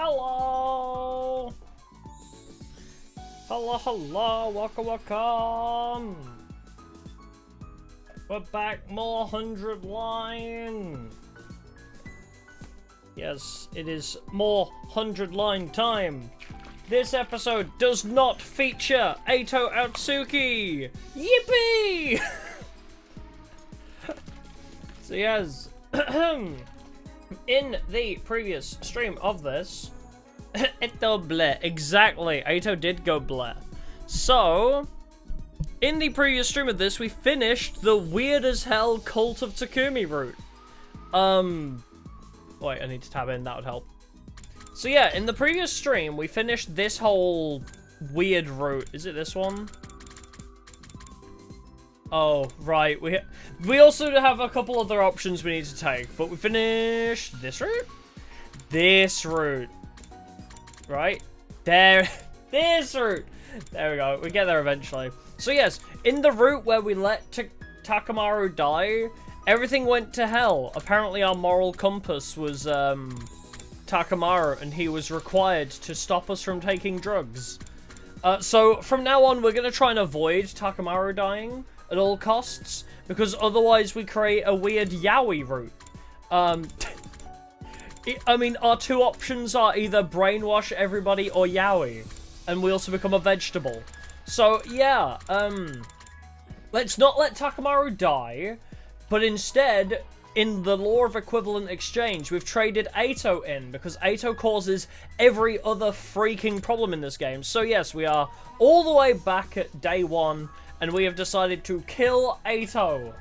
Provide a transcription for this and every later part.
Hello! Hello, hello, welcome. We're back, more 100 line. Yes, it is more 100 line time. This episode does not feature Eito Atsuki. Yippee! So yes, in the previous stream of this, Eito bleh, exactly, Eito did go bleh. So, in the previous stream of this, we finished the weird as hell Cult of Takumi route. Wait, I need to tab in, that would help. So yeah, in the previous stream, we finished this whole weird route. Is it this one? Oh, right. We also have a couple other options we need to take, but we finished this route? This route. Right? There. This route. There we go. We get there eventually. So yes, in the route where we let Takamaru die, everything went to hell. Apparently our moral compass was Takamaru, and he was required to stop us from taking drugs. So from now on, we're going to try and avoid Takamaru dying at all costs, because otherwise we create a weird yaoi route. I mean, our two options are either brainwash everybody or yaoi, and we also become a vegetable. So yeah, let's not let Takamaru die, but instead, in the law of equivalent exchange, we've traded Eito in, because Eito causes every other freaking problem in this game. So yes, we are all the way back at day 1, and we have decided to kill Eito,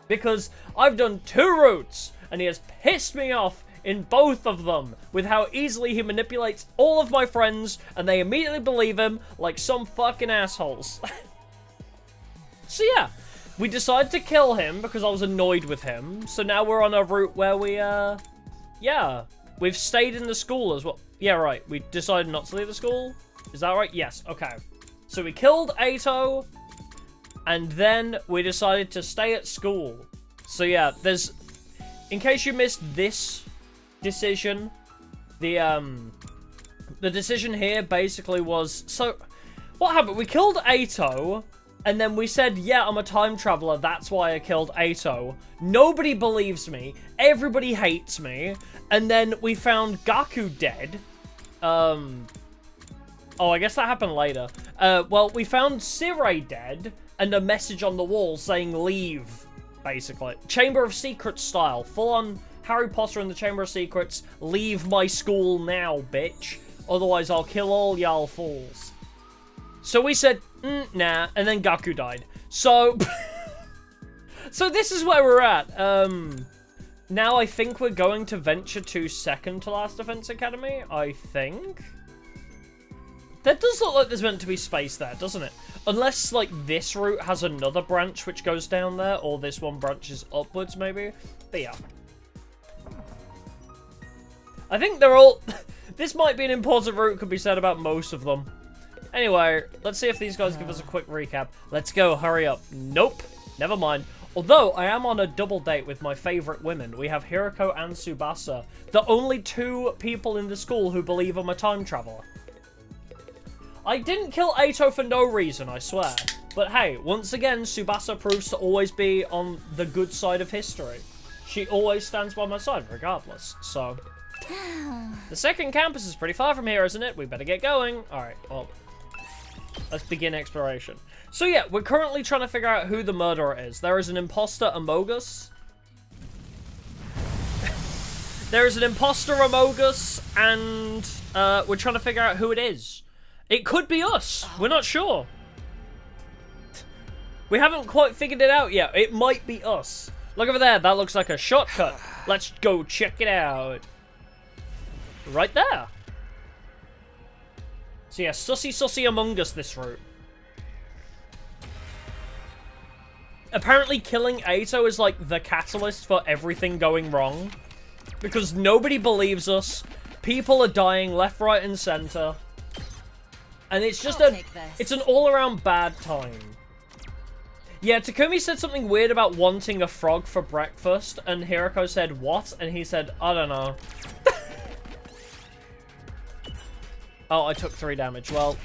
because I've done 2 routes, and he has pissed me off in both of them, with how easily he manipulates all of my friends, and they immediately believe him like some fucking assholes. So yeah, we decided to kill him because I was annoyed with him. So now we're on a route where we, yeah, we've stayed in the school as well. Yeah, right, we decided not to leave the school. Is that right? Yes, okay. So we killed Eito, and then we decided to stay at school. So yeah, there's, in case you missed this decision, the decision here basically was, so what happened? We killed Eito, and then we said, yeah, I'm a time traveler, that's why I killed Eito. Nobody believes me, everybody hates me, and then we found Gaku dead. Oh, I guess that happened later. Well, we found Sirei dead, and a message on the wall saying leave, basically. Chamber of Secrets style, full-on Harry Potter and the Chamber of Secrets, leave my school now, bitch. Otherwise, I'll kill all y'all fools. So we said, nah, and then Gaku died. So, so this is where we're at. Now I think we're going to venture to second to last Defense Academy, I think. That does look like there's meant to be space there, doesn't it? Unless, like, this route has another branch which goes down there, or this one branches upwards, maybe. But yeah. I think they're all... This might be an important route, could be said about most of them. Anyway, let's see if these guys give us a quick recap. Let's go, hurry up. Nope, never mind. Although, I am on a double date with my favorite women. We have Hiroko and Tsubasa. The only 2 people in the school who believe I'm a time traveler. I didn't kill Eito for no reason, I swear. But hey, once again, Tsubasa proves to always be on the good side of history. She always stands by my side, regardless, so... The second campus is pretty far from here, isn't it? We better get going. Alright, well... Let's begin exploration. So yeah, we're currently trying to figure out who the murderer is. There is an imposter among us. There is an imposter among us, and we're trying to figure out who it is. It could be us. We're not sure. We haven't quite figured it out yet. It might be us. Look over there. That looks like a shortcut. Let's go check it out. Right there. So yeah, sussy among us this route. Apparently killing Eito is like the catalyst for everything going wrong. Because nobody believes us. People are dying left, right, and center. And it's just it's an all-around bad time. Yeah, Takumi said something weird about wanting a frog for breakfast, and Hiroko said, what? And he said, I don't know. Oh, I took 3 damage. Well,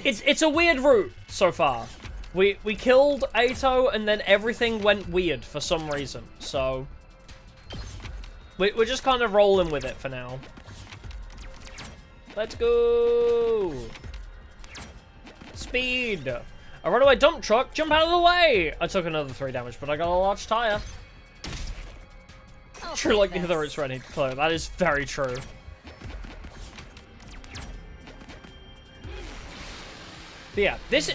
it's a weird route so far. We killed Ato, and then everything went weird for some reason. So we're just kind of rolling with it for now. Let's go. Speed. I run away dump truck. Jump out of the way. I took another 3 damage, but I got a large tire. True, like neither it's ready to clear. That is very true. But yeah, this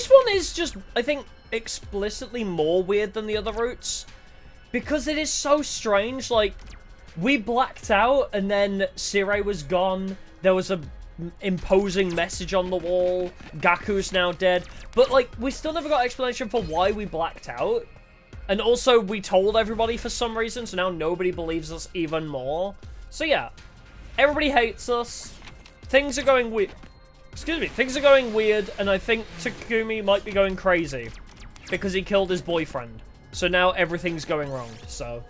one is just, I think, explicitly more weird than the other routes. Because it is so strange, like, we blacked out and then Sirei was gone. There was a imposing message on the wall. Gaku's now dead. But, like, we still never got explanation for why we blacked out. And also, we told everybody for some reason, so now nobody believes us even more. So yeah, everybody hates us. Things are going weird. Excuse me, things are going weird, and I think Takumi might be going crazy. Because he killed his boyfriend. So now everything's going wrong. So,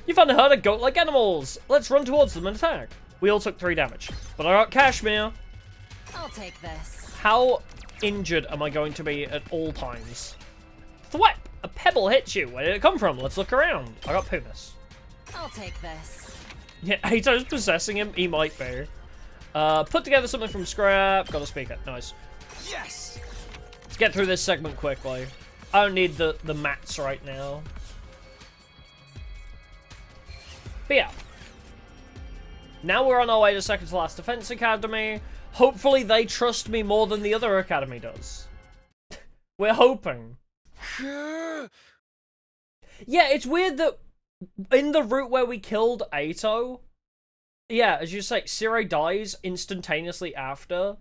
you found a herd of goat-like animals. Let's run towards them and attack. We all took 3 damage. But I got Kashmir. I'll take this. How injured am I going to be at all times? Thwap! A pebble hits you. Where did it come from? Let's look around. I got Pumas. I'll take this. Yeah, Ato's possessing him. He might be. Put together something from scrap. Got a speaker. Nice. Yes. Let's get through this segment quickly. I don't need the mats right now. But yeah. Now we're on our way to second to last defense academy. Hopefully they trust me more than the other academy does. We're hoping. Yeah, it's weird that in the route where we killed Ato, yeah, as you say, Sirei dies instantaneously after.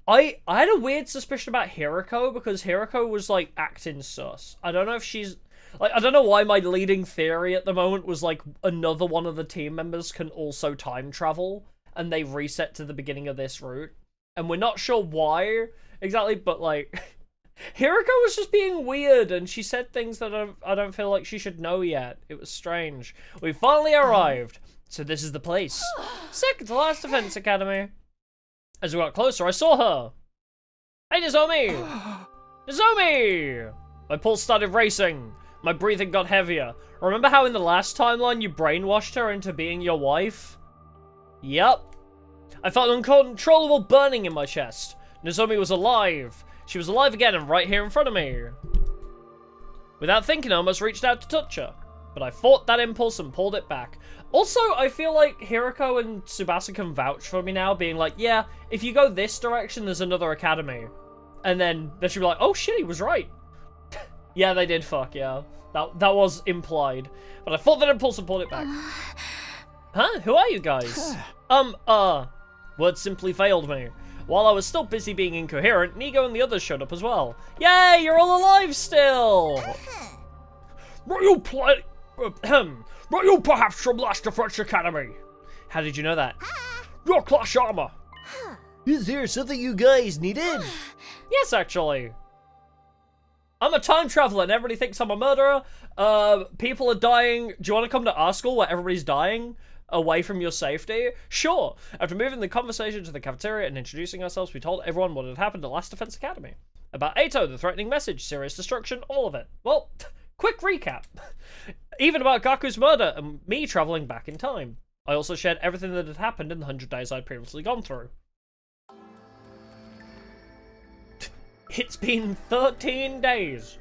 I had a weird suspicion about Hiroko because Hiroko was like acting sus. I don't know if she's like, I don't know why my leading theory at the moment was like another one of the team members can also time travel and they reset to the beginning of this route. And we're not sure why exactly, but like Hiroko was just being weird, and she said things that I don't feel like she should know yet. It was strange. We finally arrived, so this is the place. Second to last defense academy. As we got closer, I saw her. Hey, Nozomi! Nozomi! My pulse started racing. My breathing got heavier. Remember how in the last timeline you brainwashed her into being your wife? Yup. I felt an uncontrollable burning in my chest. Nozomi was alive. She was alive again and right here in front of me. Without thinking, I almost reached out to touch her, but I fought that impulse and pulled it back. Also, I feel like Hiroko and Tsubasa can vouch for me now, being like, yeah, if you go this direction, there's another academy. And then they should be like, oh shit, he was right. Yeah, they did fuck, yeah. That was implied. But I fought that impulse and pulled it back. Huh? Who are you guys? Words simply failed me. While I was still busy being incoherent, Nigo and the others showed up as well. Yay, you're all alive still! Were you perhaps from Last Defense Academy? How did you know that? Your class armor. Is there something you guys needed? Yes, actually. I'm a time traveler and everybody thinks I'm a murderer. People are dying. Do you want to come to our school where everybody's dying? Away from your safety? Sure. After moving the conversation to the cafeteria and introducing ourselves, we told everyone what had happened at Last Defense Academy. About Ato, the threatening message, serious destruction, all of it. Well, quick recap. Even about Gaku's murder and me traveling back in time. I also shared everything that had happened in the 100 days I'd previously gone through. It's been 13 days.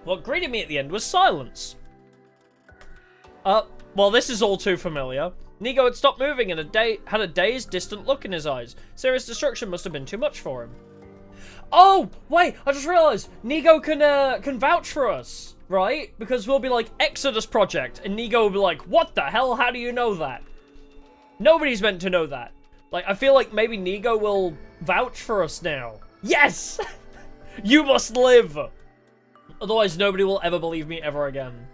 What greeted me at the end was silence. Well, this is all too familiar. Nigo had stopped moving and had a dazed, distant look in his eyes. Serious destruction must have been too much for him. Oh, wait, I just realized. Nigo can vouch for us, right? Because we'll be like, Exodus Project, and Nigo will be like, what the hell? How do you know that? Nobody's meant to know that. Like, I feel like maybe Nigo will vouch for us now. Yes! You must live! Otherwise, nobody will ever believe me ever again.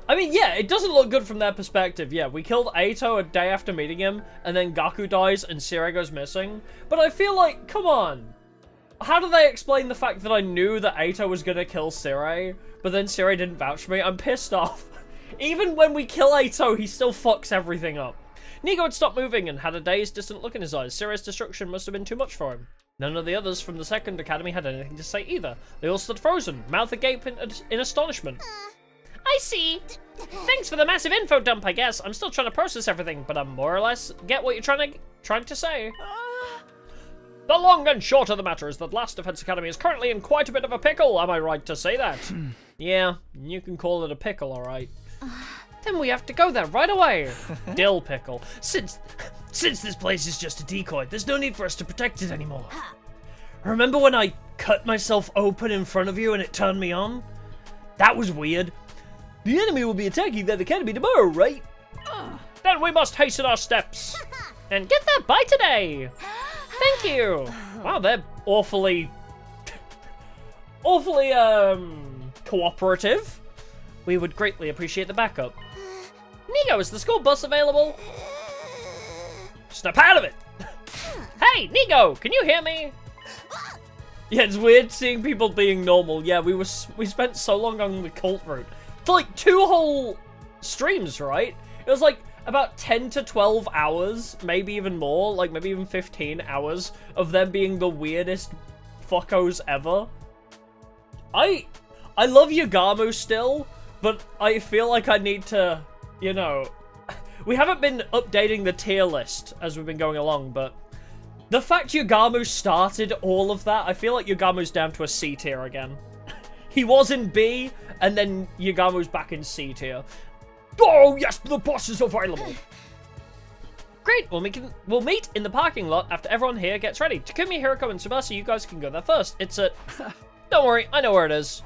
I mean, yeah, it doesn't look good from their perspective. Yeah, we killed Ato a day after meeting him, and then Gaku dies and Sirei goes missing. But I feel like, come on. How do they explain the fact that I knew that Ato was gonna kill Sirei, but then Sirei didn't vouch for me? I'm pissed off. Even when we kill Ato, he still fucks everything up. Nigo had stopped moving and had a dazed, distant look in his eyes. Serious destruction must have been too much for him. None of the others from the second academy had anything to say either. They all stood frozen, mouth agape in astonishment. I see. Thanks for the massive info dump, I guess. I'm still trying to process everything, but I more or less get what you're trying to say. The long and short of the matter is that Last Defense Academy is currently in quite a bit of a pickle. Am I right to say that? Yeah, you can call it a pickle, alright. Then we have to go there right away. Dill pickle. Since this place is just a decoy, there's no need for us to protect it anymore. Remember when I cut myself open in front of you and it turned me on? That was weird. The enemy will be attacking that academy tomorrow, right? Then we must hasten our steps. And get there by today. Thank you. Wow, they're awfully cooperative. We would greatly appreciate the backup. Nigo, is the school bus available? Snap out of it! Hey, Nigo, can you hear me? Yeah, it's weird seeing people being normal. Yeah, we spent so long on the cult route. For like 2 whole streams, right? It was like about 10 to 12 hours, maybe even more, like maybe even 15 hours of them being the weirdest fuckos ever. I love Yagamu still, but I feel like I need to, you know, we haven't been updating the tier list as we've been going along, but the fact Yagamu started all of that, I feel like Yagamu's down to a C tier again. He was in B, and then Yagamu's back in C tier. Oh yes, the bus is available. Great, we'll meet in the parking lot after everyone here gets ready. Takumi, Hiroko, and Tsubasa, you guys can go there first. It's at... Don't worry, I know where it is.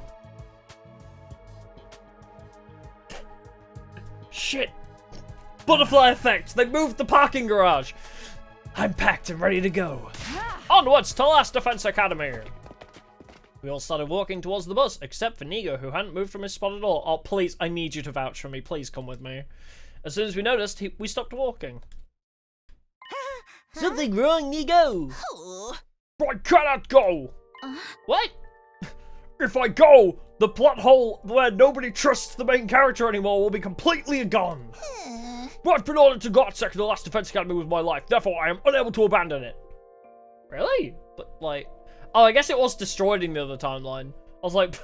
Shit. Butterfly effect. They moved the parking garage. I'm packed and ready to go. Onwards to Last Defense Academy. We all started walking towards the bus, except for Nigo, who hadn't moved from his spot at all. Oh, please, I need you to vouch for me. Please come with me. As soon as we noticed, we stopped walking. Something wrong, Nigo. I cannot go. What? If I go, the plot hole where nobody trusts the main character anymore will be completely gone. I've been ordered to Godsec the Last Defense Academy with my life, therefore I am unable to abandon it. Really? But, like... Oh, I guess it was destroyed in the other timeline. I was like...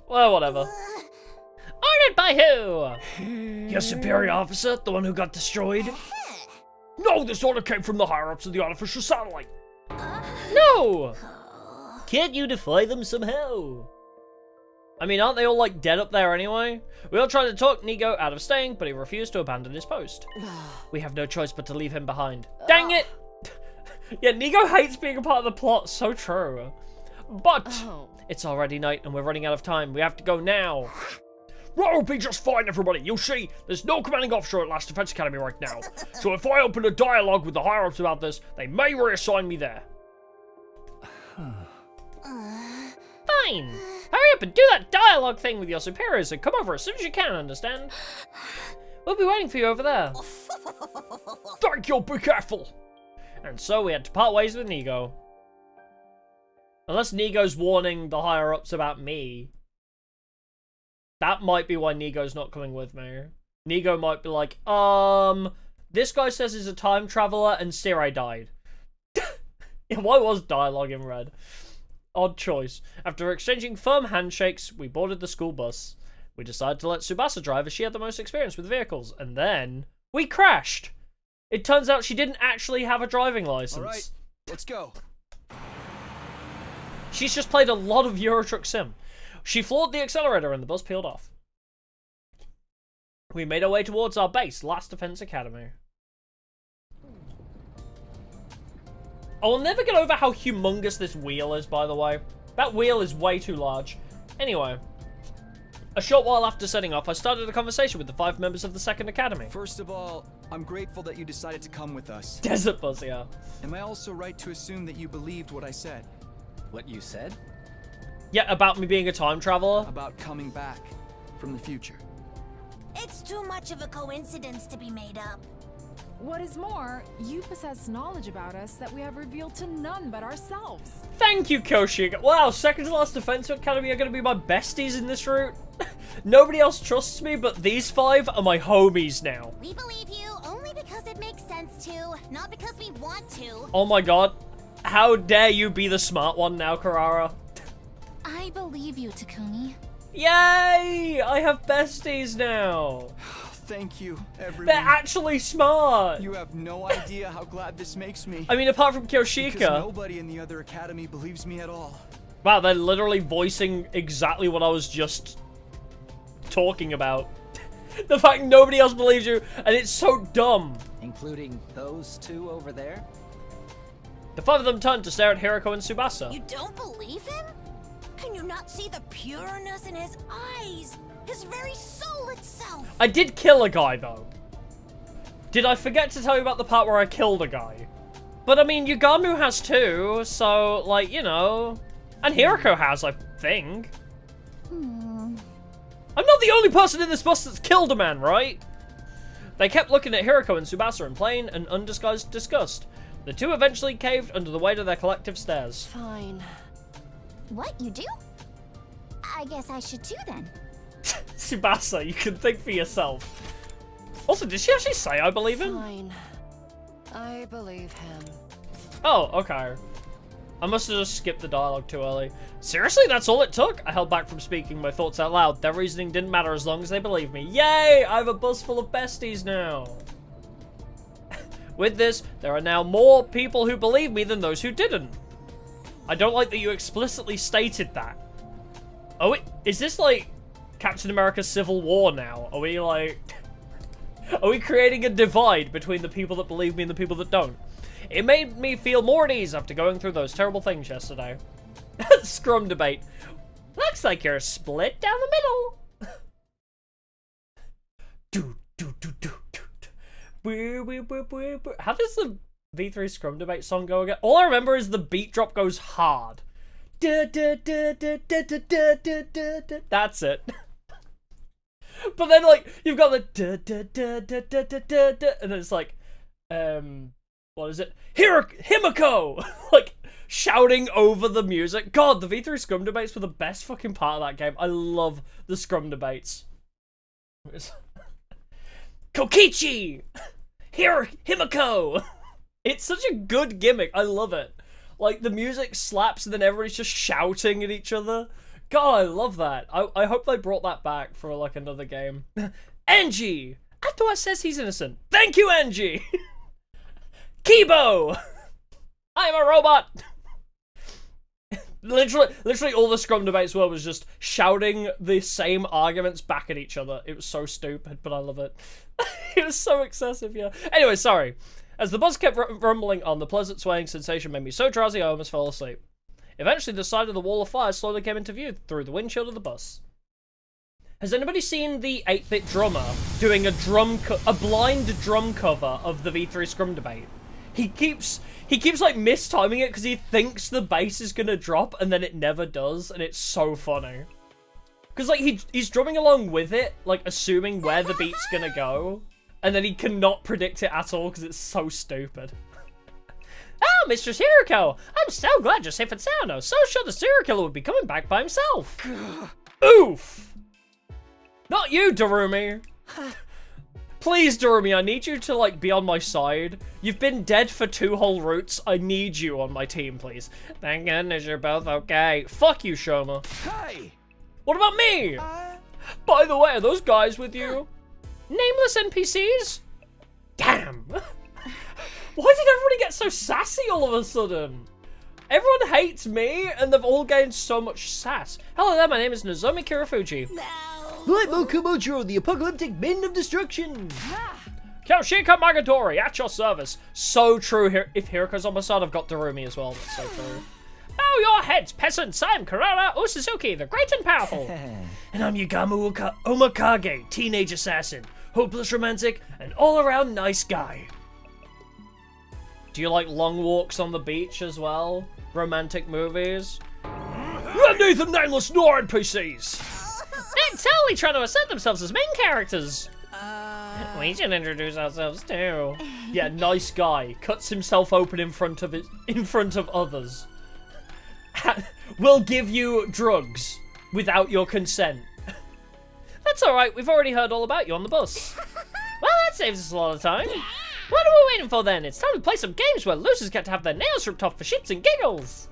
Well, whatever. Ordered by who? Your superior officer? The one who got destroyed? No, this order came from the higher-ups of the artificial satellite. No! Can't you defy them somehow? I mean, aren't they all, like, dead up there anyway? We all tried to talk Nigo out of staying, but he refused to abandon his post. We have no choice but to leave him behind. Dang it! Yeah, Nigo hates being a part of the plot. So true. But it's already night and we're running out of time. We have to go now. Well, it'll be just fine, everybody. You'll see, there's no commanding officer at Last Defense Academy right now. So if I open a dialogue with the higher-ups about this, they may reassign me there. Fine. Hurry up and do that dialogue thing with your superiors and come over as soon as you can, understand? We'll be waiting for you over there. Thank you, be careful. And so we had to part ways with Nigo. Unless Nigo's warning the higher-ups about me. That might be why Nigo's not coming with me. Nigo might be like, this guy says he's a time traveler and Sire died. Yeah, why was dialogue in red? Odd choice. After exchanging firm handshakes, we boarded the school bus. We decided to let Tsubasa drive as she had the most experience with vehicles. And then we crashed. It turns out she didn't actually have a driving license. All right, let's go. She's just played a lot of Euro Truck Sim. She floored the accelerator and the bus peeled off. We made our way towards our base, Last Defense Academy. I will never get over how humongous this wheel is, by the way. That wheel is way too large. Anyway, a short while after setting off, I started a conversation with the 5 members of the Second Academy. First of all, I'm grateful that you decided to come with us. Desert bus, yeah. Am I also right to assume that you believed what I said? What you said? Yeah, about me being a time traveler. About coming back from the future. It's too much of a coincidence to be made up. What is more, you possess knowledge about us that we have revealed to none but ourselves. Thank you, Koshi. Wow, Second to Last Defense Academy are going to be my besties in this route. Nobody else trusts me, but these 5 are my homies now. We believe you only because sense too, not because we want to. Oh my god. How dare you be the smart one now, Karara? I believe you, Takumi. Yay! I have besties now. Thank you, everyone. They're actually smart. You have no idea how glad this makes me. I mean, apart from Because Kyoshika. nobody in the other academy believes me at all. Wow, they're literally voicing exactly what I was just talking about. The fact nobody else believes you, and it's so dumb. Including those two over there? The five of them turned to stare at Hiroko and Tsubasa. You don't believe him? Can you not see the pureness in his eyes? His very soul itself. I did kill a guy, though. Did I forget to tell you about the part where I killed a guy? But, I mean, Yugamu has too, so, like, you know... And Hiroko has, I think. I'm not the only person in this bus that's killed a man, right? They kept looking at Hiroko and Tsubasa in plain and undisguised disgust. The two eventually caved under the weight of their collective stares. Fine. What, you do? I guess I should too then. Tsubasa, you can think for yourself. Also, did she actually say I believe him? Fine. I believe him. Oh, okay. I must have just skipped the dialogue too early. Seriously, that's all it took? I held back from speaking my thoughts out loud. Their reasoning didn't matter as long as they believed me. Yay! I have a bus full of besties now. With this, there are now more people who believe me than those who didn't. I don't like that you explicitly stated that. Oh, is this like Captain America Civil War now? Are we like... Are we creating a divide between the people that believe me and the people that don't? It made me feel more at ease after going through those terrible things yesterday. Scrum debate. Looks like you're split down the middle. How does the V3 Scrum debate song go again? All I remember is the beat drop goes hard. That's it. But then, like, you've got the and then it's like, what is it? Himiko! Like, shouting over the music. God, the V3 Scrum debates were the best fucking part of that game. I love the Scrum debates. Kokichi! Himiko! It's such a good gimmick. I love it. Like, the music slaps and then everybody's just shouting at each other. God, I love that. I hope they brought that back for, like, another game. Angie! Atua says he's innocent. Thank you, Angie! Kibo! I'm a robot! Literally all the Scrum debates were was just shouting the same arguments back at each other. It was so stupid, but I love it. It was so excessive, yeah. Anyway, sorry. As the bus kept rumbling on, the pleasant swaying sensation made me so drowsy I almost fell asleep. Eventually, the side of the wall of fire slowly came into view through the windshield of the bus. Has anybody seen the 8-bit drummer doing a blind drum cover of the V3 Scrum debate? He keeps like mistiming it because he thinks the bass is gonna drop and then it never does, and it's so funny. Because like he's drumming along with it, like assuming where the beat's gonna go, and then he cannot predict it at all because it's so stupid. Oh, Mistress Hiroko! I'm so glad you're safe and sound. I was so sure the serial killer would be coming back by himself. Oof! Not you, Darumi. Please, Darumi, I need you to, like, be on my side. You've been dead for 2 whole routes. I need you on my team, please. Thank goodness you're both okay. Fuck you, Shoma. Hey! What about me? By the way, are those guys with you? Nameless NPCs? Damn. Why did everybody get so sassy all of a sudden? Everyone hates me, and they've all gained so much sass. Hello there, my name is Nozomi Kirifuji. I'm Okamojo, the apocalyptic min of destruction. Kyoshika Magadori, at your service. So true. If Hiroko's on my side, I've got Darumi as well. That's so true. Bow your heads, peasants. I'm Karara Usuzuki, the great and powerful. And I'm Yugamu Omakage, teenage assassin, hopeless romantic, and all-around nice guy. Do you like long walks on the beach as well? Romantic movies? Neither nameless nor NPCs! They're totally trying to assert themselves as main characters! We should introduce ourselves too. Yeah, nice guy. Cuts himself open in front of others. We'll give you drugs without your consent. That's alright, we've already heard all about you on the bus. Well, that saves us a lot of time. What are we waiting for then? It's time to play some games where losers get to have their nails ripped off for shits and giggles.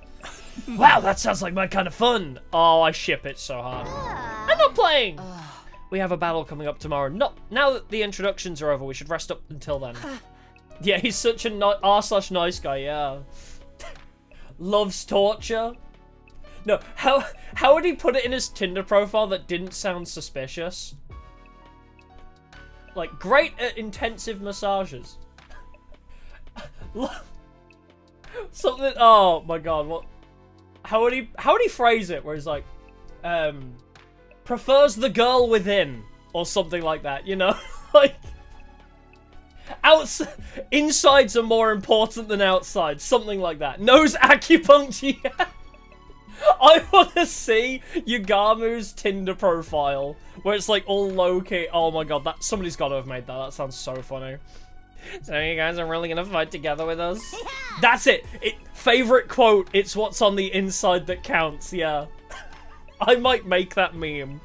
Wow, that sounds like my kind of fun. Oh, I ship it so hard. I'm not playing. We have a battle coming up tomorrow. Now that the introductions are over, we should rest up until then. Yeah, he's such a r/nice guy, yeah. Loves torture. No, how would he put it in his Tinder profile that didn't sound suspicious? Like, great at intensive massages. Something, oh my god, what? How would he phrase it where he's like, prefers the girl within, or something like that, you know? Like, insides are more important than outside, something like that. Knows acupuncture, yeah. I want to see Yugamu's Tinder profile, where it's like all low-key. Oh my god, somebody's got to have made that. That sounds so funny. So you guys are really gonna fight together with us? Yeah. That's it. Favorite quote, it's what's on the inside that counts, yeah. I might make that meme.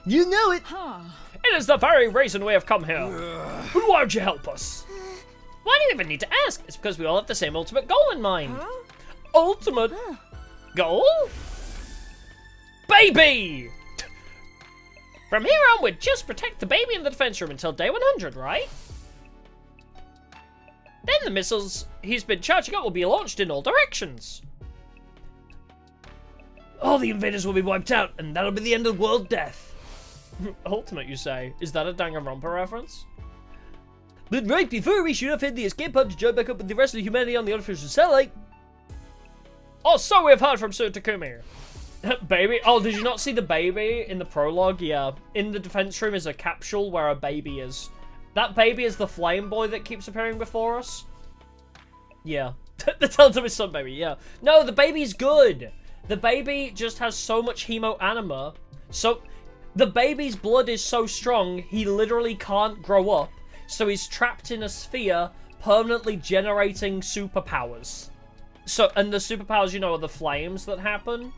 You know it. Huh. It is the very reason we have come here. But why don't you help us? Why do you even need to ask? It's because we all have the same ultimate goal in mind. Huh? Ultimate goal? Baby! From here on, we'd just protect the baby in the defense room until day 100, right? Then the missiles he's been charging up will be launched in all directions. All the invaders will be wiped out, and that'll be the end of world death. Ultimate, you say? Is that a Danganronpa reference? But right before we should have had the escape pod to join back up with the rest of humanity on the artificial satellite. Oh, so we have heard from Sir Takumi. Baby? Oh, did you not see the baby in the prologue? Yeah. In the defense room is a capsule where a baby is. That baby is the flame boy that keeps appearing before us? Yeah. The Teletubbies son baby, yeah. No, the baby's good. The baby just has so much hemoanima. So, the baby's blood is so strong, he literally can't grow up. So he's trapped in a sphere, permanently generating superpowers. So, and the superpowers, you know, are the flames that happen.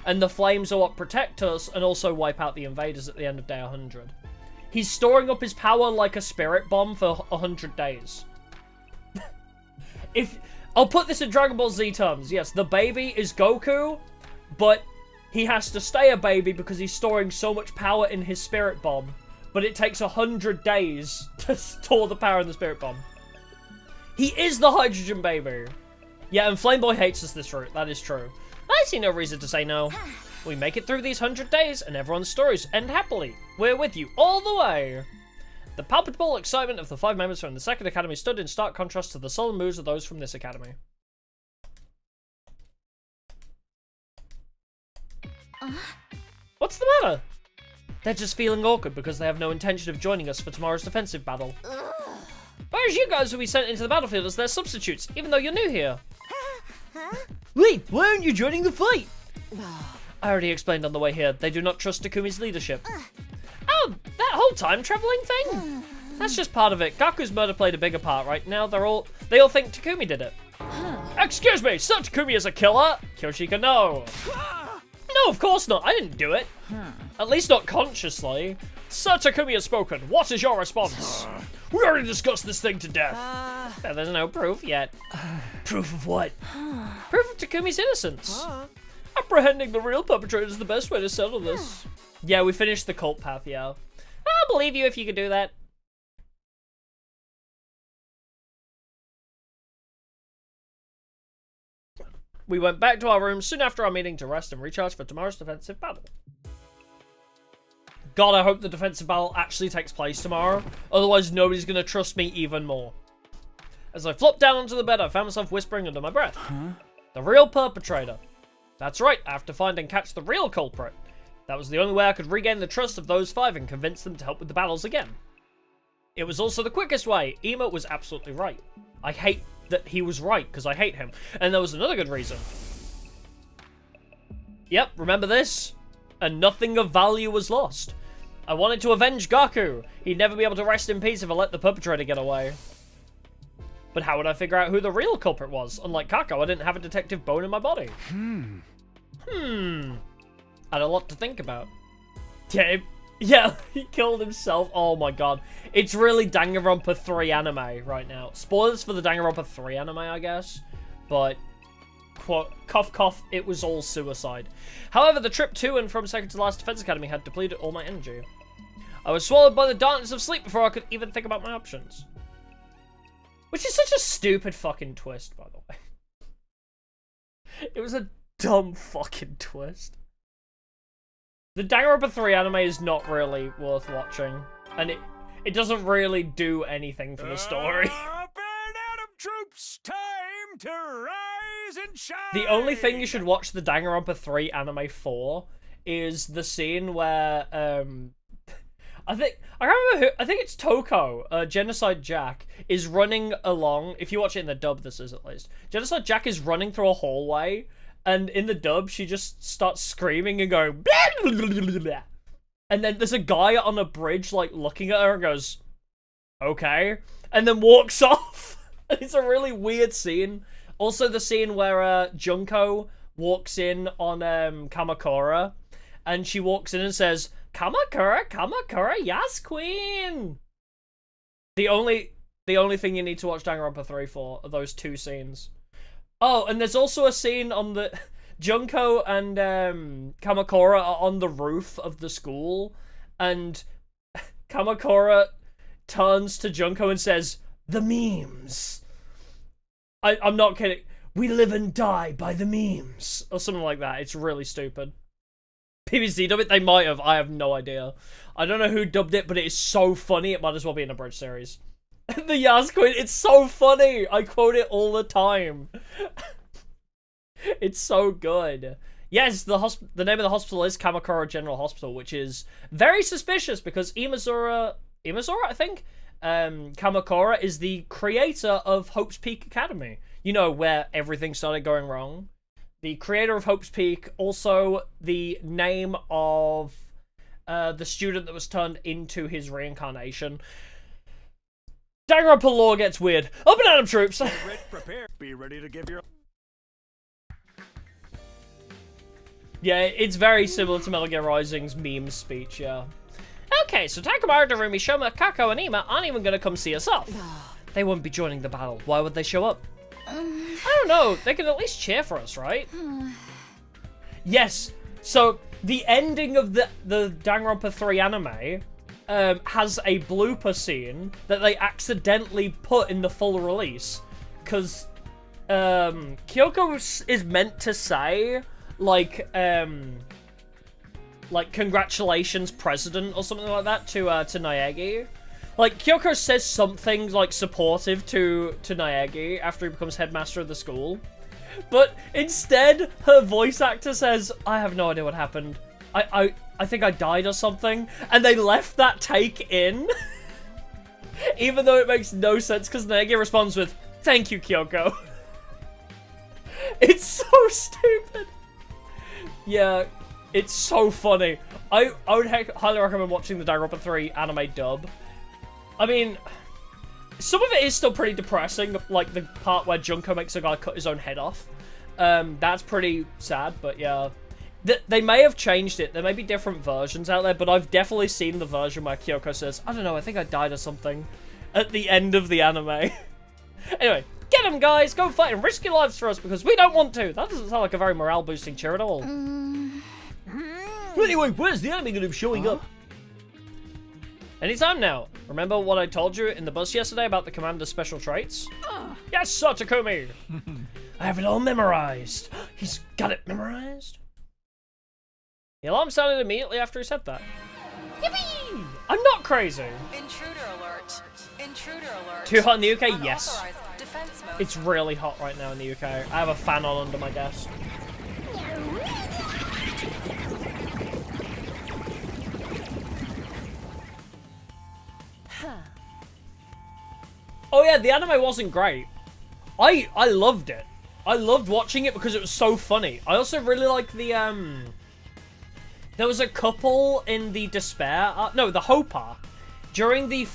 And the flames are what protect us and also wipe out the invaders at the end of day 100. He's storing up his power like a spirit bomb for 100 days. I'll put this in Dragon Ball Z terms. Yes, the baby is Goku, but he has to stay a baby because he's storing so much power in his spirit bomb. But it takes 100 days to store the power in the spirit bomb. He is the hydrogen baby. Yeah, and Flameboy hates us this route. That is true. I see no reason to say no. We make it through these 100 days, and everyone's stories end happily. We're with you all the way. The palpable excitement of the 5 members from the second academy stood in stark contrast to the sullen moods of those from this academy. What's the matter? They're just feeling awkward because they have no intention of joining us for tomorrow's defensive battle. Whereas you guys will be sent into the battlefield as their substitutes, even though you're new here. Wait, why aren't you joining the fight? I already explained on the way here, they do not trust Takumi's leadership. Oh, that whole time traveling thing? That's just part of it. Gaku's murder played a bigger part right now. They all think Takumi did it. Excuse me, Sir Takumi is a killer? Kyoshika, no. No, of course not. I didn't do it. At least not consciously. Sir Takumi has spoken. What is your response? We already discussed this thing to death. There's no proof yet. Proof of what? Proof of Takumi's innocence. Apprehending the real perpetrator is the best way to settle this. Yeah, we finished the cult path, yeah. I'll believe you if you can do that. We went back to our room soon after our meeting to rest and recharge for tomorrow's defensive battle. God, I hope the defensive battle actually takes place tomorrow. Otherwise, nobody's going to trust me even more. As I flopped down onto the bed, I found myself whispering under my breath. The real perpetrator. That's right, I have to find and catch the real culprit. That was the only way I could regain the trust of those 5 and convince them to help with the battles again. It was also the quickest way. Emo was absolutely right. I hate that he was right, because I hate him. And there was another good reason. Yep, remember this? And nothing of value was lost. I wanted to avenge Gaku. He'd never be able to rest in peace if I let the perpetrator get away. But how would I figure out who the real culprit was? Unlike Kako, I didn't have a detective bone in my body. I had a lot to think about. Yeah, Yeah, he killed himself. Oh my god. It's really Danganronpa 3 anime right now. Spoilers for the Danganronpa 3 anime, I guess. But, quote, cough cough, it was all suicide. However, the trip to and from second to last Defense Academy had depleted all my energy. I was swallowed by the darkness of sleep before I could even think about my options. Which is such a stupid fucking twist, by the way. It was a dumb fucking twist. The Danganronpa 3 anime is not really worth watching, and it doesn't really do anything for the story. Troops, time to rise and shine. The only thing you should watch the Danganronpa 3 anime for is the scene where I think it's Toko, Genocide Jack, is running along. If you watch it in the dub, this is at least. Genocide Jack is running through a hallway, and in the dub, she just starts screaming and going, blah, blah, blah, blah, blah. And then there's a guy on a bridge, like, looking at her and goes, okay, and then walks off. It's a really weird scene. Also, the scene where Junko walks in on Kamakura, and she walks in and says, Kamakura, yes, queen! The only thing you need to watch Danganronpa 3 for are those two scenes. Oh, and there's also a scene on the... Junko and Kamakura are on the roof of the school, and Kamakura turns to Junko and says, the memes. I'm not kidding. We live and die by the memes. Or something like that. It's really stupid. BBC dubbed it? They might have. I have no idea. I don't know who dubbed it, but it is so funny. It might as well be in a bridge series. The Yas Queen, it's so funny. I quote it all the time. It's so good. Yes, the name of the hospital is Kamakura General Hospital, which is very suspicious because Imazura, I think? Kamakura is the creator of Hope's Peak Academy. You know, where everything started going wrong. The creator of Hope's Peak, also the name of the student that was turned into his reincarnation. Danganronpa lore gets weird. Up and at 'em, troops! Prepare. Be ready to give your... Yeah, it's very similar to Metal Gear Rising's meme speech, yeah. Okay, so Takamaru, Darumi, Shoma, Kako, and Ima aren't even gonna come see us off. They won't be joining the battle. Why would they show up? I don't know. They can at least cheer for us, right? Yes. So, the ending of the Danganronpa 3 anime has a blooper scene that they accidentally put in the full release. Because Kyoko is meant to say, like congratulations president or something like that to Naegi. Like, Kyoko says something like supportive to Naegi after he becomes headmaster of the school. But instead, her voice actor says, I have no idea what happened. I think I died or something. And they left that take in. Even though it makes no sense because Naegi responds with, thank you, Kyoko. It's so stupid. Yeah, it's so funny. I would highly recommend watching the Danganronpa 3 anime dub. I mean, some of it is still pretty depressing, like the part where Junko makes a guy cut his own head off. That's pretty sad, but yeah. They may have changed it. There may be different versions out there, but I've definitely seen the version where Kyoko says, I don't know, I think I died or something, at the end of the anime. Anyway, get them, guys! Go fight and risk your lives for us, because we don't want to! That doesn't sound like a very morale-boosting cheer at all. Anyway, where's the anime gonna be showing up? Anytime now. Remember what I told you in the bus yesterday about the commander's special traits? Yes, sir, Takumi! I have it all memorized. He's got it memorized? The alarm sounded immediately after he said that. Yippee! I'm not crazy. Intruder alert. Intruder alert. Too hot in the UK? Yes. Unauthorized defense mode. It's really hot right now in the UK. I have a fan on under my desk. Oh yeah, the anime wasn't great. I loved it. I loved watching it because it was so funny. I also really like the there was a couple in the Despair arc, no, the Hope arc. During the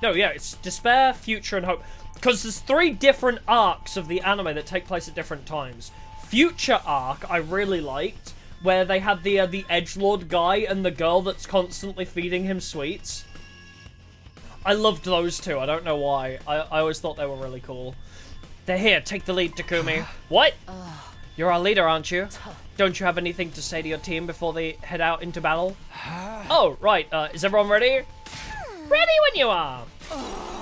it's Despair, Future, and Hope. Because there's 3 different arcs of the anime that take place at different times. Future arc I really liked, where they had the edgelord guy and the girl that's constantly feeding him sweets. I loved those two. I don't know why. I always thought they were really cool. They're here. Take the lead, Takumi. What? You're our leader, aren't you? Don't you have anything to say to your team before they head out into battle? Oh, right. Is everyone ready? Ready when you are.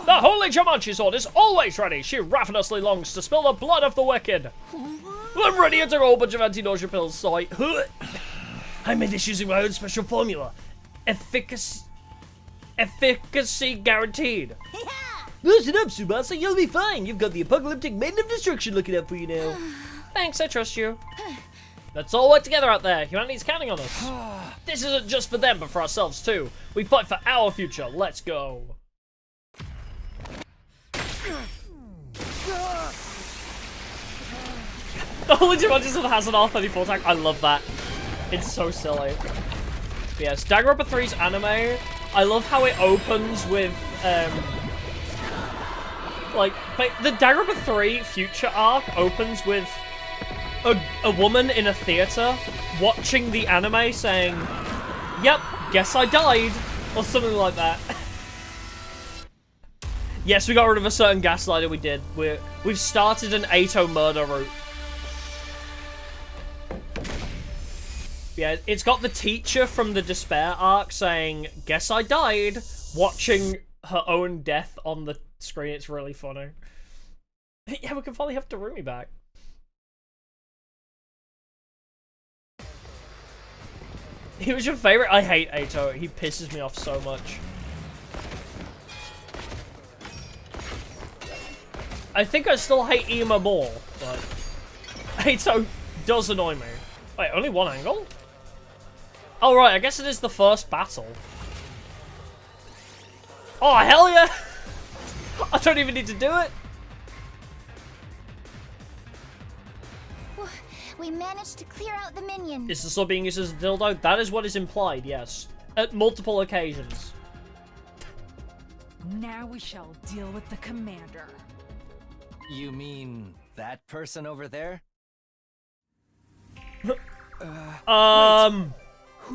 The Holy Jumanji Sword is always ready. She ravenously longs to spill the blood of the wicked. I'm ready to take a whole bunch of anti-nausea pills, so I made this using my own special formula. Efficacy guaranteed. Loosen up, Tsubasa, you'll be fine. You've got the apocalyptic maiden of destruction looking out for you now. Thanks, I trust you. Let's all work together out there. Humanity's counting on us. This isn't just for them, but for ourselves too. We fight for our future. Let's go. The Holy Jumanji Sword has an R34 tag. I love that. It's so silly. But yes, Danganronpa 3's anime. I love how it opens with, like the Danganronpa 3 future arc opens with a woman in a theater watching the anime saying, "Yep, guess I died," or something like that. Yes, we got rid of a certain gaslighter. We did. We've started an Ato murder route. Yeah, it's got the teacher from the Despair arc saying, "Guess I died," watching her own death on the screen. It's really funny. Yeah, we can finally have Takumi back. He was your favorite? I hate Ato. He pisses me off so much. I think I still hate Ima more, but Ato does annoy me. Wait, only one angle? Oh, right, I guess it is the first battle. Oh, hell yeah! I don't even need to do it. We managed to clear out the minions. Is the sword being used as a dildo? That is what is implied, yes. At multiple occasions. Now we shall deal with the commander. You mean that person over there? Oh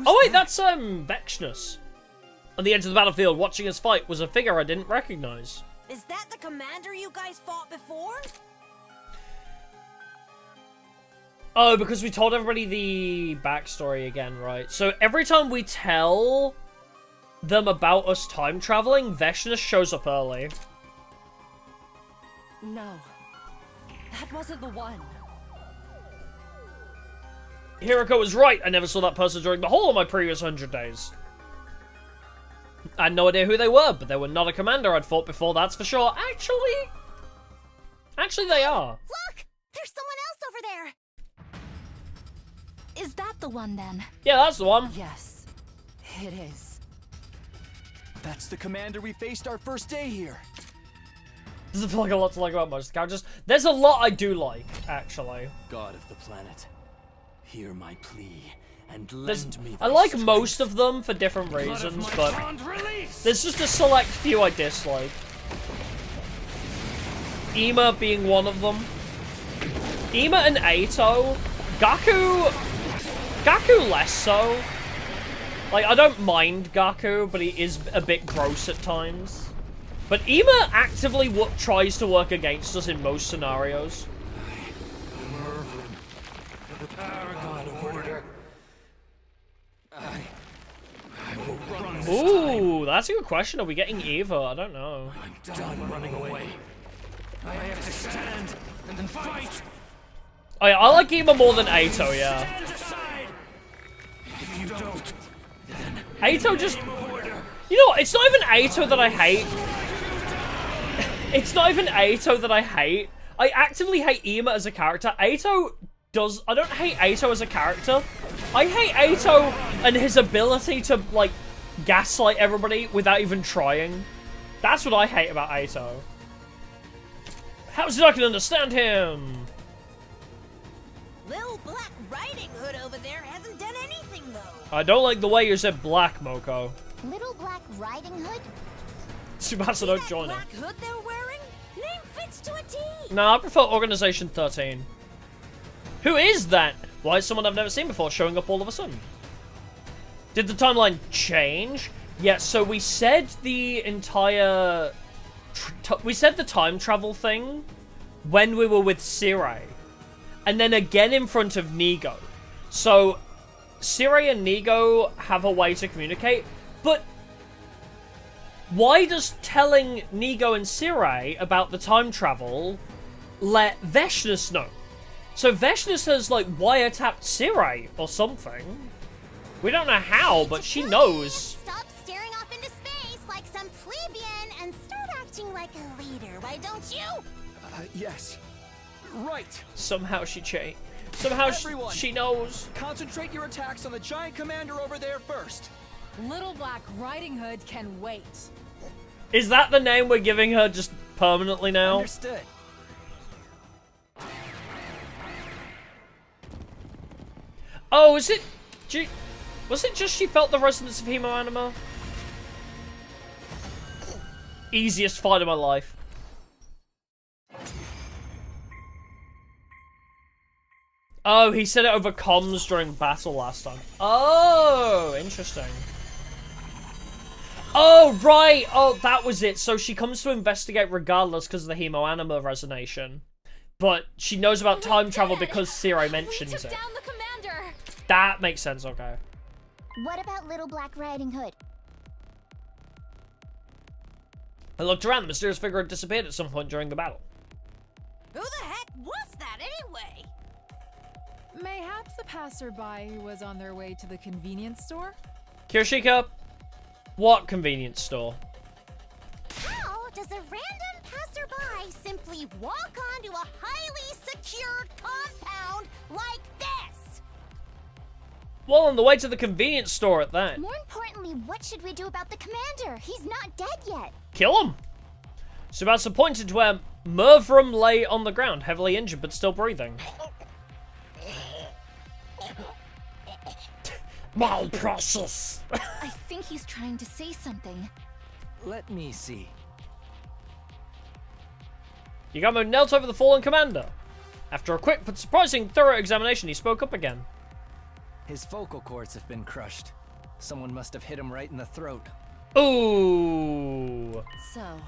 wait, that's Vexnus. On the edge of the battlefield, watching us fight was a figure I didn't recognize. Is that the commander you guys fought before? Oh, because we told everybody the backstory again, right? So every time we tell them about us time traveling, Vexnus shows up early. No. That wasn't the one. Hiroko was right. I never saw that person during the whole of my previous 100 days. I had no idea who they were, but they were not a commander I'd fought before, that's for sure. Actually they are. Look! There's someone else over there! Is that the one then? Yeah, that's the one. Yes, it is. That's the commander we faced our first day here. Doesn't feel like a lot to like about most of the characters. There's a lot I do like, actually. God of the planet, hear my plea and lend me. I like most of them for different reasons, but there's just a select few I dislike. Ima being one of them. Ima and Ato. Gaku less so. Like, I don't mind Gaku, but he is a bit gross at times. But Ima actively tries to work against us in most scenarios. Ooh, that's a good question. Are we getting Eva? I don't know. I'm done running away. I have to stand and fight. Oh yeah, I like Ima more than Ato, yeah. If you don't, Ato just... You know what? It's not even Ato that I hate. It's not even Ato that I hate. I actively hate Ima as a character. Ato does... I don't hate Ato as a character. I hate Ato and his ability to, like, gaslight everybody without even trying. That's what I hate about Ato. How's it I can understand him? Little Black Riding Hood over there hasn't done anything, though. I don't like the way you said black, Moko. Little Black Riding Hood? Tsubasa, don't join black hood they're wearing? Name fits to a T. No, I prefer Organization 13. Who is that? Why is someone I've never seen before showing up all of a sudden? Did the timeline change? Yeah, so we said the entire... we said the time travel thing when we were with Sirei. And then again in front of Nigo. So, Sirei and Nigo have a way to communicate, but why does telling Nigo and Sirei about the time travel let Vess know? So Vess has, like, wiretapped Sirei or something. We don't know how, but she knows. Stop staring off into space like some plebeian and start acting like a leader, why don't you? Yes. Right. Somehow she changed. Somehow she knows. Concentrate your attacks on the giant commander over there first. Little Black Riding Hood can wait. Is that the name we're giving her just permanently now? Understood. Oh, is it... was it just she felt the resonance of Hemoanima? Easiest fight of my life. Oh, he said it over comms during battle last time. Oh, interesting. Oh, right. Oh, that was it. So she comes to investigate regardless because of the Hemoanima resonation. But she knows about time travel because Sirei mentions it. Down the commander. That makes sense, okay. What about Little Black Riding Hood? I looked around. The mysterious figure had disappeared at some point during the battle. Who the heck was that anyway? Mayhaps a passerby who was on their way to the convenience store? Kirishika, what convenience store? How does a random passerby simply walk onto a highly secured compound like this? Well, on the way to the convenience store at that. More importantly, what should we do about the commander? He's not dead yet. Kill him! Tsubasa pointed to where Mervrum lay on the ground, heavily injured but still breathing. My precious! I think he's trying to say something. Let me see. Yagamo knelt over the fallen commander. After a quick but surprising thorough examination, he spoke up again. His vocal cords have been crushed. Someone must have hit him right in the throat. Ooh. So,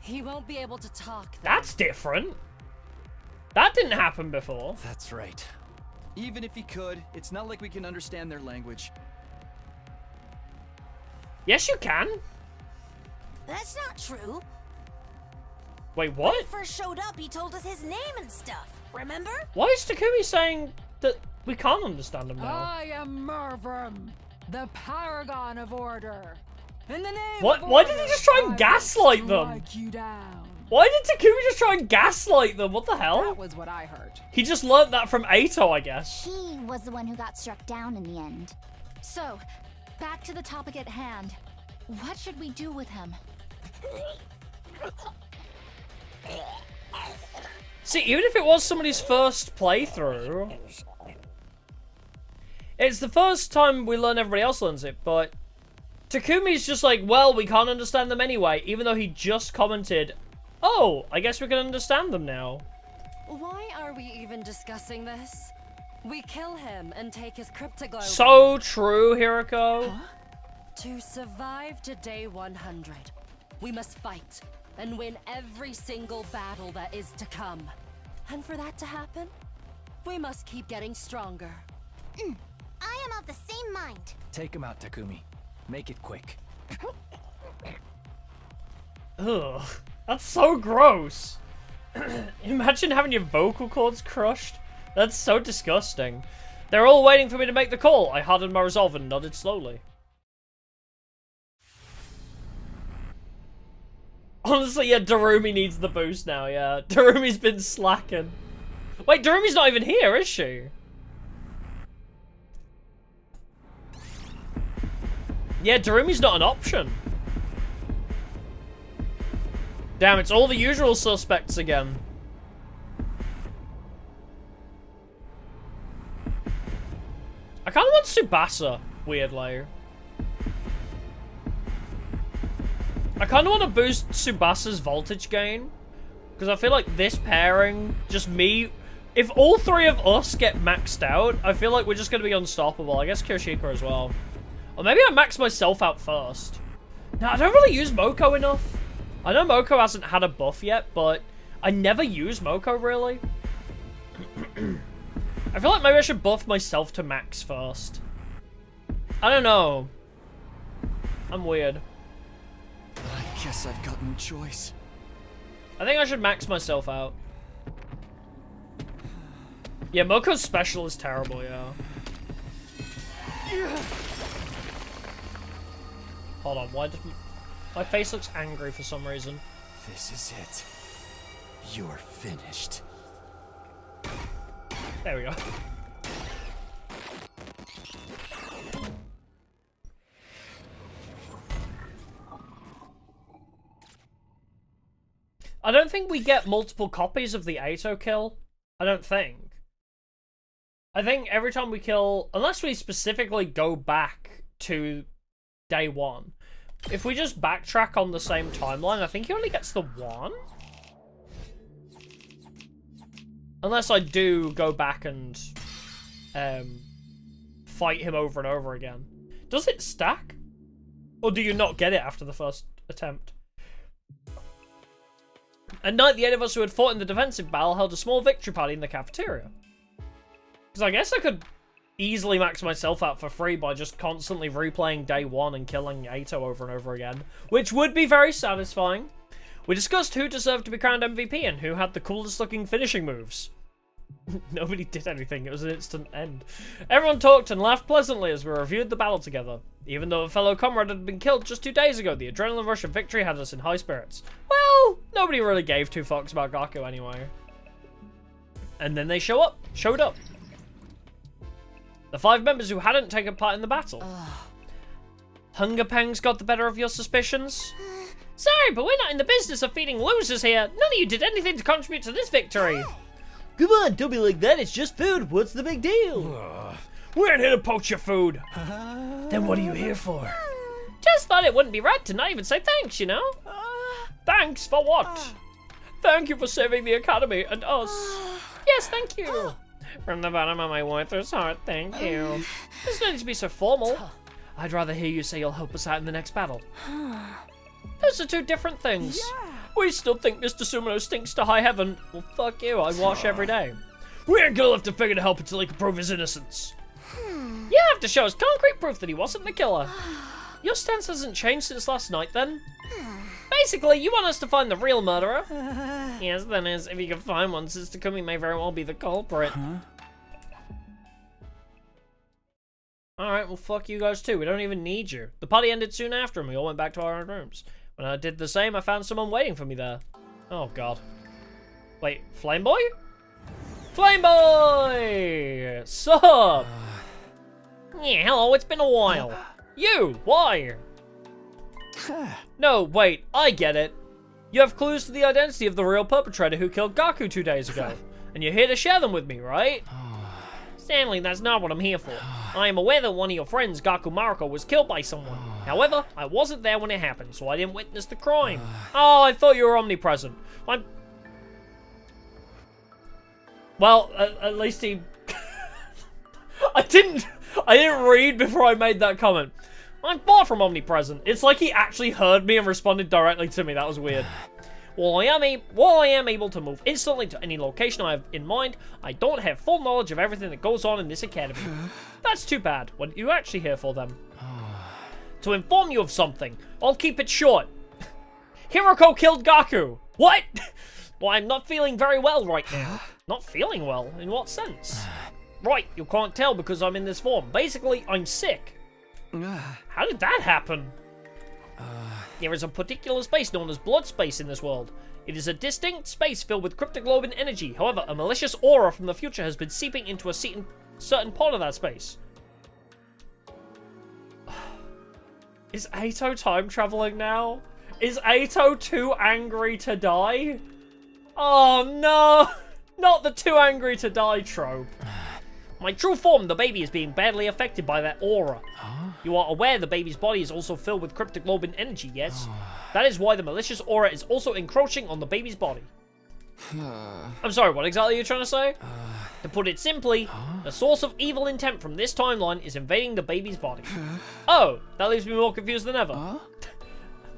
he won't be able to talk then. That's different. That didn't happen before. That's right. Even if he could, it's not like we can understand their language. Yes, you can. That's not true. Wait, When what? he first showed up, he told us his name and stuff. Remember? Why is Takumi saying that we can't understand him now? I am Mervrum, the paragon of order. In the name What? of Why order, did he just try and I gaslight will them? strike you down. Why did Takumi just try and gaslight them? What the hell? That was what I heard. He just learnt that from Eito, I guess. He was the one who got struck down in the end. So, back to the topic at hand. What should we do with him? See, even if it was somebody's first playthrough, it's the first time we learn everybody else learns it, but Takumi's just like, well, we can't understand them anyway, even though he just commented, oh, I guess we can understand them now. Why are we even discussing this? We kill him and take his cryptoglobe. So true, Hiroko. Huh? To survive to day 100, we must fight and win every single battle that is to come. And for that to happen, we must keep getting stronger. I am of the same mind. Take him out, Takumi. Make it quick. Ugh, that's so gross. Imagine having your vocal cords crushed. That's so disgusting. They're all waiting for me to make the call. I hardened my resolve and nodded slowly. Honestly, yeah, Darumi needs the boost now, yeah. Darumi's been slacking. Wait, Darumi's not even here, is she? Yeah, Darumi's not an option. Damn, it's all the usual suspects again. I kind of want Tsubasa, weirdly. I kind of want to boost Tsubasa's voltage gain. Because I feel like this pairing, just me If all three of us get maxed out, I feel like we're just going to be unstoppable. I guess Kirishika as well. Or maybe I max myself out first. No, I don't really use Moko enough. I know Moko hasn't had a buff yet, but I never use Moko, really. I feel like maybe I should buff myself to max first. I don't know. I'm weird. I guess I've got no choice. I think I should max myself out. Yeah, Moko's special is terrible, yeah. Hold on, why did my face looks angry for some reason? This is it. You're finished. There we go. I don't think we get multiple copies of the Aito kill. I don't think. I think every time we kill, unless we specifically go back to day one, if we just backtrack on the same timeline, I think he only gets the one. Unless I do go back and fight him over and over again. Does it stack? Or do you not get it after the first attempt? At night, the 8 of us who had fought in the defensive battle held a small victory party in the cafeteria. Because I guess I could easily max myself out for free by just constantly replaying day one and killing Aito over and over again, which would be very satisfying. We discussed who deserved to be crowned MVP and who had the coolest looking finishing moves. Nobody did anything, it was an instant end. Everyone talked and laughed pleasantly as we reviewed the battle together. Even though a fellow comrade had been killed just 2 days ago, the adrenaline rush of victory had us in high spirits. Well, nobody really gave 2 fucks about Gaku anyway. And then they showed up. The 5 members who hadn't taken part in the battle. Hunger pangs got the better of your suspicions? Sorry, but we're not in the business of feeding losers here. None of you did anything to contribute to this victory. Come on, don't be like that. It's just food. What's the big deal? We aren't here to poach your food. Then what are you here for? Just thought it wouldn't be right to not even say thanks, you know? Thanks for what? Thank you for saving the Academy and us. Yes, thank you. From the bottom of my worthless heart, thank you. There's no need to be so formal. I'd rather hear you say you'll help us out in the next battle. Those are 2 different things. We still think Mr. Sumino stinks to high heaven. Well, fuck you, I wash every day. We ain't gonna lift a finger to help until he can prove his innocence. You have to show us concrete proof that he wasn't the killer. Your stance hasn't changed since last night, then? Basically, you want us to find the real murderer. Yes, then is, if you can find one, since Takumi may very well be the culprit. Alright, well fuck you guys too, we don't even need you. The party ended soon after and we all went back to our own rooms. When I did the same, I found someone waiting for me there. Oh god. Wait, Flame Boy? Flame Boy! Sup? Yeah, hello, it's been a while. You, why? No, wait, I get it. You have clues to the identity of the real perpetrator who killed Gaku 2 days ago. And you're here to share them with me, right? Stanley, that's not what I'm here for. I am aware that one of your friends, Gaku Mariko, was killed by someone. However, I wasn't there when it happened, so I didn't witness the crime. Oh, I thought you were omnipresent. Well, at least he... I didn't read before I made that comment. I'm far from omnipresent. It's like he actually heard me and responded directly to me. That was weird. While I am able to move instantly to any location I have in mind, I don't have full knowledge of everything that goes on in this academy. That's too bad. What are you actually here for, then? To inform you of something. I'll keep it short. Hiroko killed Gaku. What? Well, I'm not feeling very well right now. Not feeling well? In what sense? Right, you can't tell because I'm in this form. Basically, I'm sick. How did that happen? There is a particular space known as blood space in this world. It is a distinct space filled with cryptoglobin energy. However, a malicious aura from the future has been seeping into a certain part of that space. Is Aito time traveling now? Is Aito too angry to die? Oh no! Not the too angry to die trope. My true form, the baby, is being badly affected by that aura. You are aware the baby's body is also filled with cryptoglobin energy, yes? That is why the malicious aura is also encroaching on the baby's body. I'm sorry, what exactly are you trying to say? To put it simply, the source of evil intent from this timeline is invading the baby's body. Oh, that leaves me more confused than ever.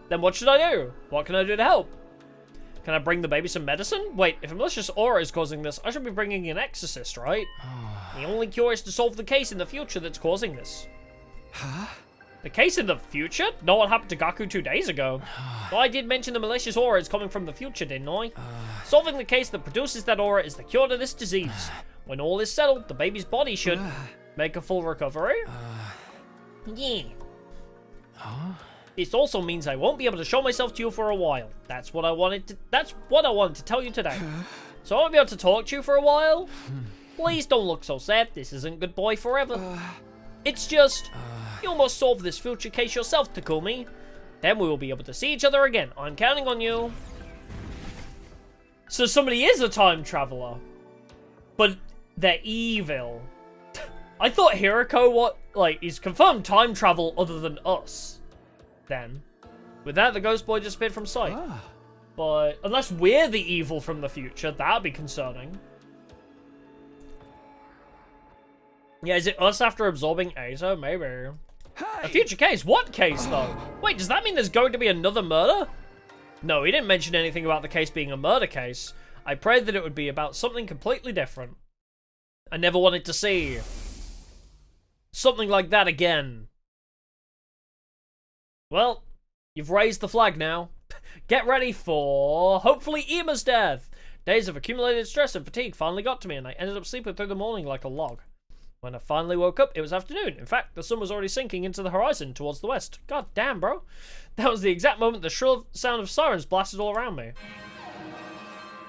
Then what should I do? What can I do to help? Can I bring the baby some medicine? Wait, if a malicious aura is causing this, I should be bringing an exorcist, right? The only cure is to solve the case in the future that's causing this. Huh? The case in the future? Not what happened to Gaku 2 days ago. But I did mention the malicious aura is coming from the future, didn't I? Solving the case that produces that aura is the cure to this disease. When all is settled, the baby's body should make a full recovery. Yeah. This also means I won't be able to show myself to you for a while. That's what I wanted to tell you today. So I won't be able to talk to you for a while. Please don't look so sad. This isn't goodbye forever. It's just you must solve this future case yourself, Takumi. Then we will be able to see each other again. I'm counting on you. So somebody is a time traveler, but they're evil. I thought Hiroko is confirmed time travel other than us. Then, with that, the ghost boy disappeared from sight. But unless we're the evil from the future, that'd be concerning. Yeah, is it us after absorbing Azo? Maybe. A future case? What case, though? Wait, does that mean there's going to be another murder? No, he didn't mention anything about the case being a murder case. I prayed that it would be about something completely different. I never wanted to see something like that again. Well, you've raised the flag now. Get ready for, hopefully, Ima's death. Days of accumulated stress and fatigue finally got to me, and I ended up sleeping through the morning like a log. When I finally woke up, it was afternoon. In fact, the sun was already sinking into the horizon towards the west. God damn, bro. That was the exact moment the shrill sound of sirens blasted all around me.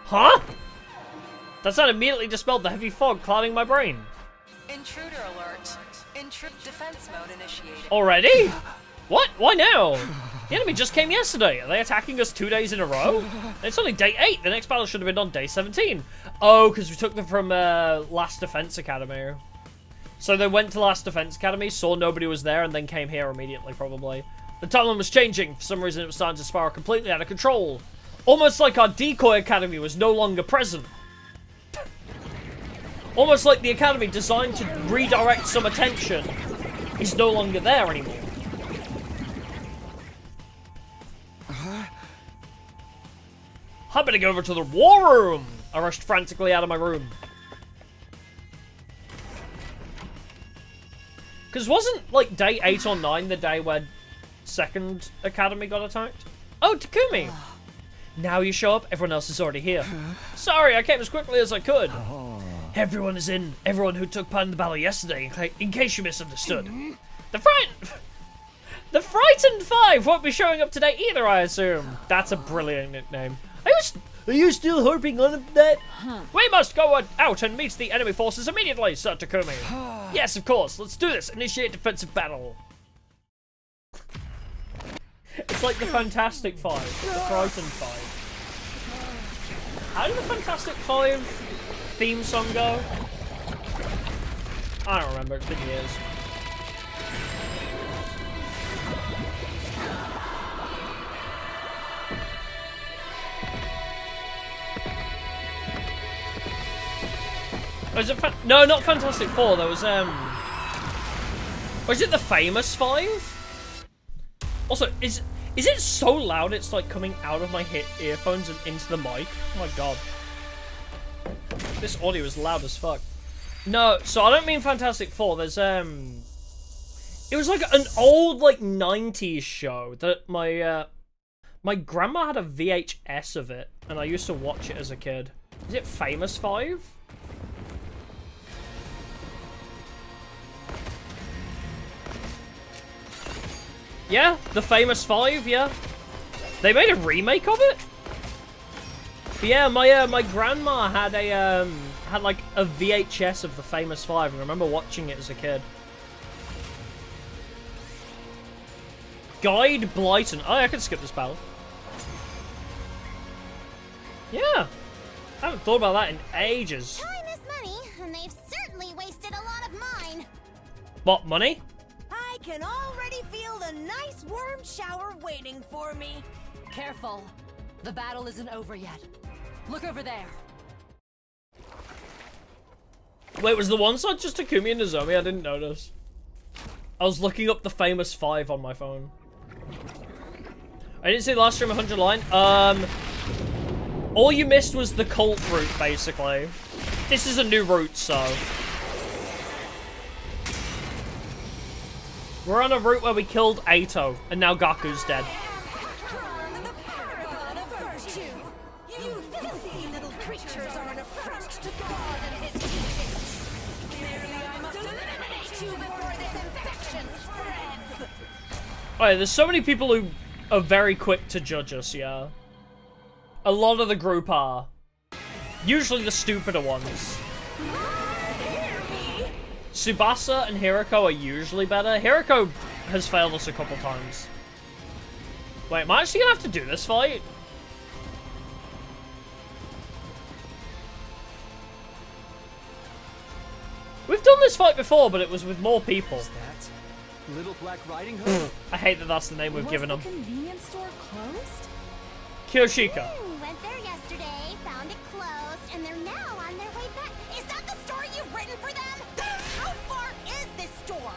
Huh? That sound immediately dispelled the heavy fog clouding my brain. Intruder alert. Defense mode initiated. Already? What? Why now? The enemy just came yesterday. Are they attacking us 2 days in a row? It's only day 8. The next battle should have been on day 17. Oh, because we took them from Last Defense Academy. So they went to Last Defense Academy, saw nobody was there, and then came here immediately, probably. The timeline was changing. For some reason, it was starting to spiral completely out of control. Almost like our decoy academy was no longer present. Almost like the academy designed to redirect some attention is no longer there anymore. I better go over to the war room. I rushed frantically out of my room. Because wasn't, like, day 8 or 9 the day where second academy got attacked? Oh, Takumi! Now you show up, everyone else is already here. Sorry, I came as quickly as I could. Everyone is in. Everyone who took part in the battle yesterday, in case you misunderstood. The Frightened Five won't be showing up today either, I assume. That's a brilliant nickname. Are you still harping on that? We must go out and meet the enemy forces immediately, Sir Takumi. Yes, of course. Let's do this. Initiate defensive battle. It's like the Fantastic Five, the Frightened Five. How did the Fantastic Five theme song go? I don't remember. It's been years. Was it no, not Fantastic Four. There was was it the Famous Five? Also, is it so loud it's like coming out of my earphones and into the mic? Oh my god. This audio is loud as fuck. No, so I don't mean Fantastic Four. There's it was like an old like 90s show that my grandma had a VHS of it and I used to watch it as a kid. Is it Famous Five? Yeah, the Famous Five, yeah. They made a remake of it? But yeah, my grandma had a had like a VHS of the Famous Five, and I remember watching it as a kid. Guide Blyton. Oh, I could skip this battle. Yeah. I haven't thought about that in ages. Time is money, and they've certainly wasted a lot of mine. What, money? I can already feel the nice warm shower waiting for me. Careful. The battle isn't over yet. Look over there. Wait, was the one side just Takumi and Nozomi? I didn't notice. I was looking up the famous 5 on my phone. I didn't see the last stream 100 line. All you missed was the cult route, basically. This is a new route, so. We're on a route where we killed Ato, and now Gaku's dead. Alright, there's so many people who are very quick to judge us, yeah. A lot of the group are. Usually the stupider ones. Tsubasa and Hiroko are usually better. Hiroko has failed us a couple times. Wait, am I actually gonna have to do this fight? We've done this fight before, but it was with more people. Little Black Riding Hood? I hate that that's the name we've given them. Was the convenience store closed? Kyoshika. Went there yesterday, found it closed, and they're now on their way back. Is that the story you've written for them? How far is this store?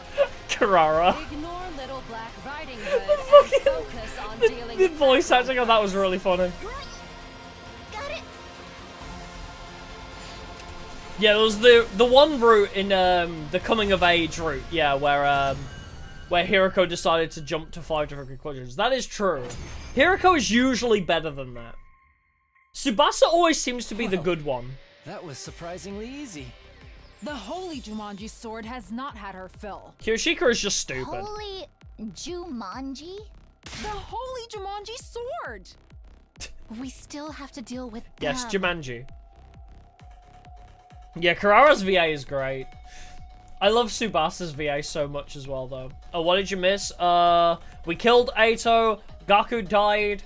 Karara. Ignore Little Black Riding Hood and focus on dealing The with voice acting on that was really funny. Got it. Yeah, there was the one route in the coming of age route, yeah, where Hiroko decided to jump to 5 different conclusions. That is true. Hiroko is usually better than that. Tsubasa always seems to be the good one. That was surprisingly easy. The holy Jumanji sword has not had her fill. Kyoshika is just stupid. Holy Jumanji? The holy Jumanji sword! We still have to deal with Yes, them. Jumanji. Yeah, Karara's VA is great. I love Tsubasa's VA so much as well, though. Oh, what did you miss? We killed Ato. Gaku died.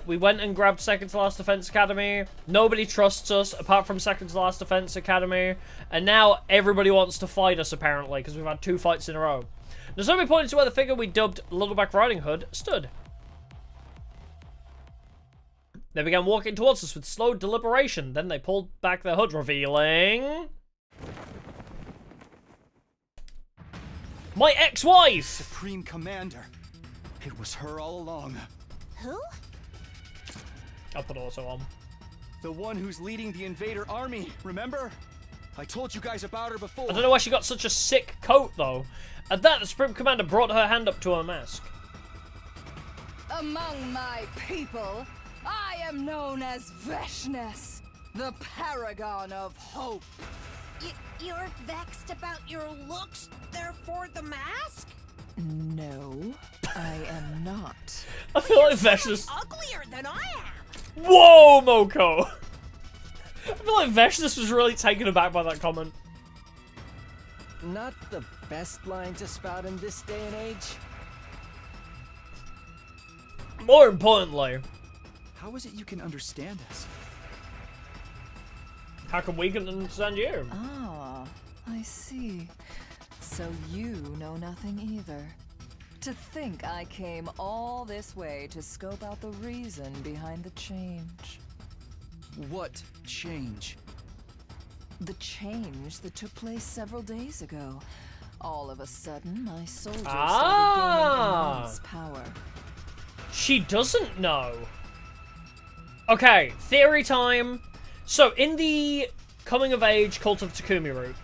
We went and grabbed Second to Last Defense Academy. Nobody trusts us, apart from Second to Last Defense Academy. And now everybody wants to fight us, apparently, because we've had 2 fights in a row. Nozomi pointed to where the figure we dubbed Little Black Riding Hood stood. They began walking towards us with slow deliberation. Then they pulled back their hood, revealing... my ex-wife! Supreme Commander. It was her all along. Who? I'll put auto on. The one who's leading the invader army, remember? I told you guys about her before. I don't know why she got such a sick coat, though. At that, the Supreme Commander brought her hand up to her mask. Among my people, I am known as Vessness, the paragon of hope. You're vexed about your looks, therefore the mask? No, I am not. I feel like Vessness... Uglier than I am. Whoa, Moko! I feel like Vessness was really taken aback by that comment. Not the best line to spout in this day and age. More importantly... how is it you can understand us? how come we can understand you? Ah, I see. So you know nothing either. To think I came all this way to scope out the reason behind the change. What change? The change that took place several days ago. All of a sudden, my soldiers started gaining immense power. She doesn't know. Okay, theory time. So, in the coming-of-age Cult of Takumi route,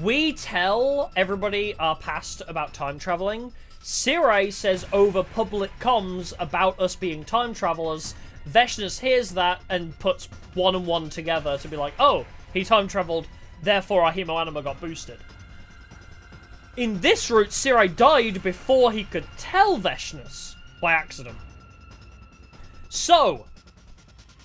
we tell everybody our past about time traveling. Sirei says over public comms about us being time travelers. Vessness hears that and puts 1 and 1 together to be like, oh, he time traveled, therefore our hemoanima got boosted. In this route, Sirei died before he could tell Vessness by accident. So,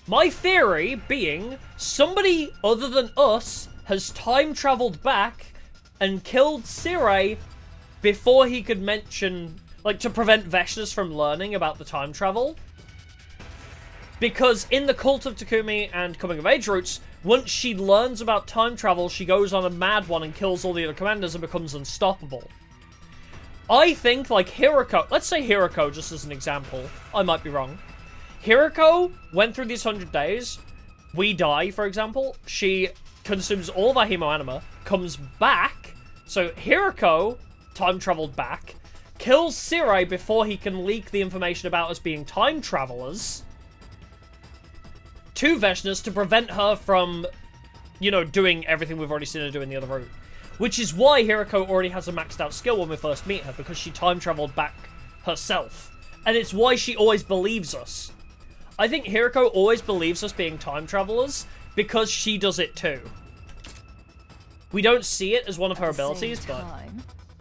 my theory being somebody other than us has time traveled back and killed Sirei before he could mention, like, to prevent Vessness from learning about the time travel. Because in the Cult of Takumi and Coming of Age routes, once she learns about time travel, she goes on a mad one and kills all the other commanders and becomes unstoppable. I think, like, Hiroko, let's say Hiroko just as an example, I might be wrong. Hiroko went through these 100 days, we die, for example, she consumes all of our hemoanima, comes back. So Hiroko time traveled back, kills Sirei before he can leak the information about us being time travelers to Vessness to prevent her from, you know, doing everything we've already seen her do in the other route. Which is why Hiroko already has a maxed out skill when we first meet her, because she time traveled back herself. And it's why she always believes us. I think Hiroko always believes us being time travelers because she does it too. We don't see it as one of her abilities, but...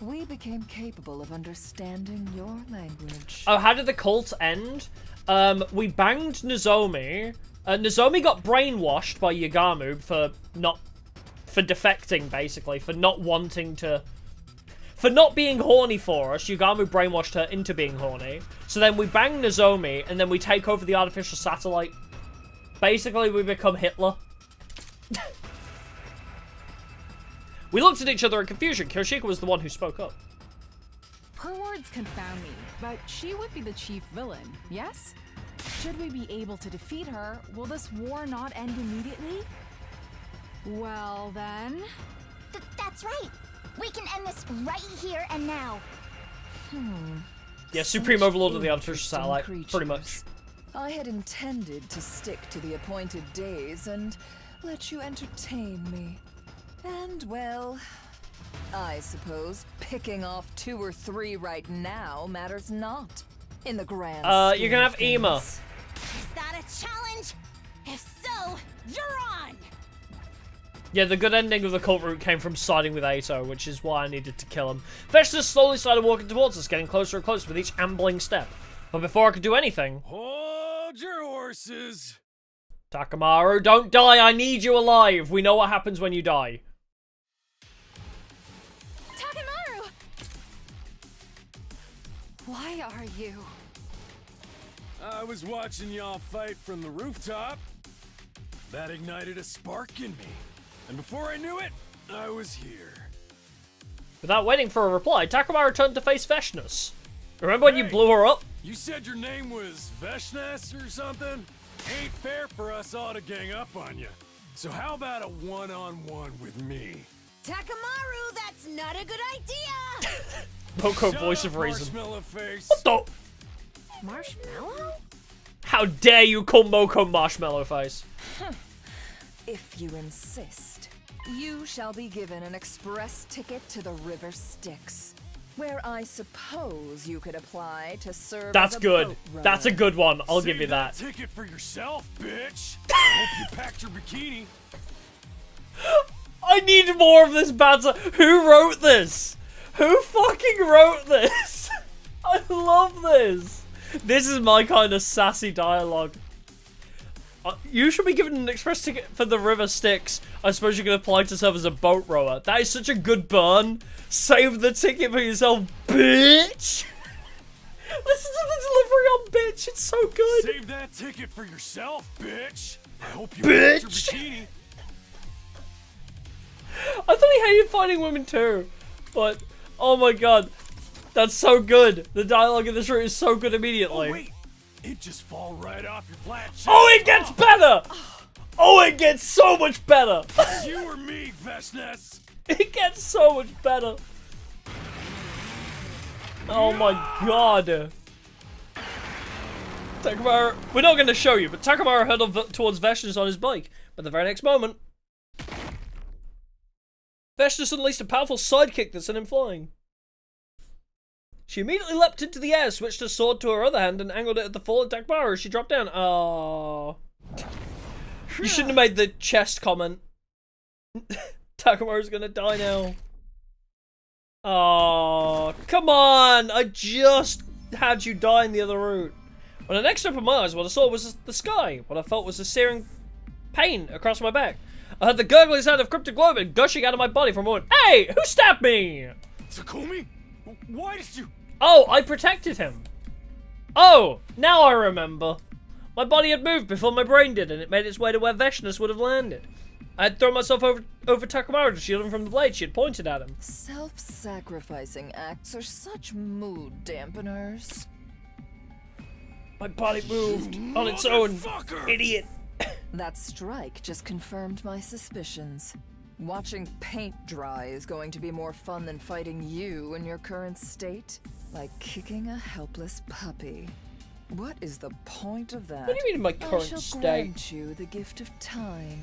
we became capable of understanding your language. Oh, how did the cult end? We banged Nozomi. Nozomi got brainwashed by Yagamu for defecting, basically, for not wanting to... For not being horny for us. Yagamu brainwashed her into being horny. So then we bang Nozomi, and then we take over the artificial satellite. Basically, we become Hitler. We looked at each other in confusion. Kyoshika was the one who spoke up. Her words confound me, but she would be the chief villain, yes? Should we be able to defeat her, will this war not end immediately? Well then... That's right! We can end this right here and now! Yeah, Supreme Overlord of the artificial satellite, pretty much. I had intended to stick to the appointed days and let you entertain me. And, well, I suppose picking off 2 or 3 right now matters not in the grand scheme you can have of Ema. things. Is that a challenge? If so, you're on! Yeah, the good ending of the cult route came from siding with Ato, which is why I needed to kill him. Vessness slowly started walking towards us, getting closer and closer with each ambling step. But before I could do anything... Hold your horses! Takamaru, don't die, I need you alive! We know what happens when you die. Takamaru! Why are you? I was watching y'all fight from the rooftop. That ignited a spark in me. And before I knew it, I was here. Without waiting for a reply, Takamaru turned to face Vessness. Remember when you blew her up? You said your name was Vessness or something? Ain't fair for us all to gang up on you. So how about a one-on-one with me? Takamaru, that's not a good idea! Moko, voice of reason. Marshmallow face. What the? Marshmallow? How dare you call Moko Marshmallow Face? If you insist, you shall be given an express ticket to the River Styx, where I suppose you could apply to serve That's as a good. boat rower. That's a good one. I'll give you that. Ticket for yourself, bitch. I hope you packed your bikini. I need more of this banter. Who wrote this? Who fucking wrote this? I love this. This is my kind of sassy dialogue. You should be given an express ticket for the River Styx. I suppose you can apply to serve as a boat rower. That is such a good burn. Save the ticket for yourself, bitch. Listen to the delivery on bitch. It's so good. Save that ticket for yourself, bitch. I hope you Bitch. packed your bikini. I thought he hated fighting women too. But, oh my god. That's so good. The dialogue in this route is so good immediately. Oh, wait. It just fall right off your flat chest. Oh, it gets better! Oh, it gets so much better! You or me, Vessness? It gets so much better. Oh my god. Takamaru, we're not going to show you, but Takamaru hurtled towards Vessness on his bike. But the very next moment, Vessness unleashed a powerful sidekick that sent him flying. She immediately leapt into the air, switched her sword to her other hand, and angled it at the fallen Takamaru as she dropped down. Oh. You shouldn't have made the chest comment. Takamaru's gonna die now. Oh, come on! I just had you die in the other route. When I next opened my eyes, what I saw was the sky. What I felt was a searing pain across my back. I heard the gurgling sound of cryptic globin gushing out of my body for a moment. Hey! Who stabbed me? Takumi? Why did you... Oh, I protected him. Oh, now I remember. My body had moved before my brain did, and it made its way to where Vessness would have landed. I had thrown myself over Takamaru to shield him from the blade she had pointed at him. Self-sacrificing acts are such mood dampeners. My body moved on its own, idiot. That strike just confirmed my suspicions. Watching paint dry is going to be more fun than fighting you in your current state. Like kicking a helpless puppy. What is the point of that? What do you mean in my current I shall state? grant you the gift of time.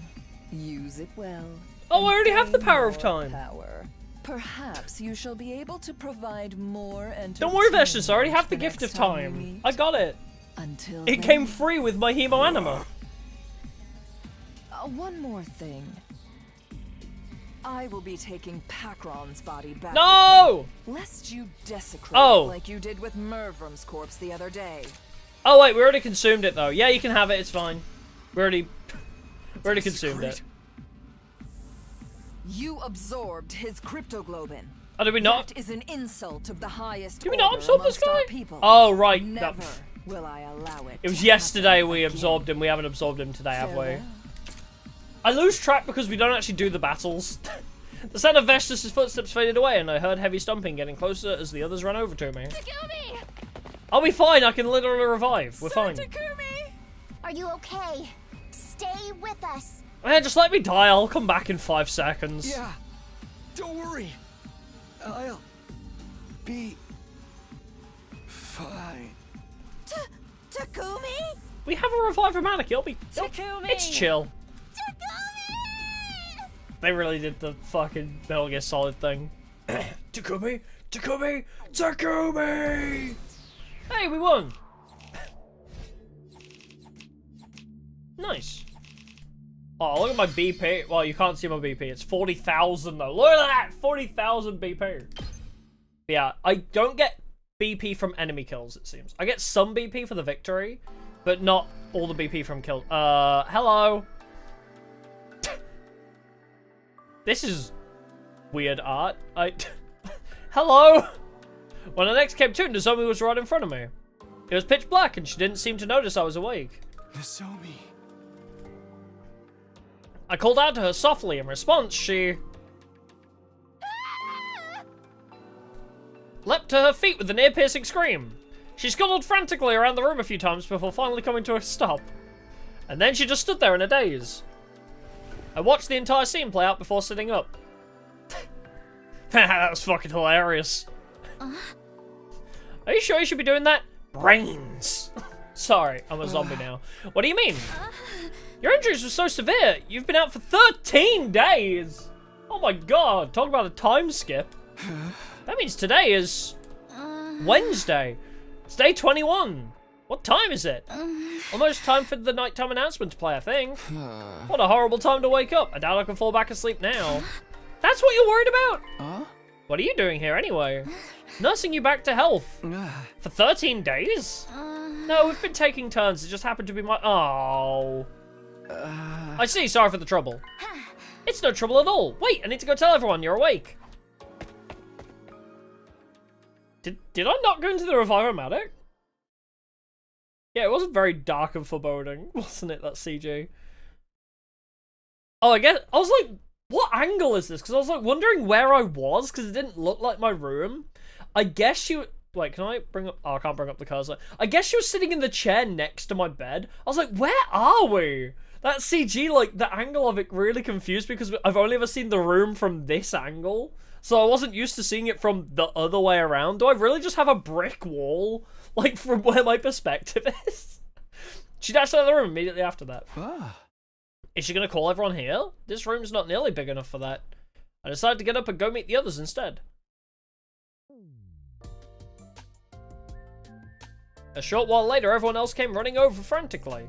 Use it well. Oh, I already have the gain power of more time. Power. Perhaps you shall be able to provide more entertainment. Don't worry, Vess, I already have the the gift of next time we time. meet. I got it. Until It then, came free with my Hemo Anima. one more thing. I will be taking Pakron's body back. No! with me, lest you desecrate Oh. it like you did with Mervrum's corpse the other day. Oh wait, we already consumed it though. Yeah, you can have it. It's fine. We already consumed it. You absorbed his cryptoglobin. Oh, did we not? That is an insult of the highest Did we not order absorb this amongst our guy? people. Oh right. Never No. will I allow it. It was to yesterday happen we again. absorbed him. We haven't absorbed him today, have we? Farewell. I lose track because we don't actually do the battles. The sound of Vestus' footsteps faded away, and I heard heavy stomping getting closer as the others ran over to me. Takumi! I'll be fine. I can literally revive. We're fine. Takumi! Are you okay? Stay with us. Man, just let me die. I'll come back in 5 seconds. Yeah. Don't worry. I'll be fine. Takumi? We have a reviver manic. Takumi! It's chill. Takumi! They really did the fucking Metal Gear Solid thing. Takumi! Takumi! Takumi! Hey, we won! Nice. Oh, look at my BP. Well, you can't see my BP. It's 40,000 though. Look at that! 40,000 BP. Yeah, I don't get BP from enemy kills, it seems. I get some BP for the victory, but not all the BP from kills. Hello? This is weird art. Hello? When I next came to, Nozomi was right in front of me. It was pitch black and she didn't seem to notice I was awake. Nozomi. I called out to her softly. In response, she leapt to her feet with an ear-piercing scream. She scuttled frantically around the room a few times before finally coming to a stop. And then she just stood there in a daze. I watched the entire scene play out before sitting up. That was fucking hilarious. Are you sure you should be doing that? Brains. Sorry, I'm a zombie now. What do you mean? Your injuries were so severe. You've been out for 13 days. Oh my god, talk about a time skip. That means today is Wednesday. It's day 21. What time is it? Almost time for the nighttime announcement to play, I think. What a horrible time to wake up. I doubt I can fall back asleep now. That's what you're worried about? What are you doing here anyway? Nursing you back to health. For 13 days? No, we've been taking turns. It just happened to be my... Oh. I see. Sorry for the trouble. It's no trouble at all. Wait, I need to go tell everyone you're awake. Did I not go into the revive-o-matic? Yeah, it wasn't very dark and foreboding, wasn't it, that CG? Oh, I guess... I was like, what angle is this? Because I was like wondering where I was, because it didn't look like my room. I guess she... Wait, can I bring up... Oh, I can't bring up the cursor. I guess she was sitting in the chair next to my bed. I was like, where are we? That CG, like, the angle of it really confused me because I've only ever seen the room from this angle. So I wasn't used to seeing it from the other way around. Do I really just have a brick wall, like, from where my perspective is? She dashed out of the room immediately after that. Is she going to call everyone here? This room's not nearly big enough for that. I decided to get up and go meet the others instead. A short while later, everyone else came running over frantically.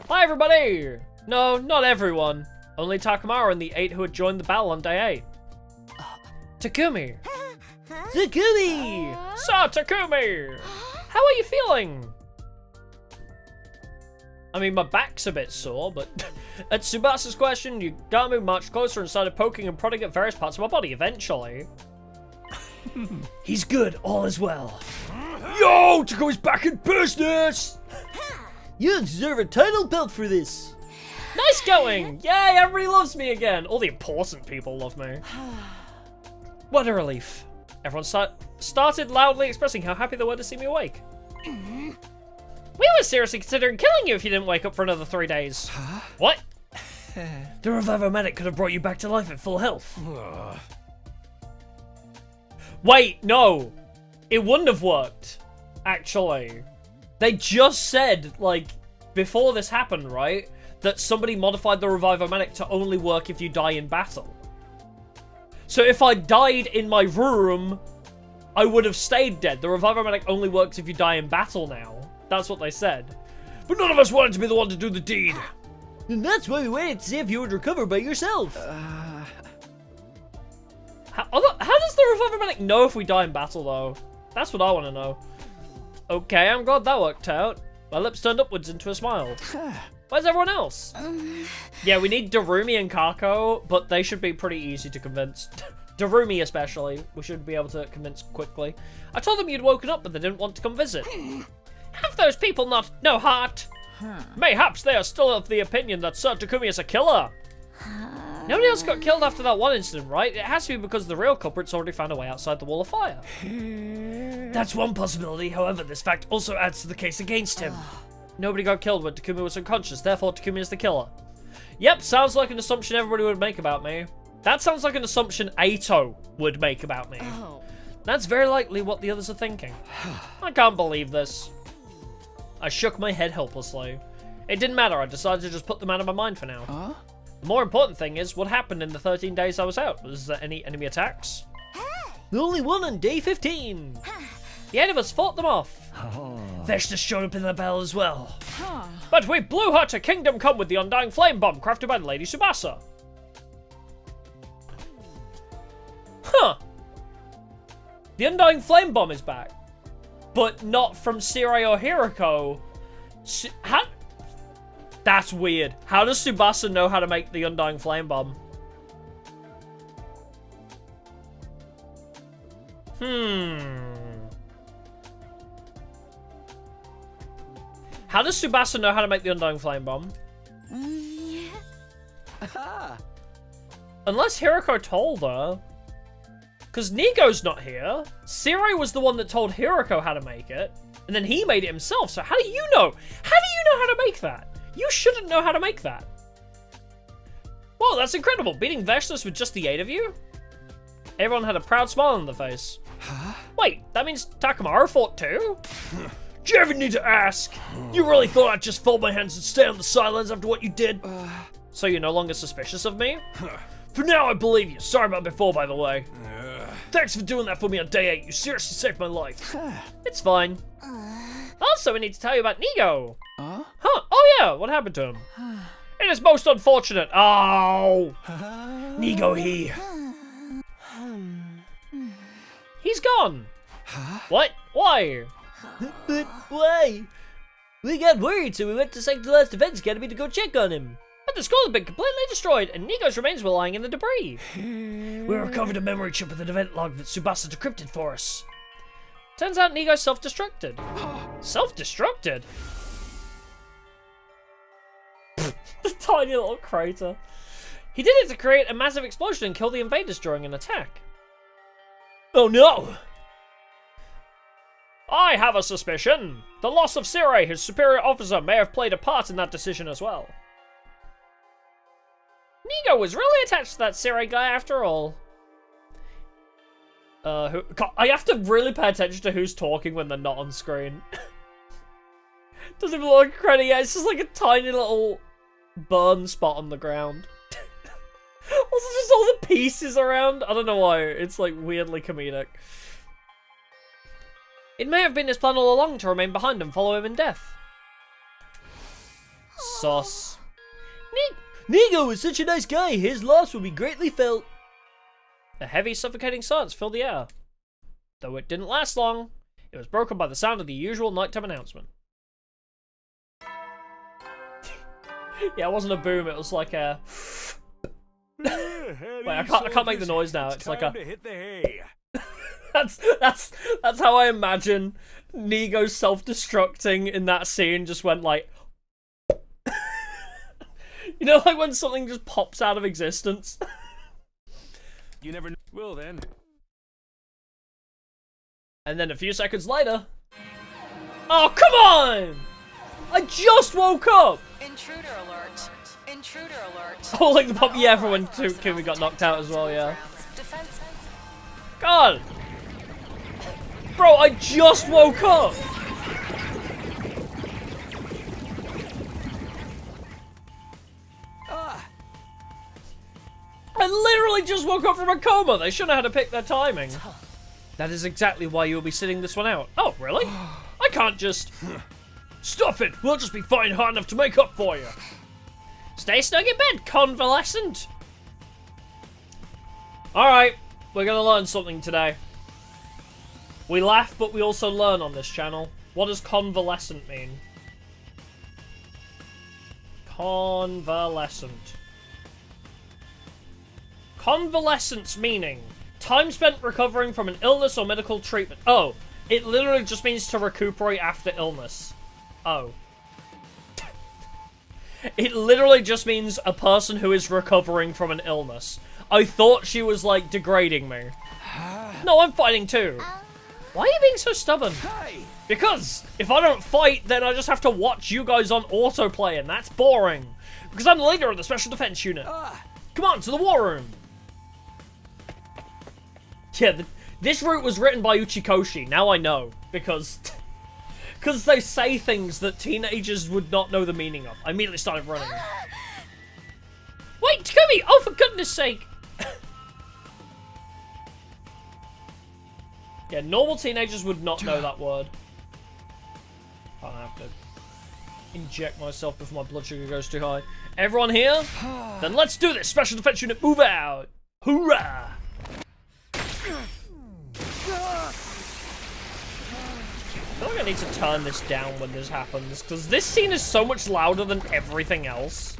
Hi, everybody! No, not everyone. Only Takamaru and the 8 who had joined the battle on day 8. Takumi! Takumi! Sir Takumi! How are you feeling? I mean, my back's a bit sore, but at Tsubasa's question, Yugami marched closer and started poking and prodding at various parts of my body eventually. He's good, all is well. Yo, Takumi's back in business! You deserve a title belt for this. Nice going! Yay, everybody loves me again. All the important people love me. What a relief. Everyone started loudly expressing how happy they were to see me awake. We were seriously considering killing you if you didn't wake up for another 3 days. Huh? What? The reviver medic could have brought you back to life at full health. Wait, no. It wouldn't have worked, actually. They just said, like, before this happened, right? That somebody modified the reviver medic to only work if you die in battle. So if I died in my room, I would have stayed dead. The reviver medic only works if you die in battle now. That's what they said. But none of us wanted to be the one to do the deed. And that's why we waited to see if you would recover by yourself. How does the reviver medic know if we die in battle, though? That's what I want to know. Okay, I'm glad that worked out. My lips turned upwards into a smile. Where's everyone else? Yeah, we need Darumi and Kako, but they should be pretty easy to convince. Darumi especially, we should be able to convince quickly. I told them you'd woken up, but they didn't want to come visit. Have those people not no heart? Mayhaps they are still of the opinion that Sir Takumi is a killer. Nobody else got killed after that one incident, right? It has to be because the real culprit's already found a way outside the wall of fire. That's one possibility, however, this fact also adds to the case against him. Nobody got killed when Takumi was unconscious, therefore Takumi is the killer. Yep, sounds like an assumption everybody would make about me. That sounds like an assumption Aito would make about me. That's very likely what the others are thinking. I can't believe this. I shook my head helplessly. It didn't matter, I decided to just put them out of my mind for now. The more important thing is, what happened in the 13 days I was out? Was there any enemy attacks? The only one on day 15. The 8 of us fought them off. Vess just showed up in the battle as well. But we blew her to Kingdom Come with the Undying Flame Bomb crafted by Lady Tsubasa. Huh. The Undying Flame Bomb is back. But not from Sirai or Hiroko. How? That's weird. How does Tsubasa know how to make the Undying Flame Bomb? How does Tsubasa know how to make the Undying Flame Bomb? Unless Hiroko told her. Because Nigo's not here. Sirai was the one that told Hiroko how to make it. And then he made it himself. So how do you know? How do you know how to make that? You shouldn't know how to make that. Whoa, that's incredible. Beating Vessness with just the 8 of you? Everyone had a proud smile on their face. Wait, that means Takamaru fought too? Do you ever need to ask? You really thought I'd just fold my hands and stay on the sidelines after what you did? So you're no longer suspicious of me? For now, I believe you. Sorry about before, by the way. Thanks for doing that for me on day 8. You seriously saved my life. It's fine. Also, we need to tell you about Nigo. Huh? Oh yeah, what happened to him? It is most unfortunate. Oh! Nigo, He's gone. What? Why? But why? We got worried, so we went to Sector Last Defense Academy to go check on him. But the school had been completely destroyed, and Nigo's remains were lying in the debris. We recovered a memory chip with an event log that Tsubasa decrypted for us. Turns out Nigo self-destructed. Self-destructed? The tiny little crater. He did it to create a massive explosion and kill the invaders during an attack. Oh no! I have a suspicion. The loss of Sirai, his superior officer, may have played a part in that decision as well. Nigo was really attached to that Sirai guy after all. I have to really pay attention to who's talking when they're not on screen. Doesn't even look like a credit yet, it's just like a tiny little burn spot on the ground. Also just all the pieces around, I don't know why, it's like weirdly comedic. It may have been his plan all along to remain behind and follow him in death. Sus. Nigo is such a nice guy, his loss will be greatly felt. A heavy, suffocating silence filled the air. Though it didn't last long, it was broken by the sound of the usual nighttime announcement. Yeah, it wasn't a boom, it was like a... Wait, I can't make the noise now, it's like a... Hit the hay. That's how I imagine Nigo self-destructing in that scene, just went like... You know, like when something just pops out of existence? You never know. Well then. And then a few seconds later... Oh, come on! I just woke up! Intruder alert. Intruder alert. Oh, like the pop. Yeah, everyone Takumi got knocked out as well, yeah. Defense. God! Bro, I just woke up! I literally just woke up from a coma. They shouldn't have had to pick their timing. That is exactly why you'll be sitting this one out. Oh, really? I can't just... Stuff it! We'll just be fighting hard enough to make up for you. Stay snug in bed, convalescent. Alright, we're gonna learn something today. We laugh, but we also learn on this channel. What does convalescent mean? Convalescent. Convalescence meaning time spent recovering from an illness or medical treatment. Oh, it literally just means to recuperate after illness. Oh. It literally just means a person who is recovering from an illness. I thought she was, like, degrading me. No, I'm fighting too. Why are you being so stubborn? Because if I don't fight, then I just have to watch you guys on autoplay, and that's boring. Because I'm the leader of the Special Defense Unit. Come on, to the war room. Yeah, this route was written by Uchikoshi. Now I know. Because they say things that teenagers would not know the meaning of. I immediately started running. Wait, Takumi! Oh, for goodness sake! Yeah, normal teenagers would not know that word. I have to inject myself before my blood sugar goes too high. Everyone here? Then let's do this! Special Defense Unit, move out! Hoorah! I feel like I need to turn this down when this happens, because this scene is so much louder than everything else.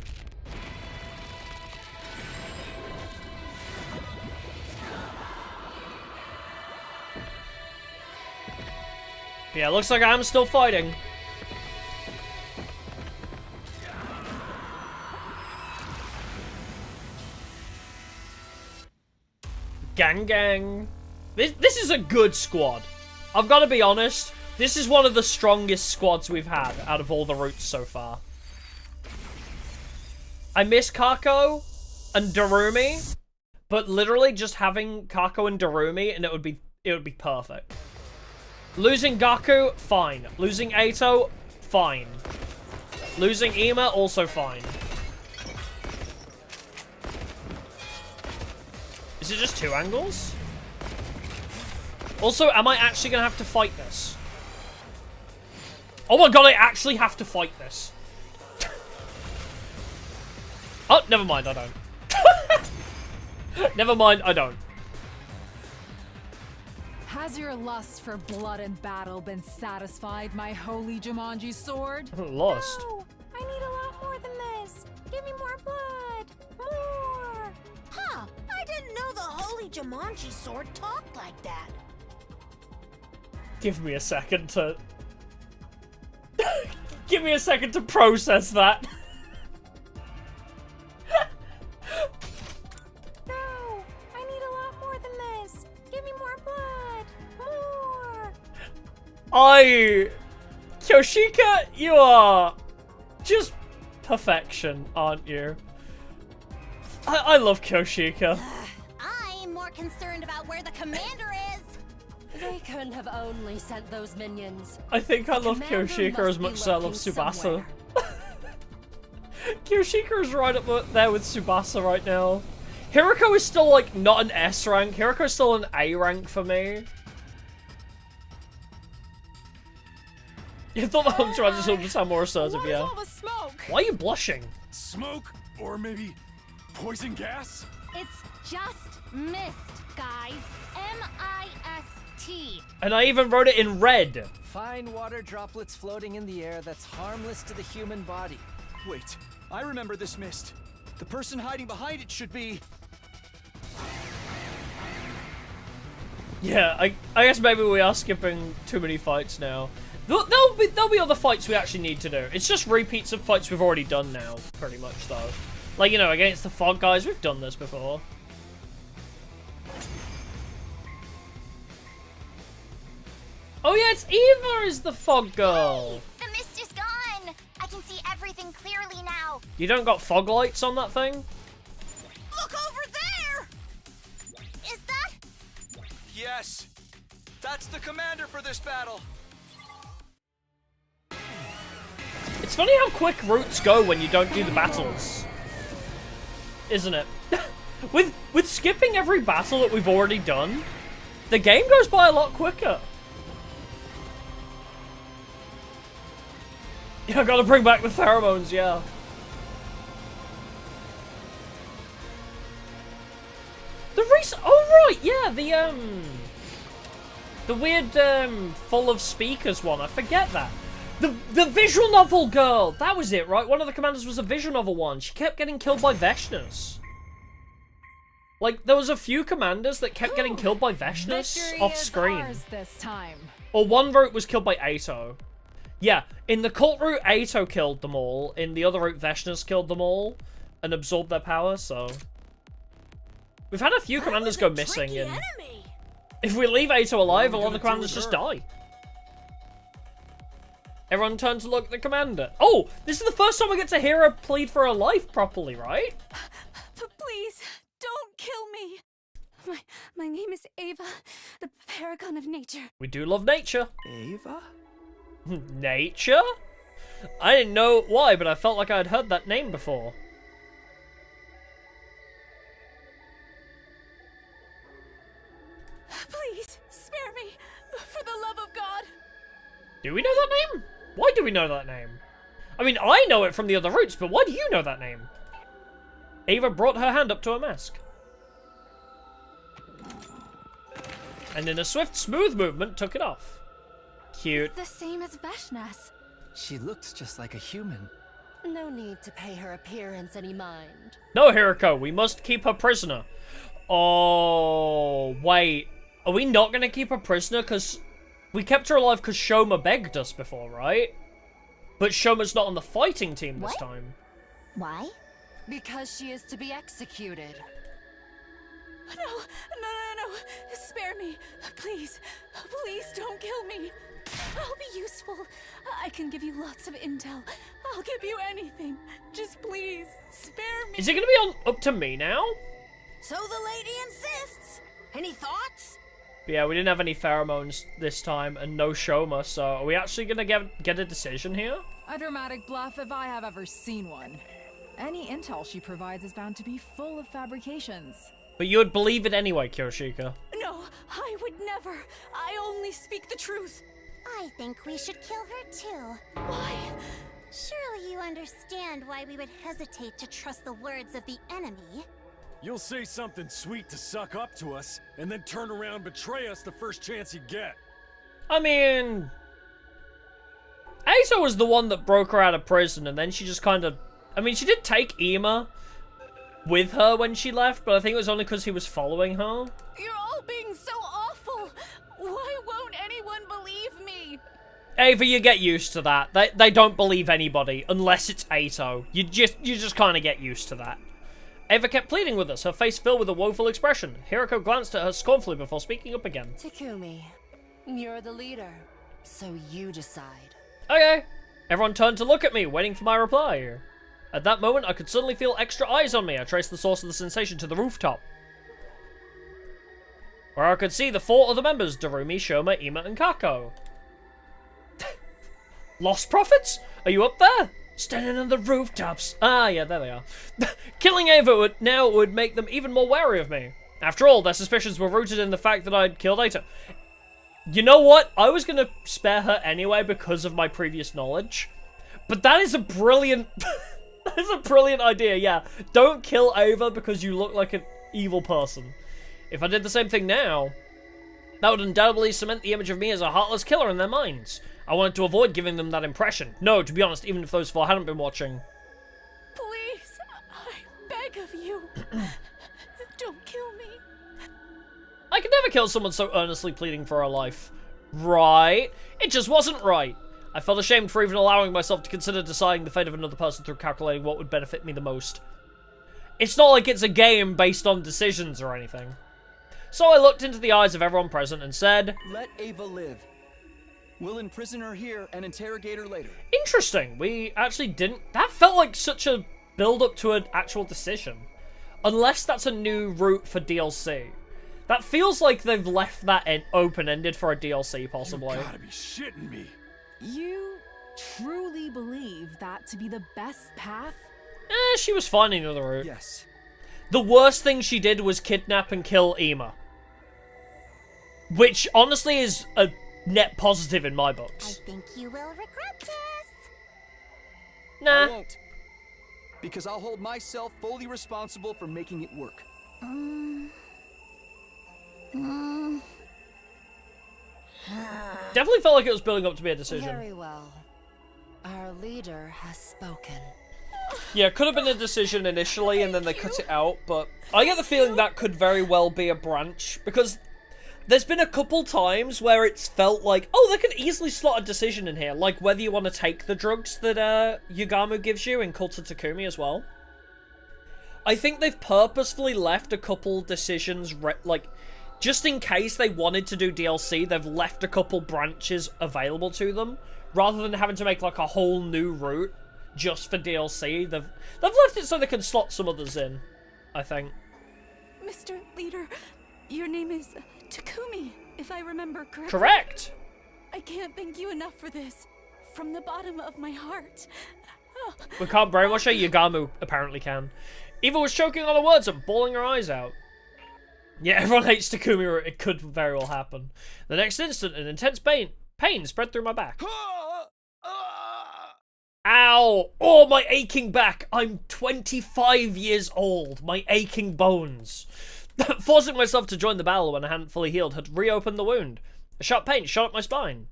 Yeah, looks like I'm still fighting. Gang gang. This is a good squad. I've got to be honest. This is one of the strongest squads we've had out of all the routes so far. I miss Kako and Darumi, but literally just having Kako and Darumi and it would be perfect. Losing Gaku, fine. Losing Eito, fine. Losing Ima, also fine. Is it just 2 angles? Also, am I actually gonna have to fight this? Oh my god, I actually have to fight this. Oh, never mind, I don't. Never mind, I don't. Has your lust for blood and battle been satisfied, my holy Jumanji sword? Lost. No, I need a lot more than this. Give me more blood. More. Huh, I didn't know the holy Jumanji sword talked like that. Give me a second to... Give me a second to process that. No, I need a lot more than this. Give me more blood. More. Kyoshika, you are just perfection, aren't you? I love Kyoshika. I'm more concerned about where the commander is. They couldn't have only sent those minions. I think I love Kyoshika as much as I love Tsubasa. Kyoshika is right up there with Tsubasa right now. Hiroko is still, like, not an S rank. Hiroko is still an A rank for me. You thought the Hunter just would sound more assertive, yeah. All the smoke? Why are you blushing? Smoke? Or maybe poison gas? It's just mist, guys. M-I-S-T. And I even wrote it in red. Fine water droplets floating in the air that's harmless to the human body. Wait, I remember this mist. The person hiding behind it should be... Yeah, I guess maybe we are skipping too many fights now. There'll be other fights we actually need to do. It's just repeats of fights we've already done now, pretty much, though. Like, you know, against the fog guys, we've done this before. Oh yeah, it's Eva is the fog girl. The mist is gone. You don't got fog lights on that thing? Look over there! Is that? Yes. That's the commander for this battle. It's funny how quick routes go when you don't do the battles. Isn't it? with skipping every battle that we've already done, the game goes by a lot quicker. Yeah, I gotta bring back the pheromones, yeah. The reason— oh right, yeah, the weird, full of speakers one, I forget that. The visual novel girl! That was it, right? One of the commanders was a visual novel one. She kept getting killed by Veshnas. Like, there was a few commanders that kept getting killed by Veshnas off screen. This time. Or one route was killed by Ato. Yeah, in the cult route, Ato killed them all. In the other route, Veshnas killed them all and absorbed their power, so... We've had a few commanders go missing, and if we leave Ato alive, a lot of the commanders just die. Everyone turn to look at the commander. Oh, this is the first time we get to hear her plead for her life properly, right? Please, don't kill me. My name is Ava, the paragon of nature. We do love nature. Ava? Nature? I didn't know why, but I felt like I had heard that name before. Please, spare me, for the love of God. Do we know that name? Why do we know that name? I mean, I know it from the other routes, but why do you know that name? Ava brought her hand up to her mask. And in a swift, smooth movement, took it off. Cute. The same as Veshnas. She looks just like a human. No need to pay her appearance any mind. No, Hiriko, we must keep her prisoner. Oh, wait. Are we not going to keep her prisoner? Because we kept her alive because Shoma begged us before, right? But Shoma's not on the fighting team this time. Why? Because she is to be executed. No. Spare me. Please. Please don't kill me. I'll be useful. I can give you lots of intel. I'll give you anything. Just please, spare me. Is it going to be on up to me now? So the lady insists. Any thoughts? But yeah, we didn't have any pheromones this time and no Shoma, so are we actually going to get a decision here? A dramatic bluff if I have ever seen one. Any intel she provides is bound to be full of fabrications. But you would believe it anyway, Kyoshika. No, I would never. I only speak the truth. I think we should kill her too. Why? Surely you understand why we would hesitate to trust the words of the enemy. You'll say something sweet to suck up to us, and then turn around and betray us the first chance you get. I mean... Azo was the one that broke her out of prison, and then she just kind of... I mean, she did take Ima with her when she left, but I think it was only because he was following her. You're all being so awful. Why won't anyone believe me? Ava, you get used to that. They don't believe anybody, unless it's Ato. You just kind of get used to that. Ava kept pleading with us, her face filled with a woeful expression. Hiriko glanced at her scornfully before speaking up again. Takumi, you're the leader, so you decide. Okay. Everyone turned to look at me, waiting for my reply. At that moment, I could suddenly feel extra eyes on me. I traced the source of the sensation to the rooftop, where I could see the 4 other members, Darumi, Shoma, Ima, and Kako. Lost Prophets? Are you up there? Standing on the rooftops. Ah, yeah, there they are. Killing Ava would make them even more wary of me. After all, their suspicions were rooted in the fact that I'd killed Ato. You know what? I was going to spare her anyway because of my previous knowledge. But that is a brilliant... that is a brilliant idea, yeah. Don't kill Ava because you look like an evil person. If I did the same thing now, that would undoubtedly cement the image of me as a heartless killer in their minds. I wanted to avoid giving them that impression. No, to be honest, even if those 4 hadn't been watching. Please, I beg of you. Don't kill me. I could never kill someone so earnestly pleading for her life. Right? It just wasn't right. I felt ashamed for even allowing myself to consider deciding the fate of another person through calculating what would benefit me the most. It's not like it's a game based on decisions or anything. So I looked into the eyes of everyone present and said, Let Ava live. We'll imprison her here and interrogate her later. Interesting. We actually didn't... That felt like such a build-up to an actual decision. Unless that's a new route for DLC. That feels like they've left that open-ended for a DLC, possibly. You gotta be shitting me. You truly believe that to be the best path? She was finding the other route. Yes. The worst thing she did was kidnap and kill Ema. Which, honestly, is a net positive in my books. I think you will regret this. Nah. I won't. Because I'll hold myself fully responsible for making it work. Definitely felt like it was building up to be a decision. Very well. Our leader has spoken. Yeah, it could have been a decision initially and then they cut it out, but I get the feeling that could very well be a branch, because there's been a couple times where it's felt like, oh, they could easily slot a decision in here, like whether you want to take the drugs that Yugamu gives you in Cult of Takumi as well. I think they've purposefully left a couple decisions, like, just in case they wanted to do DLC, they've left a couple branches available to them, rather than having to make, like, a whole new route just for DLC. They've left it so they can slot some others in, I think. Mr. Leader, your name is Takumi, if I remember correctly. Correct! I can't thank you enough for this. From the bottom of my heart. Oh. We can't brainwash her. Yugamu apparently can. Eva was choking on the words and bawling her eyes out. Yeah, everyone hates Takumi, or it could very well happen. The next instant, an intense pain spread through my back. Ow! Oh, my aching back! I'm 25 years old. My aching bones. Forcing myself to join the battle when I hadn't fully healed had reopened the wound. A sharp pain shot up my spine.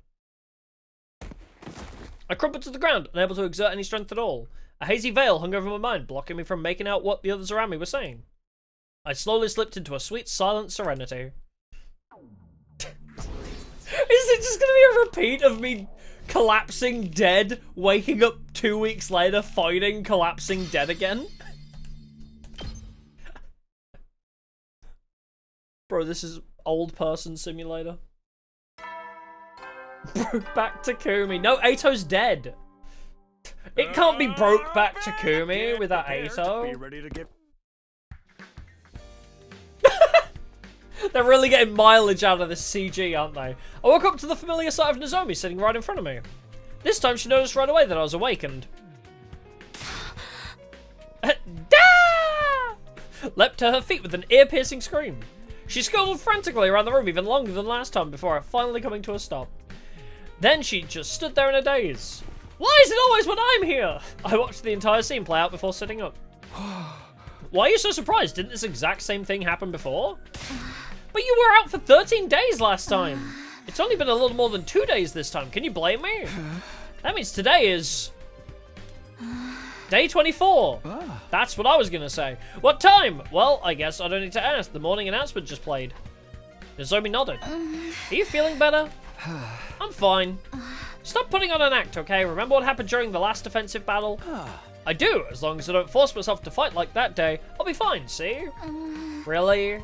I crumpled to the ground, unable to exert any strength at all. A hazy veil hung over my mind, blocking me from making out what the others around me were saying. I slowly slipped into a sweet, silent serenity. Is it just gonna be a repeat of me collapsing dead, waking up 2 weeks later, fighting, collapsing dead again? Bro, this is old person simulator. Brokeback Takumi. No, Ato's dead. It can't be Brokeback Takumi without Ato. Be ready to get... They're really getting mileage out of this CG, aren't they? I woke up to the familiar sight of Nozomi sitting right in front of me. This time she noticed right away that I was awakened. Leapt to her feet with an ear-piercing scream. She scuttled frantically around the room even longer than last time before finally coming to a stop. Then she just stood there in a daze. Why is it always when I'm here? I watched the entire scene play out before sitting up. Why are you so surprised? Didn't this exact same thing happen before? But you were out for 13 days last time. It's only been a little more than 2 days this time. Can you blame me? That means today is... Day 24. That's what I was going to say. What time? Well, I guess I don't need to ask. The morning announcement just played. Nozomi nodded. Are you feeling better? I'm fine. Stop putting on an act, okay? Remember what happened during the last defensive battle? I do. As long as I don't force myself to fight like that day, I'll be fine, see? Really?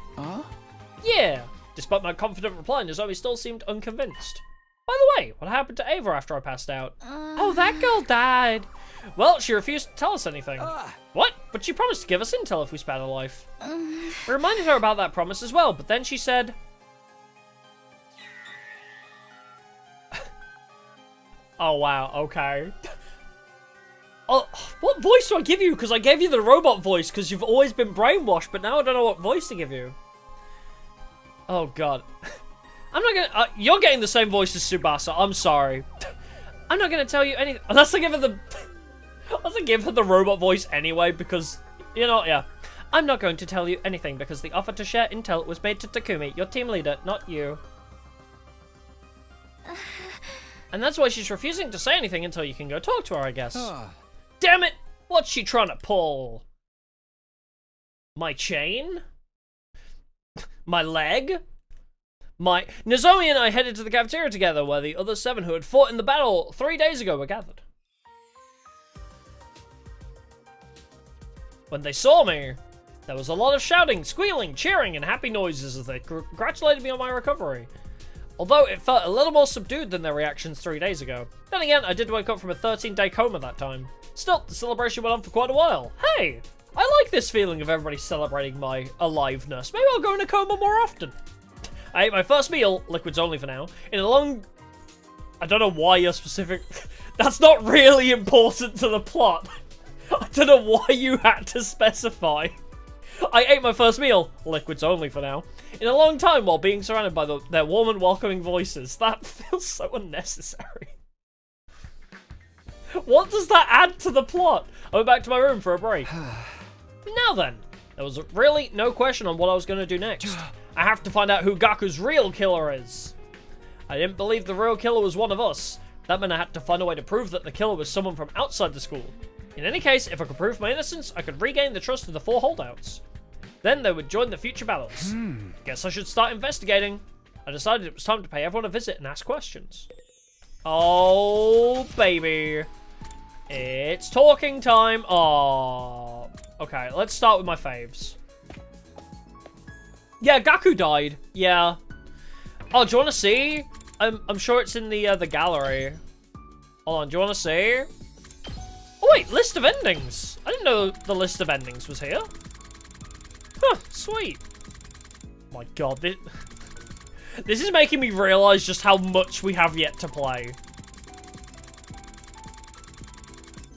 Yeah. Despite my confident reply, Nozomi still seemed unconvinced. By the way, what happened to Ava after I passed out? Oh, that girl died. Well, she refused to tell us anything. What? But she promised to give us intel if we spared her life. We reminded her about that promise as well, but then she said... Oh, wow, okay. Oh, what voice do I give you? Because I gave you the robot voice because you've always been brainwashed, but now I don't know what voice to give you. Oh, God. I'm not gonna... you're getting the same voice as Tsubasa. I'm sorry. I'm not gonna tell you anything. Unless I give her the... Unless I give her the robot voice anyway, because... You know, yeah. I'm not going to tell you anything because the offer to share intel was made to Takumi, your team leader, not you. And that's why she's refusing to say anything until you can go talk to her, I guess. Damn it! What's she trying to pull? My chain? My leg? Nozomi and I headed to the cafeteria together where the other 7 who had fought in the battle 3 days ago were gathered. When they saw me, there was a lot of shouting, squealing, cheering, and happy noises as they congratulated me on my recovery. Although it felt a little more subdued than their reactions 3 days ago. Then again, I did wake up from a 13-day coma that time. Still, the celebration went on for quite a while. Hey, I like this feeling of everybody celebrating my aliveness. Maybe I'll go in a coma more often. I ate my first meal, liquids only for now, in a long... I don't know why you're specific... That's not really important to the plot. I don't know why you had to specify. I ate my first meal, liquids only for now, in a long time while being surrounded by their warm and welcoming voices. That feels so unnecessary. What does that add to the plot? I went back to my room for a break. Now then, there was really no question on what I was going to do next. I have to find out who Gaku's real killer is. I didn't believe the real killer was one of us. That meant I had to find a way to prove that the killer was someone from outside the school. In any case, if I could prove my innocence, I could regain the trust of the 4 holdouts. Then they would join the future battles. Guess I should start investigating. I decided it was time to pay everyone a visit and ask questions. Oh, baby. It's talking time. Oh. Okay, let's start with my faves. Yeah, Gaku died. Yeah. Oh, do you want to see? I'm sure it's in the gallery. Hold on, do you want to see? Oh wait, list of endings. I didn't know the list of endings was here. Huh, sweet. My god, this is making me realize just how much we have yet to play.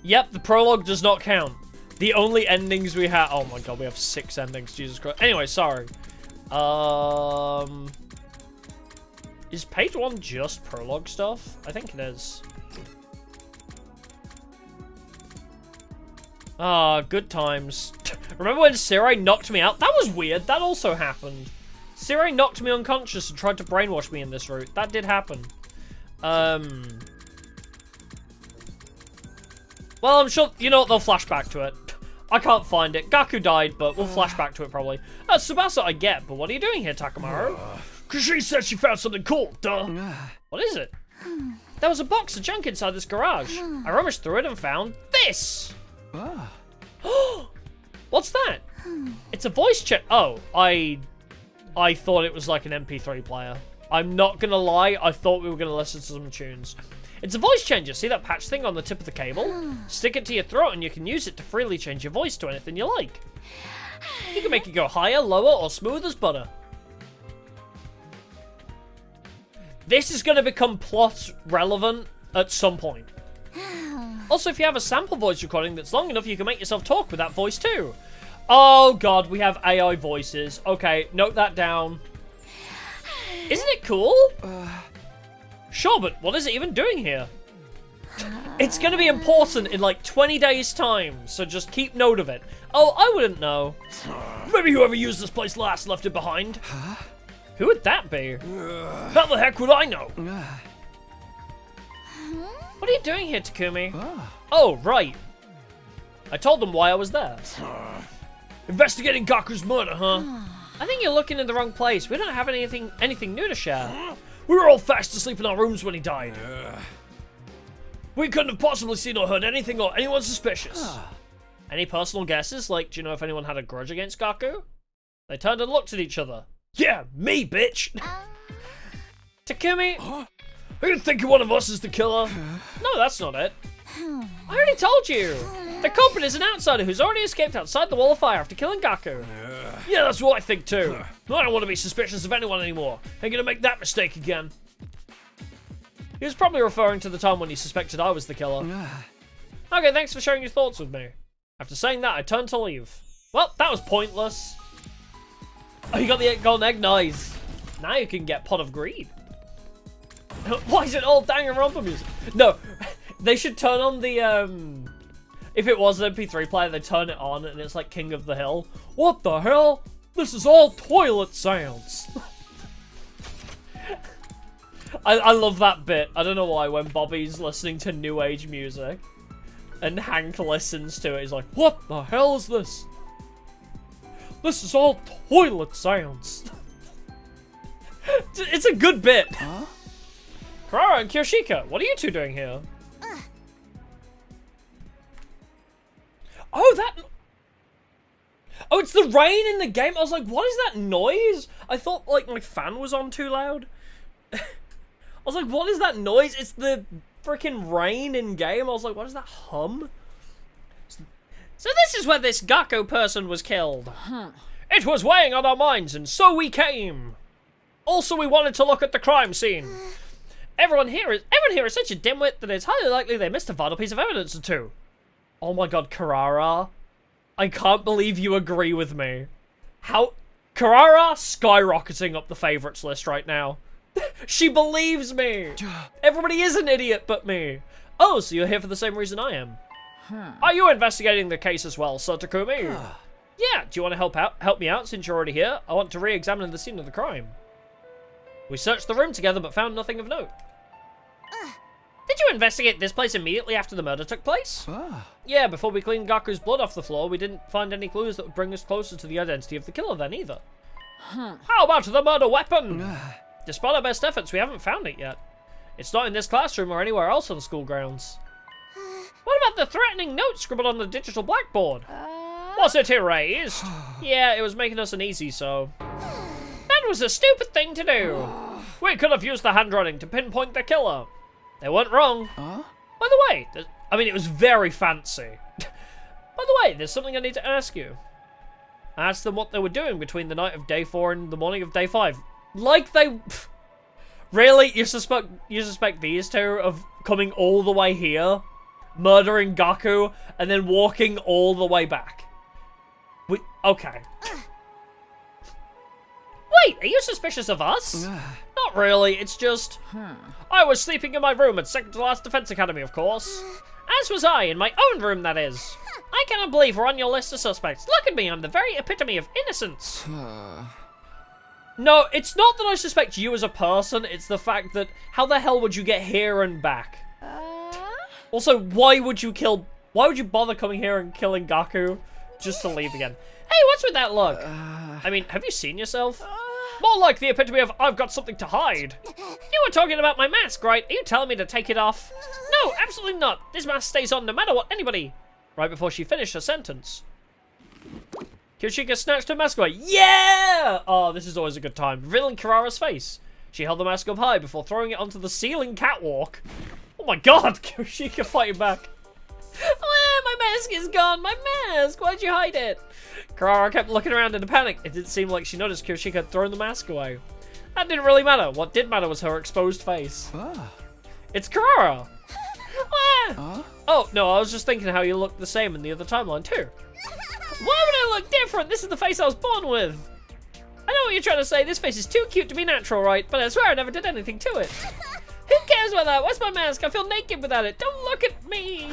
Yep, the prologue does not count. The only endings we have... Oh my god, we have 6 endings, Jesus Christ. Anyway, sorry. Is page 1 just prologue stuff? I think it is. Ah, good times. Remember when Sirei knocked me out? That was weird. That also happened. Sirei knocked me unconscious and tried to brainwash me in this route. That did happen. Well, I'm sure, you know what, they'll flash back to it. I can't find it. Gaku died, but we'll flash back to it probably. Tsubasa I get, but what are you doing here, Takamaru? Cause she said she found something cool, duh. What is it? There was a box of junk inside this garage. I rummaged through it and found this. What's that? It's a voice check. Oh, I thought it was like an MP3 player. I'm not gonna lie, I thought we were gonna listen to some tunes. It's a voice changer. See that patch thing on the tip of the cable? Stick it to your throat and you can use it to freely change your voice to anything you like. You can make it go higher, lower, or smooth as butter. This is going to become plot relevant at some point. Also, if you have a sample voice recording that's long enough, you can make yourself talk with that voice too. Oh god, we have AI voices. Okay, note that down. Isn't it cool? Sure, but what is it even doing here? It's going to be important in like 20 days time, so just keep note of it. Oh, I wouldn't know. Maybe whoever used this place last left it behind. Who would that be? How the heck would I know? What are you doing here, Takumi? Oh, right. I told them why I was there. Investigating Gaku's murder, huh? I think you're looking in the wrong place. We don't have anything new to share. We were all fast asleep in our rooms when he died. We couldn't have possibly seen or heard anything or anyone suspicious. Any personal guesses? Like, do you know if anyone had a grudge against Gaku? They turned and looked at each other. Yeah, me, bitch! Takumi? Are you thinking one of us is the killer? No, that's not it. I already told you! The culprit is an outsider who's already escaped outside the wall of fire after killing Gaku. Yeah, that's what I think too. I don't want to be suspicious of anyone anymore. Ain't gonna make that mistake again. He was probably referring to the time when he suspected I was the killer. Okay, thanks for sharing your thoughts with me. After saying that, I turned to leave. Well, that was pointless. Oh, you got the golden egg, nice. Now you can get Pot of Greed. Why is it all Danganronpa music? No, they should turn on the, if it was an MP3 player, they turn it on and it's like King of the Hill. What the hell? This is all toilet sounds. I love that bit. I don't know why, when Bobby's listening to new age music and Hank listens to it, he's like, what the hell is this? This is all toilet sounds. It's a good bit. Huh? Karara and Kyoshika, what are you two doing here? Oh, it's the rain in the game. I was like, what is that noise? I thought, like, my fan was on too loud. I was like, what is that noise? It's the freaking rain in game. I was like, what is that hum? So this is where this Gaku person was killed. It was weighing on our minds, and so we came. Also, we wanted to look at the crime scene. Everyone here is such a dimwit that it's highly likely they missed a vital piece of evidence or two. Oh my god, Carrara. I can't believe you agree with me. How... Carrara skyrocketing up the favorites list right now. She believes me. Everybody is an idiot but me. Oh, so you're here for the same reason I am. Are you investigating the case as well, Sir Takumi? Yeah, do you want to help me out since you're already here? I want to re-examine the scene of the crime. We searched the room together but found nothing of note. Did you investigate this place immediately after the murder took place? Yeah, before we cleaned Gaku's blood off the floor, we didn't find any clues that would bring us closer to the identity of the killer then either. How about the murder weapon? Despite our best efforts, we haven't found it yet. It's not in this classroom or anywhere else on the school grounds. What about the threatening note scribbled on the digital blackboard? Was it erased? Yeah, it was making us uneasy, so... That was a stupid thing to do. We could have used the handwriting to pinpoint the killer. They weren't wrong. By the way, I mean, it was very fancy. By the way, there's something I need to ask you. I asked them what they were doing between the night of day 4 and the morning of day 5. Like they... Really? You suspect these two of coming all the way here, murdering Gaku, and then walking all the way back? Okay. Wait, are you suspicious of us? Not really, it's just... I was sleeping in my room at second to last defense academy, of course. As was I, in my own room, that is. I cannot believe we're on your list of suspects. Look at me, I'm the very epitome of innocence. No, it's not that I suspect you as a person, it's the fact that how the hell would you get here and back? Also, why would you bother coming here and killing Gaku just to leave again? Hey, what's with that look? I mean, have you seen yourself? More like the epitome of I've got something to hide. You were talking about my mask, right? Are you telling me to take it off? No, absolutely not. This mask stays on no matter what anybody. Right before she finished her sentence, Kyoshika snatched her mask away. Yeah! Oh, this is always a good time. Revealing Kirara's face. She held the mask up high before throwing it onto the ceiling catwalk. Oh my god, Kyoshika fighting back. Oh, my mask is gone. My mask. Why'd you hide it? Kirara kept looking around in a panic. It didn't seem like she noticed Kyoshika had thrown the mask away. That didn't really matter. What did matter was her exposed face. It's Kirara. Oh, no, I was just thinking how you looked the same in the other timeline too. Why would I look different? This is the face I was born with. I know what you're trying to say. This face is too cute to be natural, right? But I swear I never did anything to it. Who cares about that? Where's my mask? I feel naked without it. Don't look at me.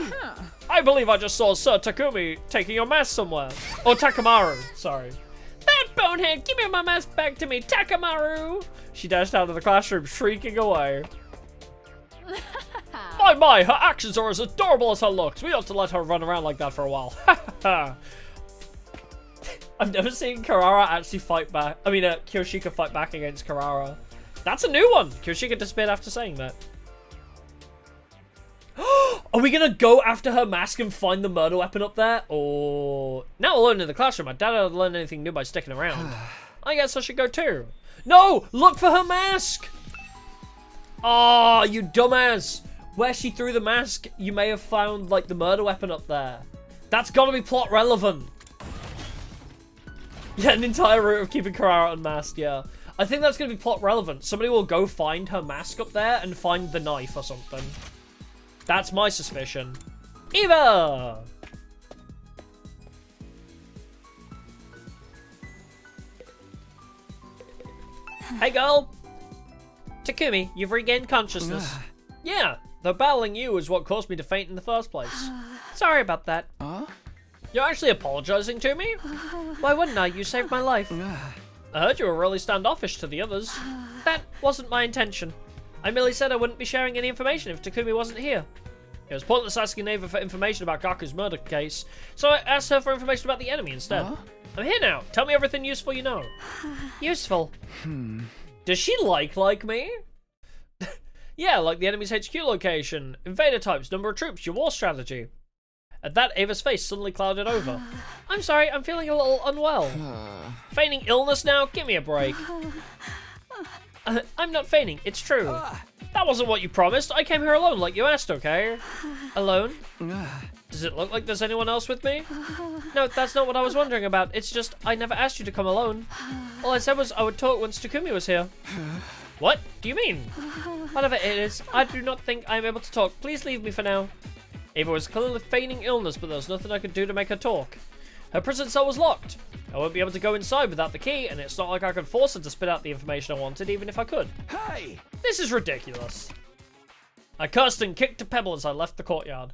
I believe I just saw Sir Takumi taking your mask somewhere. Or Takamaru, sorry. That bonehead, give me my mask back to me, Takamaru. She dashed out of the classroom, shrieking away. My, her actions are as adorable as her looks. We ought to let her run around like that for a while. I've never seen Kirara actually fight back. I mean, Kyoshika fight back against Kirara. That's a new one. Kyoshika disappeared after saying that. Are we gonna go after her mask and find the murder weapon up there? Or... Now alone in the classroom, I doubt I'll learn anything new by sticking around. I guess I should go too. No! Look for her mask! Oh, you dumbass! Where she threw the mask, you may have found, like, the murder weapon up there. That's gotta be plot relevant. Yeah, an entire route of keeping Kirara unmasked, yeah. I think that's gonna be plot relevant. Somebody will go find her mask up there and find the knife or something. That's my suspicion. Eva! Hey, girl! Takumi, you've regained consciousness. Yeah, though battling you is what caused me to faint in the first place. Sorry about that. You're actually apologizing to me? Why wouldn't I? You saved my life. I heard you were really standoffish to the others. That wasn't my intention. I merely said I wouldn't be sharing any information if Takumi wasn't here. It was pointless asking Eva for information about Gaku's murder case, so I asked her for information about the enemy instead. I'm here now. Tell me everything useful you know. Useful? Does she like me? Yeah, like the enemy's HQ location, invader types, number of troops, your war strategy. At that, Ava's face suddenly clouded over. I'm sorry, I'm feeling a little unwell. Feigning illness now? Give me a break. I'm not feigning, it's true. That wasn't what you promised. I came here alone like you asked, okay? Alone? Does it look like there's anyone else with me? No, that's not what I was wondering about. It's just, I never asked you to come alone. All I said was I would talk once Takumi was here. What do you mean? Whatever it is, I do not think I am able to talk. Please leave me for now. Ava was clearly feigning illness, but there was nothing I could do to make her talk. Her prison cell was locked. I won't be able to go inside without the key, and it's not like I could force her to spit out the information I wanted, even if I could. Hey! This is ridiculous. I cursed and kicked a pebble as I left the courtyard.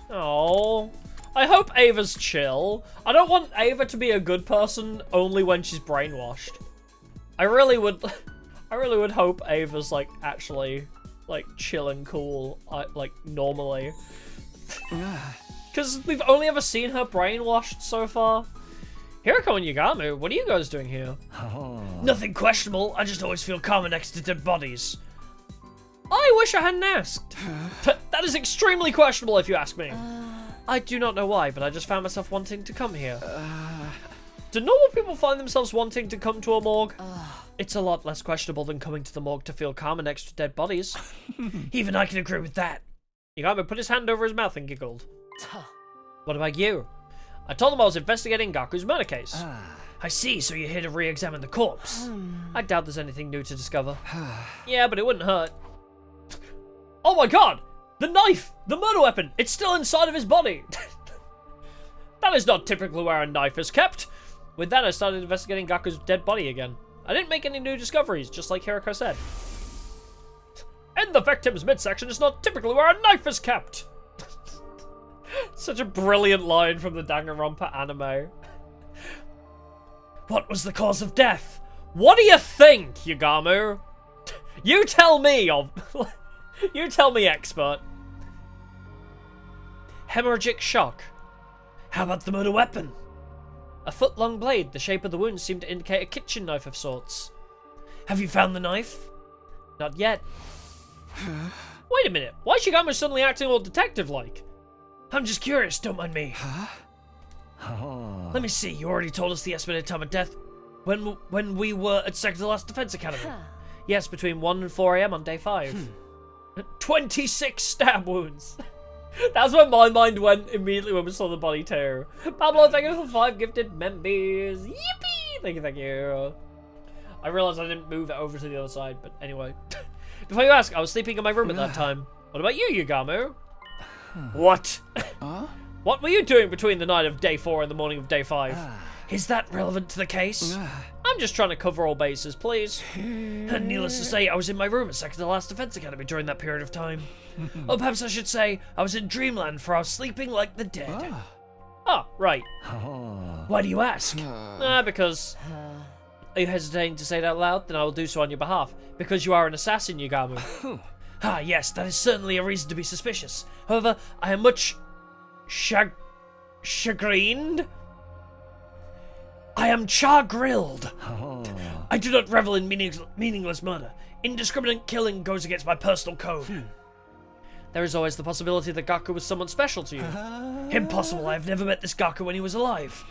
Oh, I hope Ava's chill. I don't want Ava to be a good person only when she's brainwashed. I really would hope Ava's like actually like chill and cool, like normally. Because we've only ever seen her brainwashed so far. Hirako and Yagami, what are you guys doing here? Nothing questionable. I just always feel calmer next to dead bodies. I wish I hadn't asked. That is extremely questionable if you ask me. I do not know why, but I just found myself wanting to come here. Do normal people find themselves wanting to come to a morgue? It's a lot less questionable than coming to the morgue to feel calmer next to dead bodies. Even I can agree with that. Yagami put his hand over his mouth and giggled. What about you? I told them I was investigating Gaku's murder case. I see, so you're here to re-examine the corpse. I doubt there's anything new to discover. Yeah, but it wouldn't hurt. Oh my god! The knife! The murder weapon! It's still inside of his body! That is not typically where a knife is kept. With that, I started investigating Gaku's dead body again. I didn't make any new discoveries, just like Hirako said. In the victim's midsection is not typically where a knife is kept! Such a brilliant line from the Danganronpa anime. What was the cause of death? What do you think, Yagamu? You tell me, you tell me, expert. Hemorrhagic shock. How about the murder weapon? A foot-long blade. The shape of the wound seemed to indicate a kitchen knife of sorts. Have you found the knife? Not yet. Wait a minute. Why is Yagamu suddenly acting all detective-like? I'm just curious, don't mind me. Let me see, you already told us the estimated time of death when we were at second to last Defense Academy. Yes, between 1 and 4 AM on day 5. 26 stab wounds. That's where my mind went immediately when we saw the body too. Pablo, thank you for 5 gifted members. Yippee! Thank you. I realized I didn't move it over to the other side, but anyway. Before you ask, I was sleeping in my room at that time. What about you, Yagamu? What? What were you doing between the night of day 4 and the morning of day 5? Is that relevant to the case? I'm just trying to cover all bases, please. And needless to say, I was in my room at second to last Defense Academy during that period of time. Or perhaps I should say, I was in dreamland for I was sleeping like the dead. Ah, right. Why do you ask? Because... Are you hesitating to say it out loud? Then I will do so on your behalf. Because you are an assassin, Yagamu. Yes, that is certainly a reason to be suspicious. However, I am much... chagrined? I am char-grilled. I do not revel in meaningless murder. Indiscriminate killing goes against my personal code. There is always the possibility that Gaku was someone special to you. Impossible, I have never met this Gaku when he was alive.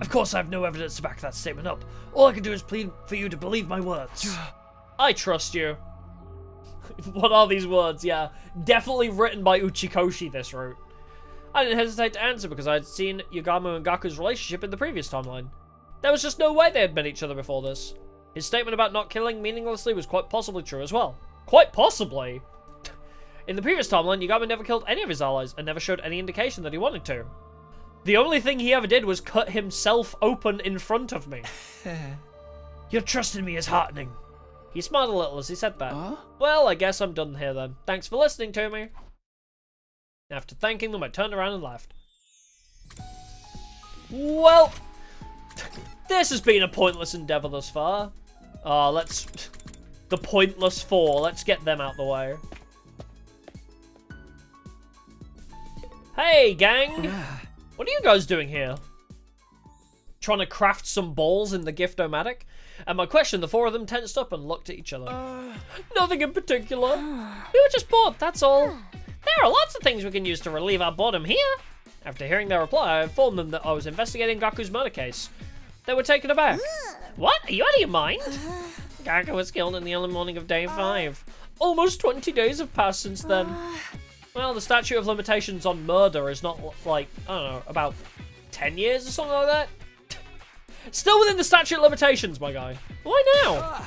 Of course, I have no evidence to back that statement up. All I can do is plead for you to believe my words. I trust you. What are these words? Yeah, definitely written by Uchikoshi, this route. I didn't hesitate to answer because I had seen Yagamu and Gaku's relationship in the previous timeline. There was just no way they had met each other before this. His statement about not killing meaninglessly was quite possibly true as well. Quite possibly? In the previous timeline, Yagamu never killed any of his allies and never showed any indication that he wanted to. The only thing he ever did was cut himself open in front of me. Your trust in me is heartening. He smiled a little as he said that. Well, I guess I'm done here then. Thanks for listening to me. After thanking them, I turned around and left. Well, this has been a pointless endeavor thus far. The pointless 4. Let's get them out the way. Hey, gang! What are you guys doing here? Trying to craft some balls in the Gift-O-Matic? At my question, the 4 of them tensed up and looked at each other. Nothing in particular. We were just bored, that's all. There are lots of things we can use to relieve our boredom here. After hearing their reply, I informed them that I was investigating Gaku's murder case. They were taken aback. What? Are you out of your mind? Gaku was killed in the early morning of day 5. Almost 20 days have passed since then. Well, the statute of limitations on murder is not, like, I don't know, about 10 years or something like that? Still within the statute of limitations, my guy. Why now?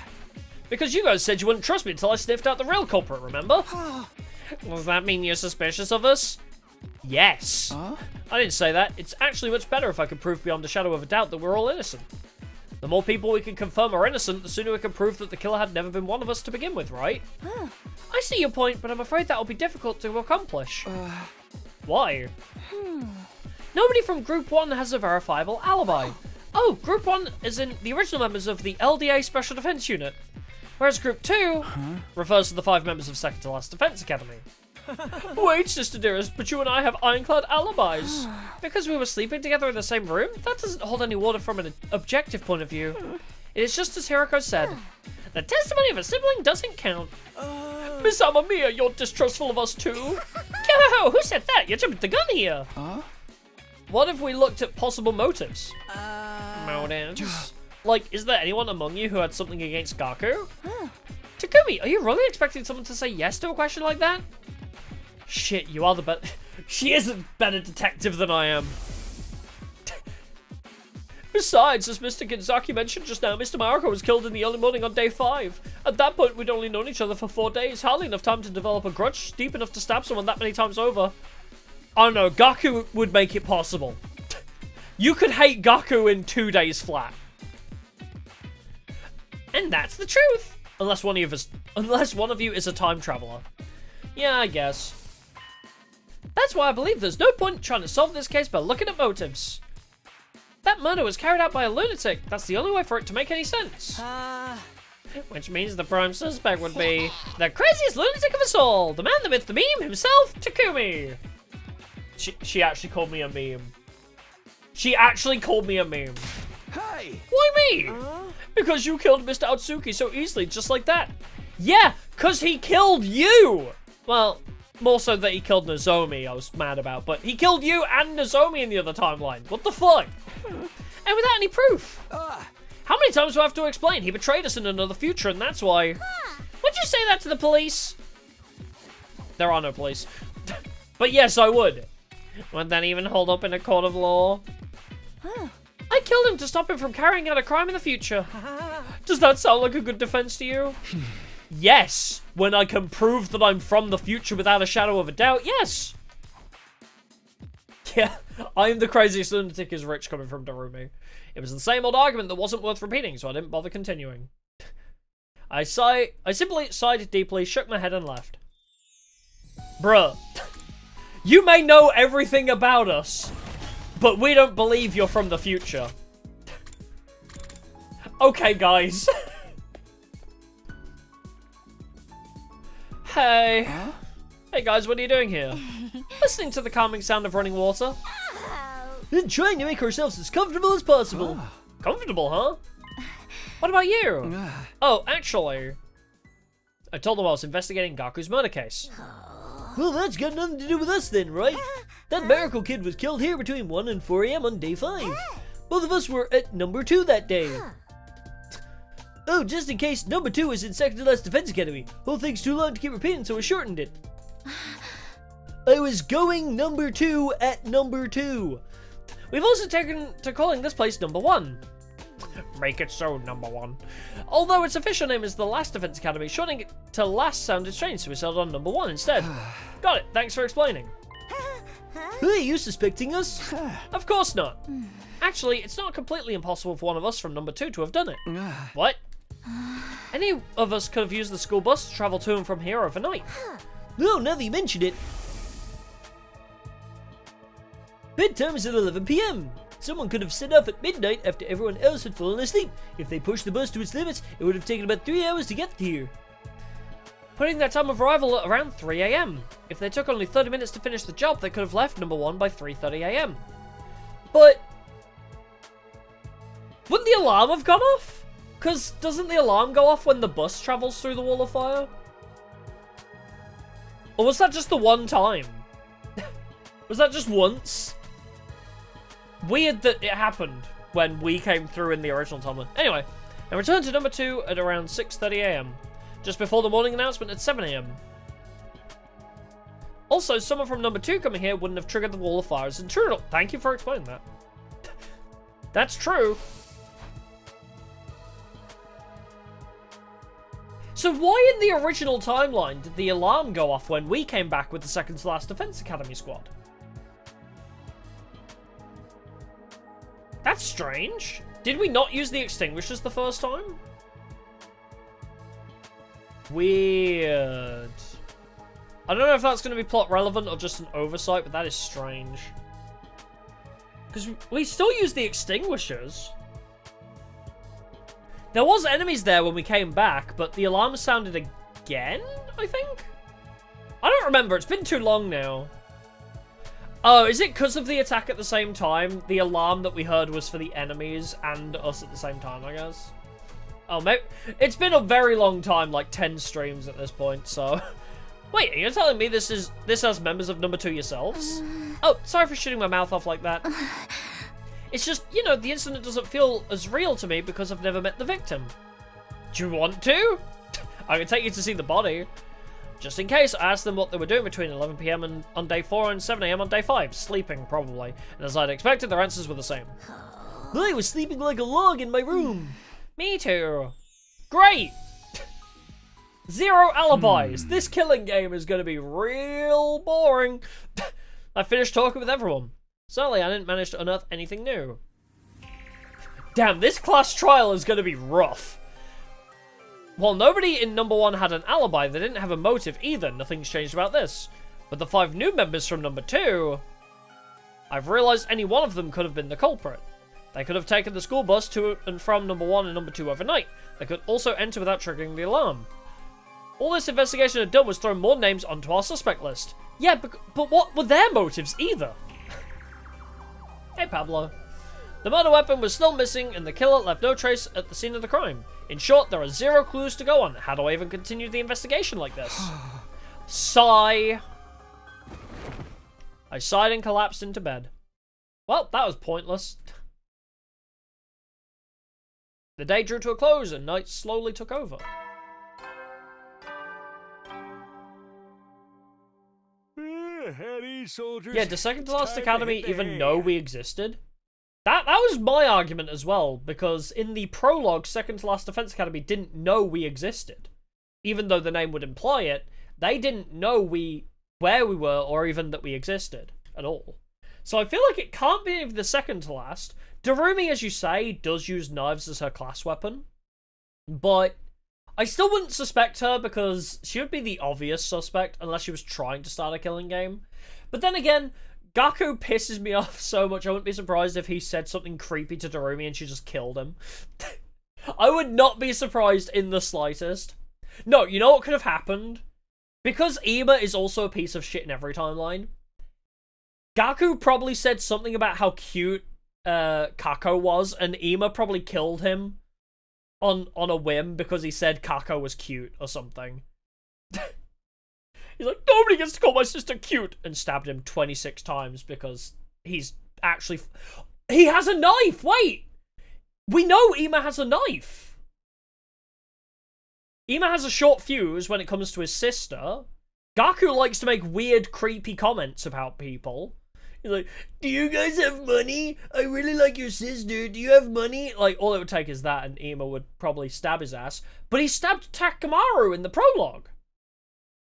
Because you guys said you wouldn't trust me until I sniffed out the real culprit, remember? Does that mean you're suspicious of us? Yes. I didn't say that. It's actually much better if I could prove beyond a shadow of a doubt that we're all innocent. The more people we can confirm are innocent, the sooner we can prove that the killer had never been one of us to begin with, right? I see your point, but I'm afraid that will be difficult to accomplish. Why? Nobody from Group 1 has a verifiable alibi. Oh, Group 1 is in the original members of the LDA Special Defense Unit, whereas Group 2 refers to the 5 members of Second to Last Defense Academy. Wait, Sister Dearest, but you and I have ironclad alibis. Because we were sleeping together in the same room? That doesn't hold any water from an objective point of view. It is just as Hiroko said. The testimony of a sibling doesn't count. Miss Amamiya, you're distrustful of us too? Yo, who said that? You're jumping the gun here. What if we looked at possible motives? Motives? Like, is there anyone among you who had something against Gaku? Takumi, are you really expecting someone to say yes to a question like that? Shit, you are the better. She is a better detective than I am. Besides, as Mr. Ginzaki mentioned just now, Mr. Mariko was killed in the early morning on day 5. At that point, we'd only known each other for 4 days. Hardly enough time to develop a grudge deep enough to stab someone that many times over. I don't know, Gaku would make it possible. You could hate Gaku in 2 days flat. And that's the truth. Unless one of you is a time traveler. Yeah, I guess. That's why I believe there's no point in trying to solve this case by looking at motives. That murder was carried out by a lunatic. That's the only way for it to make any sense. Which means the prime suspect would be the craziest lunatic of us all. The man, the myth, the meme himself, Takumi. She actually called me a meme. She actually called me a meme. Hey! Why me? Because you killed Mr. Atsuki so easily, just like that. Yeah, because he killed you. Well, more so that he killed Nozomi, I was mad about. But he killed you and Nozomi in the other timeline. What the fuck? And without any proof. How many times do I have to explain? He betrayed us in another future, and that's why. Would you say that to the police? There are no police. But yes, I would. Would that even hold up in a court of law? I killed him to stop him from carrying out a crime in the future. Does that sound like a good defense to you? Yes. When I can prove that I'm from the future without a shadow of a doubt, yes. Yeah, I am the craziest lunatic is rich coming from Darumi. It was the same old argument that wasn't worth repeating, so I didn't bother continuing. I simply sighed deeply, shook my head and left. Bruh. You may know everything about us, but we don't believe you're from the future. Okay, guys. Hey. Huh? Hey, guys, what are you doing here? Listening to the calming sound of running water. And trying to make ourselves as comfortable as possible. Comfortable, huh? What about you? Oh, actually, I told them I was investigating Gaku's murder case. Well, that's got nothing to do with us then, right? That miracle kid was killed here between 1 and 4 a.m. on day 5. Both of us were at number 2 that day. Oh, just in case, number 2 is in Second to Last Defense Academy. Whole thing's too long to keep repeating, so I shortened it. I was going number 2 at number 2. We've also taken to calling this place number 1. Make it so, number 1. Although its official name is the Last Defense Academy, shortening it to last sounded strange, so we settled on number 1 instead. Got it, thanks for explaining. Hey, you suspecting us? Of course not. Actually, it's not completely impossible for one of us from number 2 to have done it. What? Any of us could have used the school bus to travel to and from here overnight. No, now that you mention it. Bedtime is at 11 p.m. Someone could have set off at midnight after everyone else had fallen asleep. If they pushed the bus to its limits, it would have taken about 3 hours to get here. Putting their time of arrival at around 3 a.m. If they took only 30 minutes to finish the job, they could have left number 1 by 3:30 a.m. But wouldn't the alarm have gone off? Because doesn't the alarm go off when the bus travels through the wall of fire? Or was that just the one time? Was that just once? Weird that it happened when we came through in the original timeline. Anyway, and return to number 2 at around 6:30 AM, just before the morning announcement at 7 AM. Also, someone from number 2 coming here wouldn't have triggered the wall of fire as intruder. Thank you for explaining that. That's true. So why in the original timeline did the alarm go off when we came back with the second to last Defense Academy squad? That's strange. Did we not use the extinguishers the first time? Weird. I don't know if that's going to be plot relevant or just an oversight, but that is strange. Because we still use the extinguishers. There was enemies there when we came back, but the alarm sounded again, I think? I don't remember. It's been too long now. Oh, is it because of the attack at the same time? The alarm that we heard was for the enemies and us at the same time, I guess. Oh, maybe it's been a very long time, like 10 streams at this point, so... Wait, are you telling me this has members of number 2 yourselves? Oh, sorry for shooting my mouth off like that. It's just, you know, the incident doesn't feel as real to me because I've never met the victim. Do you want to? I can take you to see the body. Just in case, I asked them what they were doing between 11 PM and on day 4 and 7 AM on day 5. Sleeping, probably. And as I'd expected, their answers were the same. I was sleeping like a log in my room. Me too. Great! 0 alibis. This killing game is going to be real boring. I finished talking with everyone. Sadly, I didn't manage to unearth anything new. Damn, this class trial is going to be rough. While nobody in number 1 had an alibi, they didn't have a motive either. Nothing's changed about this. But the 5 new members from number 2, I've realized any one of them could have been the culprit. They could have taken the school bus to and from number 1 and number 2 overnight. They could also enter without triggering the alarm. All this investigation had done was throw more names onto our suspect list. Yeah, but what were their motives either? Hey, Pablo. The murder weapon was still missing, and the killer left no trace at the scene of the crime. In short, there are 0 clues to go on. How do I even continue the investigation like this? Sigh. I sighed and collapsed into bed. Well, that was pointless. The day drew to a close, and night slowly took over. Yeah, does Second to Last Academy even know we existed? That was my argument as well, because in the prologue, Second to Last Defense Academy didn't know we existed. Even though the name would imply it, they didn't know where we were or even that we existed at all. So I feel like it can't be the second to last. Darumi, as you say, does use knives as her class weapon, but I still wouldn't suspect her because she would be the obvious suspect unless she was trying to start a killing game. But then again, Gaku pisses me off so much, I wouldn't be surprised if he said something creepy to Darumi and she just killed him. I would not be surprised in the slightest. No, you know what could have happened? Because Ima is also a piece of shit in every timeline, Gaku probably said something about how cute Kako was, and Ima probably killed him on a whim because he said Kako was cute or something. He's like, nobody gets to call my sister cute, and stabbed him 26 times because he's actually... He has a knife! Wait! We know Ima has a knife! Ima has a short fuse when it comes to his sister. Gaku likes to make weird, creepy comments about people. He's like, do you guys have money? I really like your sister. Do you have money? Like, all it would take is that, and Ima would probably stab his ass. But he stabbed Takamaru in the prologue.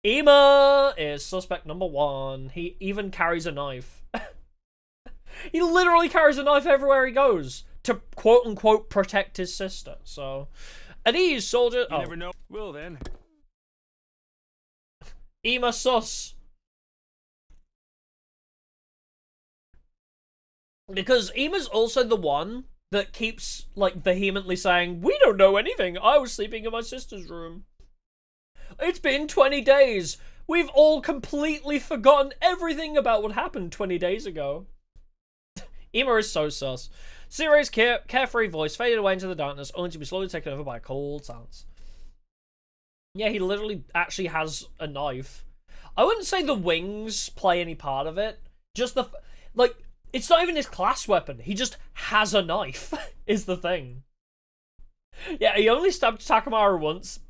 Ima is suspect number 1. He even carries a knife. He literally carries a knife everywhere he goes to quote-unquote protect his sister. So, at ease, soldier. You never know. Well, then. Ima sus. Because Ima's also the one that keeps, like, vehemently saying, we don't know anything. I was sleeping in my sister's room. It's been 20 days. We've all completely forgotten everything about what happened 20 days ago. Ima is so sus. Siri's carefree voice faded away into the darkness, only to be slowly taken over by a cold silence. Yeah, he literally actually has a knife. I wouldn't say the wings play any part of it. Just the... Like, it's not even his class weapon. He just has a knife, is the thing. Yeah, he only stabbed Takamaru once.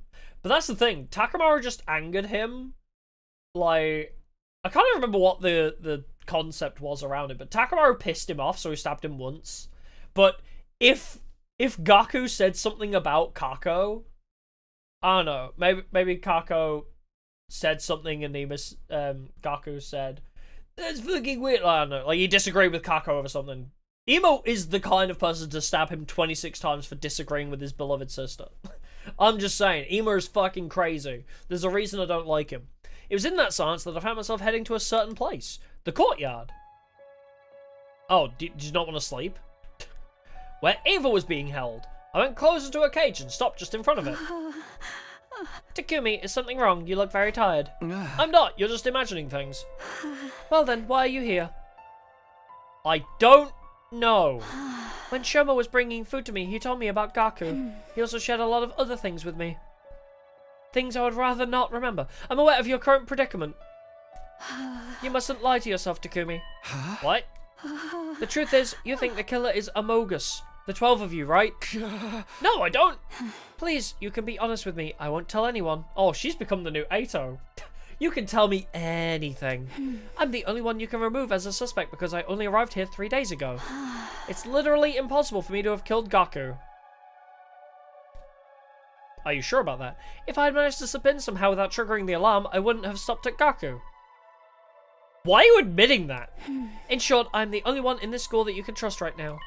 But that's the thing. Takamaru just angered him. Like, I can't even remember what the concept was around it, but Takamaru pissed him off, so he stabbed him once. But if Gaku said something about Kako, I don't know, maybe Kako said something and Gaku said, "That's fucking weird." I don't know, like he disagreed with Kako over something. Emo is the kind of person to stab him 26 times for disagreeing with his beloved sister. I'm just saying, Emo is fucking crazy. There's a reason I don't like him. It was in that silence that I found myself heading to a certain place. The courtyard. Oh, did you not want to sleep? Where Ava was being held. I went closer to her cage and stopped just in front of it. Takumi, is something wrong? You look very tired. I'm not, you're just imagining things. Well then, why are you here? I don't know. When Shoma was bringing food to me, he told me about Gaku. He also shared a lot of other things with me. Things I would rather not remember. I'm aware of your current predicament. You mustn't lie to yourself, Takumi. What? The truth is, you think the killer is Amogus. The 12 of you, right? No, I don't. Please, you can be honest with me. I won't tell anyone. Oh, she's become the new Ato. You can tell me anything. I'm the only one you can remove as a suspect because I only arrived here 3 days ago. It's literally impossible for me to have killed Gaku. Are you sure about that? If I had managed to slip in somehow without triggering the alarm, I wouldn't have stopped at Gaku. Why are you admitting that? In short, I'm the only one in this school that you can trust right now.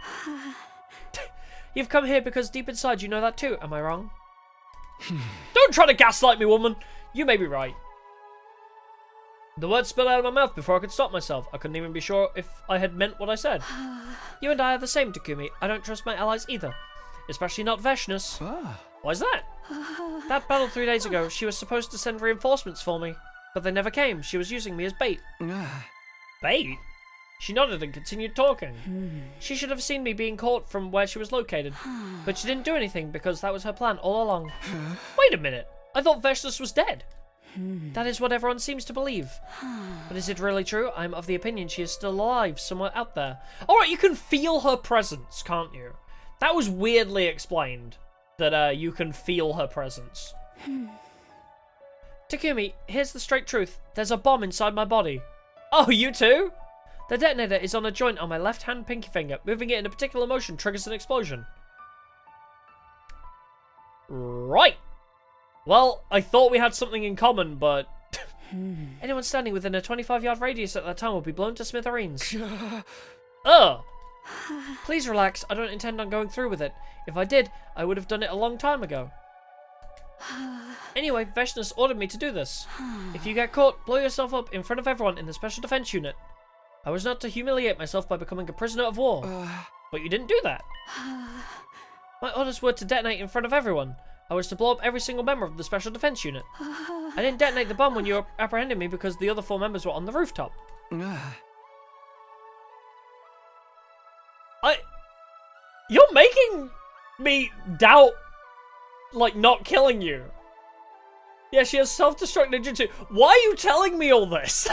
You've come here because deep inside you know that too, am I wrong? Don't try to gaslight me, woman! You may be right. The words spilled out of my mouth before I could stop myself. I couldn't even be sure if I had meant what I said. You and I are the same, Takumi. I don't trust my allies either. Especially not Veshness. Why's that? That battle 3 days ago, she was supposed to send reinforcements for me. But they never came. She was using me as bait. Bait? She nodded and continued talking. She should have seen me being caught from where she was located. But she didn't do anything because that was her plan all along. Wait a minute. I thought Veshness was dead. That is what everyone seems to believe. But is it really true? I'm of the opinion she is still alive somewhere out there. Alright, you can feel her presence, can't you? That was weirdly explained. That you can feel her presence. Takumi, here's the straight truth. There's a bomb inside my body. Oh, you too? The detonator is on a joint on my left hand pinky finger. Moving it in a particular motion triggers an explosion. Right. Well, I thought we had something in common, but... Anyone standing within a 25-yard radius at that time will be blown to smithereens. Ugh. Please relax. I don't intend on going through with it. If I did, I would have done it a long time ago. Anyway, Veshness ordered me to do this. If you get caught, blow yourself up in front of everyone in the Special Defense Unit. I was not to humiliate myself by becoming a prisoner of war. But you didn't do that. My orders were to detonate in front of everyone. I was to blow up every single member of the Special Defense Unit. I didn't detonate the bomb when you apprehended me because the other 4 members were on the rooftop. You're making me doubt, like, not killing you. Yeah, she has self-destruct ninjutsu. Why are you telling me all this?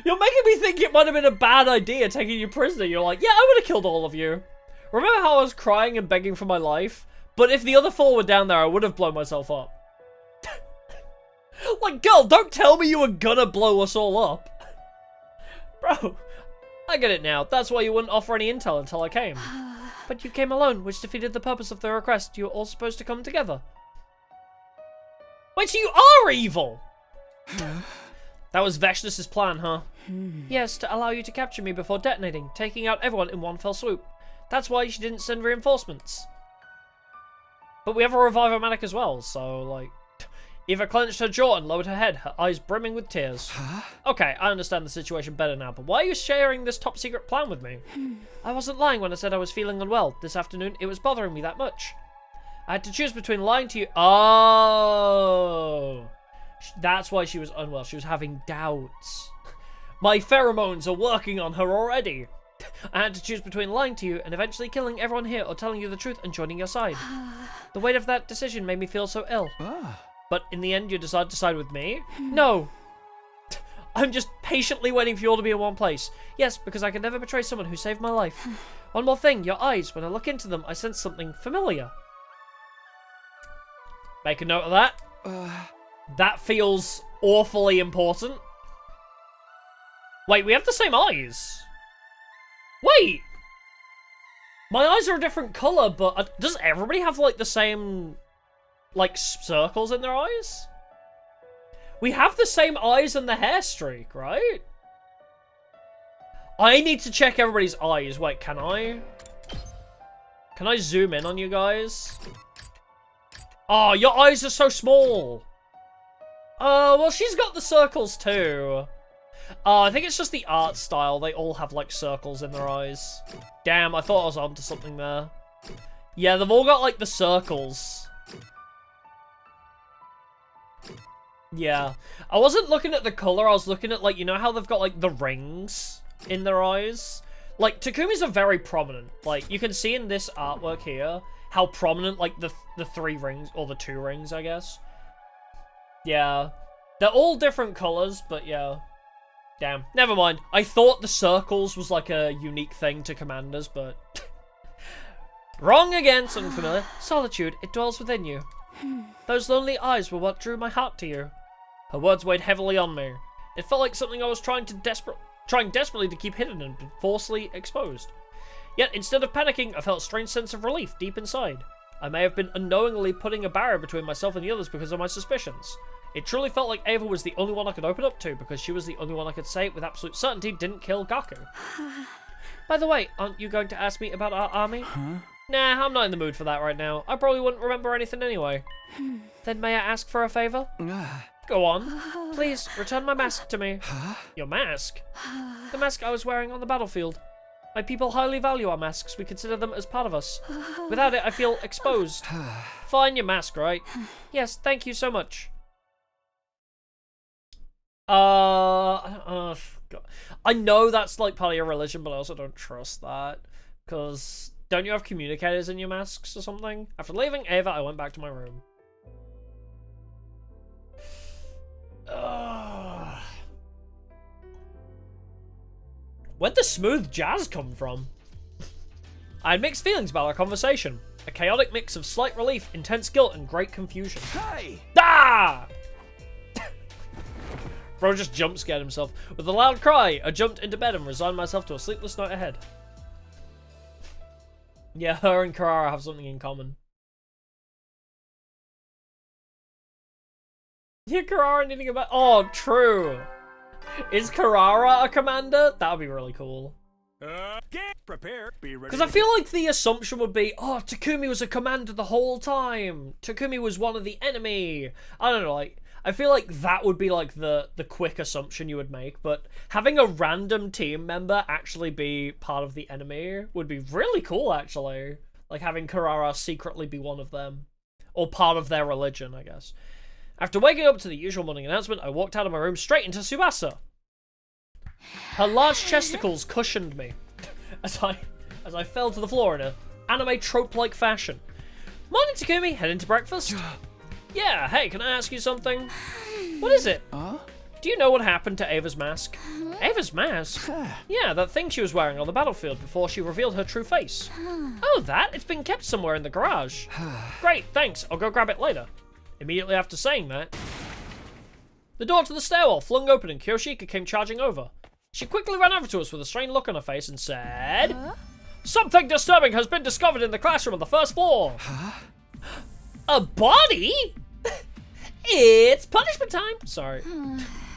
You're making me think it might have been a bad idea taking you prisoner. You're like, yeah, I would have killed all of you. Remember how I was crying and begging for my life? But if the other 4 were down there, I would have blown myself up. Like, girl, don't tell me you were gonna blow us all up. Bro, I get it now. That's why you wouldn't offer any intel until I came. But you came alone, which defeated the purpose of the request. You were all supposed to come together. Wait, so you are evil? That was Veshness' plan, huh? Yes, to allow you to capture me before detonating, taking out everyone in one fell swoop. That's why she didn't send reinforcements. But we have a Revive-O-Matic as well, so, like... Eva clenched her jaw and lowered her head, her eyes brimming with tears. Okay, I understand the situation better now, but why are you sharing this top-secret plan with me? I wasn't lying when I said I was feeling unwell. This afternoon, it was bothering me that much. I had to choose between lying to you... Oh! That's why she was unwell. She was having doubts. My pheromones are working on her already. I had to choose between lying to you and eventually killing everyone here or telling you the truth and joining your side. The weight of that decision made me feel so ill. But in the end, you decided to side with me? No. I'm just patiently waiting for you all to be in one place. Yes, because I can never betray someone who saved my life. One more thing, your eyes. When I look into them, I sense something familiar. Make a note of that. That feels awfully important. Wait, we have the same eyes. Wait! My eyes are a different colour, but does everybody have, like, the same, like, circles in their eyes? We have the same eyes and the hair streak, right? I need to check everybody's eyes. Wait, can I? Can I zoom in on you guys? Oh, your eyes are so small. Well, she's got the circles too. I think it's just the art style. They all have, like, circles in their eyes. Damn, I thought I was onto something there. Yeah, they've all got, like, the circles. Yeah. I wasn't looking at the color. I was looking at, like, you know how they've got, like, the rings in their eyes? Like, Takumi's are very prominent. Like, you can see in this artwork here how prominent, like, the 3 rings, or the 2 rings, I guess. Yeah. They're all different colors, but yeah. Damn. Never mind. I thought the circles was, like, a unique thing to commanders, but... Wrong again, something familiar. Solitude, it dwells within you. Those lonely eyes were what drew my heart to you. Her words weighed heavily on me. It felt like something I was trying desperately to keep hidden and forcefully exposed. Yet, instead of panicking, I felt a strange sense of relief deep inside. I may have been unknowingly putting a barrier between myself and the others because of my suspicions. It truly felt like Ava was the only one I could open up to, because she was the only one I could say with absolute certainty didn't kill Gaku. By the way, aren't you going to ask me about our army? Huh? Nah, I'm not in the mood for that right now. I probably wouldn't remember anything anyway. Then may I ask for a favor? Go on. Please, return my mask to me. Your mask? The mask I was wearing on the battlefield. My people highly value our masks. We consider them as part of us. Without it, I feel exposed. Fine, your mask, right? Yes, thank you so much. God. I know that's like part of your religion, but I also don't trust that. Because don't you have communicators in your masks or something? After leaving Ava, I went back to my room. Where'd the smooth jazz come from? I had mixed feelings about our conversation. A chaotic mix of slight relief, intense guilt, and great confusion. Hey! Ah! Bro just jump scared himself. With a loud cry, I jumped into bed and resigned myself to a sleepless night ahead. Yeah, her and Carrara have something in common. Yeah, Carrara needing a bath. Oh, true. Is Carrara a commander? That would be really cool. Get prepared. Be ready. Because I feel like the assumption would be, oh, Takumi was a commander the whole time. Takumi was one of the enemy. I don't know, like, I feel like that would be like the quick assumption you would make, but having a random team member actually be part of the enemy would be really cool, actually. Like having Carrara secretly be one of them. Or part of their religion, I guess. After waking up to the usual morning announcement, I walked out of my room straight into Tsubasa. Her large chesticles cushioned me as I fell to the floor in a anime trope-like fashion. Morning, Takumi. Heading to breakfast? Yeah, hey, can I ask you something? What is it? Do you know what happened to Ava's mask? Ava's mask? Yeah, that thing she was wearing on the battlefield before she revealed her true face. Oh, that? It's been kept somewhere in the garage. Great, thanks. I'll go grab it later. Immediately after saying that, the door to the stairwell flung open and Kyoshika came charging over. She quickly ran over to us with a strained look on her face and said, Something disturbing has been discovered in the classroom on the first floor. A body? It's punishment time. Sorry.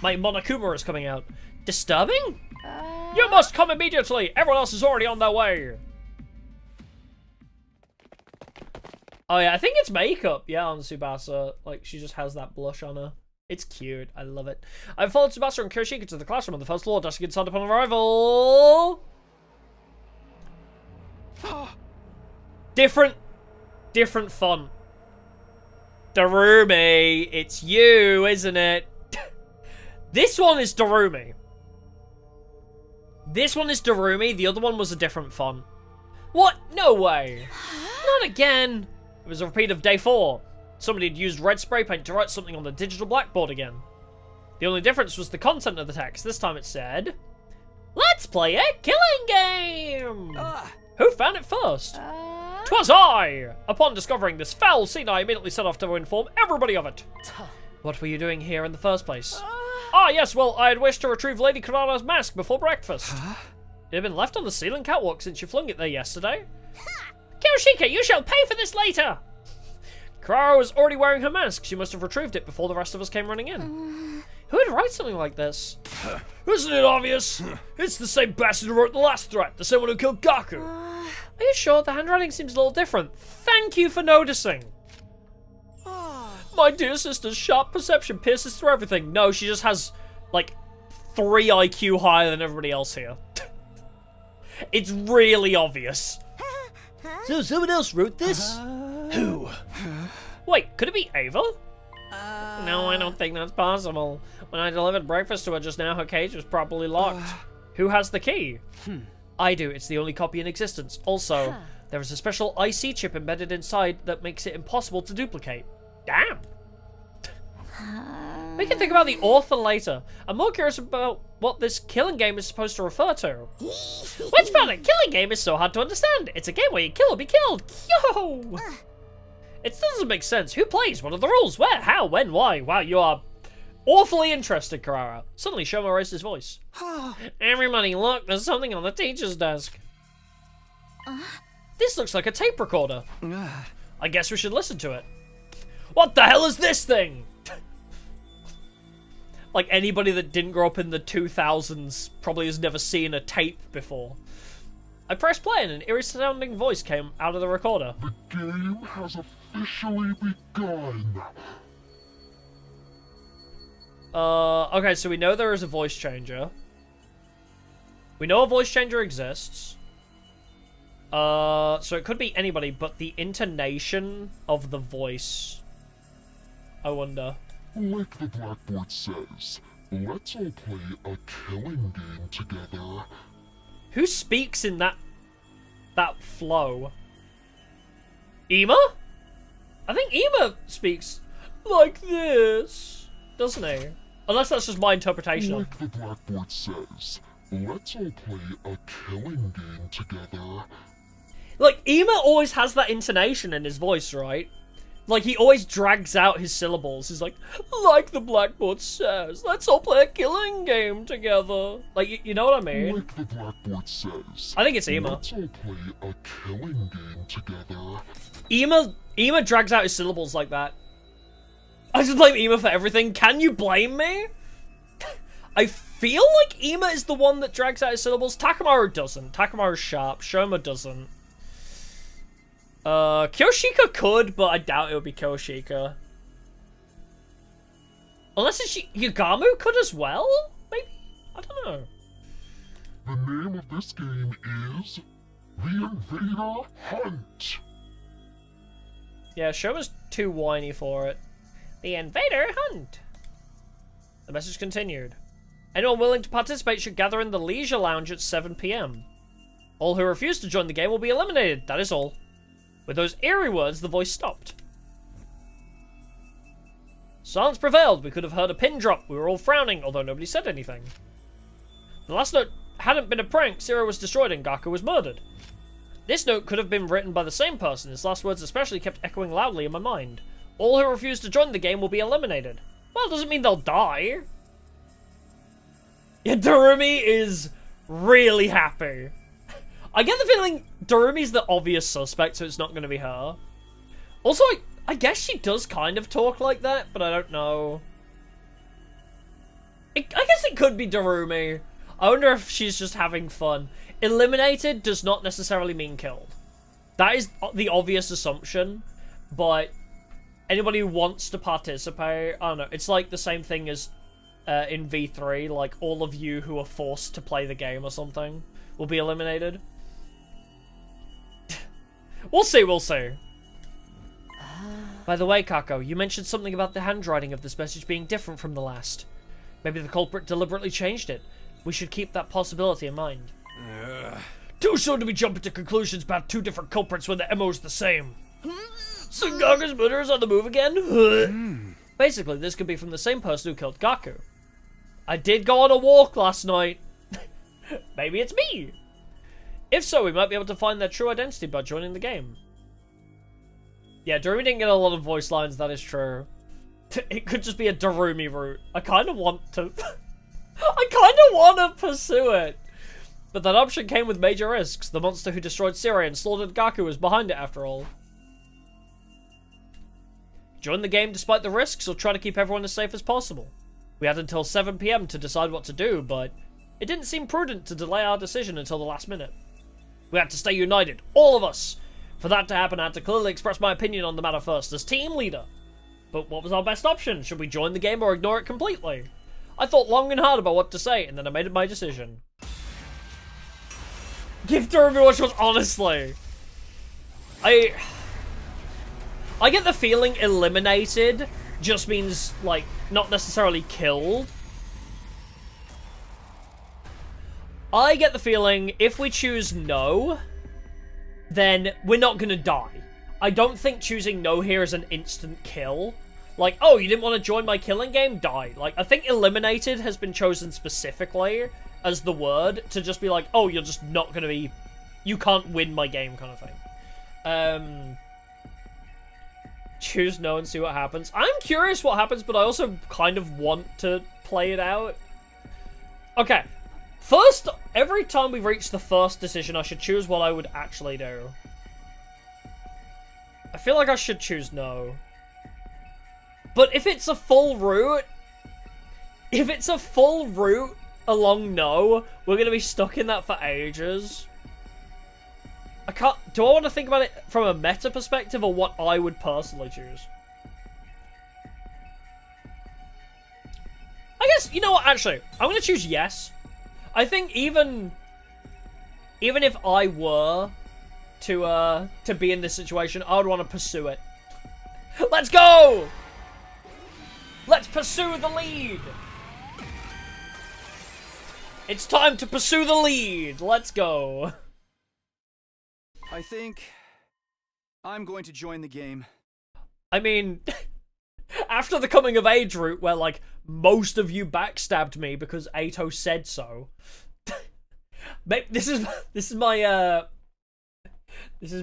My Monokuma is coming out. Disturbing? You must come immediately. Everyone else is already on their way. Oh yeah, I think it's makeup, yeah, on Tsubasa. Like, she just has that blush on her. It's cute. I love it. I followed Tsubasa and Kyoshika to the classroom on the first floor, dashing inside upon arrival. Different font. Darumi, it's you, isn't it? This one is Darumi. This one is Darumi. The other one was a different font. What? No way. Not again. It was a repeat of day 4. Somebody had used red spray paint to write something on the digital blackboard again. The only difference was the content of the text. This time it said, Let's play a killing game! Who found it first? 'Twas I! Upon discovering this foul scene, I immediately set off to inform everybody of it. What were you doing here in the first place? Ah, yes, well, I had wished to retrieve Lady Kurara's mask before breakfast. It had been left on the ceiling catwalk since you flung it there yesterday. Kyoshika, you shall pay for this later! Kurara was already wearing her mask. She must have retrieved it before the rest of us came running in. Who would write something like this? Isn't it obvious? It's the same bastard who wrote the last threat, the same one who killed Gaku. Are you sure? The handwriting seems a little different. Thank you for noticing. My dear sister's sharp perception pierces through everything. No, she just has, like, 3 IQ higher than everybody else here. It's really obvious. So someone else wrote this? Who? Wait, could it be Ava? No, I don't think that's possible. When I delivered breakfast to her just now, her cage was properly locked. Who has the key? I do. It's the only copy in existence. Also, there is a special IC chip embedded inside that makes it impossible to duplicate. Damn. We can think about the author later. I'm more curious about what this killing game is supposed to refer to. Which part of killing game is so hard to understand? It's a game where you kill or be killed. Yo! It doesn't make sense. Who plays? What are the rules? Where? How? When? Why? Wow, you are awfully interested, Kurara. Suddenly, Shoma raised his voice. Everybody, look, there's something on the teacher's desk. This looks like a tape recorder. I guess we should listen to it. What the hell is this thing? Like, anybody that didn't grow up in the 2000s probably has never seen a tape before. I pressed play and an eerie-sounding voice came out of the recorder. The game has officially begun. Okay, so we know there is a voice changer. We know a voice changer exists. So it could be anybody, but the intonation of the voice, I wonder. Like the blackboard says, let's all play a killing game together. Who speaks in that flow? Ima? I think Ima speaks like this, doesn't he? Unless that's just my interpretation. Like the blackboard says, let's all play a killing game together. Like, Ima always has that intonation in his voice, right? Like, he always drags out his syllables. He's like the blackboard says, let's all play a killing game together. Like, you know what I mean? Like the blackboard says, I think it's Ima. let's all play a killing game together. Ima drags out his syllables like that. I just blame Ima for everything. Can you blame me? I feel like Ima is the one that drags out his syllables. Takamaru doesn't. Takamaru's sharp. Shoma doesn't. Kyoshika could, but I doubt it would be Kyoshika. Unless it's Yagamu could as well? Maybe? I don't know. The name of this game is The Invader Hunt. Yeah, Shoma's too whiny for it. The Invader Hunt. The message continued. Anyone willing to participate should gather in the Leisure Lounge at 7 PM. All who refuse to join the game will be eliminated, that is all. With those eerie words, the voice stopped. Silence prevailed. We could have heard a pin drop. We were all frowning, although nobody said anything. The last note hadn't been a prank. Zero was destroyed and Gaku was murdered. This note could have been written by the same person. His last words especially kept echoing loudly in my mind. All who refuse to join the game will be eliminated. Well, it doesn't mean they'll die. Yeah, Darumi is really happy. I get the feeling Darumi's the obvious suspect, so it's not going to be her. Also, I guess she does kind of talk like that, but I don't know. I guess it could be Darumi. I wonder if she's just having fun. Eliminated does not necessarily mean killed. That is the obvious assumption, but anybody who wants to participate, I don't know, it's like the same thing as in V3, like all of you who are forced to play the game or something will be eliminated. We'll see, we'll see. By the way, Kako, you mentioned something about the handwriting of this message being different from the last. Maybe the culprit deliberately changed it. We should keep that possibility in mind. Too soon to be jumping to conclusions about two different culprits when the MO's the same. Sungaga's murder is on the move again? Basically, this could be from the same person who killed Gaku. I did go on a walk last night. Maybe it's me. If so, we might be able to find their true identity by joining the game. Yeah, Darumi didn't get a lot of voice lines, that is true. It could just be a Darumi route. I kind of want to... I kind of want to pursue it. But that option came with major risks. The monster who destroyed Siri and slaughtered Gaku was behind it after all. Join the game despite the risks or try to keep everyone as safe as possible. We had until 7 PM to decide what to do, but it didn't seem prudent to delay our decision until the last minute. We had to stay united, all of us. For that to happen, I had to clearly express my opinion on the matter first, as team leader. But what was our best option? Should we join the game or ignore it completely? I thought long and hard about what to say, and then I made my decision. Give Darumi what she wants, honestly. I get the feeling eliminated just means, like, not necessarily killed. I get the feeling if we choose no, then we're not gonna die. I don't think choosing no here is an instant kill. Like, oh, you didn't want to join my killing game? Die. Like, I think eliminated has been chosen specifically as the word to just be like, oh, you're just not gonna be... You can't win my game kind of thing. Choose no and see what happens. I'm curious what happens, but I also kind of want to play it out. Okay. First, every time we reach the first decision, I should choose what I would actually do. I feel like I should choose no. But if it's a full route... If it's a full route along no, we're going to be stuck in that for ages. I can't... Do I want to think about it from a meta perspective or what I would personally choose? I guess, you know what, actually, I'm going to choose yes. I think even if I were to be in this situation, I would want to pursue it. Let's go! Let's pursue the lead! It's time to pursue the lead! Let's go! I think I'm going to join the game. I mean, after the coming of age route where, like, most of you backstabbed me because Ato said so. This is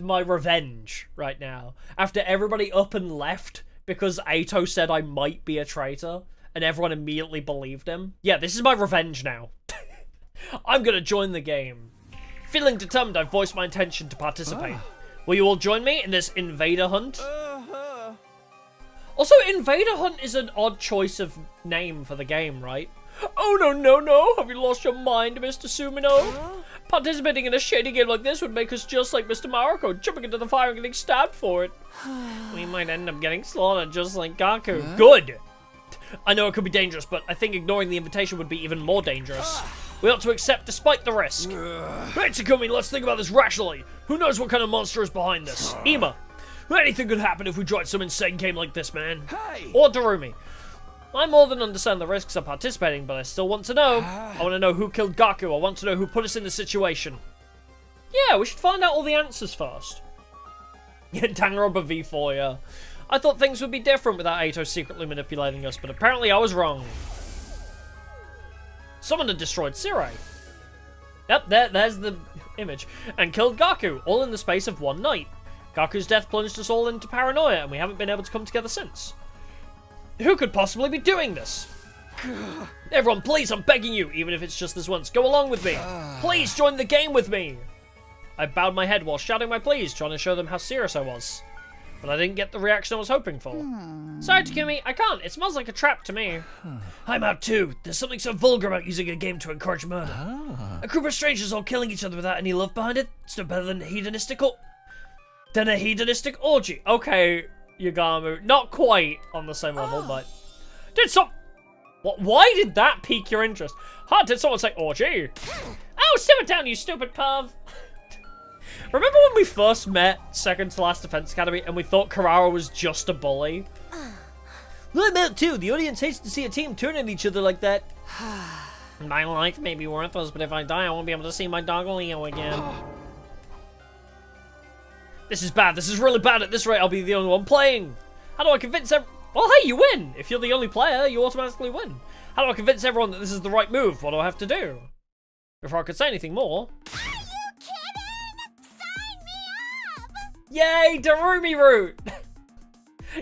my revenge right now. After everybody up and left because Ato said I might be a traitor and everyone immediately believed him. Yeah, this is my revenge now. I'm gonna join the game. Feeling determined, I've voiced my intention to participate. Will you all join me in this invader hunt? Also, invader hunt is an odd choice of name for the game, right? Oh, no. Have you lost your mind, Mr. Sumino? Participating in a shady game like this would make us just like Mr. Mariko, jumping into the fire and getting stabbed for it. We might end up getting slaughtered just like Gaku. Good! I know it could be dangerous, but I think ignoring the invitation would be even more dangerous. We ought to accept despite the risk. Hey, Takumi, let's think about this rationally. Who knows what kind of monster is behind this? Ima. Anything could happen if we joined some insane game like this, man. Hey. Or Darumi. I more than understand the risks of participating, but I still want to know. I want to know who killed Gaku. I want to know who put us in this situation. Yeah, we should find out all the answers first. Yeah, Danganronpa V4, yeah. I thought things would be different without Ato secretly manipulating us, but apparently I was wrong. Someone had destroyed Siri. Yep, there's the image. And killed Gaku, all in the space of one night. Gaku's death plunged us all into paranoia, and we haven't been able to come together since. Who could possibly be doing this? Everyone, please, I'm begging you, even if it's just this once, go along with me. Please join the game with me. I bowed my head while shouting my pleas, trying to show them how serious I was. But I didn't get the reaction I was hoping for. Sorry, Takumi, I can't. It smells like a trap to me. I'm out too. There's something so vulgar about using a game to encourage murder. A group of strangers all killing each other without any love behind it. It's no better than a hedonistic orgy. Okay, Yagamu. Not quite on the same level, but... Why did that pique your interest? Did someone say orgy? Oh, simmer down, you stupid perv. Remember when we first met second to last Defense Academy and we thought Karara was just a bully? I'm out too. The audience hates to see a team turn on each other like that. My life may be worthless, but if I die, I won't be able to see my dog Leo again. This is bad. This is really bad. At this rate, I'll be the only one playing. How do I convince everyone? Well, hey, you win. If you're the only player, you automatically win. How do I convince everyone that this is the right move? What do I have to do? Before I could say anything more... Are you kidding? Sign me up! Yay, Darumi route!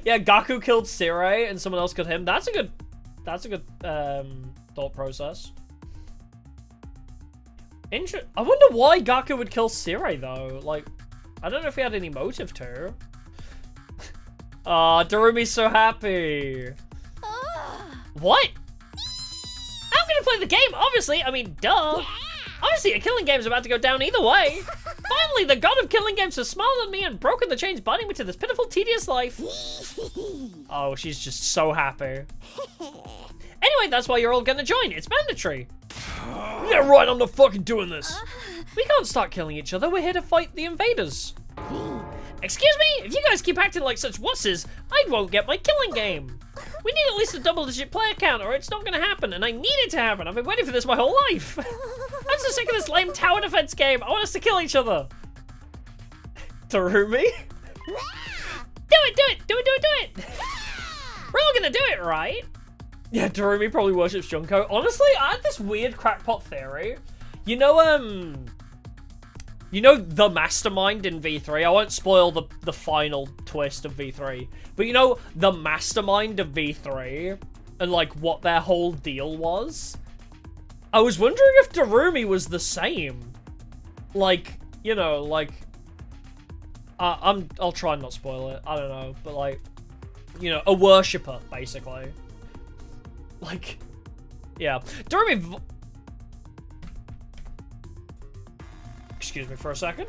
Yeah, Gaku killed Sirei and someone else killed him. That's a good thought process. I wonder why Gaku would kill Sirei though. Like, I don't know if he had any motive to. Aw, Darumi's so happy. What? I'm gonna play the game, obviously. I mean, duh. Obviously, a killing game's about to go down either way. Finally, the god of killing games has smiled on me and broken the chains binding me to this pitiful, tedious life. Oh, she's just so happy. Anyway, that's why you're all gonna join. It's mandatory. Yeah, right, I'm not fucking doing this. We can't start killing each other. We're here to fight the invaders. Excuse me? If you guys keep acting like such wusses, I won't get my killing game. We need at least a double-digit player count or it's not gonna happen, and I need it to happen. I've been waiting for this my whole life. I'm so sick of this lame tower defense game. I want us to kill each other. Tarumi? Do it! We're all gonna do it, right? Yeah, Tarumi probably worships Junko. Honestly, I had this weird crackpot theory. You know the mastermind in V3? I won't spoil the final twist of V3. But you know the mastermind of V3? And like what their whole deal was? I was wondering if Darumi was the same. Like, you know, like... I'll try and not spoil it. I don't know. But like, you know, a worshipper, basically. Like, yeah. Darumi... Excuse me for a second.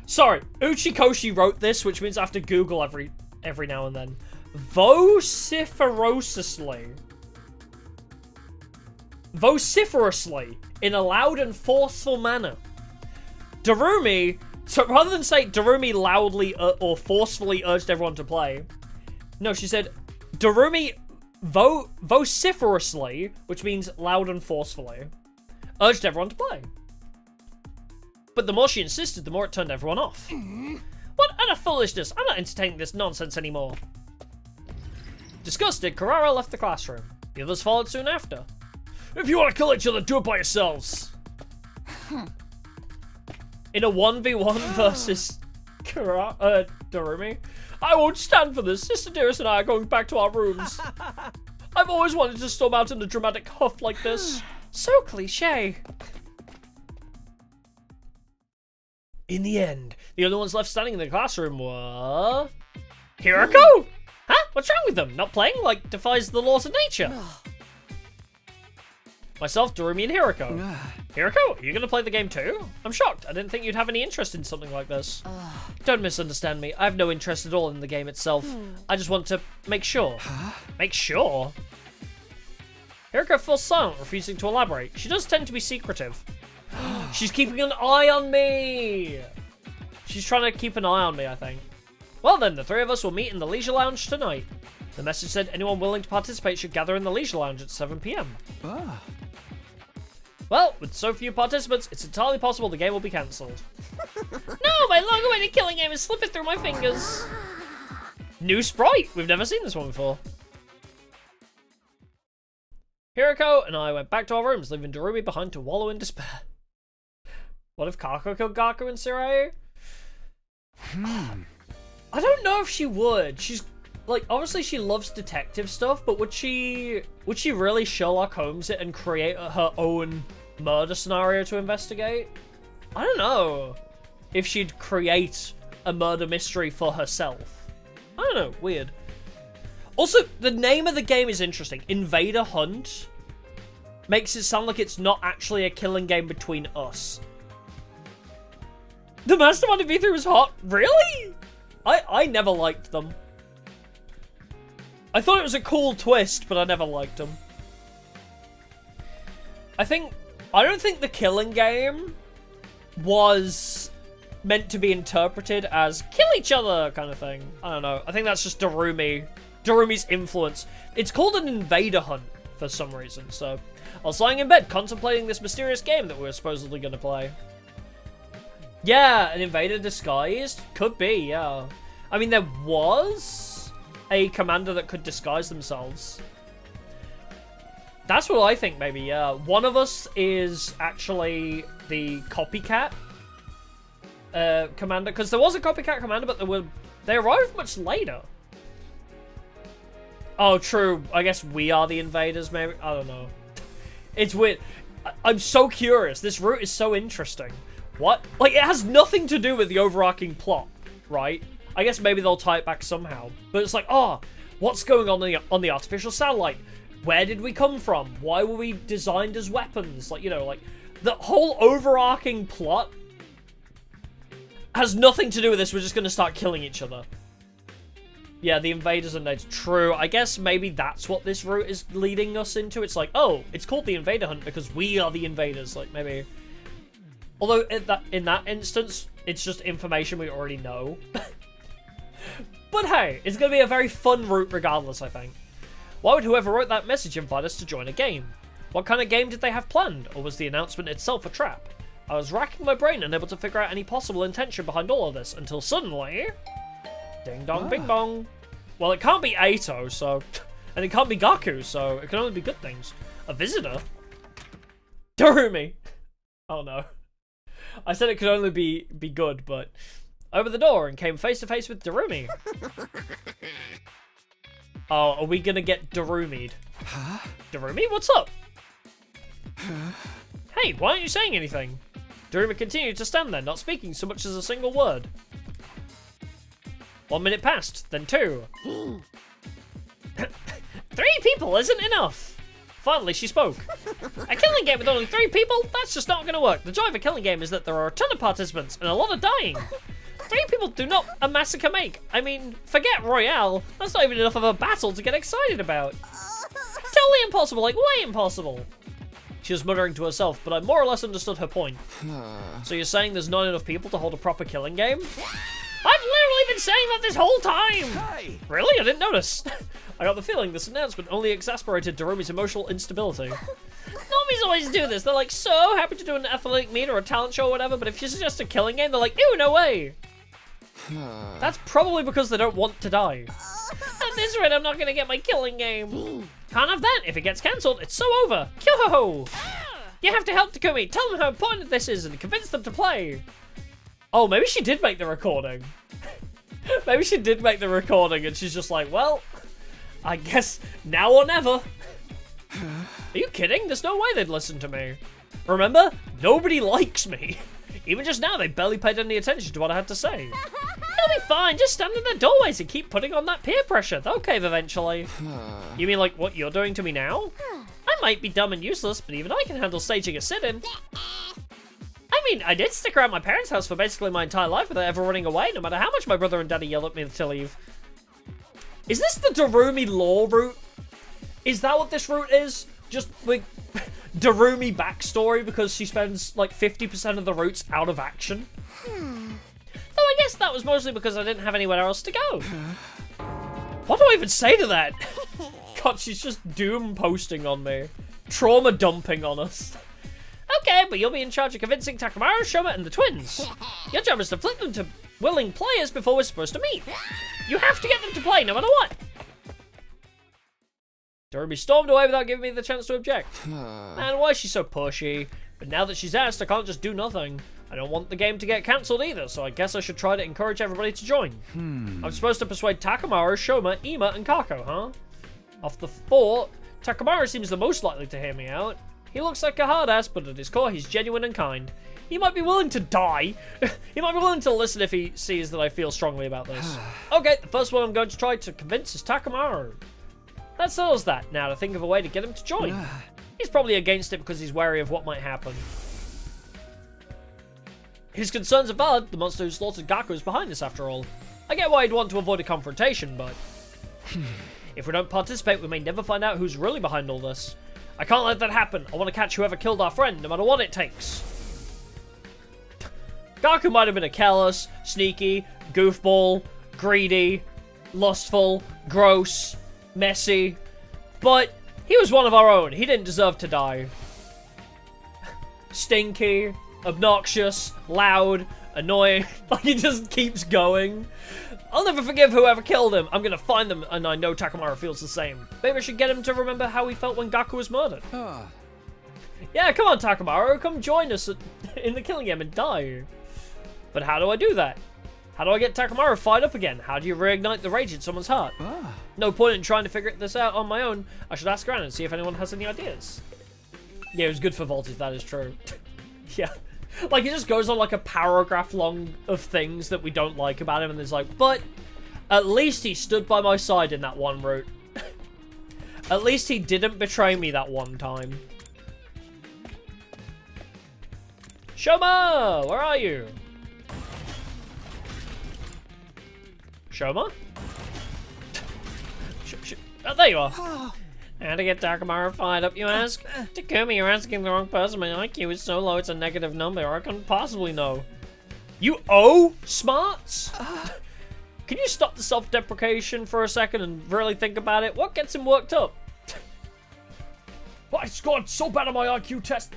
Sorry, Uchikoshi wrote this, which means I have to Google every now and then. Vociferously, in a loud and forceful manner. Darumi, so rather than say Darumi loudly or forcefully urged everyone to play, no, she said Darumi vociferously, which means loud and forcefully, urged everyone to play. But the more she insisted, the more it turned everyone off. What utter foolishness! I'm not entertaining this nonsense anymore. Disgusted, Carrara left the classroom. The others followed soon after. If you want to kill each other, do it by yourselves. In a 1v1 versus Darumi, I won't stand for this. Sister Dearest and I are going back to our rooms. I've always wanted to storm out in a dramatic huff like this. So cliche. In the end, the only ones left standing in the classroom were... Hiroko! Huh? What's wrong with them? Not playing like defies the laws of nature. Myself, Darumi, and Hiroko. Hiroko, are you gonna play the game too? I'm shocked. I didn't think you'd have any interest in something like this. Don't misunderstand me. I have no interest at all in the game itself. I just want to make sure. Make sure? Hiroko falls silent, refusing to elaborate. She does tend to be secretive. She's keeping an eye on me! She's trying to keep an eye on me, I think. Well then, the three of us will meet in the Leisure Lounge tonight. The message said anyone willing to participate should gather in the Leisure Lounge at 7 PM. Well, with so few participants, it's entirely possible the game will be cancelled. No, my long-awaited killing game is slipping through my fingers. New sprite! We've never seen this one before. Hiroko and I went back to our rooms, leaving Darumi behind to wallow in despair. What if Kako killed Gaku and Sirei? I don't know if she would. She's like, obviously she loves detective stuff, but would she really Sherlock Holmes it and create her own murder scenario to investigate? I don't know if she'd create a murder mystery for herself. I don't know, weird. Also, the name of the game is interesting. Invader Hunt makes it sound like it's not actually a killing game between us. The Mastermind of V3 was hot? Really? I never liked them. I thought it was a cool twist, but I never liked them. I don't think the killing game was meant to be interpreted as kill each other kind of thing. I don't know. I think that's just Darumi's influence. It's called an invader hunt for some reason, so I was lying in bed contemplating this mysterious game that we were supposedly going to play. Yeah, an invader disguised? Could be, yeah. I mean, there was a commander that could disguise themselves. That's what I think, maybe, yeah. One of us is actually the copycat commander, because there was a copycat commander, but there were They arrived much later. Oh, true. I guess we are the invaders, maybe? I don't know. It's weird. I'm so curious. This route is so interesting. What? Like, it has nothing to do with the overarching plot, right? I guess maybe they'll tie it back somehow. But it's like, oh, what's going on the artificial satellite? Where did we come from? Why were we designed as weapons? Like, you know, like, the whole overarching plot has nothing to do with this. We're just going to start killing each other. Yeah, the invaders are native. True. I guess maybe that's what this route is leading us into. It's like, oh, it's called the invader hunt because we are the invaders. Like, maybe. Although, in that instance, it's just information we already know. But hey, it's going to be a very fun route regardless, I think. Why would whoever wrote that message invite us to join a game? What kind of game did they have planned? Or was the announcement itself a trap? I was racking my brain unable to figure out any possible intention behind all of this until suddenly... Ding dong bing bong. Well, it can't be Aito, so... And it can't be Gaku, so it can only be good things. A visitor? Darumi! Oh no. I said it could only be good, but... Opened the door and came face to face with Darumi. Oh, are we gonna get Darumi'd? Huh? Darumi, what's up? Hey, why aren't you saying anything? Darumi continued to stand there, not speaking so much as a single word. 1 minute passed, then 2. 3 people isn't enough! Finally, she spoke. A killing game with only 3 people? That's just not gonna work. The joy of a killing game is that there are a ton of participants and a lot of dying. 3 people do not a massacre make. I mean, forget Royale. That's not even enough of a battle to get excited about. Totally impossible, like way impossible. She was muttering to herself, but I more or less understood her point. So you're saying there's not enough people to hold a proper killing game? I've literally been saying that this whole time! Hey! Really? I didn't notice. I got the feeling this announcement only exasperated Darumi's emotional instability. Normies always do this. They're like so happy to do an athletic meet or a talent show or whatever, but if you suggest a killing game, they're like, ew, no way! That's probably because they don't want to die. At this rate, I'm not gonna get my killing game. Can't have that. If it gets cancelled, it's so over. Kyo-ho-ho! You have to help Takumi. Tell them how important this is and convince them to play. Oh, maybe she did make the recording. Maybe she did make the recording and she's just like, well, I guess now or never. Are you kidding? There's no way they'd listen to me. Remember? Nobody likes me. Even just now, they barely paid any attention to what I had to say. It'll be fine. Just stand in their doorways and keep putting on that peer pressure. They'll cave eventually. You mean like what you're doing to me now? I might be dumb and useless, but even I can handle staging a sit-in. I mean, I did stick around my parents' house for basically my entire life without ever running away, no matter how much my brother and daddy yelled at me to leave. Is this the Darumi lore route? Is that what this route is? Just, like, Darumi backstory because she spends, like, 50% of the routes out of action? Though I guess that was mostly because I didn't have anywhere else to go. What do I even say to that? God, she's just doom posting on me. Trauma dumping on us. Okay, but you'll be in charge of convincing Takamaru, Shoma, and the twins. Your job is to flip them to willing players before we're supposed to meet. You have to get them to play no matter what. Darumi stormed away without giving me the chance to object. Man, why is she so pushy? But now that she's asked, I can't just do nothing. I don't want the game to get cancelled either, so I guess I should try to encourage everybody to join. I'm supposed to persuade Takamaru, Shoma, Ima, and Kako, huh? Off the 4, Takamaru seems the most likely to hear me out. He looks like a hard ass, but at his core, he's genuine and kind. He might be willing to die. He might be willing to listen if he sees that I feel strongly about this. Okay, the first one I'm going to try to convince is Takamaru. That settles that. Now to think of a way to get him to join. He's probably against it because he's wary of what might happen. His concerns are valid. The monster who slaughtered Gaku is behind this after all. I get why he'd want to avoid a confrontation, but... if we don't participate, we may never find out who's really behind all this. I can't let that happen. I want to catch whoever killed our friend, no matter what it takes. Gaku might have been a careless, sneaky, goofball, greedy, lustful, gross, messy, but he was one of our own. He didn't deserve to die. Stinky, obnoxious, loud, annoying. Like, he just keeps going. I'll never forgive whoever killed him. I'm gonna find them, and I know Takamaru feels the same. Maybe I should get him to remember how he felt when Gaku was murdered. Yeah, come on, Takamaru. Come join us in the killing game and die. But how do I do that? How do I get Takamaru fired up again? How do you reignite the rage in someone's heart? No point in trying to figure this out on my own. I should ask around and see if anyone has any ideas. Yeah, it was good for voltage, that is true. Yeah. Like, it just goes on like a paragraph long of things that we don't like about him, and it's like, but at least he stood by my side in that one route. At least he didn't betray me that one time. Shoma! Where are you? Shoma? Oh, there you are. How to get Takamaru fired up, you ask? Takumi, you're asking the wrong person. My IQ is so low it's a negative number. I couldn't possibly know. You owe smarts? Can you stop the self-deprecation for a second and really think about it? What gets him worked up? I scored so bad on my IQ test.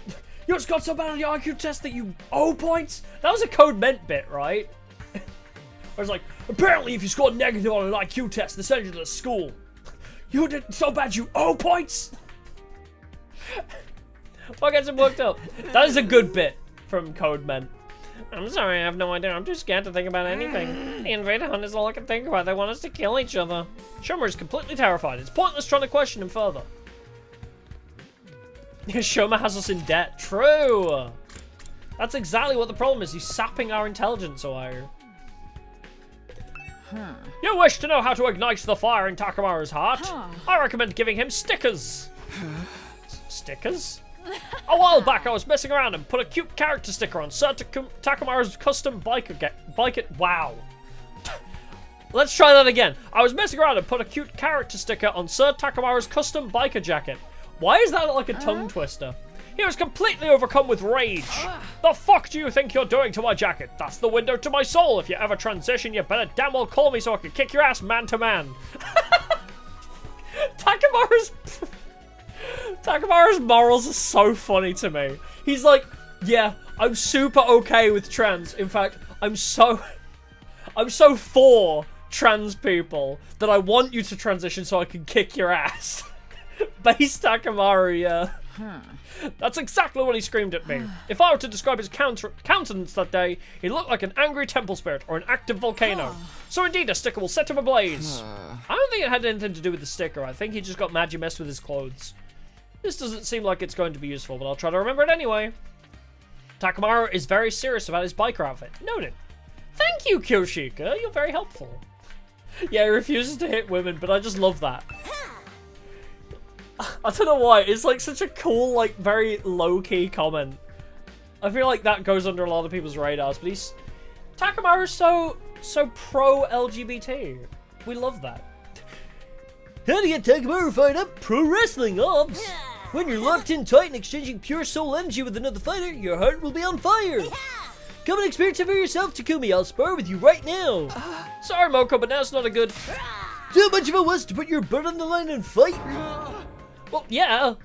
You scored so bad on the IQ test that you owe points? That was a Code Meant bit, right? I was like, apparently if you scored negative on an IQ test, they send you to the school. You did so bad you owe points? What gets him worked up? That is a good bit from Code Men. I'm sorry, I have no idea. I'm too scared to think about anything. The invader hunt is all I can think about. They want us to kill each other. Shoma is completely terrified. It's pointless trying to question him further. Shoma has us in debt. True. That's exactly what the problem is. He's sapping our intelligence away. You wish to know how to ignite the fire in Takamaru's heart? I recommend giving him stickers. Stickers? A while back I was messing around and put a cute character sticker on Sir Takamaru's custom wow. Let's try that again. I was messing around and put a cute character sticker on Sir Takamaru's custom biker jacket. Why is that like a tongue twister? He was completely overcome with rage. The fuck do you think you're doing to my jacket? That's the window to my soul. If you ever transition, you better damn well call me so I can kick your ass man to man. Takamaru's morals are so funny to me. He's like, yeah, I'm super okay with trans. In fact, I'm so for trans people that I want you to transition so I can kick your ass. Base Takamaru, yeah. That's exactly what he screamed at me. If I were to describe his countenance that day, he looked like an angry temple spirit or an active volcano. So indeed, a sticker will set him ablaze. I don't think it had anything to do with the sticker. I think he just got mad you messed with his clothes. This doesn't seem like it's going to be useful, but I'll try to remember it anyway. Takamaru is very serious about his biker outfit. Noted. Thank you, Kyoshika. You're very helpful. Yeah, he refuses to hit women, but I just love that. I don't know why, it's like such a cool, like, very low-key comment. I feel like that goes under a lot of people's radars, but Takamaru's so pro-LGBT. We love that. How to get Takamaru fired up? Pro wrestling, obs! When you're locked in tight and exchanging pure soul energy with another fighter, your heart will be on fire! Come and experience it for yourself, Takumi. I'll spar with you right now. Sorry, Moko, but now's not a good... Too much of a wuss to put your butt on the line and fight? Well, yeah.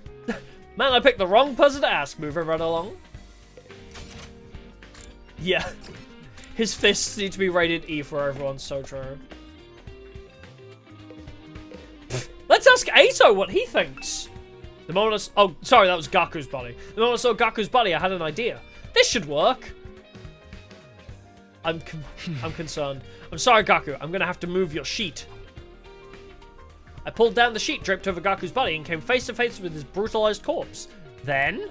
Man, I picked the wrong person to ask. Moving right along. Yeah. His fists need to be rated E for everyone. So true. Let's ask Ato what he thinks. The moment oh, sorry, that was Gaku's body. The moment I saw Gaku's body, I had an idea. This should work. I'm concerned. I'm sorry, Gaku. I'm gonna have to move your sheet. I pulled down the sheet draped over Gaku's body and came face to face with his brutalized corpse. Then,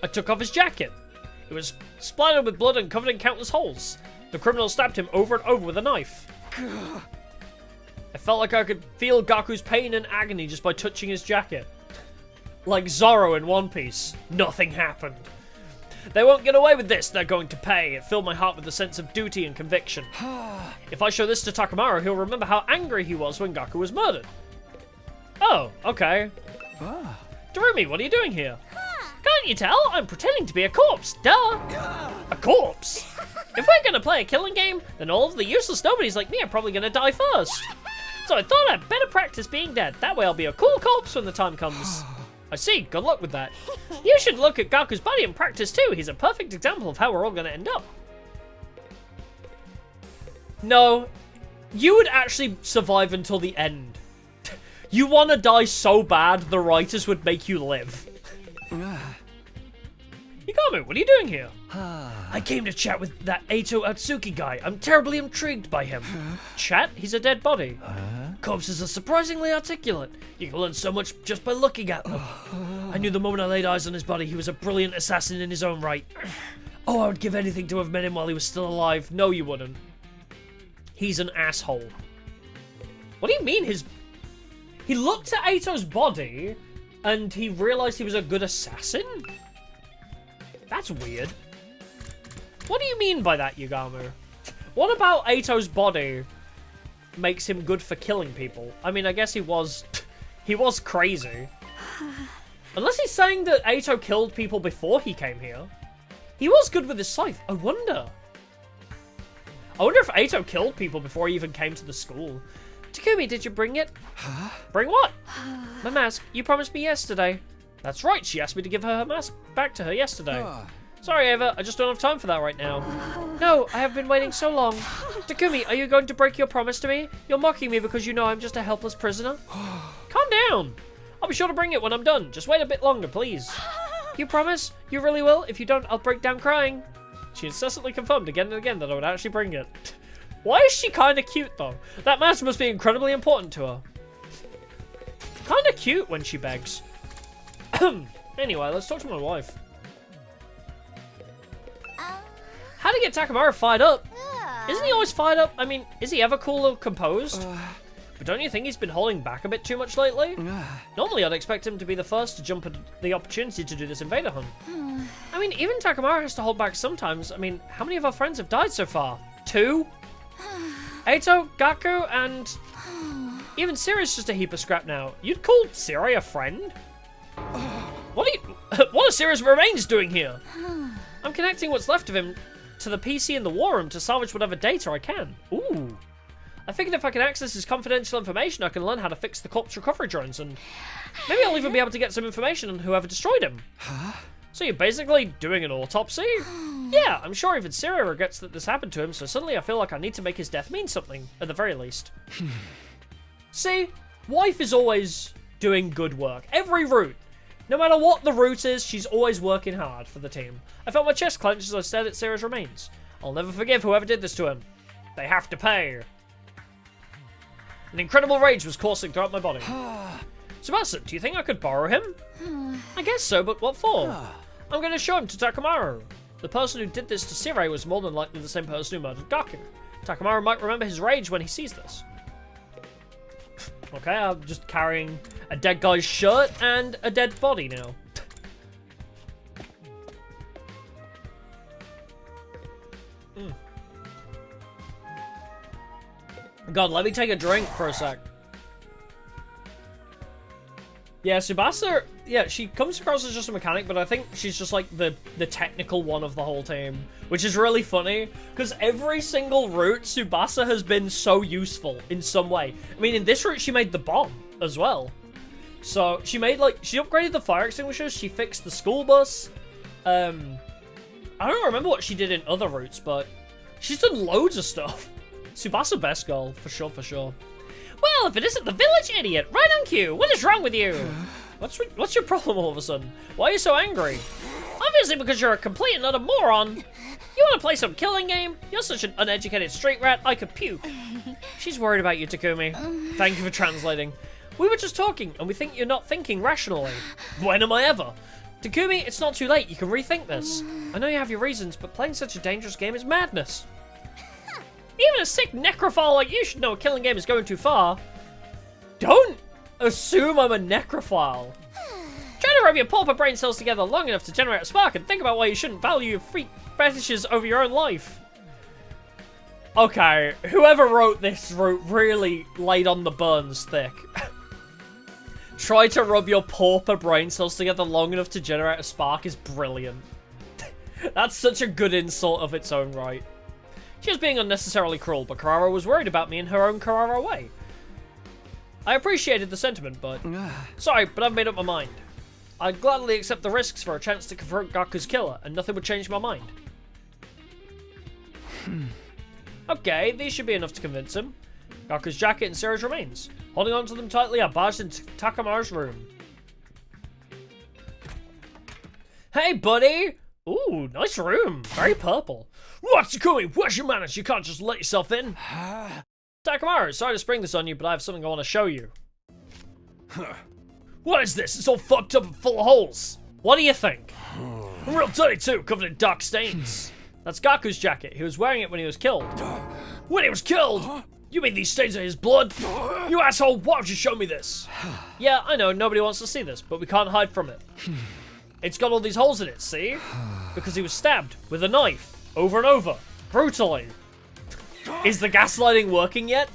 I took off his jacket. It was splattered with blood and covered in countless holes. The criminal stabbed him over and over with a knife. I felt like I could feel Gaku's pain and agony just by touching his jacket. Like Zoro in One Piece, nothing happened. They won't get away with this, they're going to pay. It filled my heart with a sense of duty and conviction. If I show this to Takamaru, he'll remember how angry he was when Gaku was murdered. Oh, okay. Darumi, what are you doing here? Can't you tell? I'm pretending to be a corpse, duh! A corpse? If we're gonna play a killing game, then all of the useless nobodies like me are probably gonna die first. So I thought I'd better practice being dead. That way I'll be a cool corpse when the time comes. I see, good luck with that. You should look at Gaku's body and practice too. He's a perfect example of how we're all gonna end up. No, you would actually survive until the end. You wanna die so bad, the writers would make you live. Yagami, what are you doing here? I came to chat with that Eito Atsuki guy. I'm terribly intrigued by him. Chat? He's a dead body. Corpses are surprisingly articulate. You can learn so much just by looking at them. I knew the moment I laid eyes on his body, he was a brilliant assassin in his own right. Oh, I would give anything to have met him while he was still alive. No, you wouldn't. He's an asshole. What do you mean He looked at Eito's body and he realized he was a good assassin? That's weird. What do you mean by that, Yagami? What about Eito's body makes him good for killing people? I mean, I guess he was crazy. Unless he's saying that Eito killed people before he came here. He was good with his scythe. I wonder if Eito killed people before he even came to the school. Takumi, did you bring it? Bring what? My mask. You promised me yesterday. That's right, she asked me to give her mask back to her yesterday. Sorry, Ava, I just don't have time for that right now. No, I have been waiting so long. Takumi, are you going to break your promise to me? You're mocking me because you know I'm just a helpless prisoner? Calm down. I'll be sure to bring it when I'm done. Just wait a bit longer, please. You promise? You really will? If you don't, I'll break down crying. She incessantly confirmed again and again that I would actually bring it. Why is she kind of cute, though? That mask must be incredibly important to her. Kind of cute when she begs. Anyway, let's talk to my wife. How to get Takamaru fired up? Isn't he always fired up? I mean, is he ever cool or composed? But don't you think he's been holding back a bit too much lately? Normally, I'd expect him to be the first to jump at the opportunity to do this invader hunt. I mean, even Takamaru has to hold back sometimes. I mean, how many of our friends have died so far? 2? Eito, Gaku, and... even Siri's just a heap of scrap now. You'd call Siri a friend? What are Siri's remains doing here? I'm connecting what's left of him to the PC in the war room to salvage whatever data I can. Ooh. I figured if I can access his confidential information, I can learn how to fix the corpse recovery drones, and maybe I'll even be able to get some information on whoever destroyed him. So you're basically doing an autopsy? Yeah, I'm sure even Siri regrets that this happened to him, so suddenly I feel like I need to make his death mean something, at the very least. See, wife is always doing good work. Every route. No matter what the route is, she's always working hard for the team. I felt my chest clench as I stared at Siri's remains. I'll never forgive whoever did this to him. They have to pay. An incredible rage was coursing throughout my body. Tsubasa, do you think I could borrow him? I guess so, but what for? I'm going to show him to Takamaru. The person who did this to Siri was more than likely the same person who murdered Gaku. Takamaru might remember his rage when he sees this. Okay, I'm just carrying a dead guy's shirt and a dead body now. God, let me take a drink for a sec. Yeah, Tsubasa, yeah, she comes across as just a mechanic, but I think she's just like the technical one of the whole team, which is really funny, because every single route, Tsubasa has been so useful in some way. I mean, in this route, she made the bomb as well. So, she made, like, she upgraded the fire extinguishers, she fixed the school bus. I don't remember what she did in other routes, but she's done loads of stuff. Tsubasa best girl, for sure, for sure. Well, if it isn't the village idiot, right on cue. What is wrong with you? What's your problem all of a sudden? Why are you so angry? Obviously because you're a complete and utter moron. You want to play some killing game? You're such an uneducated street rat, I could puke. She's worried about you, Takumi. Thank you for translating. We were just talking, and we think you're not thinking rationally. When am I ever? Takumi, it's not too late. You can rethink this. I know you have your reasons, but playing such a dangerous game is madness. Even a sick necrophile like you should know a killing game is going too far. Don't assume I'm a necrophile. Try to rub your pauper brain cells together long enough to generate a spark and think about why you shouldn't value your freak fetishes over your own life. Okay, whoever wrote this wrote really laid on the burns thick. Try to rub your pauper brain cells together long enough to generate a spark is brilliant. That's such a good insult of its own right. She was being unnecessarily cruel, but Carrara was worried about me in her own Carrara way. I appreciated the sentiment, but... sorry, but I've made up my mind. I'd gladly accept the risks for a chance to confront Gaku's killer, and nothing would change my mind. Okay, these should be enough to convince him. Gaku's jacket and Siri's remains. Holding on to them tightly, I barged into Takamaru's room. Hey, buddy! Ooh, nice room. Very purple. What's Takumi? Where's your manners? You can't just let yourself in. Takamaru, sorry to spring this on you, but I have something I want to show you. What is this? It's all fucked up and full of holes. What do you think? I'm real dirty too, covered in dark stains. That's Gaku's jacket. He was wearing it when he was killed. When he was killed? You mean these stains are his blood? You asshole, why would you show me this? Yeah, I know, nobody wants to see this, but we can't hide from it. It's got all these holes in it, see? Because he was stabbed with a knife, over and over, brutally. Is the gaslighting working yet?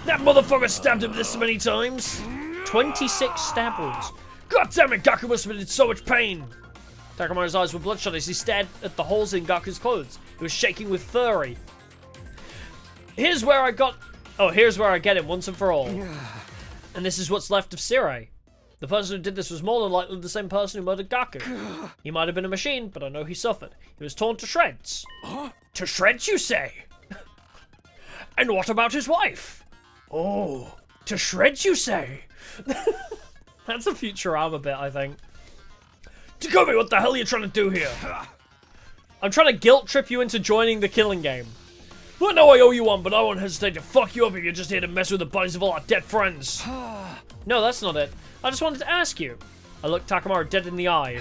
That motherfucker stabbed him this many times. 26 stab wounds. God damn it, Gaku must have been in so much pain. Takamaru's eyes were bloodshot as he stared at the holes in Gaku's clothes. He was shaking with fury. Here's where I get him once and for all. And this is what's left of Sirei. The person who did this was more than likely the same person who murdered Gaku. He might have been a machine, but I know he suffered. He was torn to shreds. To shreds, you say? And what about his wife? Oh, to shreds, you say? That's a Futurama bit, I think. Takumi, what the hell are you trying to do here? I'm trying to guilt trip you into joining the killing game. I know I owe you one, but I won't hesitate to fuck you up if you're just here to mess with the bodies of all our dead friends. No, that's not it. I just wanted to ask you. I looked Takamaru dead in the eye.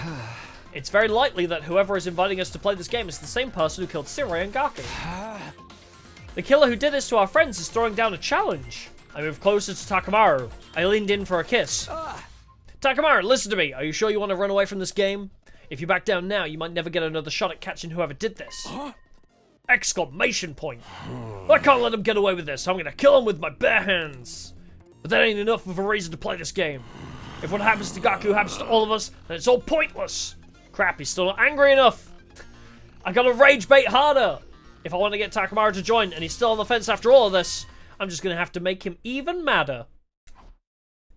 It's very likely that whoever is inviting us to play this game is the same person who killed Sirei and Gaku. The killer who did this to our friends is throwing down a challenge. I moved closer to Takamaru. I leaned in for a kiss. Takamaru, listen to me. Are you sure you want to run away from this game? If you back down now, you might never get another shot at catching whoever did this. Exclamation point. I can't let him get away with this. I'm gonna kill him with my bare hands. But that ain't enough of a reason to play this game. If what happens to Gaku happens to all of us, then it's all pointless. Crap, he's still not angry enough. I gotta rage bait harder. If I want to get Takamaru to join, and he's still on the fence after all of this, I'm just gonna have to make him even madder.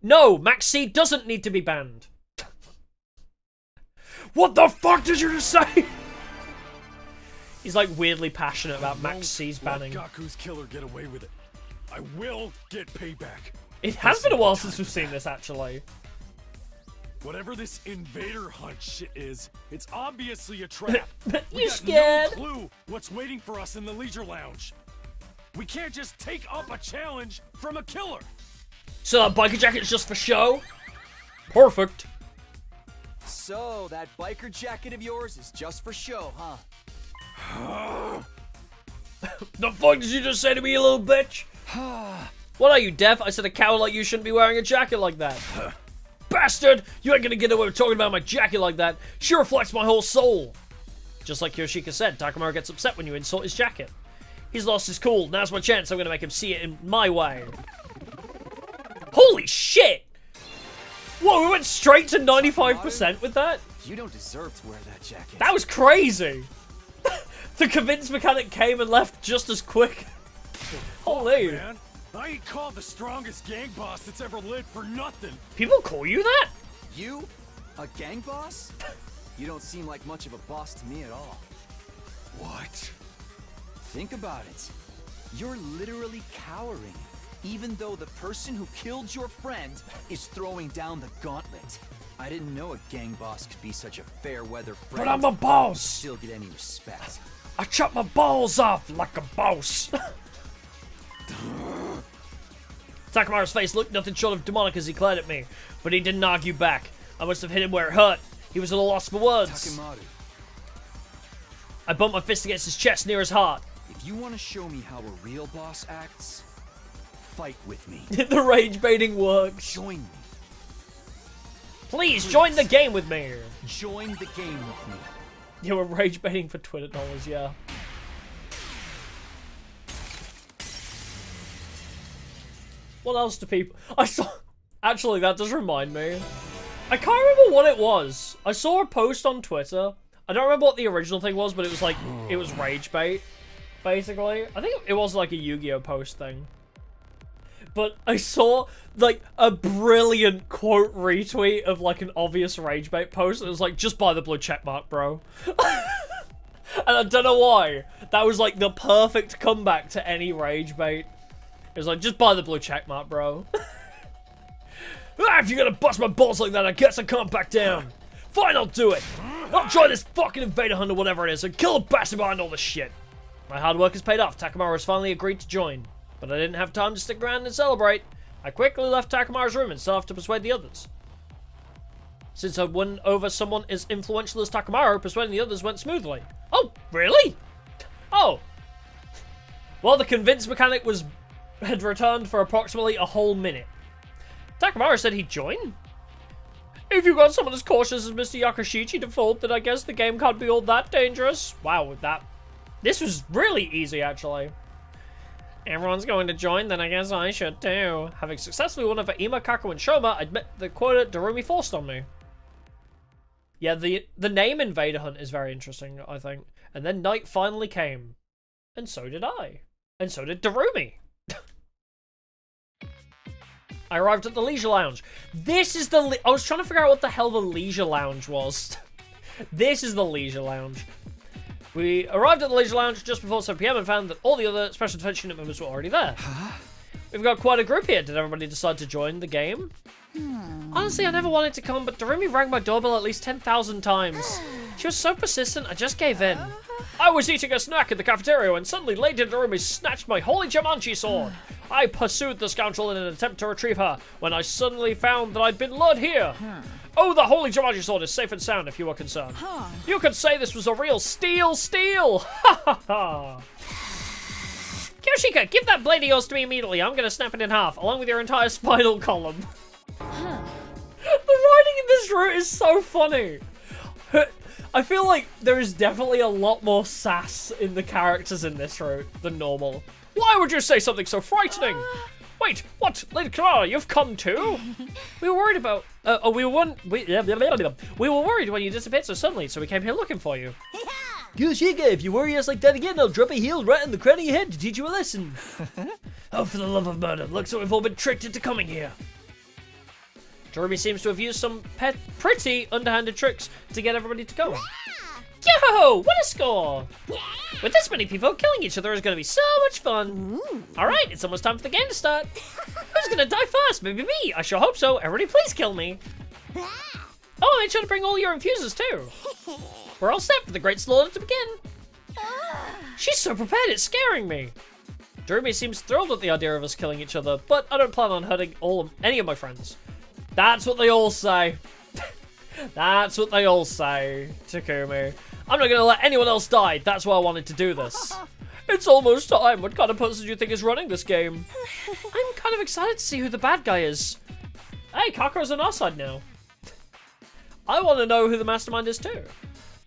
No, Max C doesn't need to be banned. What the fuck did you just say? He's like weirdly passionate about Max C's banning. Let Gaku's killer get away with it. I will get payback. It has been a while since we've seen this, actually. Whatever this invader hunt shit is, it's obviously a trap. You scared? No clue what's waiting for us in the leisure lounge. We can't just take up a challenge from a killer. So that biker jacket's just for show? Perfect. So, that biker jacket of yours is just for show, huh? The fuck did you just say to me, you little bitch? What are you, deaf? I said a coward like you shouldn't be wearing a jacket like that. Bastard! You ain't gonna get away with talking about my jacket like that. She reflects my whole soul. Just like Yoshika said, Takamaru gets upset when you insult his jacket. He's lost his cool. Now's my chance. I'm gonna make him see it in my way. Holy shit! Whoa, we went straight to 95% with that? You don't deserve to wear that jacket. That was crazy! The convince mechanic came and left just as quick. Holy. Man, I ain't called the strongest gang boss that's ever lived for nothing. People call you that? You? A gang boss? You don't seem like much of a boss to me at all. What? Think about it. You're literally cowering, even though the person who killed your friend is throwing down the gauntlet. I didn't know a gang boss could be such a fair-weather friend. But I'm a boss! Still get any respect. I chop my balls off like a boss. Takamaru's face looked nothing short of demonic as he glared at me, but he didn't argue back. I must have hit him where it hurt. He was at a loss for words. Takamaru. I bumped my fist against his chest near his heart. If you want to show me how a real boss acts, fight with me. The rage baiting works. Join me. Please, join the game with me. Join the game with me. You were rage baiting for Twitter dollars, yeah. What else do people... I saw... Actually, that does remind me. I can't remember what it was. I saw a post on Twitter. I don't remember what the original thing was, but it was like... It was rage bait, basically. I think it was like a Yu-Gi-Oh post thing. But I saw, like, a brilliant quote retweet of, like, an obvious rage bait post. It was like, just buy the blue checkmark, bro. And I don't know why. That was, like, the perfect comeback to any rage bait. It was like, just buy the blue checkmark, bro. If you're gonna bust my balls like that, I guess I can't back down. Fine, I'll do it. I'll join this fucking invader hunt or whatever it is and kill the bastard behind all this shit. My hard work has paid off. Takamaru has finally agreed to join. But I didn't have time to stick around and celebrate. I quickly left Takamaru's room and set off to persuade the others. Since I won over someone as influential as Takamaru, persuading the others went smoothly. Oh, really? Oh. Well, the convince mechanic had returned for approximately a whole minute. Takamaru said he'd join? If you got someone as cautious as Mr. Yakashichi to fault, then I guess the game can't be all that dangerous. Wow, this was really easy, actually. Everyone's going to join, then I guess I should too. Having successfully won over Ima, Kako, and Shoma, I admit the quota Darumi forced on me. Yeah, the name Invader Hunt is very interesting, I think. And then night finally came. And so did I. And so did Darumi. I arrived at the Leisure Lounge. This is the... I was trying to figure out what the hell the Leisure Lounge was. This is the Leisure Lounge. We arrived at the Leisure Lounge just before 7 PM and found that all the other Special Defense Unit members were already there. We've got quite a group here. Did everybody decide to join the game? Honestly, I never wanted to come, but Darumi rang my doorbell at least 10,000 times. She was so persistent, I just gave in. I was eating a snack in the cafeteria when suddenly Lady Darumi snatched my holy Jamanchi sword. I pursued the scoundrel in an attempt to retrieve her, when I suddenly found that I'd been lured here. Oh, the holy Jumanji sword is safe and sound if you are concerned. You could say this was a real steal! Ha ha ha! Kyoshika, give that blade of yours to me immediately. I'm gonna snap it in half, along with your entire spinal column. The writing in this route is so funny. I feel like there is definitely a lot more sass in the characters in this route than normal. Why would you say something so frightening? Wait, what? Lady Clara, you've come too? We were worried about... we were worried when you disappeared so suddenly, so we came here looking for you. Kyoshika, if you worry us like that again, I'll drop a heel right in the crown of your head to teach you a lesson. Oh, for the love of murder, looks like we've all been tricked into coming here. Darumi seems to have used some pretty underhanded tricks to get everybody to go. Yo, what a score! With this many people, killing each other is going to be so much fun. Alright, it's almost time for the game to start. Who's going to die first? Maybe me. I sure hope so. Everybody please kill me. Oh, I made sure to bring all your infusers too. We're all set for the great slaughter to begin. She's so prepared, it's scaring me. Darumi seems thrilled at the idea of us killing each other, but I don't plan on hurting any of my friends. That's what they all say. That's what they all say, Takumi. I'm not gonna let anyone else die. That's why I wanted to do this. It's almost time. What kind of person do you think is running this game? I'm kind of excited to see who the bad guy is. Hey, Kakar's on our side now. I want to know who the mastermind is too.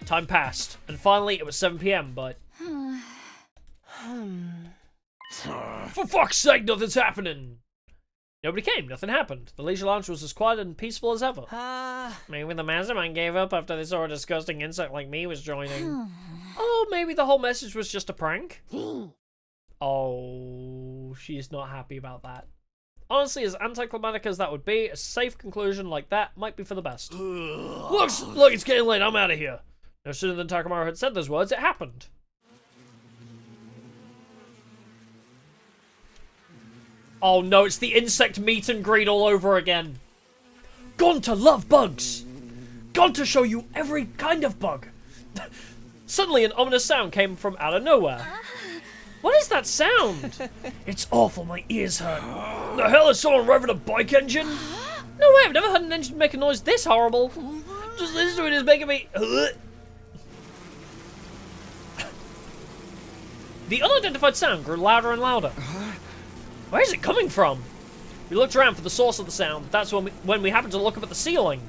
Time passed, and finally it was 7 PM, but... For fuck's sake, nothing's happening! Nobody came, nothing happened. The Leisure Lounge was as quiet and peaceful as ever. Maybe the mastermind gave up after they saw a disgusting insect like me was joining. Oh, maybe the whole message was just a prank? Oh, she's not happy about that. Honestly, as anticlimactic as that would be, a safe conclusion like that might be for the best. Looks like it's getting late, I'm out of here. No sooner than Takamaru had said those words, it happened. Oh no, it's the insect meet and greet all over again. Gone to love bugs. Gone to show you every kind of bug. Suddenly an ominous sound came from out of nowhere. What is that sound? It's awful, my ears hurt. The hell is someone revving a bike engine? No way, I've never heard an engine make a noise this horrible. Just listen to it, it's making me... The unidentified sound grew louder and louder. Where is it coming from? We looked around for the source of the sound. That's when we happened to look up at the ceiling.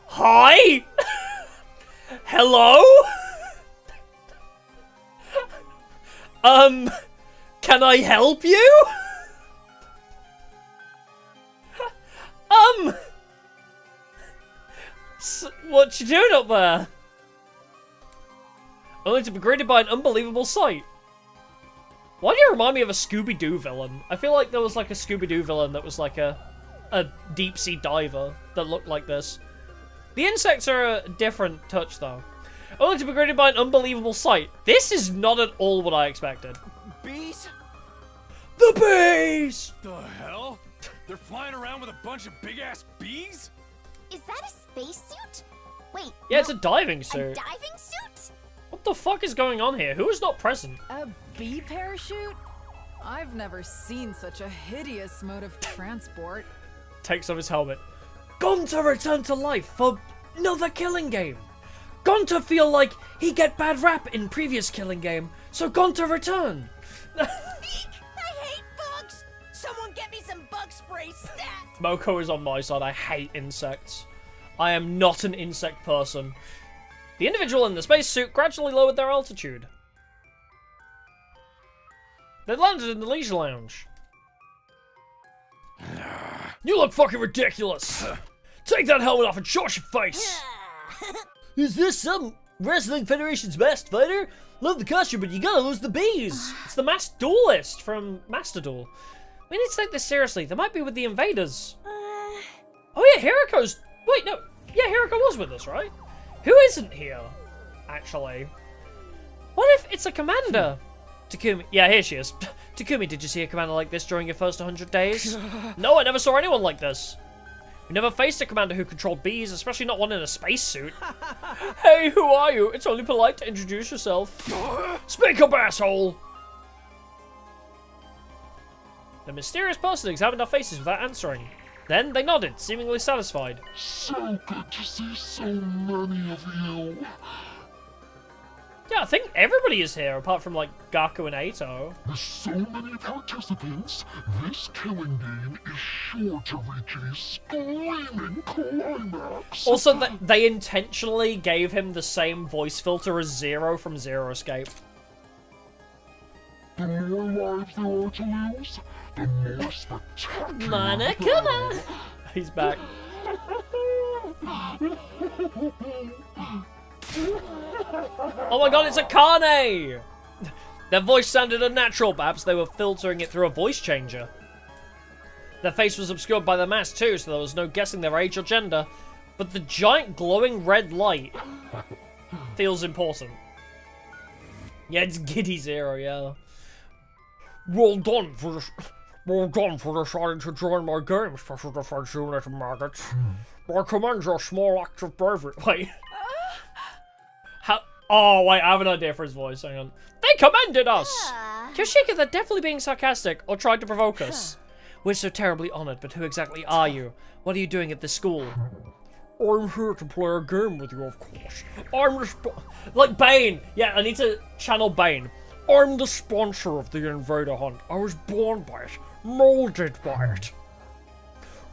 Hi? Hello? Can I help you? What you doing up there? Only to be greeted by an unbelievable sight. Why do you remind me of a Scooby-Doo villain? I feel like there was like a Scooby-Doo villain that was like a deep-sea diver that looked like this. The insects are a different touch though. Only to be greeted by an unbelievable sight. This is not at all what I expected. Bees? The bees! The hell? They're flying around with a bunch of big-ass bees? Is that a spacesuit? Wait. Yeah, it's a no, diving a suit. diving suit? What the fuck is going on here? Who is not present? A bee parachute? I've never seen such a hideous mode of transport. Takes off his helmet. Gunter returned to life for another killing game. Gunter feel like he get bad rap in previous killing game, so Gunter return. I hate bugs! Someone get me some bug spray stat! Moko is on my side. I hate insects. I am not an insect person. The individual in the spacesuit gradually lowered their altitude. They landed in the leisure lounge. You look fucking ridiculous! Take that helmet off and shut your face! Is this some Wrestling Federation's best fighter? Love the costume, but you gotta lose the bees! It's the masked duelist from Master Duel. We need to take this seriously. They might be with the invaders. Oh yeah, Hiriko's... Wait, no. Yeah, Hiriko was with us, right? Who isn't here, actually? What if it's a commander? Takumi... Yeah, here she is. Takumi, did you see a commander like this during your first 100 days? No, I never saw anyone like this. We never faced a commander who controlled bees, especially not one in a spacesuit. Hey, who are you? It's only polite to introduce yourself. Speak up, asshole! The mysterious person examined our faces without answering. Then they nodded, seemingly satisfied. So good to see so many of you. Yeah, I think everybody is here, apart from, like, Gaku and Eito. With so many participants, this killing game is sure to reach a screaming climax. Also, they intentionally gave him the same voice filter as Zero from Zero Escape. The more lives there are to lose, the more spectacular. Monokuma! He's back. Oh my god, it's a Kane! Their voice sounded unnatural, perhaps they were filtering it through a voice changer. Their face was obscured by the mask too, so there was no guessing their age or gender. But the giant glowing red light feels important. Yeah, it's Giddy Zero, yeah. Well done for deciding to join my game, Special Defense Unit maggots. I commend your small act of bravery. Wait. How? Oh, wait, I have an idea for his voice. Hang on. They commended us! Yoshika, they're definitely being sarcastic or tried to provoke us. We're so terribly honored, but who exactly are you? What are you doing at this school? I'm here to play a game with you, of course. I'm the like Bane! Yeah, I need to channel Bane. I'm the sponsor of the Invader Hunt. I was born by it, molded by it.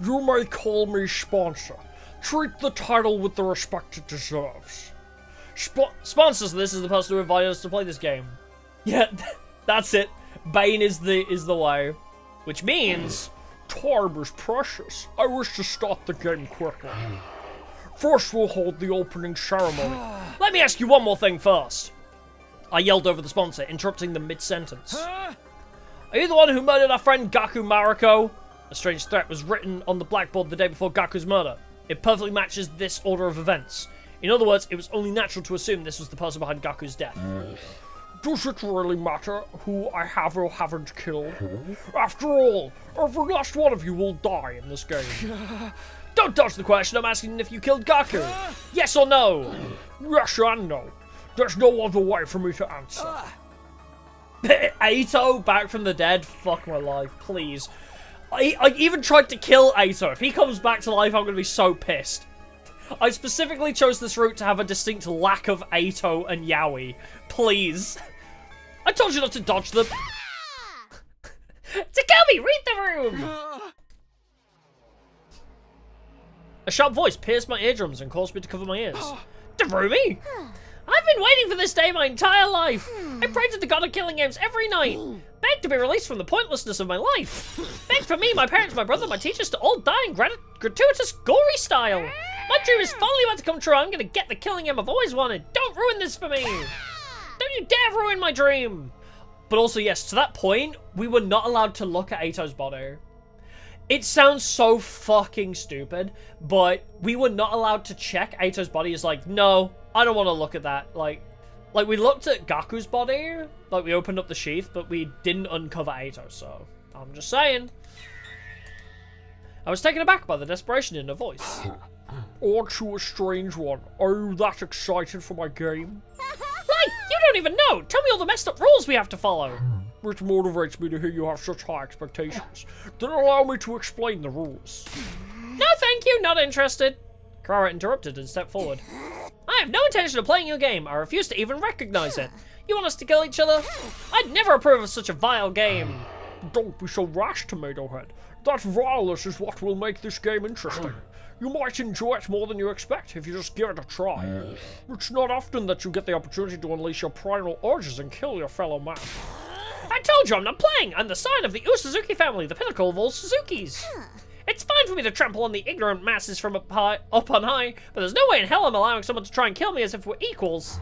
You may call me sponsor. Treat the title with the respect it deserves. Sponsors, this is the person who invited us to play this game. Yeah, that's it. Bane is the way. Which means... Time is precious. I wish to start the game quickly. First we'll hold the opening ceremony. Let me ask you one more thing first. I yelled over the sponsor, interrupting them mid-sentence. Are you the one who murdered our friend Gaku Mariko? A strange threat was written on the blackboard the day before Gaku's murder. It perfectly matches this order of events. In other words, it was only natural to assume this was the person behind Gaku's death. Does it really matter who I have or haven't killed? After all, every last one of you will die in this game. Don't dodge the question, I'm asking if you killed Gaku. Yes or no? Yes and no. There's no other way for me to answer. Eito, back from the dead? Fuck my life, please. I even tried to kill Eito. If he comes back to life, I'm going to be so pissed. I specifically chose this route to have a distinct lack of Eito and Yaoi. Please. I told you not to dodge them. Takumi, read the room! A sharp voice pierced my eardrums and caused me to cover my ears. Darumi? I've been waiting for this day my entire life. I prayed to the god of killing games every night. Begged to be released from the pointlessness of my life. Begged for me, my parents, my brother, my teachers to all die in gratuitous, gory style. My dream is finally about to come true. I'm gonna get the killing game I've always wanted. Don't ruin this for me. Don't you dare ruin my dream. But also, yes, to that point, we were not allowed to look at Eito's body. It sounds so fucking stupid, but we were not allowed to check Eito's body. It's like, no, I don't want to look at that. Like we looked at Gaku's body, like we opened up the sheath, but we didn't uncover Eito, so I'm just saying. I was taken aback by the desperation in her voice. Aren't you a strange one? Are you that excited for my game? Like, you don't even know! Tell me all the messed up rules we have to follow! Which motivates me to hear you have such high expectations. Then allow me to explain the rules. No thank you, not interested. Karara interrupted and stepped forward. I have no intention of playing your game. I refuse to even recognize it. You want us to kill each other? I'd never approve of such a vile game. Don't be so rash, Tomato Head. That vileness is what will make this game interesting. You might enjoy it more than you expect if you just give it a try. It's not often that you get the opportunity to unleash your primal urges and kill your fellow man. I told you I'm not playing! I'm the scion of the Suzuki family, the pinnacle of all Suzukis. It's fine for me to trample on the ignorant masses from up on high, but there's no way in hell I'm allowing someone to try and kill me as if we're equals.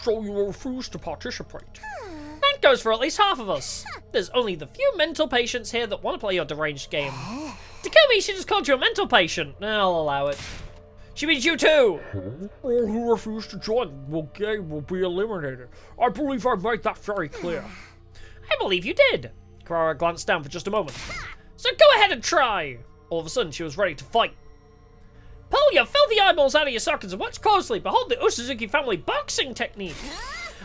So you refuse to participate? That goes for at least half of us. There's only the few mental patients here that want to play your deranged game. Takumi, she just called you a mental patient. I'll allow it. She means you too! All who refuse to join the game will be eliminated. I believe I made that very clear. I believe you did. Karara glanced down for just a moment. So go ahead and try! All of a sudden, she was ready to fight. Pull your filthy eyeballs out of your sockets and watch closely. Behold the Suzuki family boxing technique.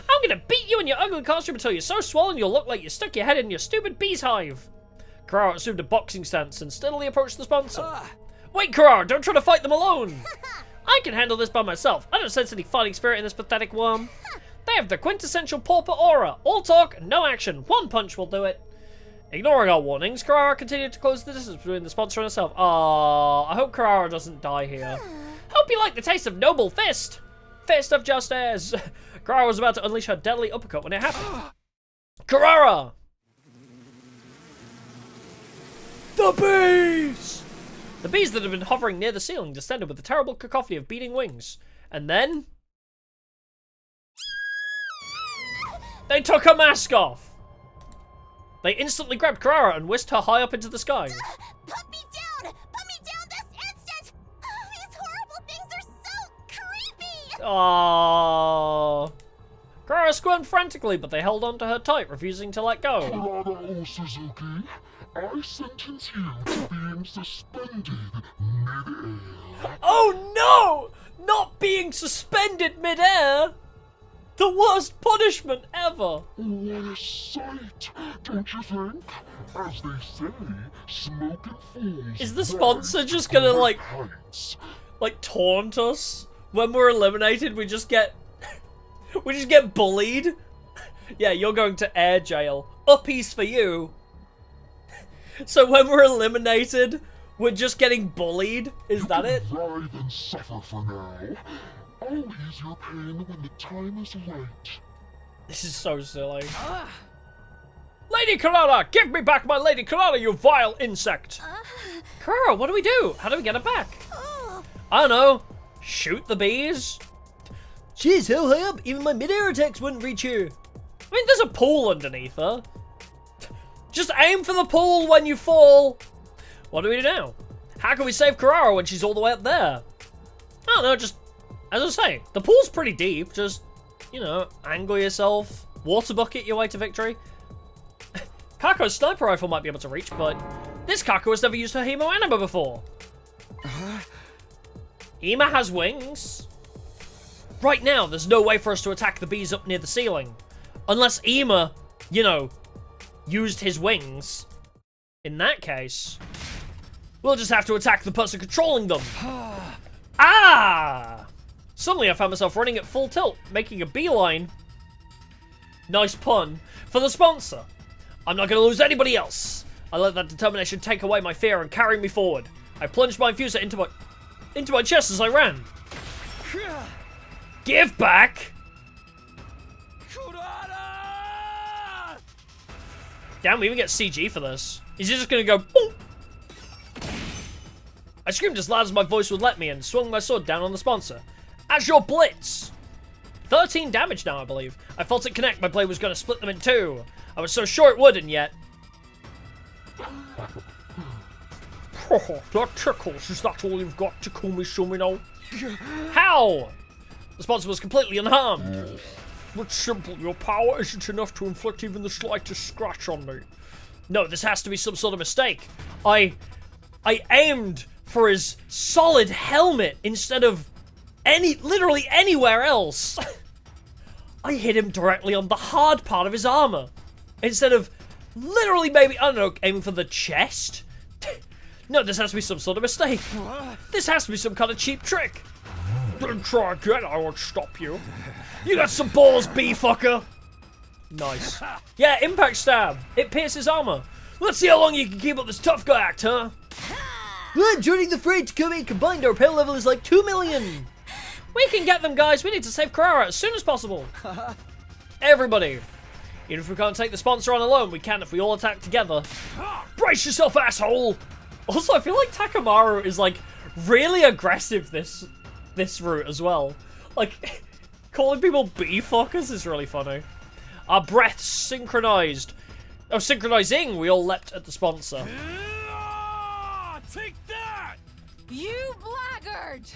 I'm gonna beat you in your ugly costume until you're so swollen you'll look like you stuck your head in your stupid bee's hive. Karara assumed a boxing stance and steadily approached the sponsor. Wait, Karara, don't try to fight them alone! I can handle this by myself. I don't sense any fighting spirit in this pathetic worm. They have the quintessential pauper aura. All talk, no action. One punch will do it. Ignoring our warnings, Karara continued to close the distance between the sponsor and herself. Ah, I hope Karara doesn't die here. Hope you like the taste of noble fist. Fist of justice. Karara was about to unleash her deadly uppercut when it happened. Karara! The bees! The bees that had been hovering near the ceiling descended with a terrible cacophony of beating wings. And then... they took her mask off! They instantly grabbed Karara and whisked her high up into the sky. Put me down! Put me down this instant! Oh, these horrible things are so creepy! Aww. Karara squirmed frantically, but they held on to her tight, refusing to let go. Karara Suzuki, I sentence you to being suspended mid-air. Oh no! Not being suspended mid-air! The worst punishment ever! What a sight, don't you think? As they say, smoking fools. Is the sponsor just gonna like taunt us? When we're eliminated, we just get bullied? Yeah, you're going to air jail. Uppies for you. So when we're eliminated, we're just getting bullied? Is that it? Writhe and suffer for now. I'll ease your pain when the time is right. This is so silly. Lady Karara! Give me back my Lady Karara, you vile insect! Karara, what do we do? How do we get her back? I don't know. Shoot the bees? She's so high up, even my mid-air attacks wouldn't reach her. I mean, there's a pool underneath her. Just aim for the pool when you fall. What do we do now? How can we save Karara when she's all the way up there? I don't know, just... as I say, the pool's pretty deep. Just, you know, angle yourself. Water bucket your way to victory. Kako's sniper rifle might be able to reach, but this Kako has never used her Hemo Anima before. Ima has wings. Right now, there's no way for us to attack the bees up near the ceiling. Unless Ima, you know, used his wings. In that case, we'll just have to attack the person controlling them. Ah! Suddenly I found myself running at full tilt, making a beeline. Nice pun. For the sponsor. I'm not going to lose anybody else. I let that determination take away my fear and carry me forward. I plunged my infuser into my chest as I ran. Give back! Damn, we even get CG for this. Is he just going to go boom? I screamed as loud as my voice would let me and swung my sword down on the sponsor. As your blitz! 13 damage now, I believe. I felt it connect. My blade was going to split them in two. I was so sure it would, and yet... Oh, that tickles. Is that all you've got, Takumi Sumino? How? The sponsor was completely unharmed. It's simple. Your power isn't enough to inflict even the slightest scratch on me. No, this has to be some sort of mistake. I aimed for his solid helmet instead of literally anywhere else. I hit him directly on the hard part of his armor instead of literally maybe, I don't know, aiming for the chest. No, this has to be some sort of mistake. This has to be some kind of cheap trick. Don't try again, I won't stop you. You got some balls, B-fucker. Nice. Yeah, impact stab. It pierces armor. Let's see how long you can keep up this tough guy act, huh? I'm joining the fray, Takumi. Combined, our power level is like 2 million. We can get them, guys. We need to save Carrara as soon as possible. Everybody. Even if we can't take the sponsor on alone, we can if we all attack together. Brace yourself, asshole! Also, I feel like Takamaru is, like, really aggressive this route as well. Like, calling people B-fuckers is really funny. Our breaths synchronized. Oh, synchronizing! We all leapt at the sponsor. Take that! You blackguard!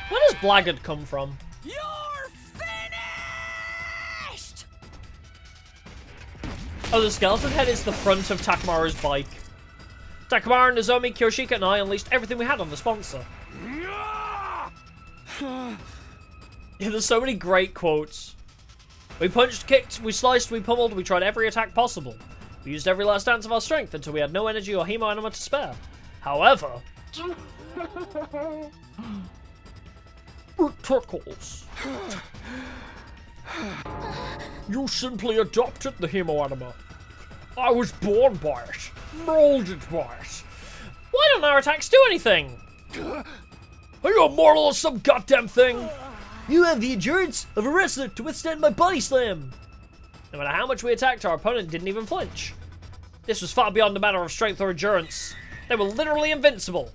Where does blackguard come from? You're finished! Oh, the skeleton head is the front of Takamaru's bike. Takamaru, Nozomi, Kyoshika, and I unleashed everything we had on the sponsor. Yeah, there's so many great quotes. We punched, kicked, we sliced, we pummeled, we tried every attack possible. We used every last ounce of our strength until we had no energy or hemo anima to spare. However... It tickles. You simply adopted the hemo anima. I was born by it, molded by it. Why don't our attacks do anything? Are you immortal or some goddamn thing? You have the endurance of a wrestler to withstand my body slam. No matter how much we attacked, our opponent didn't even flinch. This was far beyond a matter of strength or endurance. They were literally invincible.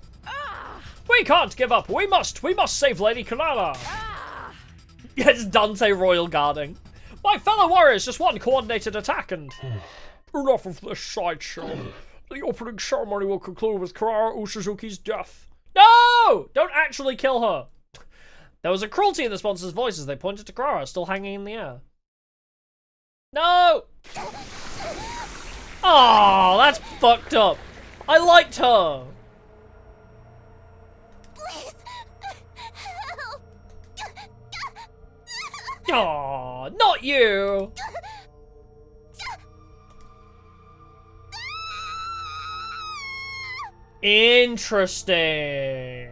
We can't give up. We must save Lady Carrara. Yeah, it's Dante royal guarding. My fellow warriors, just one coordinated attack and... Enough of this sideshow. The opening ceremony will conclude with Carrara Usuzuki's death. No! Don't actually kill her. There was a cruelty in the sponsor's voice as they pointed to Carrara, still hanging in the air. No! Oh, that's fucked up. I liked her. Please, help. Oh, not you. Interesting.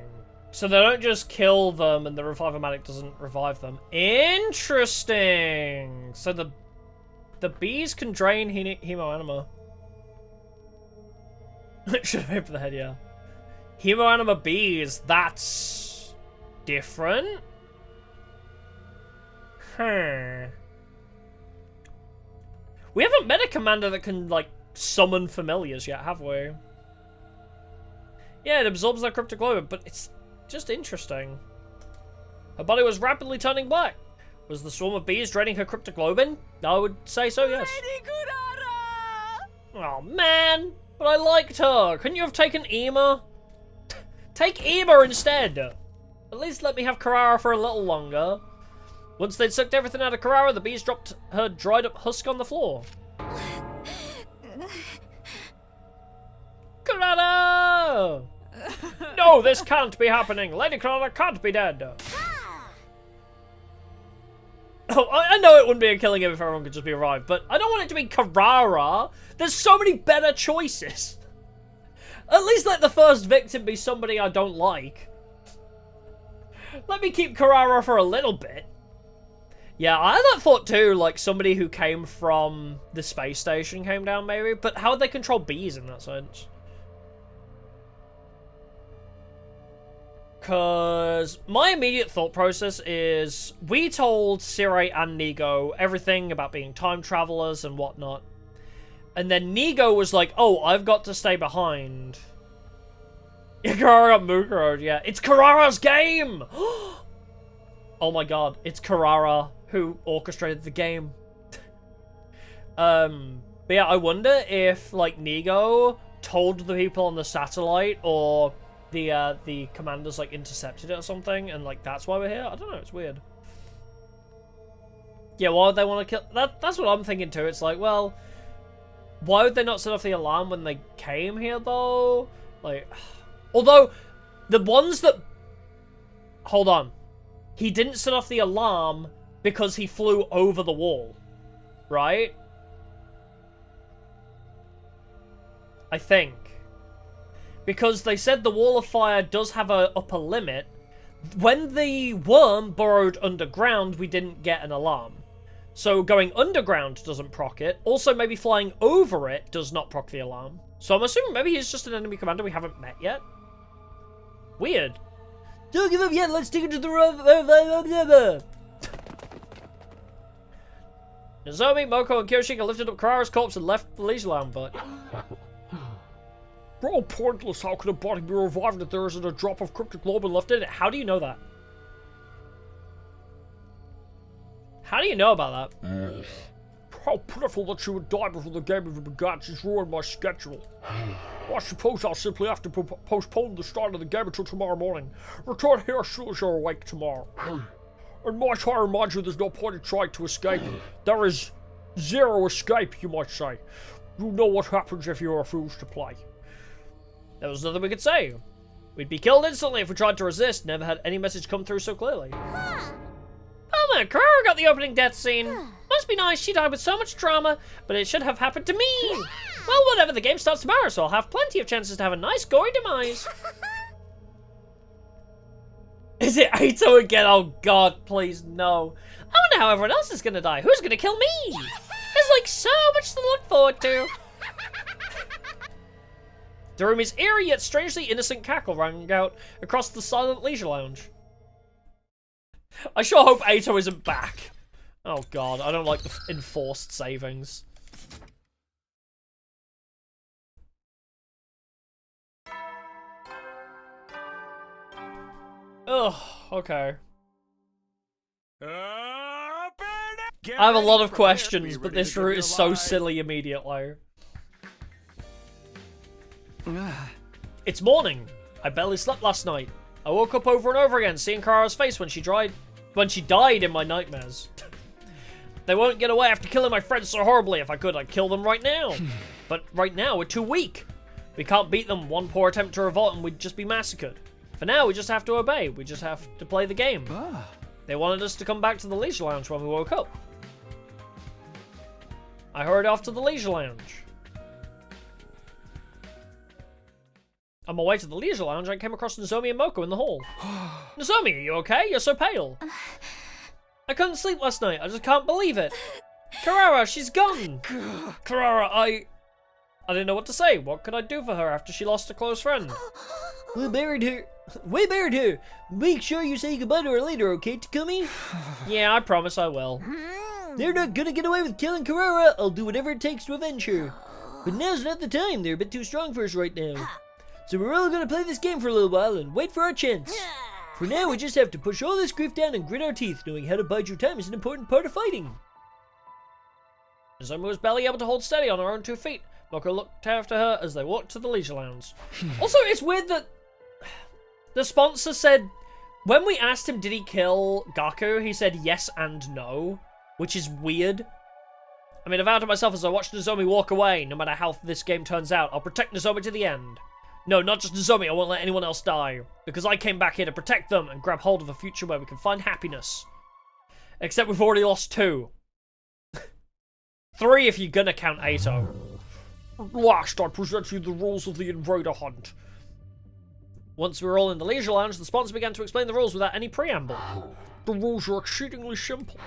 So they don't just kill them and the Revive-O-Matic doesn't revive them. Interesting. So the bees can drain hemo anima. Should have hit for the head, yeah. Hemo anima bees, that's different. Huh. We haven't met a commander that can, like, summon familiars yet, have we? Yeah, it absorbs their cryptic globe, but it's just interesting. Her body was rapidly turning black. Was the swarm of bees draining her cryptic globe in? I would say so, yes. Oh, man. But I liked her. Couldn't you have taken Ema? Take Ema instead. At least let me have Carrara for a little longer. Once they'd sucked everything out of Carrara, the bees dropped her dried up husk on the floor. Carrara! No, this can't be happening. Lady Carrara can't be dead. Oh, I know it wouldn't be a killing if everyone could just be revived, but I don't want it to be Carrara. There's so many better choices. At least let the first victim be somebody I don't like. Let me keep Carrara for a little bit. Yeah, I had that thought too, like somebody who came from the space station came down maybe, but how would they control bees in that sense? Because my immediate thought process is, we told Sirei and Nigo everything about being time travelers and whatnot. And then Nigo was like, oh, I've got to stay behind. Carrara got Mukuro'd, yeah. It's Carrara's game! Oh my god, it's Carrara who orchestrated the game. But yeah, I wonder if, like, Nigo told the people on the satellite, or the commanders, like, intercepted it or something, and, like, that's why we're here? I don't know, it's weird. Yeah, why would they want to kill... That's what I'm thinking too. It's like, well, Why would they not set off the alarm when they came here, though? Like, although, the ones that... Hold on. He didn't set off the alarm because he flew over the wall. Right? I think. Because they said the wall of fire does have a upper limit. When the worm burrowed underground, we didn't get an alarm. So going underground doesn't proc it. Also, maybe flying over it does not proc the alarm. So I'm assuming maybe he's just an enemy commander we haven't met yet. Weird. Don't give up yet, let's take it to the... Nozomi, Moko, and Kyoshika lifted up Kurara's corpse and left the leisure lounge, but... We're all pointless. How could a body be revived if there isn't a drop of cryptic globin left in it? How do you know that? How do you know about that? How pitiful that she would die before the game even began. She's ruined my schedule. I suppose I'll simply have to postpone the start of the game until tomorrow morning. Return here as soon as you're awake tomorrow. And might I remind you, there's no point in trying to escape. There is zero escape, you might say. You know what happens if you refuse to play. There was nothing we could say. We'd be killed instantly if we tried to resist. Never had any message come through so clearly. Oh man, Kurara got the opening death scene. Must be nice, she died with so much drama, but it should have happened to me. Well, whatever, the game starts tomorrow, so I'll have plenty of chances to have a nice, gory demise. Is it Aito again? Oh god, please, no. I wonder how everyone else is gonna die. Who's gonna kill me? There's like so much to look forward to. Darumi's eerie yet strangely innocent cackle rang out across the silent leisure lounge. I sure hope Aito isn't back. Oh god, I don't like the enforced savings. Ugh, okay. I have a lot of questions, but this route is so silly immediately. It's morning. I barely slept last night. I woke up over and over again, seeing Kurara's face when she died in my nightmares. They won't get away after killing my friends so horribly. If I could, I'd kill them right now. But right now, we're too weak. We can't beat them. One poor attempt to revolt and we'd just be massacred. For now, we just have to obey. We just have to play the game. They wanted us to come back to the leisure lounge when we woke up. I hurried off to the leisure lounge. On my way to the leisure lounge, I came across Nozomi and Moko in the hall. Nozomi, are you okay? You're so pale. I couldn't sleep last night. I just can't believe it. Kurara, she's gone. Kurara, I didn't know what to say. What could I do for her after she lost a close friend? We buried her. We buried her. Make sure you say goodbye to her later, okay, Takumi? Yeah, I promise I will. They're not gonna get away with killing Kurara. I'll do whatever it takes to avenge her. But now's not the time. They're a bit too strong for us right now. So we're all gonna play this game for a little while and wait for our chance. For now, we just have to push all this grief down and grit our teeth. Knowing how to bide your time is an important part of fighting. Nozomi was barely able to hold steady on her own 2 feet. Moko looked after her as they walked to the leisure lounge. Also, it's weird that the sponsor said, when we asked him did he kill Gaku, he said yes and no, which is weird. I mean, I vowed to myself as I watched Nozomi walk away, no matter how this game turns out, I'll protect Nozomi to the end. No, not just Nozomi, I won't let anyone else die. Because I came back here to protect them and grab hold of a future where we can find happiness. Except we've already lost 2. 3 if you're gonna count Aito. Last, I present you the rules of the invader hunt. Once we were all in the leisure lounge, the sponsor began to explain the rules without any preamble. The rules are exceedingly simple.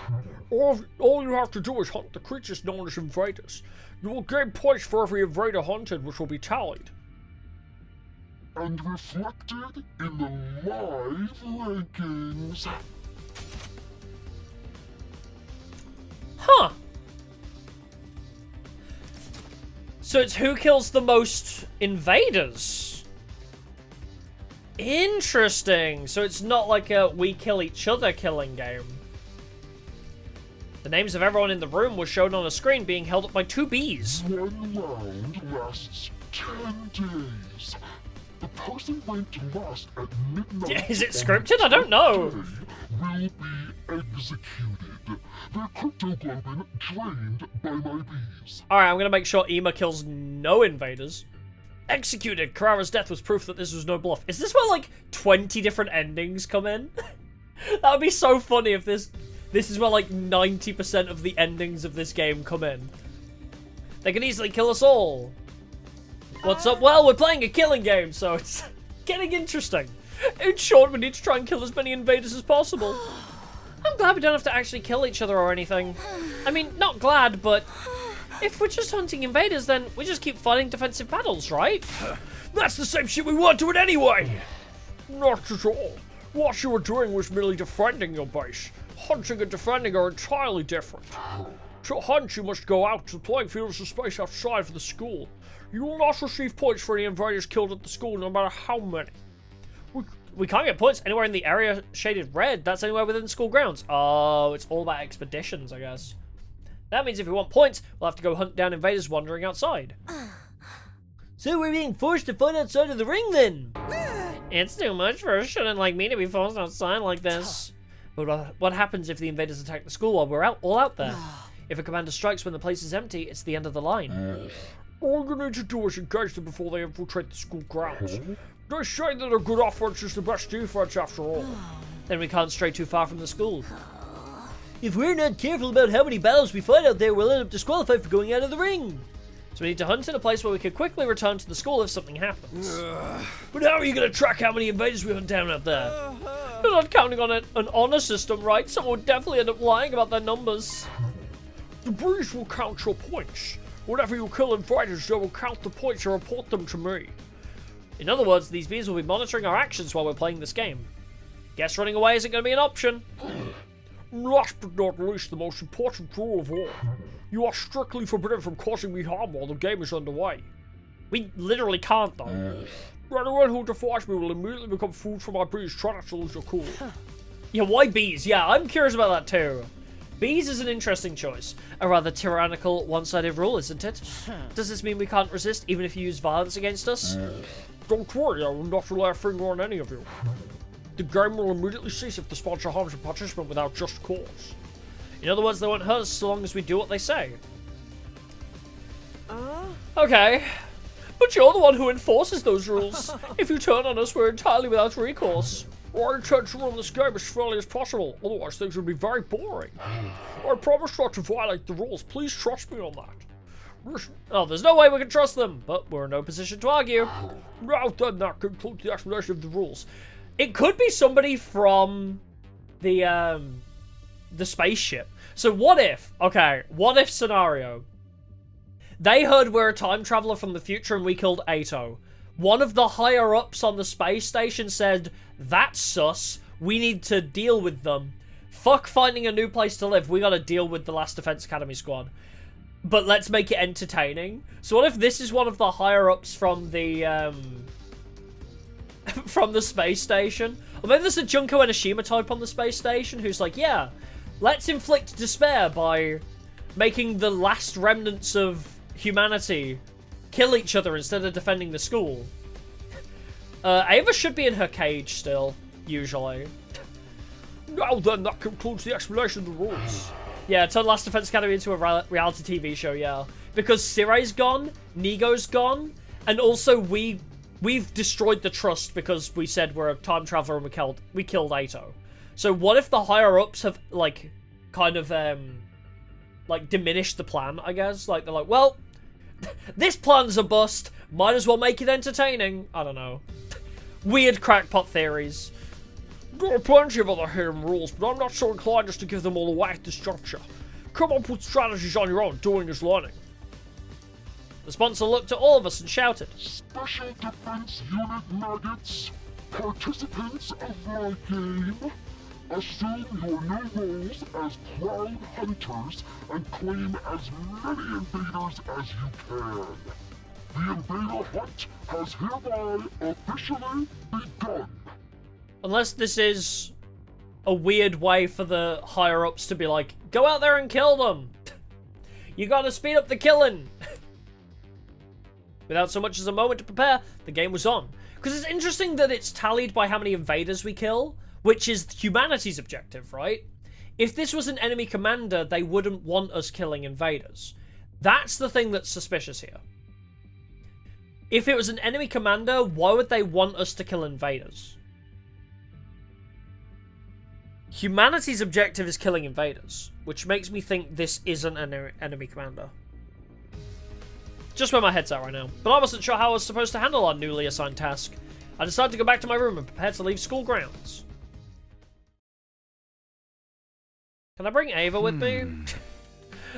All you have to do is hunt the creatures known as invaders. You will gain points for every invader hunted, which will be tallied. And reflected in the live rankings. Huh. So it's who kills the most invaders. Interesting. So it's not like a we kill each other killing game. The names of everyone in the room were shown on a screen being held up by 2 bees. One round lasts 10 days. The person ranked last at midnight. Is it scripted? I don't know. Will be executed. their cryptoglobin drained by my bees. Alright, I'm gonna make sure Ema kills no invaders. Executed! Carrara's death was proof that this was no bluff. Is this where, like, 20 different endings come in? That would be so funny if this is where, like, 90% of the endings of this game come in. They can easily kill us all. What's up? Well, we're playing a killing game, so it's getting interesting. In short, we need to try and kill as many invaders as possible. I'm glad we don't have to actually kill each other or anything. I mean, not glad, but if we're just hunting invaders, then we just keep fighting defensive battles, right? That's the same shit we want to it anyway! Not at all. What you were doing was merely defending your base. Hunting and defending are entirely different. To hunt, you must go out to the playing fields of space outside of the school. You will not receive points for any invaders killed at the school, no matter how many. We can't get points anywhere in the area shaded red. That's anywhere within school grounds. Oh, it's all about expeditions, I guess. That means if we want points, we'll have to go hunt down invaders wandering outside. So we're being forced to fight outside of the ring then? It's too much for a shouldn't like me to be forced outside like this. But what happens if the invaders attack the school while we're all out there? If a commander strikes when the place is empty, it's the end of the line. All you need to do is engage them before they infiltrate the school grounds. They say that a good offense is the best defense after all. Then we can't stray too far from the school. If we're not careful about how many battles we fight out there, we'll end up disqualified for going out of the ring. So we need to hunt in a place where we can quickly return to the school if something happens. But how are you going to track how many invaders we hunt down out there? We're not counting on an honor system, right? Someone would definitely end up lying about their numbers. The bees will count your points. Whenever you kill invaders, they will count the points and report them to me. In other words, these bees will be monitoring our actions while we're playing this game. Guess running away isn't going to be an option. Last but not least, the most important rule of all. You are strictly forbidden from causing me harm while the game is underway. We literally can't, though. Anyone who defies me will immediately become food for my bees. Try not to lose your cool. Yeah, why bees? Yeah, I'm curious about that too. Bees is an interesting choice. A rather tyrannical, one-sided rule, isn't it? Does this mean we can't resist even if you use violence against us? Don't worry, I will not lay a finger on any of you. The game will immediately cease if the sponsor harms a participant without just cause. In other words, they won't hurt us so long as we do what they say. Okay. But you're the one who enforces those rules. If you turn on us, we're entirely without recourse. I intend to run this game as fairly as possible, otherwise things would be very boring. I promise not to violate the rules, please trust me on that. Oh, there's no way we can trust them, but we're in no position to argue. Now then, that concludes the explanation of the rules. It could be somebody from the spaceship. So what if scenario, they heard we're a time traveler from the future and we killed Ato. One of the higher-ups on the space station said, that's sus, we need to deal with them. Fuck finding a new place to live, we gotta deal with the last Defense Academy squad. But let's make it entertaining. So what if this is one of the higher-ups from the, from the space station? Or maybe there's a Junko Enoshima type on the space station who's like, yeah, let's inflict despair by making the last remnants of humanity kill each other instead of defending the school. Ava should be in her cage still, usually. Now then, that concludes the explanation of the rules. Yeah, turn Last Defense Academy into a reality TV show, yeah. Because Sire's gone, Nigo's gone, and also we've destroyed the trust because we said we're a time traveler and we killed Ato. So what if the higher-ups have, like, kind of, like, diminished the plan, I guess? Like, they're like, well, this plan's a bust, might as well make it entertaining. I don't know. Weird crackpot theories. There are plenty of other hidden rules, but I'm not so inclined as to give them all away at this juncture. Come up with strategies on your own, doing is learning. The sponsor looked at all of us and shouted, Special Defense Unit maggots, participants of my game, assume your new roles as proud hunters and claim as many invaders as you can. The invader hunt has hereby officially begun. Unless this is a weird way for the higher-ups to be like, go out there and kill them. You gotta speed up the killing. Without so much as a moment to prepare, the game was on. Because it's interesting that it's tallied by how many invaders we kill, which is humanity's objective, right? If this was an enemy commander, they wouldn't want us killing invaders. That's the thing that's suspicious here. If it was an enemy commander, why would they want us to kill invaders? Humanity's objective is killing invaders, which makes me think this isn't an enemy commander. Just where my head's at right now. But I wasn't sure how I was supposed to handle our newly assigned task. I decided to go back to my room and prepare to leave school grounds. Can I bring Ava with me?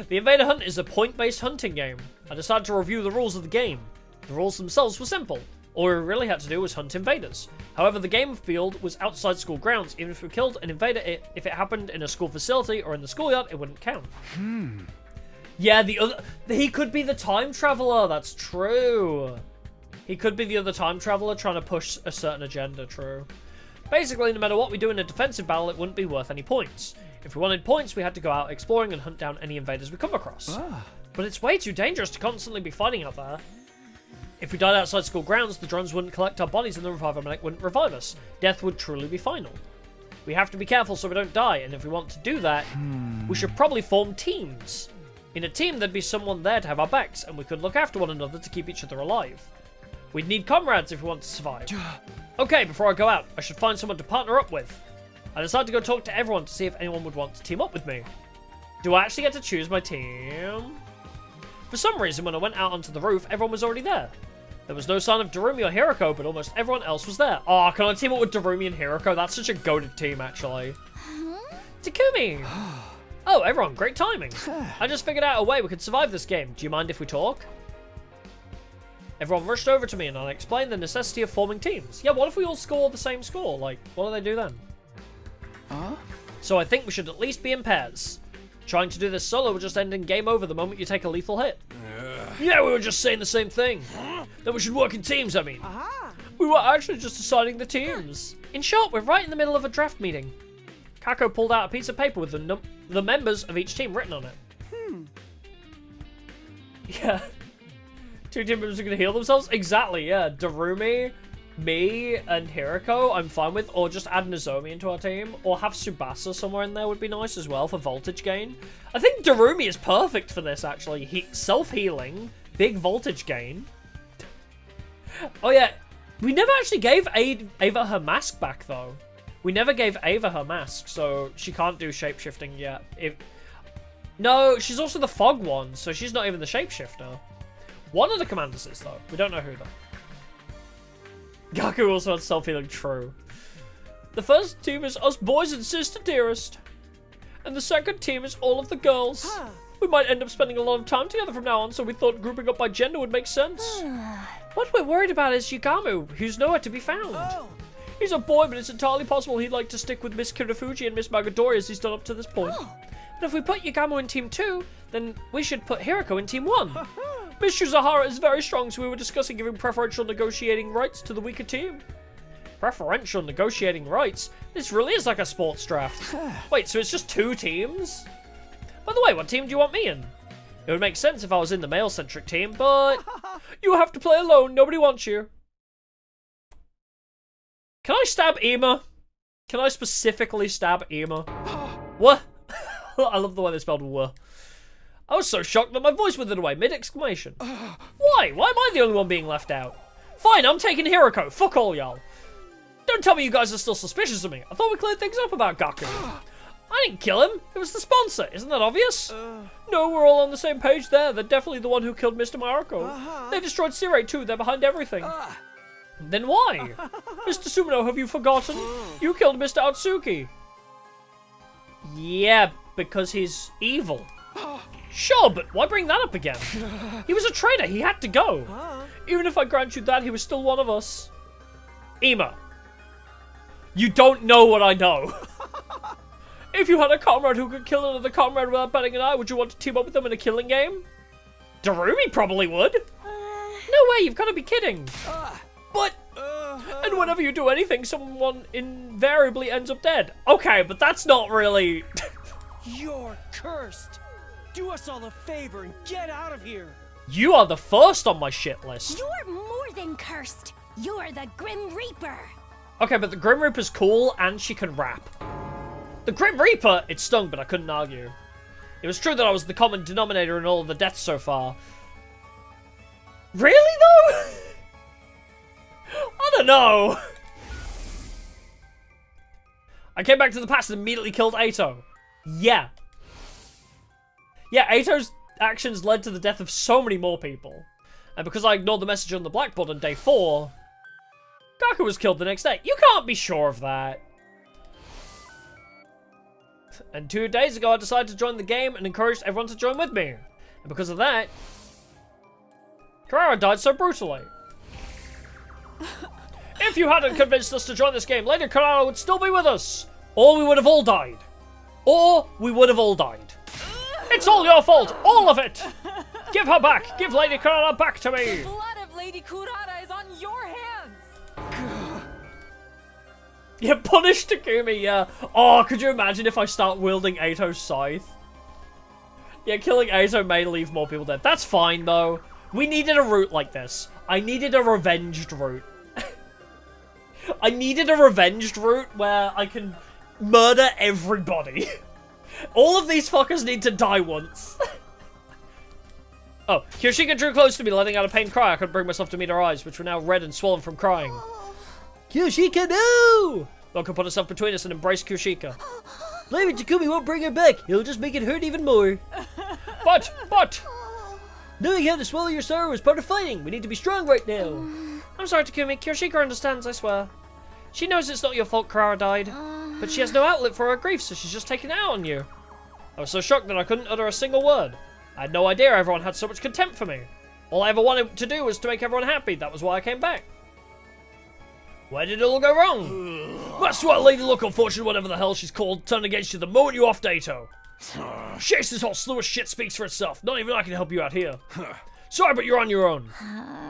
The Invader Hunt is a point-based hunting game. I decided to review the rules of the game. The rules themselves were simple. All we really had to do was hunt invaders. However, the game field was outside school grounds. Even if we killed an invader, if it happened in a school facility or in the schoolyard, it wouldn't count. Yeah, he could be the time traveler. That's true. He could be the other time traveler trying to push a certain agenda. True. Basically, no matter what we do in a defensive battle, it wouldn't be worth any points. If we wanted points, we had to go out exploring and hunt down any invaders we come across. But it's way too dangerous to constantly be fighting out there. If we died outside school grounds, the drones wouldn't collect our bodies and the reviver medic wouldn't revive us. Death would truly be final. We have to be careful so we don't die, and if we want to do that, we should probably form teams. In a team, there'd be someone there to have our backs, and we could look after one another to keep each other alive. We'd need comrades if we want to survive. Okay, before I go out, I should find someone to partner up with. I decided to go talk to everyone to see if anyone would want to team up with me. Do I actually get to choose my team? For some reason, when I went out onto the roof, everyone was already there. There was no sign of Darumi or Hiroko, but almost everyone else was there. Oh, can I team up with Darumi and Hiroko? That's such a goated team, actually. Takumi! Oh, everyone, great timing. I just figured out a way we could survive this game. Do you mind if we talk? Everyone rushed over to me and I explained the necessity of forming teams. Yeah, what if we all score the same score? Like, what do they do then? So I think we should at least be in pairs. Trying to do this solo will just end in game over the moment you take a lethal hit. Yeah, we were just saying the same thing. That we should work in teams, I mean. We were actually just deciding the teams. In short, we're right in the middle of a draft meeting. Kako pulled out a piece of paper with the members of each team written on it. Yeah. 2 team members are going to heal themselves? Exactly, yeah. Darumi, me, and Hiroko, I'm fine with. Or just add Nozomi into our team. Or have Tsubasa somewhere in there would be nice as well for voltage gain. I think Darumi is perfect for this, actually. Self-healing, big voltage gain. Oh, yeah. We never actually gave Ava her mask back, though. We never gave Ava her mask, so she can't do shapeshifting yet. No, she's also the fog one, so she's not even the shapeshifter. One of the commanders is, though. We don't know who, though. Gaku also had self-healing, true. The first team is us boys and sister dearest. And the second team is all of the girls. We might end up spending a lot of time together from now on, so we thought grouping up by gender would make sense. What we're worried about is Yugamu, who's nowhere to be found. He's a boy, but it's entirely possible he'd like to stick with Miss Kirifuji and Miss Magadori as he's done up to this point. But if we put Yugamu in Team 2, then we should put Hiroko in Team 1. Miss Shuzahara is very strong, so we were discussing giving preferential negotiating rights to the weaker team. Preferential negotiating rights? This really is like a sports draft. Wait, so it's just 2 teams? By the way, what team do you want me in? It would make sense if I was in the male-centric team, but you have to play alone. Nobody wants you. Can I stab Ima? Can I specifically stab Ima? What? I love the way they spelled "wah." I was so shocked that my voice withered away mid-exclamation. Why? Why am I the only one being left out? Fine, I'm taking Hiroko. Fuck all y'all. Don't tell me you guys are still suspicious of me. I thought we cleared things up about Gaku. I didn't kill him. It was the sponsor. Isn't that obvious? No, we're all on the same page there. They're definitely the one who killed Mr. Mariko. They destroyed Sirei too. They're behind everything. Then why? Mr. Sumino, have you forgotten? You killed Mr. Atsuki. Yeah, because he's evil. Sure, but why bring that up again? He was a traitor. He had to go. Even if I grant you that, he was still one of us. Ima, you don't know what I know. If you had a comrade who could kill another comrade without batting an eye, would you want to team up with them in a killing game? Darumi probably would. No way, you've got to be kidding. But, and whenever you do anything, someone invariably ends up dead. Okay, but that's not really... You're cursed. Do us all a favor and get out of here. You are the first on my shit list. You're more than cursed. You're the Grim Reaper. Okay, but the Grim Reaper's cool and she can rap. The Grim Reaper! It stung, but I couldn't argue. It was true that I was the common denominator in all of the deaths so far. Really, though? I don't know. I came back to the past and immediately killed Ato. Yeah. Yeah, Ato's actions led to the death of so many more people. And because I ignored the message on the blackboard on day 4, Gaku was killed the next day. You can't be sure of that. And 2 days ago, I decided to join the game and encouraged everyone to join with me. And because of that, Carrara died so brutally. If you hadn't convinced us to join this game, Lady Carrara would still be with us. Or we would have all died. Or we would have all died. It's all your fault, all of it. Give her back. Give Lady Carrara back to me. The blood of Lady Kurara is on your hands. Yeah, punish Takumi, yeah. Oh, could you imagine if I start wielding Ato's scythe? Yeah, killing Ato may leave more people dead. That's fine, though. We needed a route like this. I needed a revenged route. I needed a revenged route where I can murder everybody. All of these fuckers need to die once. Oh, Kyoshika drew close to me, letting out a pained cry. I couldn't bring myself to meet her eyes, which were now red and swollen from crying. Kyoshika, no! Loka put herself between us and embraced Kyoshika. Blaming Takumi won't bring her back. He'll just make it hurt even more. But... Knowing how to swallow your sorrow is part of fighting. We need to be strong right now. I'm sorry, Takumi. Kyoshika understands, I swear. She knows it's not your fault Carrara died, but she has no outlet for her grief, so she's just taking it out on you. I was so shocked that I couldn't utter a single word. I had no idea everyone had so much contempt for me. All I ever wanted to do was to make everyone happy. That was why I came back. Where did it all go wrong? That's why Lady Luck or Fortune, whatever the hell she's called, turned against you the moment you offed Ato. Chase, this whole slew of shit speaks for itself. Not even I can help you out here. Sorry, but you're on your own.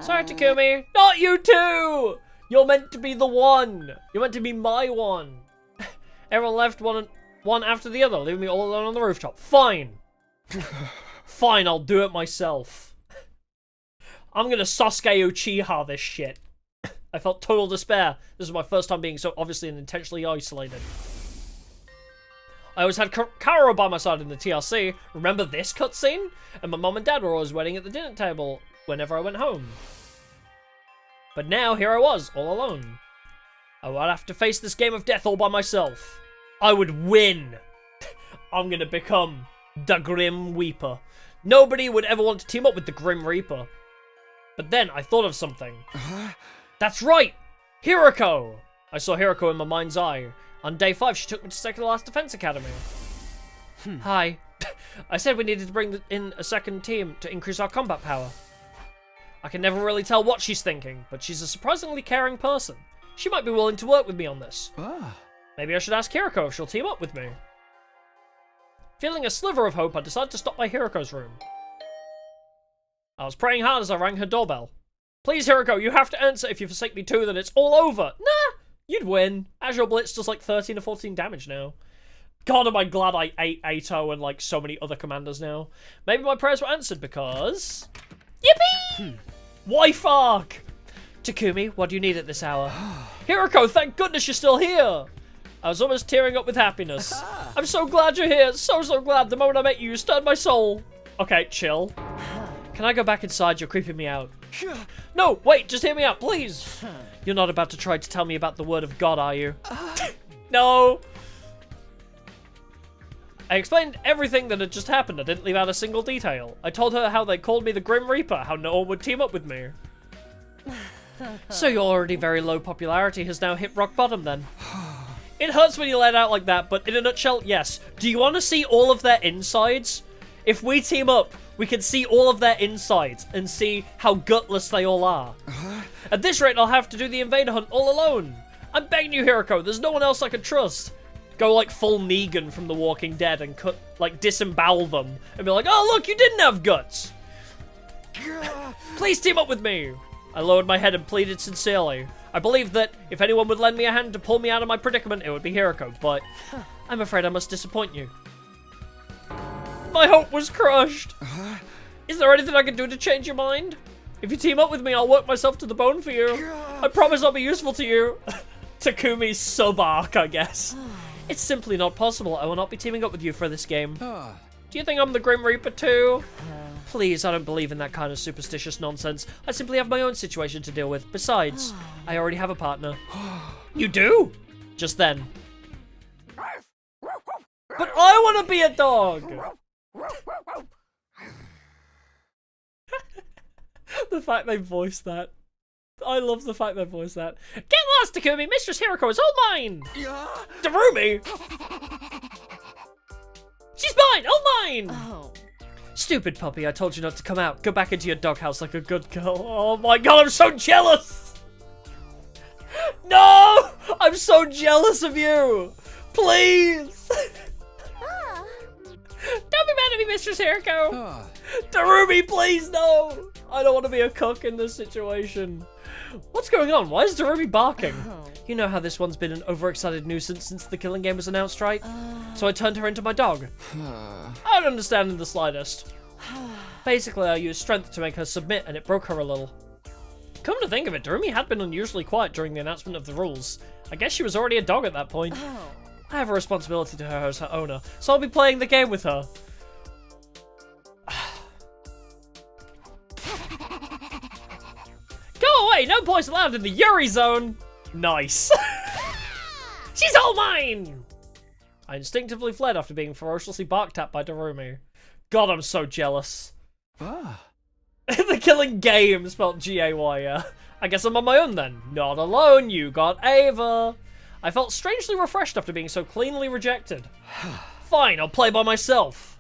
Sorry, Takumi. Not you too! You're meant to be the one. You're meant to be my one. Everyone left one after the other, leaving me all alone on the rooftop. Fine. Fine, I'll do it myself. I'm gonna Sasuke Uchiha this shit. I felt total despair. This is my first time being so obviously and intentionally isolated. I always had Kara by my side in the TRC. Remember this cutscene? And my mom and dad were always waiting at the dinner table whenever I went home. But now, here I was, all alone. I would have to face this game of death all by myself. I would win. I'm gonna become the Grim Reaper. Nobody would ever want to team up with the Grim Reaper. But then I thought of something. That's right! Hiroko! I saw Hiroko in my mind's eye. On day 5, she took me to second to last defense academy. Hi. I said we needed to bring in a second team to increase our combat power. I can never really tell what she's thinking, but she's a surprisingly caring person. She might be willing to work with me on this. Maybe I should ask Hiroko if she'll team up with me. Feeling a sliver of hope, I decided to stop by Hiroko's room. I was praying hard as I rang her doorbell. Please, Hiroko, you have to answer. If you forsake me too, then it's all over. Nah, you'd win. Azure Blitz does like 13 or 14 damage now. God, am I glad I ate Ato and like so many other commanders now. Maybe my prayers were answered because... Yippee! Why fuck? Takumi, what do you need at this hour? Hiroko, thank goodness you're still here. I was almost tearing up with happiness. I'm so glad you're here. So glad. The moment I met you, you stirred my soul. Okay, chill. Can I go back inside? You're creeping me out. No, wait, just hear me out, please. You're not about to try to tell me about the word of God, are you? No. I explained everything that had just happened. I didn't leave out a single detail. I told her how they called me the Grim Reaper, how no one would team up with me. So your already very low popularity has now hit rock bottom then. It hurts when you let it out like that, but in a nutshell, yes. Do you want to see all of their insides? If we team up, we can see all of their insides and see how gutless they all are. At this rate, I'll have to do the invader hunt all alone. I'm begging you, Hiroko. There's no one else I can trust. Go like full Negan from The Walking Dead and cut, like disembowel them and be like, oh look, you didn't have guts. Please team up with me. I lowered my head and pleaded sincerely. I believed that if anyone would lend me a hand to pull me out of my predicament, it would be Hiroko, but I'm afraid I must disappoint you. My hope was crushed. Is there anything I can do to change your mind? If you team up with me, I'll work myself to the bone for you. I promise I'll be useful to you. Takumi's sub-arc, I guess. It's simply not possible. I will not be teaming up with you for this game. Do you think I'm the Grim Reaper too? Please, I don't believe in that kind of superstitious nonsense. I simply have my own situation to deal with. Besides, I already have a partner. You do? Just then. But I want to be a dog! The fact they voiced that. I love the fact they voiced that. Get lost, Takumi! Mistress Hiroko is all mine! Darumi! She's mine! All mine! Oh. Stupid puppy, I told you not to come out. Go back into your doghouse like a good girl. Oh my god, I'm so jealous! No! I'm so jealous of you! Please! Don't be mad at me, Mistress Hiroko! Darumi, please no! I don't want to be a cook in this situation. What's going on? Why is Darumi barking? You know how this one's been an overexcited nuisance since the killing game was announced, right? So I turned her into my dog. I don't understand in the slightest. Basically, I used strength to make her submit, and it broke her a little. Come to think of it, Darumi had been unusually quiet during the announcement of the rules. I guess she was already a dog at that point. I have a responsibility to her as her owner, so I'll be playing the game with her. Go away! No boys allowed in the Yuri zone! Nice. She's all mine! I instinctively fled after being ferociously barked at by Darumi. God, I'm so jealous. The killing game, spelled G-A-Y, yeah. I guess I'm on my own then. Not alone, you got Ava. I felt strangely refreshed after being so cleanly rejected. Fine, I'll play by myself.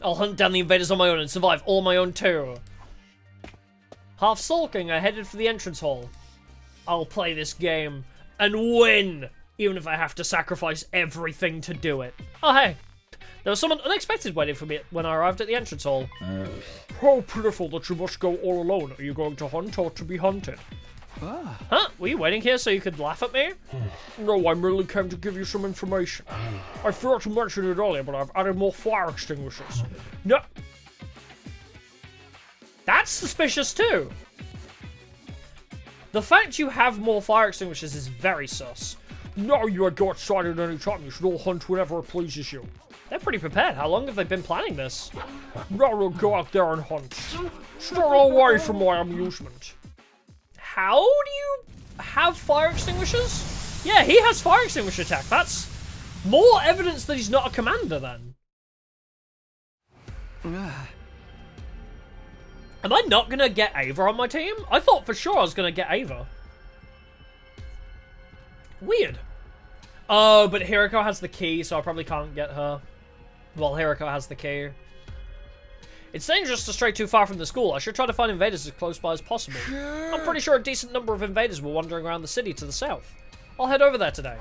I'll hunt down the invaders on my own and survive all my own too. Half sulking, I headed for the entrance hall. I'll play this game and win, even if I have to sacrifice everything to do it. Oh, hey. There was someone unexpected waiting for me when I arrived at the entrance hall. How pitiful that you must go all alone. Are you going to hunt or to be hunted? Huh? Were you waiting here so you could laugh at me? No, I merely came to give you some information. I forgot to mention it earlier, but I've added more fire extinguishers. No. That's suspicious too. The fact you have more fire extinguishers is very sus. No, you can go outside at any time. You should all hunt whenever it pleases you. They're pretty prepared. How long have they been planning this? No, we'll go out there and hunt. Stay away from my amusement. How do you have fire extinguishers? Yeah, he has fire extinguisher attack. That's more evidence that he's not a commander then. Am I not gonna get Ava on my team? I thought for sure I was gonna get Ava. Weird. Oh, but Hiroko has the key, so I probably can't get her. Well, Hiroko has the key. It's dangerous to stray too far from the school. I should try to find invaders as close by as possible. I'm pretty sure a decent number of invaders were wandering around the city to the south. I'll head over there today.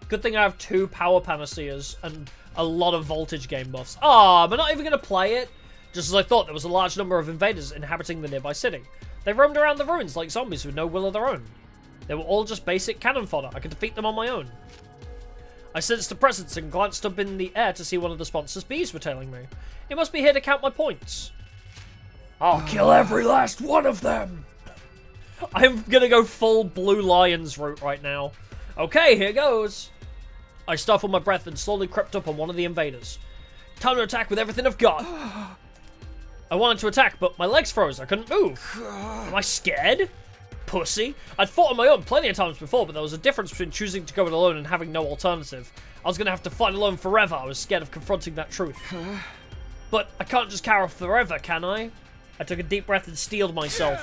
Good thing I have 2 power panaceas and a lot of voltage gain buffs. Ah, I'm not even going to play it. Just as I thought, there was a large number of invaders inhabiting the nearby city. They roamed around the ruins like zombies with no will of their own. They were all just basic cannon fodder. I could defeat them on my own. I sensed a presence and glanced up in the air to see one of the sponsors' bees were tailing me. It must be here to count my points. I'll kill every last one of them. I'm gonna go full Blue Lions route right now. Okay, here goes. I stifled my breath and slowly crept up on one of the invaders. Time to attack with everything I've got. I wanted to attack, but my legs froze. I couldn't move. Am I scared? Pussy. I'd fought on my own plenty of times before, but there was a difference between choosing to go it alone and having no alternative. I was going to have to fight alone forever. I was scared of confronting that truth. But I can't just cower forever, can I? I took a deep breath and steeled myself.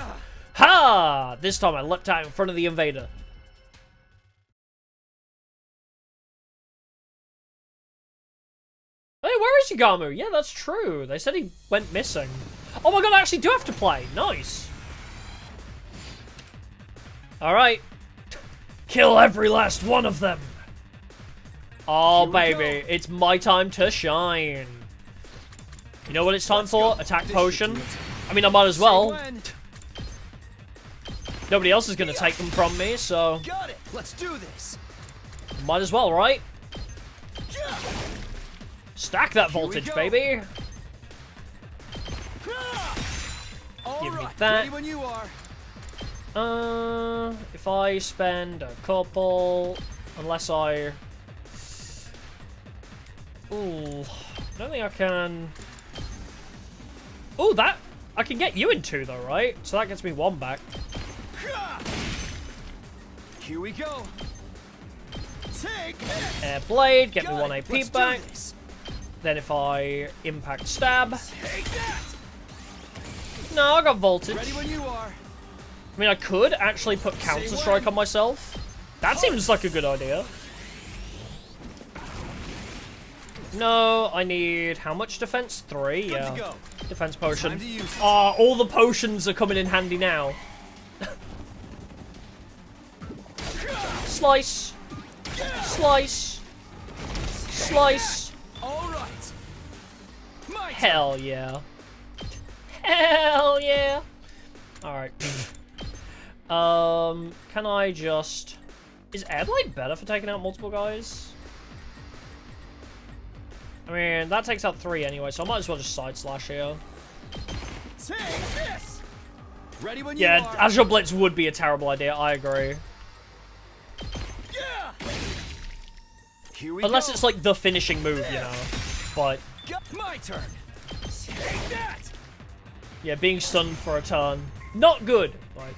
Ha! This time I leapt out in front of the invader. Hey, where is Yagamu? Yeah, that's true. They said he went missing. Oh my god, I actually do have to play. Nice. Alright. Kill every last one of them. Oh, baby. It's my time to shine. You know what it's time for? Attack potion. I mean, I might as well. Nobody else is going to take them from me, so... Got it. Let's do this. Might as well, right? Stack that voltage, baby. Give me that. Ready when you are. If I spend a couple, unless I Ooh, I don't think I can... Ooh, that... I can get you in 2 though, right? So that gets me 1 back. Here we go. Take this. Air Blade, get me Got 1 it. AP Let's do back. this. Then if I impact stab... Take that. No, I got voltage. Ready when you are. I mean, I could actually put Counter-Strike on myself. That seems like a good idea. No, I need... How much defense? 3? Good Yeah. to go. Defense potion. Time to use it. Oh, all the potions are coming in handy now. Slice. Slice. Slice. All right. My Hell yeah. Hell yeah. Alright. Can I just... Is Airblade better for taking out multiple guys? I mean, that takes out 3 anyway, so I might as well just side slash here. Take this. Ready when you Yeah, are. Azure Blitz would be a terrible idea, I agree. Yeah. Here we Unless go. it's like the finishing move, you know. But, My turn. Take that. yeah, being stunned for a turn, not good. Right.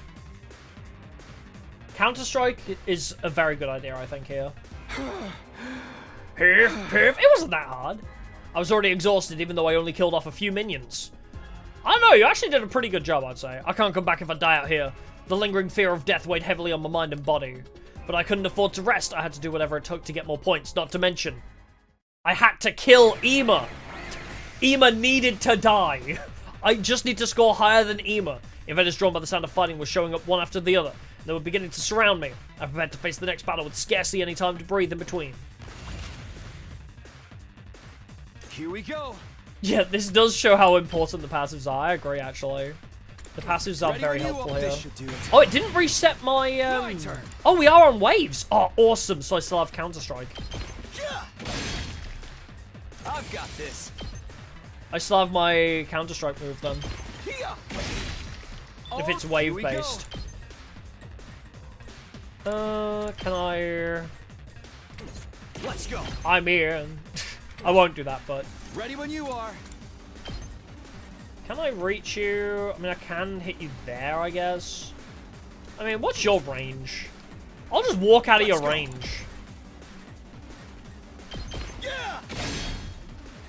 Counter-Strike is a very good idea, I think, here. Piff, piff. It wasn't that hard. I was already exhausted, even though I only killed off a few minions. I don't know, you actually did a pretty good job, I'd say. I can't come back if I die out here. The lingering fear of death weighed heavily on my mind and body. But I couldn't afford to rest. I had to do whatever it took to get more points, not to mention I had to kill Ema. Ema needed to die. I just need to score higher than Ema. Invaders drawn by the sound of fighting were showing up one after the other. They were beginning to surround me. I prepared to face the next battle with scarcely any time to breathe in between. Here we go. Yeah, this does show how important the passives are. I agree, actually. The passives are Ready very when you helpful are. here. This should do it. Oh, it didn't reset my, My turn. Oh, we are on waves! Oh, awesome. So I still have Counter-Strike. Yeah. I've got this. I still have my Counter-Strike move, then. Here. If it's Here we wave-based. Can I... Let's go. I'm here. I won't do that, but... Ready when you are. Can I reach you? I mean, I can hit you there, I guess. I mean, what's your range? I'll just walk out of your range. Yeah.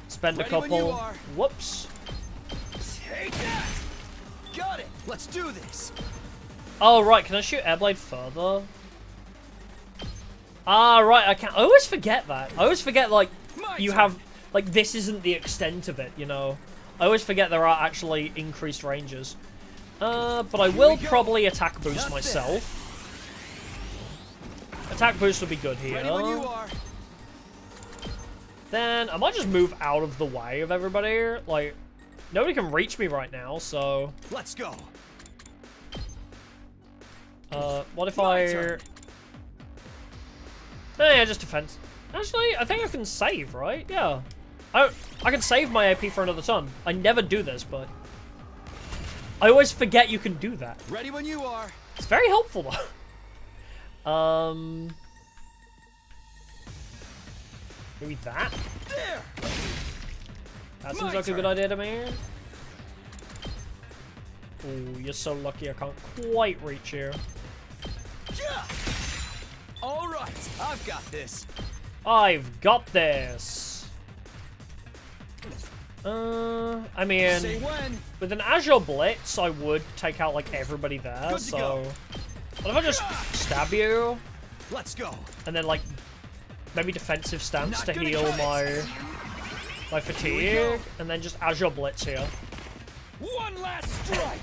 Spend a Ready when you couple. are. Whoops. Take that. Got it. Let's do this. Oh, right. Can I shoot Airblade further? Ah, right. I can't. I always forget that. I always forget, like, you have... Like, this isn't the extent of it, you know? I always forget there are actually increased ranges. But I will probably attack boost myself. Attack boost would be good here. Ready when you are. Then I might just move out of the way of everybody. Like, nobody can reach me right now, so... Let's go. What if I... Yeah, just defense. Actually, I think I can save, right? Yeah. I can save my AP for another turn. I never do this, but... I always forget you can do that. Ready when you are. It's very helpful, though. Maybe that? There. That seems like a good idea to me. Ooh, you're so lucky I can't quite reach you. Yeah. All right, I've got this. I've got this. I mean, Say when. with an Azure Blitz, I would take out, like, everybody there, Good to so... go. What if I just stab you? Let's go. And then, like, maybe defensive stance Not to gonna heal cut it. my fatigue, and then just Azure Blitz here. One last strike.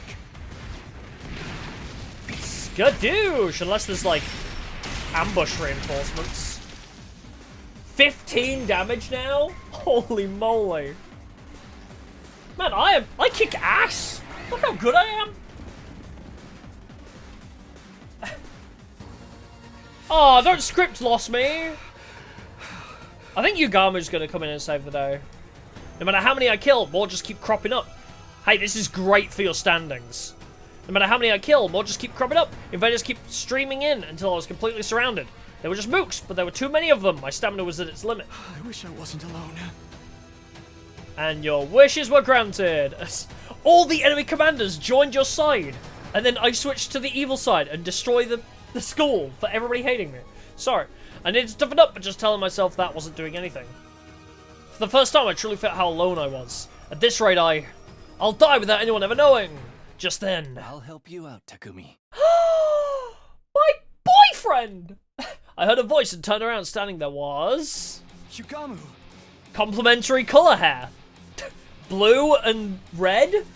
Skadoosh! Unless there's, like, ambush reinforcements. 15 damage now? Holy moly. Man, I kick ass! Look how good I am! Oh, don't script loss me! I think Yugamu's gonna come in and save the day. No matter how many I kill, more just keep cropping up. Hey, this is great for your standings. No matter how many I kill, more just keep cropping up. Invaders keep streaming in until I was completely surrounded. They were just mooks, but there were too many of them. My stamina was at its limit. I wish I wasn't alone. And your wishes were granted. All the enemy commanders joined your side. And then I switched to the evil side and destroy the school for everybody hating me. Sorry. I needed to toughen up, but just telling myself that wasn't doing anything. For the first time, I truly felt how alone I was. At this rate, I'll die without anyone ever knowing. Just then. I'll help you out, Takumi. My boyfriend! I heard a voice and turned around. Standing there was... Yugamu! Complementary color hair. Blue and red?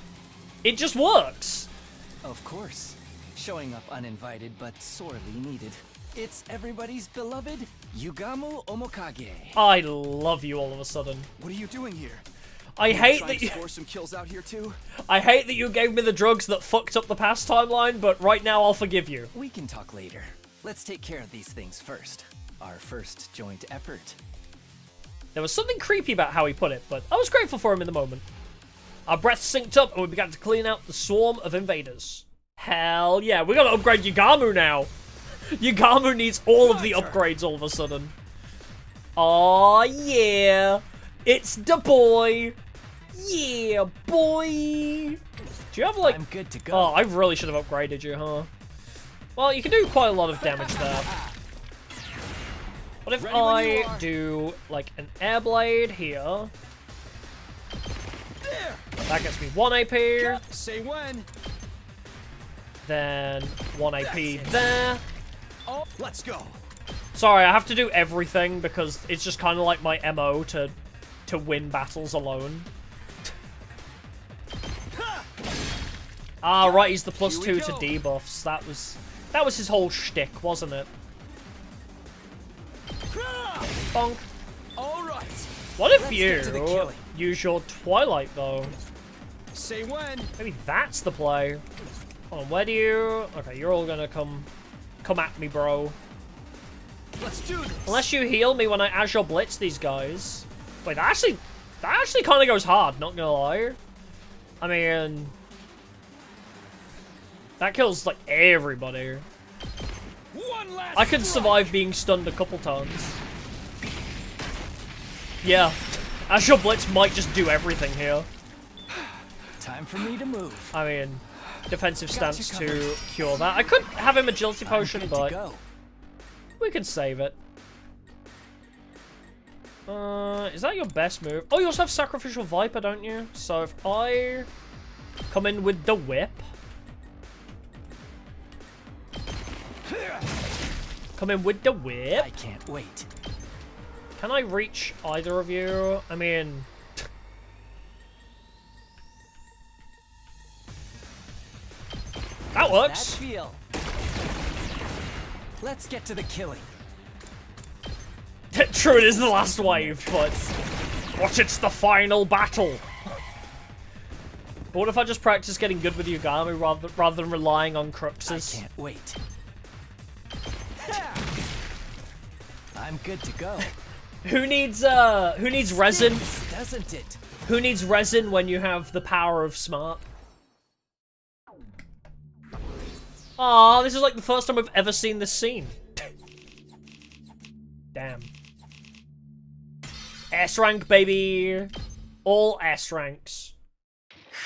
It just works. Of course. Showing up uninvited, but sorely needed. It's everybody's beloved Yugamu Omokage. I love you all of a sudden. What are you doing here? I hate that you score some kills out here too. I hate that you gave me the drugs that fucked up the past timeline, but right now I'll forgive you. We can talk later. Let's take care of these things first. Our first joint effort. There was something creepy about how he put it, but I was grateful for him in the moment. Our breaths synced up and we began to clean out the swarm of invaders. Hell yeah, we gotta upgrade Yugamu now. Yugamu needs all of the upgrades all of a sudden. Aw, yeah. It's the boy. Yeah, boy. Do you have, like... I'm good to go. Oh, I really should have upgraded you, huh? Well, you can do quite a lot of damage there. What if I do, like, an air blade here? That gets me 1 AP. Say when. Then 1 AP there. Oh, let's go. Sorry, I have to do everything because it's just kind of like my MO to win battles alone. Ah, right, he's the +2 to debuffs. That was his whole shtick, wasn't it? Bonk. All right. What if you use your Twilight, though? Say when. Maybe that's the play. Hold on, where do you... Okay, you're all gonna come at me, bro. Let's do this. Unless you heal me when I Azure Blitz these guys. Wait, that actually kind of goes hard, not gonna lie. I mean... That kills, like, everybody. I could survive being stunned a couple times. Yeah. Azure Blitz might just do everything here. Time for me to move. I mean, defensive stance to cure that. I could have him agility potion, but we can save it. Is that your best move? Oh, you also have Sacrificial Viper, don't you? So if I come in with the whip. Come in with the whip. I can't wait. Can I reach either of you? I mean... That works. That feel? Let's get to the killing. True, it is the last wave, but it's the final battle. But what if I just practice getting good with Yugamu rather than relying on cruxes? I can't wait. I'm good to go. Who needs resin? Doesn't it? Who needs resin when you have the power of smart? Aw, this is like the first time I've ever seen this scene. Damn. S rank, baby. All S ranks.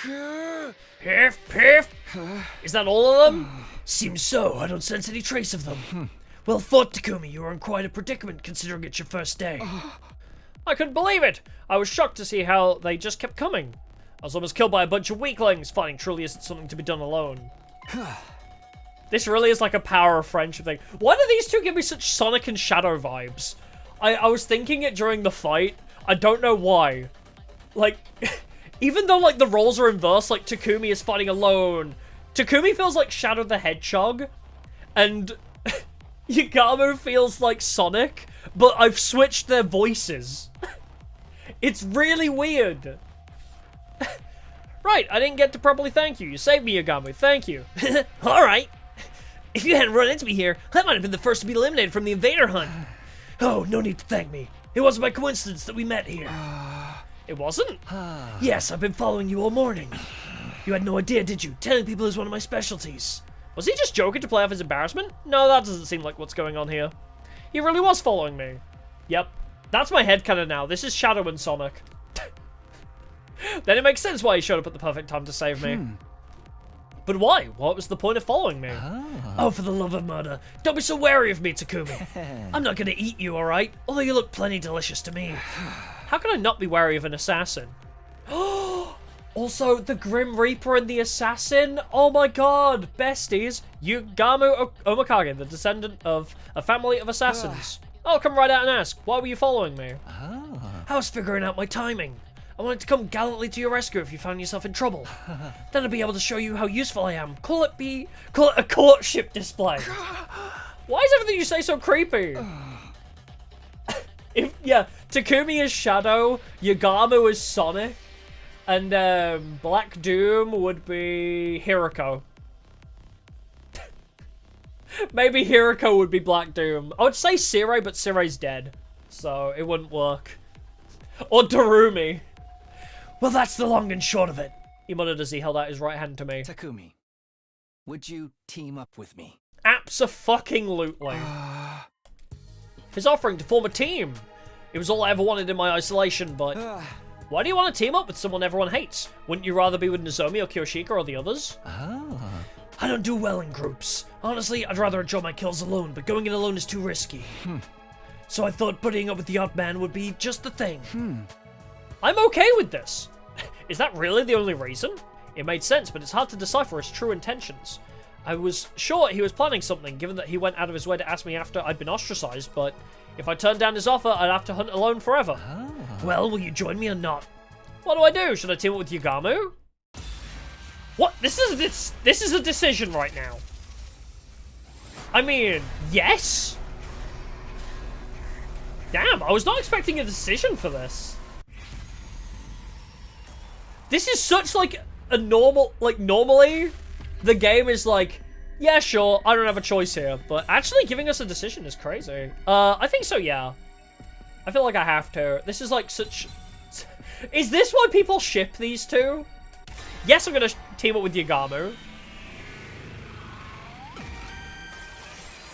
Piff, piff. Is that all of them? Seems so. I don't sense any trace of them. Well fought, Takumi. You are in quite a predicament, considering it's your first day. I couldn't believe it. I was shocked to see how they just kept coming. I was almost killed by a bunch of weaklings. Fighting truly isn't something to be done alone. This really is like a power of friendship thing. Why do these two give me such Sonic and Shadow vibes? I was thinking it during the fight. I don't know why. Like, even though like the roles are inverse, like Takumi is fighting alone. Takumi feels like Shadow the Hedgehog. And Yugamu feels like Sonic. But I've switched their voices. It's really weird. Right, I didn't get to properly thank you. You saved me, Yugamu. Thank you. Alright. If you hadn't run into me here, I might have been the first to be eliminated from the invader hunt. Oh, no need to thank me. It wasn't by coincidence that we met here. It wasn't? Yes, I've been following you all morning. You had no idea, did you? Telling people is one of my specialties. Was he just joking to play off his embarrassment? No, that doesn't seem like what's going on here. He really was following me. Yep. That's my headcanon now. This is Shadow and Sonic. Then it makes sense why he showed up at the perfect time to save me. But why? What was the point of following me? Oh, for the love of murder. Don't be so wary of me, Takumi. I'm not gonna eat you, alright? Although you look plenty delicious to me. How can I not be wary of an assassin? Also, the Grim Reaper and the Assassin? Oh my god, besties. Yugamu Omikage, the descendant of a family of assassins. I'll come right out and ask, why were you following me? I was figuring out my timing. I wanted to come gallantly to your rescue if you found yourself in trouble. Then I'd be able to show you how useful I am. Call it a courtship display. Why is everything you say so creepy? Takumi is Shadow, Yugamu is Sonic, and Black Doom would be Hiroko. Maybe Hiroko would be Black Doom. I would say Sirei, but Sirei's dead, so it wouldn't work. Or Darumi. Well, that's the long and short of it. He muttered as he held out his right hand to me. Takumi, would you team up with me? Abso-fucking-lutely. His offering to form a team. It was all I ever wanted in my isolation, but... Why do you want to team up with someone everyone hates? Wouldn't you rather be with Nozomi or Kyoshika or the others? I don't do well in groups. Honestly, I'd rather enjoy my kills alone, but going in alone is too risky. So I thought putting up with the odd man would be just the thing. I'm okay with this. Is that really the only reason? It made sense, but it's hard to decipher his true intentions. I was sure he was planning something, given that he went out of his way to ask me after I'd been ostracized, but if I turned down his offer, I'd have to hunt alone forever. Well, will you join me or not? What do I do? Should I team up with Yugamu? What? This is a decision right now. I mean, yes? Damn, I was not expecting a decision for this. This is such, like, a normal... Like, normally, the game is like, yeah, sure, I don't have a choice here. But actually giving us a decision is crazy. I think so, yeah. I feel like I have to. This is, like, such... Is this why people ship these two? Yes, I'm gonna team up with Yugamu.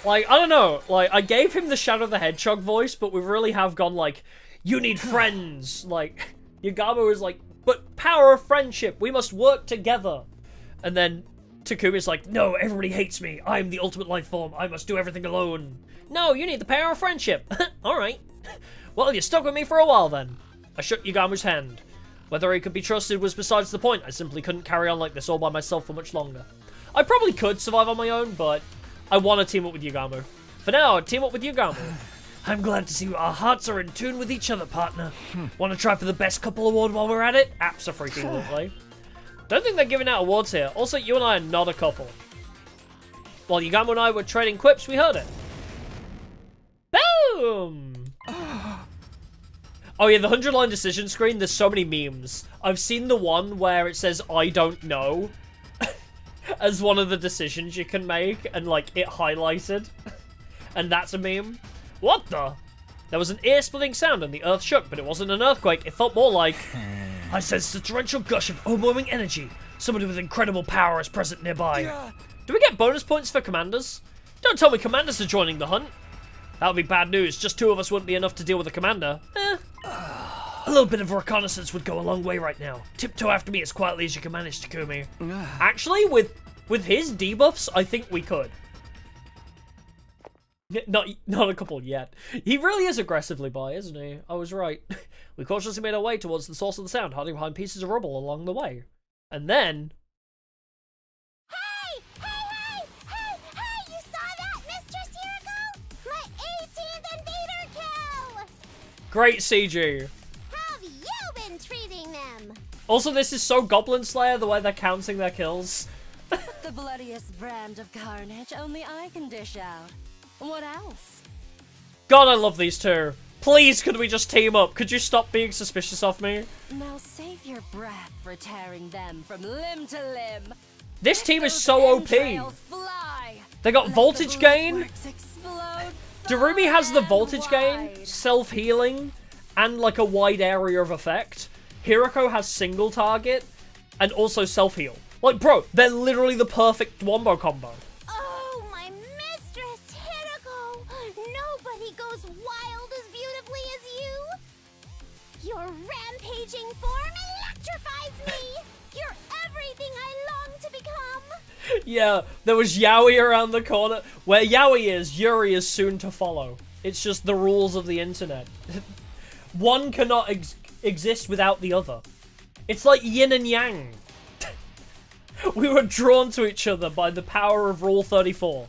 Like, I don't know. Like, I gave him the Shadow the Hedgehog voice, but we really have gone, like, you need friends. Like, Yugamu is like, but power of friendship. We must work together. And then Takumi's like, no, everybody hates me. I am the ultimate life form. I must do everything alone. No, you need the power of friendship. Alright. Well, you're stuck with me for a while then. I shook Yugamu's hand. Whether he could be trusted was besides the point. I simply couldn't carry on like this all by myself for much longer. I probably could survive on my own, but I want to team up with Yugamu. For now, I'd team up with Yugamu. I'm glad to see our hearts are in tune with each other, partner. Want to try for the best couple award while we're at it? Abso-freaking-lutely. Don't think they're giving out awards here. Also, you and I are not a couple. While Yugamu and I were trading quips, we heard it. Boom! Oh yeah, the 100-line decision screen, there's so many memes. I've seen the one where it says, I don't know, as one of the decisions you can make, and, like, it highlighted. And that's a meme. What the? There was an ear-splitting sound and the earth shook, but it wasn't an earthquake. It felt more like... I sensed a torrential gush of overwhelming energy. Somebody with incredible power is present nearby. Do we get bonus points for commanders? Don't tell me commanders are joining the hunt. That would be bad news. Just 2 of us wouldn't be enough to deal with a commander. A little bit of reconnaissance would go a long way right now. Tiptoe after me as quietly as you can manage, Takumi. Actually, with his debuffs, I think we could. Not a couple yet. He really is aggressively by, isn't he? I was right. We cautiously made our way towards the source of the sound, hiding behind pieces of rubble along the way. And then... Hey! You saw that, Mistress Hiroko? My 18th invader kill! Great CG. How have you been treating them? Also, this is so Goblin Slayer, the way they're counting their kills. The bloodiest brand of carnage only I can dish out. What else? God, I love these two. Please, could we just team up? Could you stop being suspicious of me? Now save your breath for tearing them from limb to limb. This team is so OP. They got voltage gain. Darumi has the voltage gain, self-healing, and like a wide area of effect. Hiroko has single target, and also self-heal. Like, bro, they're literally the perfect wombo combo. Oh, my Mistress Hiroko! Nobody Your rampaging form electrifies me! You're everything I long to become! Yeah, there was Yaoi around the corner. Where Yaoi is, Yuri is soon to follow. It's just the rules of the internet. One cannot exist without the other. It's like yin and yang. We were drawn to each other by the power of Rule 34.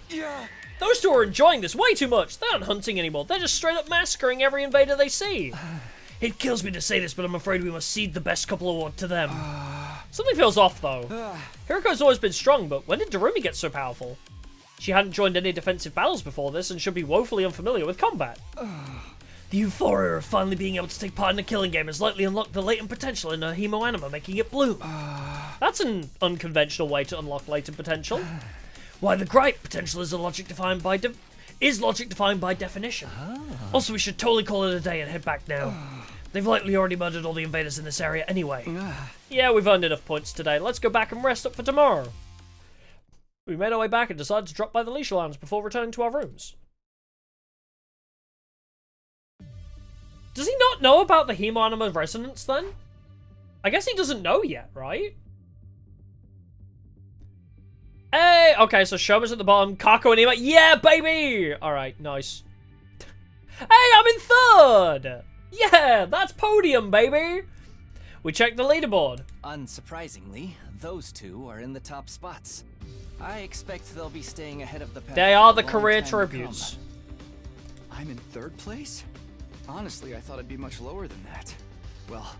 Yeah. Those two are enjoying this way too much. They aren't hunting anymore. They're just straight up massacring every invader they see. It kills me to say this, but I'm afraid we must cede the best couple award to them. Something feels off, though. Hiriko's always been strong, but when did Darumi get so powerful? She hadn't joined any defensive battles before this and should be woefully unfamiliar with combat. The euphoria of finally being able to take part in a killing game has likely unlocked the latent potential in her hemoanima, making it bloom. That's an unconventional way to unlock latent potential. Why, the gripe potential is logic defined by definition. Also, we should totally call it a day and head back now. They've likely already murdered all the invaders in this area anyway. Yeah, we've earned enough points today. Let's go back and rest up for tomorrow. We made our way back and decided to drop by the leisure lounge before returning to our rooms. Does he not know about the hemoanima resonance then? I guess he doesn't know yet, right? Hey! Okay, so Shoma's at the bottom. Kako and Ima. Yeah, baby! Alright, nice. Hey, I'm in third! Yeah, that's podium, baby! We checked the leaderboard. Unsurprisingly, those two are in the top spots. I expect they'll be staying ahead of the pack. They are the career tributes. I'm in third place? Honestly, I thought it'd be much lower than that. Well,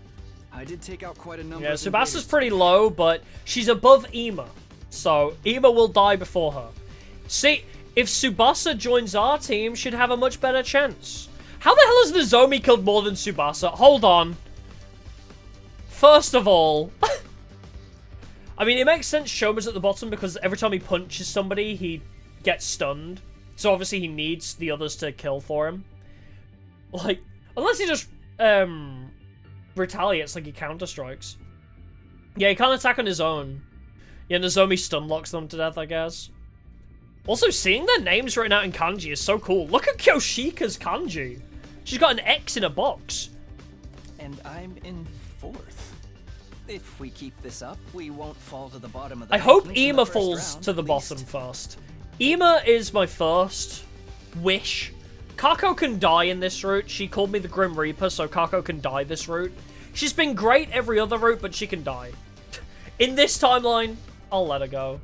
I did take out quite a number of Tsubasa's pretty low, but she's above Ima. So, Ima will die before her. See, if Tsubasa joins our team, she'd have a much better chance. How the hell has Nozomi killed more than Tsubasa? Hold on. First of all... I mean, it makes sense Shoma's at the bottom because every time he punches somebody, he gets stunned. So obviously he needs the others to kill for him. Like, unless he just, retaliates, like he counter-strikes. Yeah, he can't attack on his own. Yeah, Nozomi stun locks them to death, I guess. Also, seeing their names written out in kanji is so cool. Look at Kyoshika's kanji. She's got an X in a box. And I'm in fourth. If we keep this up, we won't fall to the bottom of the I hope rankings in Ima the first falls round, to the at bottom least. first. Ima is my first wish. Kako can die in this route. She called me the Grim Reaper, so Kako can die this route. She's been great every other route, but she can die. In this timeline, I'll let her go.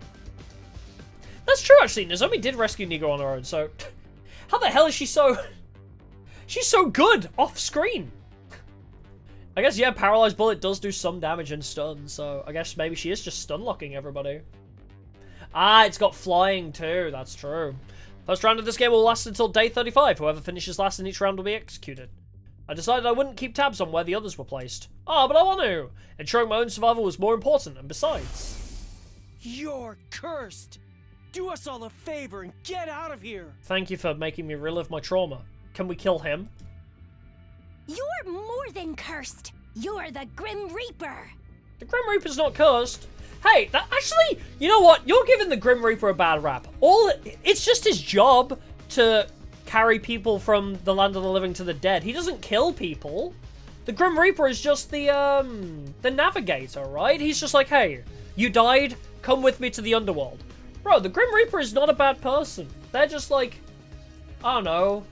That's true, actually. Nozomi did rescue Nigo on her own, so... How the hell is she so... She's so good off-screen. I guess, yeah, Paralyzed Bullet does do some damage and stun, so I guess maybe she is just stun-locking everybody. Ah, it's got flying too, that's true. First round of this game will last until day 35. Whoever finishes last in each round will be executed. I decided I wouldn't keep tabs on where the others were placed. Ah, but I want to! Ensuring my own survival was more important, and besides... You're cursed! Do us all a favor and get out of here! Thank you for making me relive my trauma. Can we kill him? You're more than cursed. You're the Grim Reaper. The Grim Reaper's not cursed. Hey, that actually, you know what? You're giving the Grim Reaper a bad rap. It's just his job to carry people from the land of the living to the dead. He doesn't kill people. The Grim Reaper is just the navigator, right? He's just like, hey, you died, come with me to the underworld. Bro, the Grim Reaper is not a bad person. They're just like, I don't know,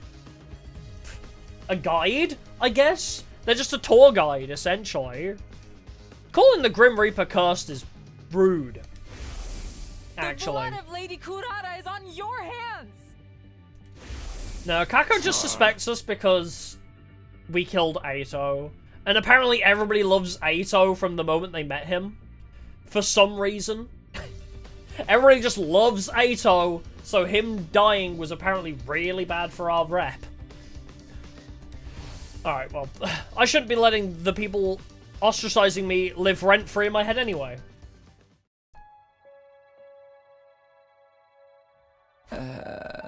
a guide, I guess? They're just a tour guide, essentially. Calling the Grim Reaper cursed is rude. Actually. The blood of Lady Kurara is on your hands! No, Kako just suspects us because we killed Aito. And apparently everybody loves Aito from the moment they met him. For some reason. Everybody just loves Aito, so him dying was apparently really bad for our rep. Alright, well, I shouldn't be letting the people ostracizing me live rent-free in my head anyway.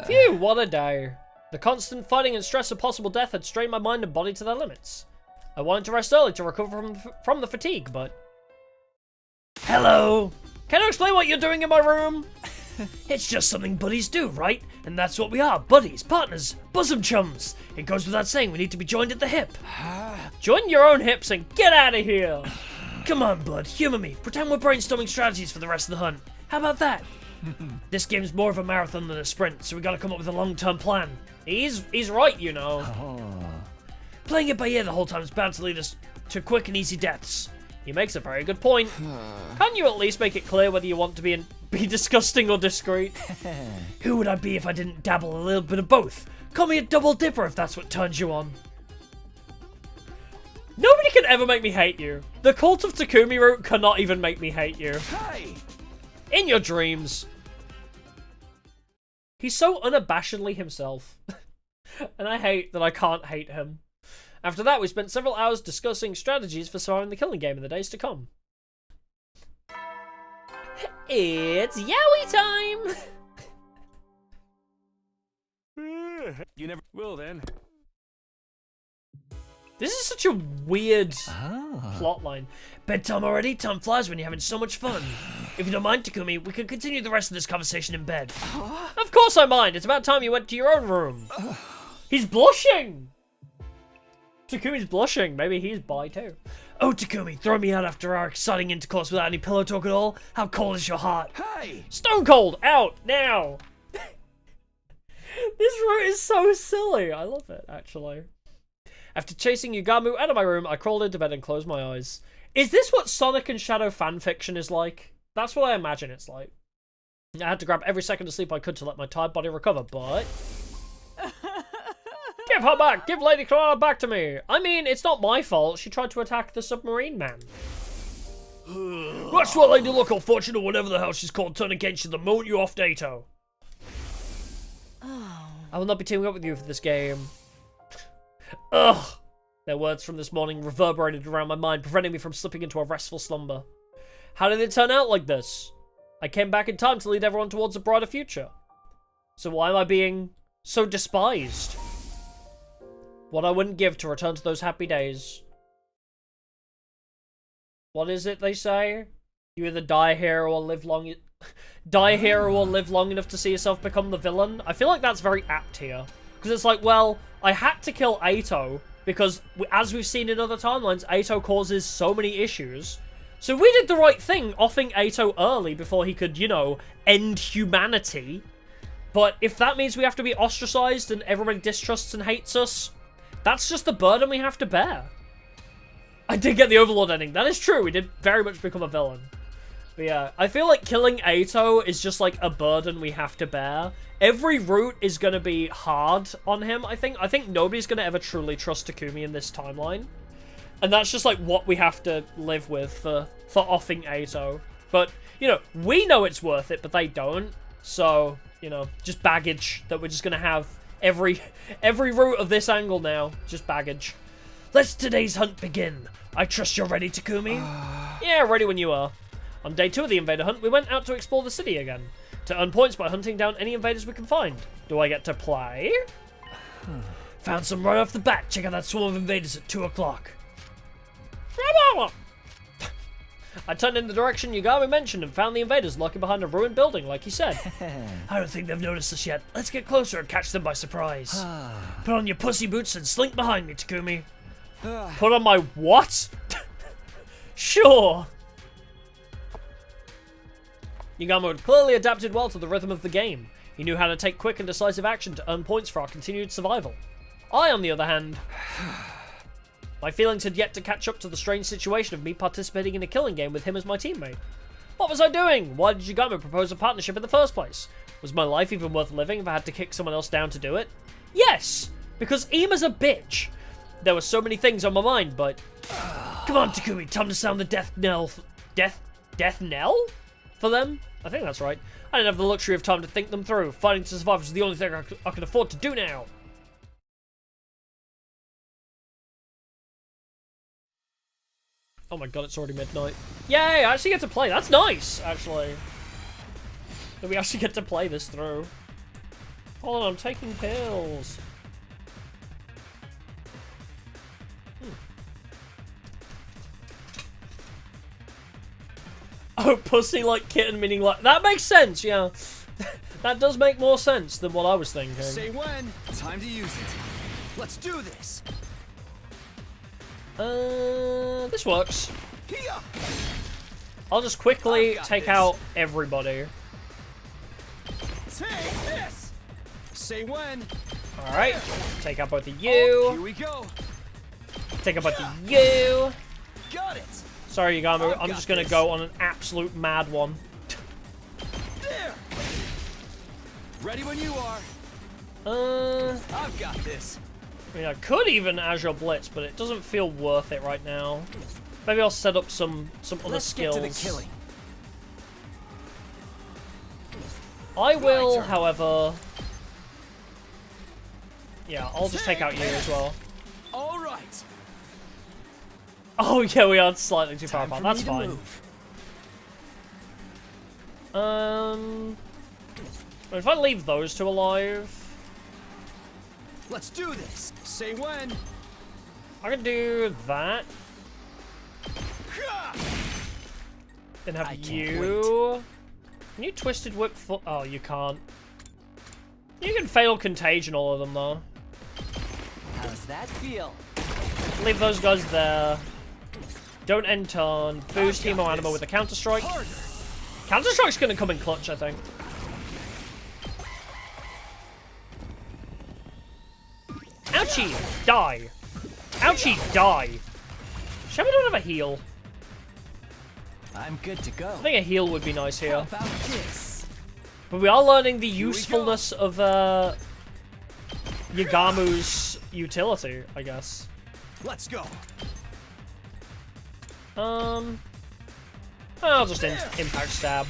Phew, what a day. The constant fighting and stress of possible death had strained my mind and body to their limits. I wanted to rest early to recover from the fatigue, but... Hello! Can you explain what you're doing in my room? It's just something buddies do, right? And that's what we are, buddies, partners, bosom chums. It goes without saying we need to be joined at the hip. Join your own hips and get out of here. Come on, bud, humor me. Pretend we're brainstorming strategies for the rest of the hunt. How about that? This game's more of a marathon than a sprint, so we gotta come up with a long-term plan. He's right, you know. Playing it by ear the whole time is bound to lead us to quick and easy deaths. He makes a very good point. Can't you at least make it clear whether you want to be disgusting or discreet? Who would I be if I didn't dabble a little bit of both? Call me a double dipper if that's what turns you on. Nobody can ever make me hate you. The Cult of Takumi route cannot even make me hate you. Hey! In your dreams. He's so unabashedly himself. And I hate that I can't hate him. After that, we spent several hours discussing strategies for surviving the killing game in the days to come. It's Yowie time! You never will then. This is such a weird plotline. Bedtime already? Time flies when you're having so much fun. If you don't mind, Takumi, we can continue the rest of this conversation in bed. Of course I mind. It's about time you went to your own room. He's blushing! Takumi's blushing. Maybe he's bi too. Oh, Takumi, throw me out after our exciting intercourse without any pillow talk at all? How cold is your heart? Hey! Stone cold! Out! Now! This route is so silly. I love it, actually. After chasing Yugamu out of my room, I crawled into bed and closed my eyes. Is this what Sonic and Shadow fanfiction is like? That's what I imagine it's like. I had to grab every second of sleep I could to let my tired body recover, but... Give her back! Give Lady Clara back to me! I mean, it's not my fault. She tried to attack the submarine man. That's what Lady Luck or Fortune or whatever the hell she's called turn against you the moment you off Dato. I will not be teaming up with you for this game. Ugh! Their words from this morning reverberated around my mind, preventing me from slipping into a restful slumber. How did it turn out like this? I came back in time to lead everyone towards a brighter future. So why am I being so despised? What I wouldn't give to return to those happy days. What is it they say? You either die here or live long... die here or live long enough to see yourself become the villain? I feel like that's very apt here. Because it's like, well, I had to kill Aito because, as we've seen in other timelines, Aito causes so many issues. So we did the right thing, offing Aito early before he could, you know, end humanity. But if that means we have to be ostracized and everybody distrusts and hates us, that's just the burden we have to bear. I did get the Overlord ending. That is true. We did very much become a villain. But yeah, I feel like killing Aito is just like a burden we have to bear. Every route is going to be hard on him, I think. I think nobody's going to ever truly trust Takumi in this timeline. And that's just like what we have to live with for offing Aito. But, you know, we know it's worth it, but they don't. So, you know, just baggage that we're just going to have every route of this angle now. Just baggage. Let's today's hunt begin. I trust you're ready, Takumi? Yeah, ready when you are. On day 2 of the invader hunt, we went out to explore the city again. To earn points by hunting down any invaders we can find. Do I get to play? Found some right off the bat. Check out that swarm of invaders at 2 o'clock. I turned in the direction Yugami mentioned and found the invaders lurking behind a ruined building, like he said. I don't think they've noticed us yet. Let's get closer and catch them by surprise. Put on your pussy boots and slink behind me, Takumi. Put on my what? Sure. Yugami had clearly adapted well to the rhythm of the game. He knew how to take quick and decisive action to earn points for our continued survival. I, on the other hand... my feelings had yet to catch up to the strange situation of me participating in a killing game with him as my teammate. What was I doing? Why did Yugami propose a partnership in the first place? Was my life even worth living if I had to kick someone else down to do it? Yes! Because Ima's a bitch. There were so many things on my mind, but... Come on, Takumi, time to sound the death knell. Death knell? For them? I think that's right. I didn't have the luxury of time to think them through. Fighting to survive was the only thing I could afford to do now. Oh my god, it's already midnight. Yay, I actually get to play. That's nice, actually. That we actually get to play this through. Hold on, I'm taking pills. Oh, pussy like kitten, meaning like... That makes sense, yeah. That does make more sense than what I was thinking. Say when. Time to use it. Let's do this. This works. Here. I'll just quickly take out everybody. Take this. Say when. Alright. Take out both of you. Oh, here we go. Take out both of you. Got it. Sorry, Yagamu. I'm just gonna go on an absolute mad one. There. Ready when you are. I've got this. I mean, I could even Azure Blitz, but it doesn't feel worth it right now. Maybe I'll set up some other Let's skills. get to the killing. I will, however... Yeah, I'll just take out you as well. All right. Oh yeah, we are slightly too far apart. That's fine. If I leave those two alive... Let's do this. Say when. I can do that. Then have you... Can you Twisted Whip foot? Oh, you can't. You can fail Contagion all of them, though. How's that feel? Leave those guys there. Don't end turn. Boost Hemo Anima with a Counter Strike. Counter Strike's gonna come in clutch, I think. Ouchie! Die! Ouchie! Die! Shall we don't have a heal? I'm good to go. I think a heal would be nice here. How about this? But we are learning the usefulness of Yagamu's utility, I guess. Let's go. I'll just impact stab.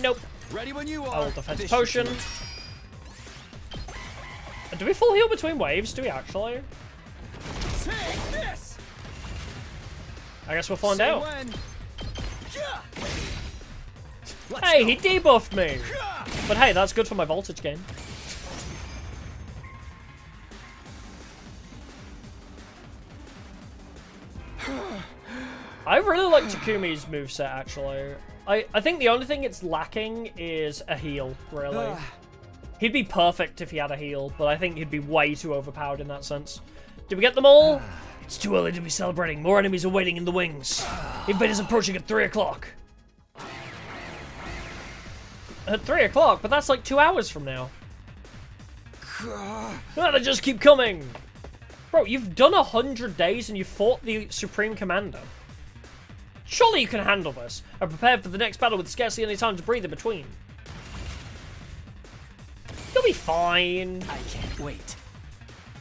Nope. Ready when you are. I will defense potion. Do we full heal between waves? Do we actually? Take this. I guess we'll find out. When. Hey, he debuffed me! But hey, that's good for my voltage gain. I really like Takumi's moveset, actually. I think the only thing it's lacking is a heal, really. He'd be perfect if he had a heal, but I think he'd be way too overpowered in that sense. Did we get them all? It's too early to be celebrating. More enemies are waiting in the wings. Invaders approaching at 3 o'clock. At 3 o'clock? But that's like 2 hours from now. They just keep coming. Bro, you've done 100 days and you fought the Supreme Commander. Surely you can handle this. I'm prepared for the next battle with scarcely any time to breathe in between. You'll be fine. I can't wait.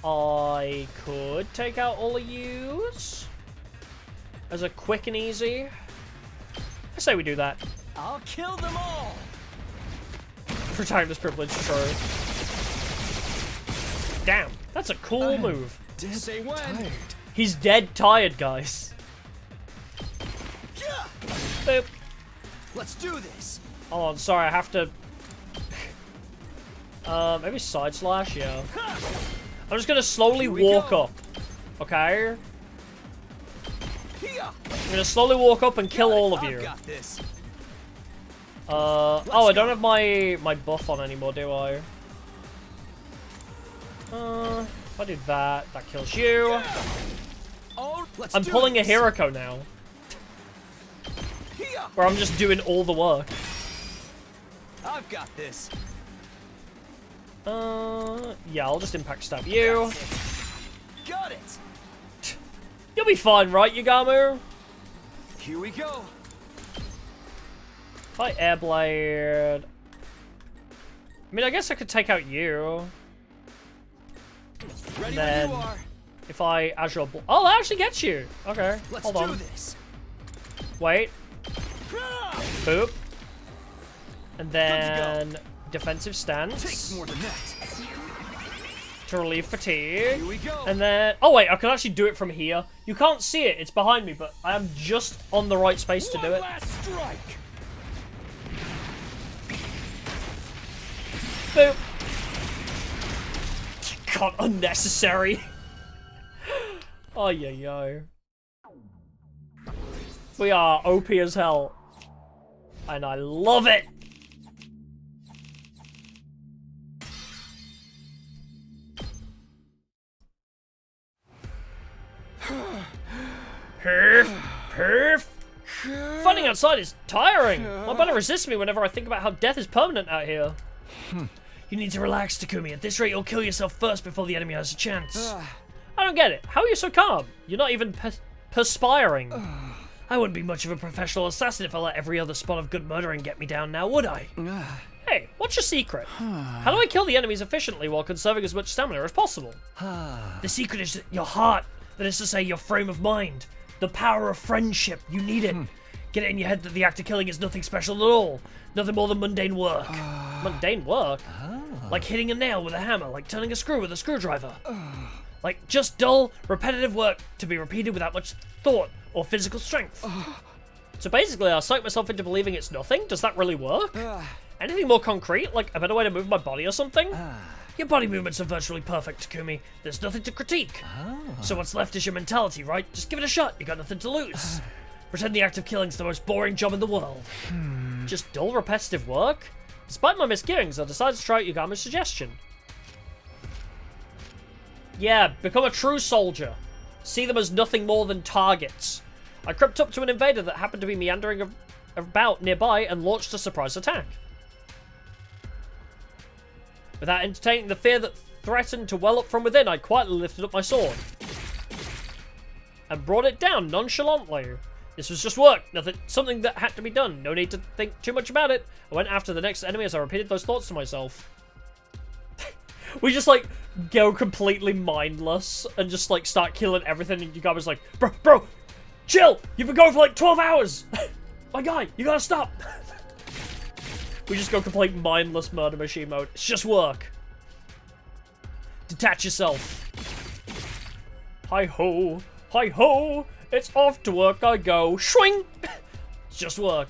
I could take out all of yous as a quick and easy. I say we do that. I'll kill them all. Protagonist privilege, true. Damn, that's a cool move. Say when. He's dead tired, guys. Boop. Let's do this. Hold on, sorry, I have to... maybe side slash, yeah. I'm just gonna slowly walk up, okay? I'm gonna slowly walk up and kill all of you. Oh, I don't have my buff on anymore, do I? If I do that, that kills you. I'm pulling a Hiroko now. Where I'm just doing all the work. I've got this. Yeah, I'll just impact stab you. Got it. You'll be fine, right, Yagamu? Here we go. If I airblade... I mean, I guess I could take out you. Ready then, when you are. If I Azure... Oh, that actually gets you. Okay, Let's hold on. do this. Wait. Boop. And then... Defensive stance. Takes more than that. To relieve fatigue. Here we go. And then... Oh, wait, I can actually do it from here. You can't see it. It's behind me, but I am just on the right space to do it. Last strike. Boop. God, unnecessary. Oh, yo. We are OP as hell. And I love it. Perf. Fighting outside is tiring. My body resists me whenever I think about how death is permanent out here. You need to relax, Takumi. At this rate, you'll kill yourself first before the enemy has a chance. I don't get it. How are you so calm? You're not even perspiring. I wouldn't be much of a professional assassin if I let every other spot of good murdering get me down now, would I? Hey, what's your secret? How do I kill the enemies efficiently while conserving as much stamina as possible? The secret is your heart. That is to say, your frame of mind. The power of friendship. You need it. Get it in your head that the act of killing is nothing special at all. Nothing more than mundane work. Mundane work? Like hitting a nail with a hammer, like turning a screw with a screwdriver. Like just dull, repetitive work to be repeated without much thought or physical strength. So basically, I psych myself into believing it's nothing? Does that really work? Anything more concrete? Like a better way to move my body or something? Your body movements are virtually perfect, Takumi. There's nothing to critique. So what's left is your mentality, right? Just give it a shot. You got nothing to lose. Pretend the act of killing's the most boring job in the world. Just dull, repetitive work? Despite my misgivings, I decided to try out Yagama's suggestion. Yeah, become a true soldier. See them as nothing more than targets. I crept up to an invader that happened to be meandering about nearby and launched a surprise attack. Without entertaining the fear that threatened to well up from within, I quietly lifted up my sword and brought it down nonchalantly. This was just work, something that had to be done. No need to think too much about it. I went after the next enemy as I repeated those thoughts to myself. We just like go completely mindless and just like start killing everything, and you guys was like, bro, chill! You've been going for like 12 hours! My guy, you gotta stop! We just go complete mindless murder machine mode. It's just work. Detach yourself. Hi-ho, hi-ho! It's off to work I go. Swing! It's just work.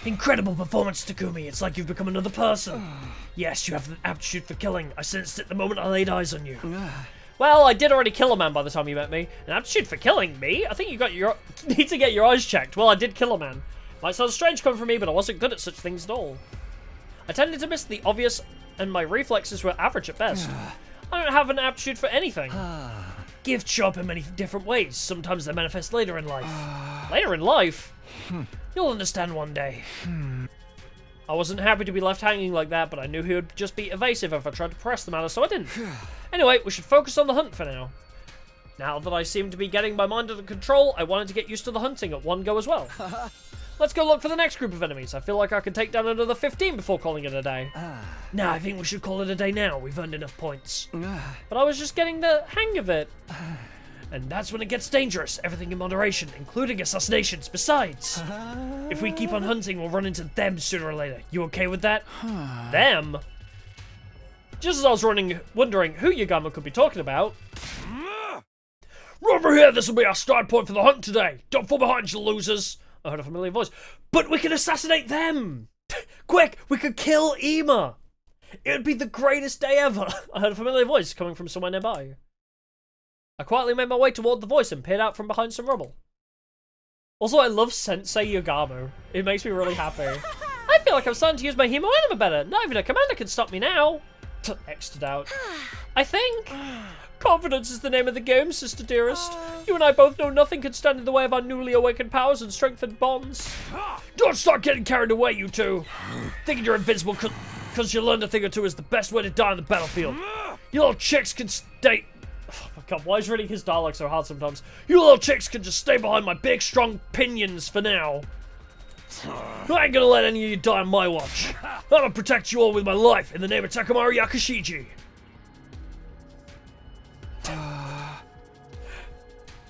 Incredible performance, Takumi. It's like you've become another person. Yes, you have the aptitude for killing. I sensed it the moment I laid eyes on you. Well, I did already kill a man by the time you met me. An aptitude for killing me? I think you need to get your eyes checked. Well, I did kill a man. Might sound strange coming from me, but I wasn't good at such things at all. I tended to miss the obvious, and my reflexes were average at best. I don't have an aptitude for anything. Gifts show up in many different ways. Sometimes they manifest later in life. Later in life? You'll understand one day. I wasn't happy to be left hanging like that, but I knew he would just be evasive if I tried to press the matter, so I didn't. Anyway, we should focus on the hunt for now. Now that I seem to be getting my mind under control, I wanted to get used to the hunting at one go as well. Let's go look for the next group of enemies. I feel like I could take down another 15 before calling it a day. No, I think we should call it a day now. We've earned enough points. But I was just getting the hang of it. And that's when it gets dangerous. Everything in moderation, including assassinations. Besides, if we keep on hunting, we'll run into them sooner or later. You okay with that? Them? Just as I was wondering who Yagama could be talking about. Over here, this will be our start point for the hunt today. Don't fall behind, you losers. I heard a familiar voice. But we could assassinate them! Quick, we could kill Ima! It would be the greatest day ever! I heard a familiar voice coming from somewhere nearby. I quietly made my way toward the voice and peered out from behind some rubble. Also, I love Sensei Yagamo. It makes me really happy. I feel like I'm starting to use my Hemo Anima better. Not even a commander can stop me now. X'd out. I think. Confidence is the name of the game, sister dearest. You and I both know nothing can stand in the way of our newly awakened powers and strengthened bonds. Don't start getting carried away, you two. Thinking you're invincible because you learned a thing or two is the best way to die on the battlefield. You little chicks can stay... Oh my god, why is reading his dialogue so hard sometimes? You little chicks can just stay behind my big, strong pinions for now. I ain't gonna let any of you die on my watch. I'm gonna protect you all with my life in the name of Takamaru Yakushiji.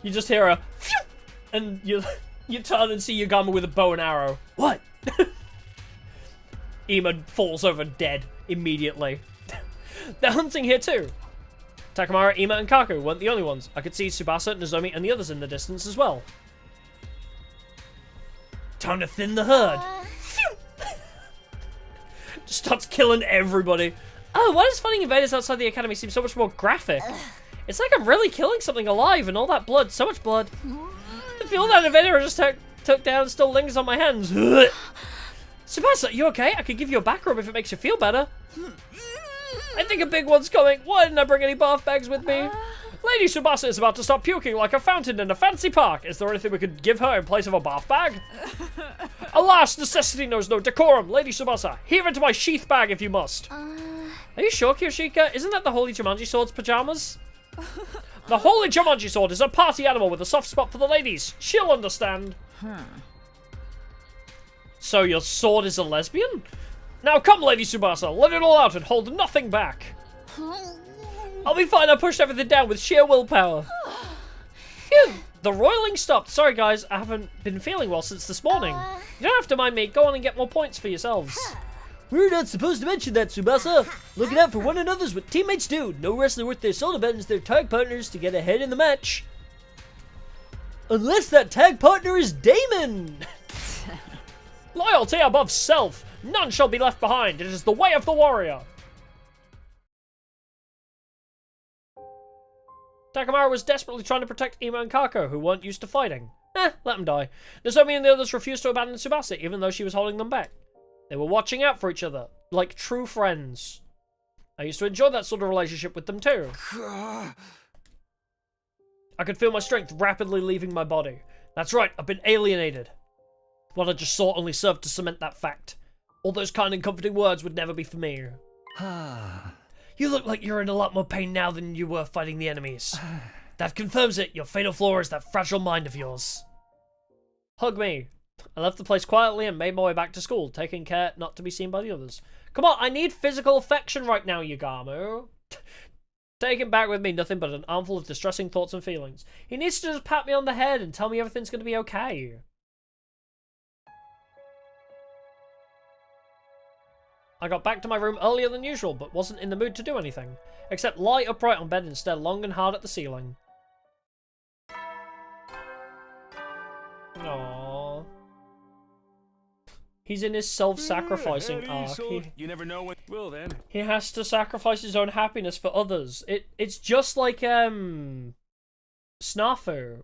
You just hear a phew, and you turn and see Yagama with a bow and arrow. What? Ima falls over dead immediately. They're hunting here too. Takamaru, Ima, and Kaku weren't the only ones. I could see Tsubasa, Nozomi, and the others in the distance as well. Time to thin the herd. Just starts killing everybody. Oh, why does fighting invaders outside the academy seem so much more graphic? It's like I'm really killing something alive and all that blood. So much blood. I feel that invader I just took down still lingers on my hands. Tsubasa, you okay? I could give you a back rub if it makes you feel better. I think a big one's coming. Why didn't I bring any bath bags with me? Lady Tsubasa is about to start puking like a fountain in a fancy park. Is there anything we could give her in place of a bath bag? Alas, necessity knows no decorum. Lady Tsubasa, heave into my sheath bag if you must. Are you sure, Kyoshika? Isn't that the Holy Jumanji Sword's pajamas? The Holy Jumanji Sword is a party animal with a soft spot for the ladies. She'll understand. So your sword is a lesbian? Now come, Lady Tsubasa, let it all out and hold nothing back. I'll be fine, I pushed everything down with sheer willpower. Phew, the roiling stopped. Sorry guys, I haven't been feeling well since this morning. You don't have to mind me, go on and get more points for yourselves. We're not supposed to mention that, Tsubasa. Looking out for one another's what teammates do. No wrestler worth their salt abandons their tag partners to get ahead in the match. Unless that tag partner is Damon. Loyalty above self. None shall be left behind. It is the way of the warrior. Takamaru was desperately trying to protect Ima and Kako, who weren't used to fighting. Let them die. Nozomi and the others refused to abandon Tsubasa, even though she was holding them back. They were watching out for each other, like true friends. I used to enjoy that sort of relationship with them too. I could feel my strength rapidly leaving my body. That's right, I've been alienated. What I just saw only served to cement that fact. All those kind and comforting words would never be for me. You look like you're in a lot more pain now than you were fighting the enemies. That confirms it. Your fatal flaw is that fragile mind of yours. Hug me. I left the place quietly and made my way back to school, taking care not to be seen by the others. Come on, I need physical affection right now, Yugamu. Take him back with me, nothing but an armful of distressing thoughts and feelings. He needs to just pat me on the head and tell me everything's going to be okay. I got back to my room earlier than usual, but wasn't in the mood to do anything, except lie upright on bed and stare long and hard at the ceiling. Aww. He's in his self-sacrificing arc. You never know when. Well then. He has to sacrifice his own happiness for others. It's just like Snafu.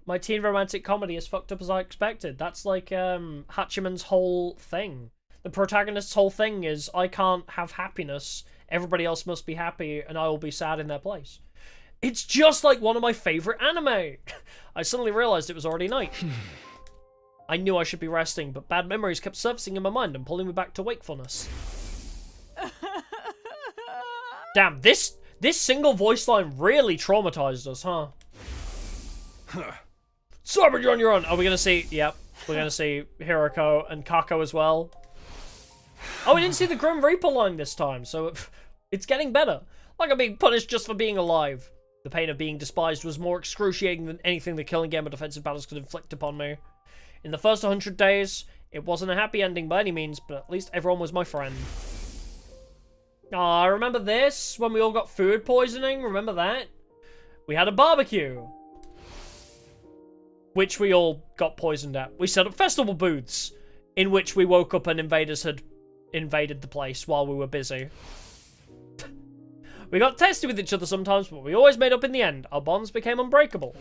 My teen romantic comedy as fucked up as I expected. That's like Hachiman's whole thing. The protagonist's whole thing is, I can't have happiness, everybody else must be happy, and I will be sad in their place. It's just like one of my favourite anime! I suddenly realised it was already night. I knew I should be resting, but bad memories kept surfacing in my mind and pulling me back to wakefulness. Damn, this single voice line really traumatised us, huh? Cyber, you're on your own! Are we gonna see... Yep, we're gonna see Hiroko and Kako as well. Oh, we didn't see the Grim Reaper line this time, so it's getting better. Like I'm being punished just for being alive. The pain of being despised was more excruciating than anything the killing game of defensive battles could inflict upon me. In the first 100 days, it wasn't a happy ending by any means, but at least everyone was my friend. I remember this, when we all got food poisoning, remember that? We had a barbecue. Which we all got poisoned at. We set up festival booths, in which we woke up and invaders had invaded the place while we were busy. We got testy with each other sometimes, but we always made up in the end. Our bonds became unbreakable.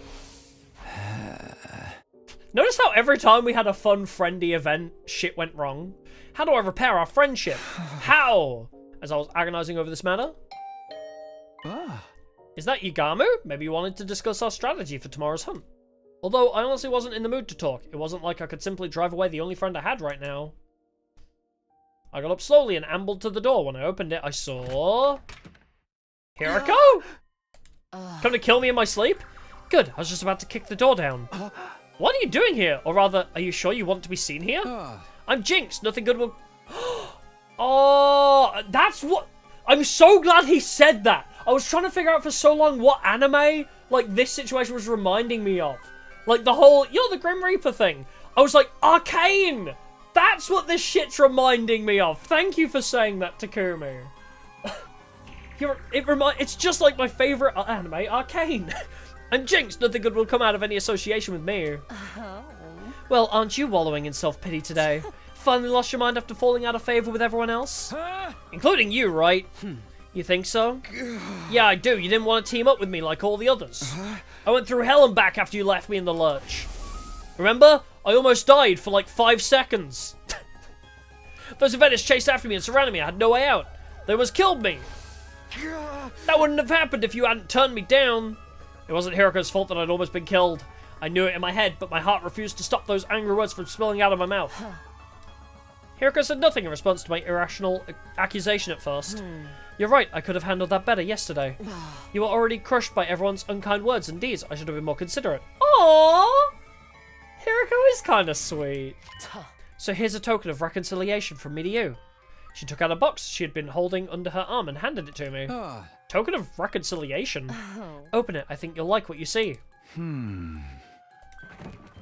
Notice how every time we had a fun, friendly event, shit went wrong? How do I repair our friendship? How? As I was agonizing over this matter. Is that Yugamu? Maybe you wanted to discuss our strategy for tomorrow's hunt. Although I honestly wasn't in the mood to talk. It wasn't like I could simply drive away the only friend I had right now. I got up slowly and ambled to the door. When I opened it, I saw... Hiroko? Come to kill me in my sleep? Good, I was just about to kick the door down. What are you doing here? Or rather, are you sure you want to be seen here? I'm Jinx, nothing good will... Oh, that's what... I'm so glad he said that. I was trying to figure out for so long what anime, like, this situation was reminding me of. Like, the whole, you're the Grim Reaper thing. I was like, Arcane! That's what this shit's reminding me of. Thank you for saying that, Takumi. It's just like my favourite anime, Arcane. I'm Jinx, nothing good will come out of any association with me. Well, aren't you wallowing in self-pity today? Finally lost your mind after falling out of favour with everyone else? Including you, right? You think so? Yeah, I do. You didn't want to team up with me like all the others. I went through hell and back after you left me in the lurch. Remember? I almost died for like 5 seconds. Those invaders chased after me and surrounded me. I had no way out. They almost killed me. That wouldn't have happened if you hadn't turned me down. It wasn't Hiroko's fault that I'd almost been killed. I knew it in my head, but my heart refused to stop those angry words from spilling out of my mouth. Hiroko said nothing in response to my irrational accusation at first. You're right, I could have handled that better yesterday. You were already crushed by everyone's unkind words and deeds. I should have been more considerate. Aww! Hiroko is kind of sweet. So here's a token of reconciliation from me to you. She took out a box she had been holding under her arm and handed it to me. Token of reconciliation? Open it, I think you'll like what you see.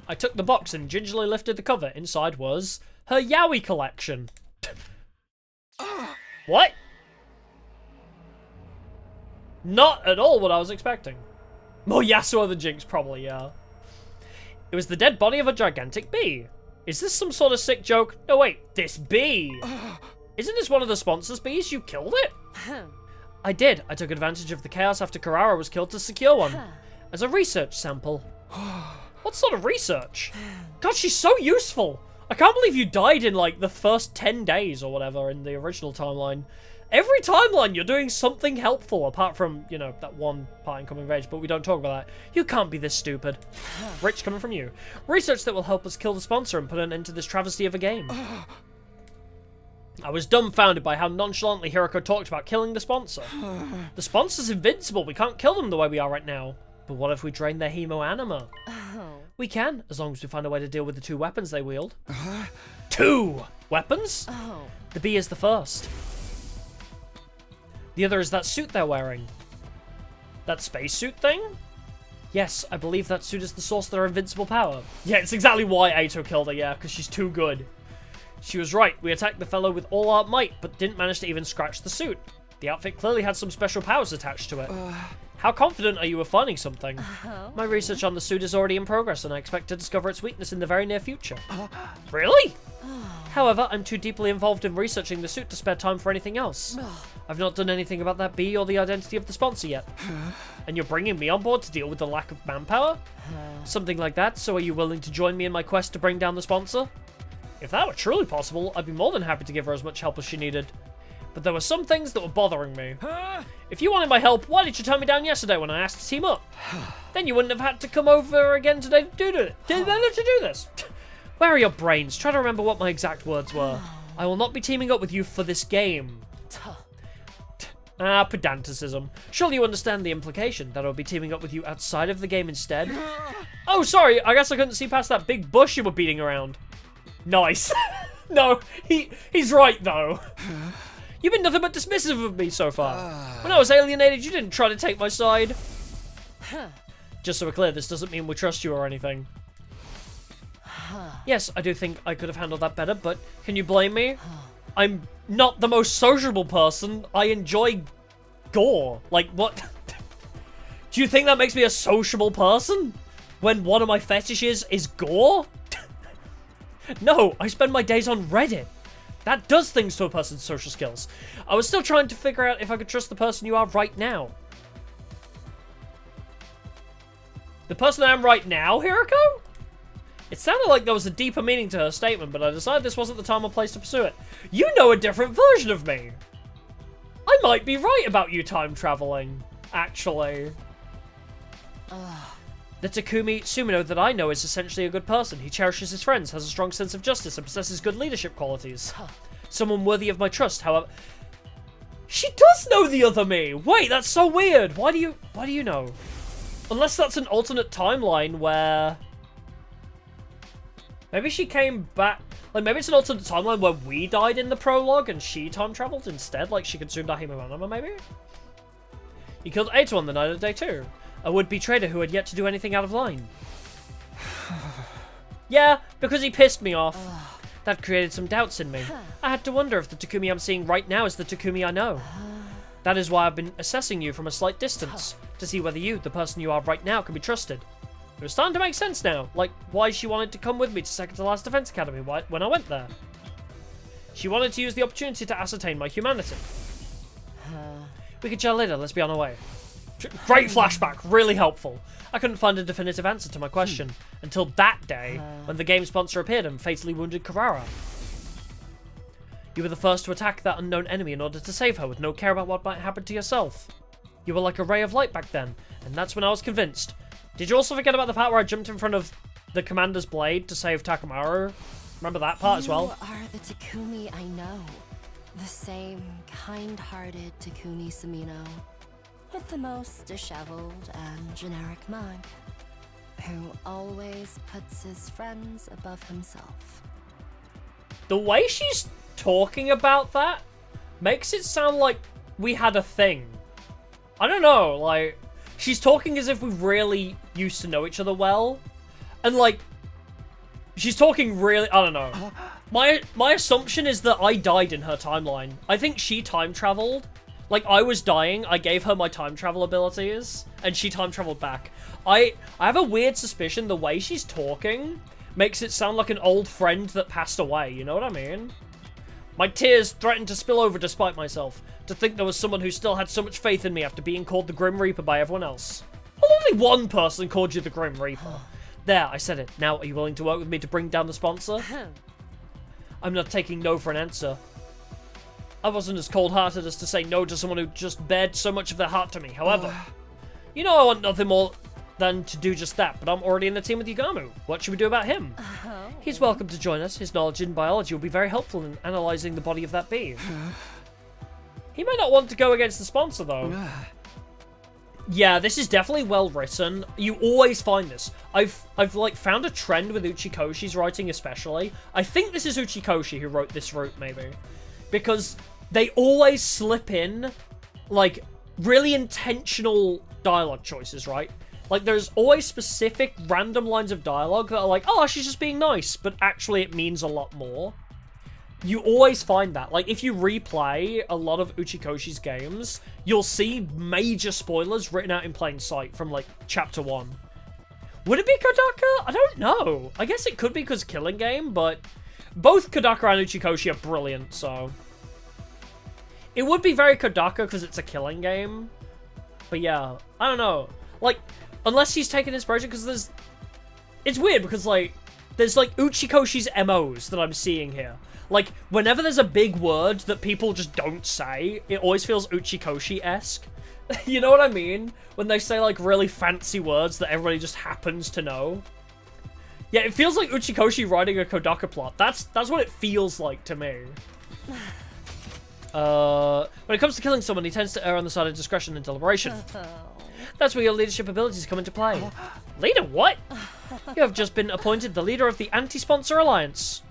I took the box and gingerly lifted the cover. Inside was her yaoi collection. What? Not at all what I was expecting. More Yasuo than Jinx, probably, yeah. It was the dead body of a gigantic bee. Is this some sort of sick joke? No, wait, this bee. Isn't this one of the sponsors' bees? You killed it? I did. I took advantage of the chaos after Karara was killed to secure one. As a research sample. What sort of research? God, she's so useful. I can't believe you died in, like, the first 10 days or whatever in the original timeline. Every timeline, you're doing something helpful, apart from, you know, that one part in Coming of Age, but we don't talk about that. You can't be this stupid. Rich, coming from you. Research that will help us kill the sponsor and put an end to this travesty of a game. I was dumbfounded by how nonchalantly Hiroko talked about killing the sponsor. The sponsor's invincible. We can't kill them the way we are right now. But what if we drain their hemo-anima? We can, as long as we find a way to deal with the 2 weapons they wield. 2 weapons? The bee is the first. The other is that suit they're wearing. That spacesuit thing? Yes, I believe that suit is the source of their invincible power. Yeah, it's exactly why Aito killed her, yeah, because she's too good. She was right, we attacked the fellow with all our might, but didn't manage to even scratch the suit. The outfit clearly had some special powers attached to it. How confident are you of finding something? My research on the suit is already in progress, and I expect to discover its weakness in the very near future. Really? However, I'm too deeply involved in researching the suit to spare time for anything else. I've not done anything about that bee or the identity of the sponsor yet. And you're bringing me on board to deal with the lack of manpower? Something like that, so are you willing to join me in my quest to bring down the sponsor? If that were truly possible, I'd be more than happy to give her as much help as she needed. But there were some things that were bothering me. If you wanted my help, why did you turn me down yesterday when I asked to team up? Then you wouldn't have had to come over again today to do this. Where are your brains? Try to remember what my exact words were. I will not be teaming up with you for this game. Pedanticism. Surely you understand the implication that I'll be teaming up with you outside of the game instead? Oh, sorry, I guess I couldn't see past that big bush you were beating around. Nice. No, he's right, though. You've been nothing but dismissive of me so far. When I was alienated, you didn't try to take my side. Just so we're clear, this doesn't mean we trust you or anything. Yes, I do think I could have handled that better, but can you blame me? I'm not the most sociable person. I enjoy gore. Like, what? Do you think that makes me a sociable person? When one of my fetishes is gore? No, I spend my days on Reddit. That does things to a person's social skills. I was still trying to figure out if I could trust the person you are right now. The person I am right now, Hiroko? It sounded like there was a deeper meaning to her statement, but I decided this wasn't the time or place to pursue it. You know a different version of me. I might be right about you time traveling, actually. The Takumi Sumino that I know is essentially a good person. He cherishes his friends, has a strong sense of justice, and possesses good leadership qualities. Someone worthy of my trust, however... She does know the other me! Wait, that's so weird! Why do you know? Unless that's an alternate timeline where... Maybe she came back... Like, maybe it's an alternate timeline where we died in the prologue and she time traveled instead, like she consumed our hemo-anima, maybe? He killed Aito on the night of day 2. A would-be traitor who had yet to do anything out of line. Yeah, because he pissed me off. That created some doubts in me. I had to wonder if the Takumi I'm seeing right now is the Takumi I know. That is why I've been assessing you from a slight distance, to see whether you, the person you are right now, can be trusted. It was starting to make sense now, like why she wanted to come with me to Second to Last Defense Academy when I went there. She wanted to use the opportunity to ascertain my humanity. We can chat later, let's be on our way. Great flashback, really helpful. I couldn't find a definitive answer to my question until that day when the game sponsor appeared and fatally wounded Karara. You were the first to attack that unknown enemy in order to save her with no care about what might happen to yourself. You were like a ray of light back then, and that's when I was convinced. Did you also forget about the part where I jumped in front of the commander's blade to save Takamaru? Remember that part as well? You are the Takumi I know. The same kind-hearted Takumi Sumino. With the most disheveled and generic mug. Who always puts his friends above himself. The way she's talking about that makes it sound like we had a thing. I don't know, like, she's talking as if we really used to know each other well. And, like, she's talking really, I don't know. My assumption is that I died in her timeline. I think she time traveled. Like, I was dying, I gave her my time travel abilities, and she time traveled back. I have a weird suspicion the way she's talking makes it sound like an old friend that passed away, you know what I mean? My tears threatened to spill over despite myself, to think there was someone who still had so much faith in me after being called the Grim Reaper by everyone else. Well, only one person called you the Grim Reaper. There, I said it. Now, are you willing to work with me to bring down the sponsor? I'm not taking no for an answer. I wasn't as cold-hearted as to say no to someone who just bared so much of their heart to me. However, you know I want nothing more than to do just that, but I'm already in the team with Yugamu. What should we do about him? He's welcome to join us. His knowledge in biology will be very helpful in analysing the body of that bee. He may not want to go against the sponsor, though. Yeah, this is definitely well written. You always find this. I've like found a trend with Uchikoshi's writing especially. I think this is Uchikoshi who wrote this route, maybe. Because they always slip in, like, really intentional dialogue choices, right? Like, there's always specific random lines of dialogue that are like, oh, she's just being nice, but actually it means a lot more. You always find that. Like, if you replay a lot of Uchikoshi's games, you'll see major spoilers written out in plain sight from, like, Chapter 1. Would it be Kodaka? I don't know. I guess it could be because Killing Game, but both Kodaka and Uchikoshi are brilliant, so... It would be very Kodaka because it's a Killing Game. But yeah, I don't know. Like, unless he's taken inspiration, because there's... It's weird because, like, there's, like, Uchikoshi's MOs that I'm seeing here. Like, whenever there's a big word that people just don't say, it always feels Uchikoshi-esque. You know what I mean? When they say, like, really fancy words that everybody just happens to know. Yeah, it feels like Uchikoshi writing a Kodaka plot. That's what it feels like to me. When it comes to killing someone, he tends to err on the side of discretion and deliberation. That's where your leadership abilities come into play. Leader what? You have just been appointed the leader of the Anti-Sponsor Alliance.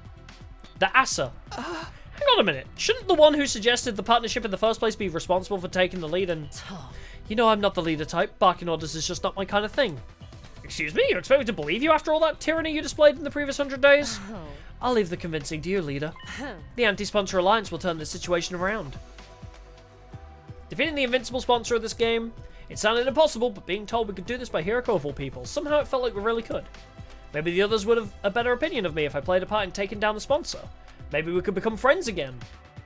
The ASA. Hang on a minute. Shouldn't the one who suggested the partnership in the first place be responsible for taking the lead and... You know I'm not the leader type. Barking orders is just not my kind of thing. Excuse me? You expect me to believe you after all that tyranny you displayed in the previous 100 days? I'll leave the convincing to you, leader. The Anti-Sponsor Alliance will turn this situation around. Defeating the invincible sponsor of this game, it sounded impossible, but being told we could do this by Hiroko of all people, somehow it felt like we really could. Maybe the others would have a better opinion of me if I played a part in taking down the sponsor. Maybe we could become friends again.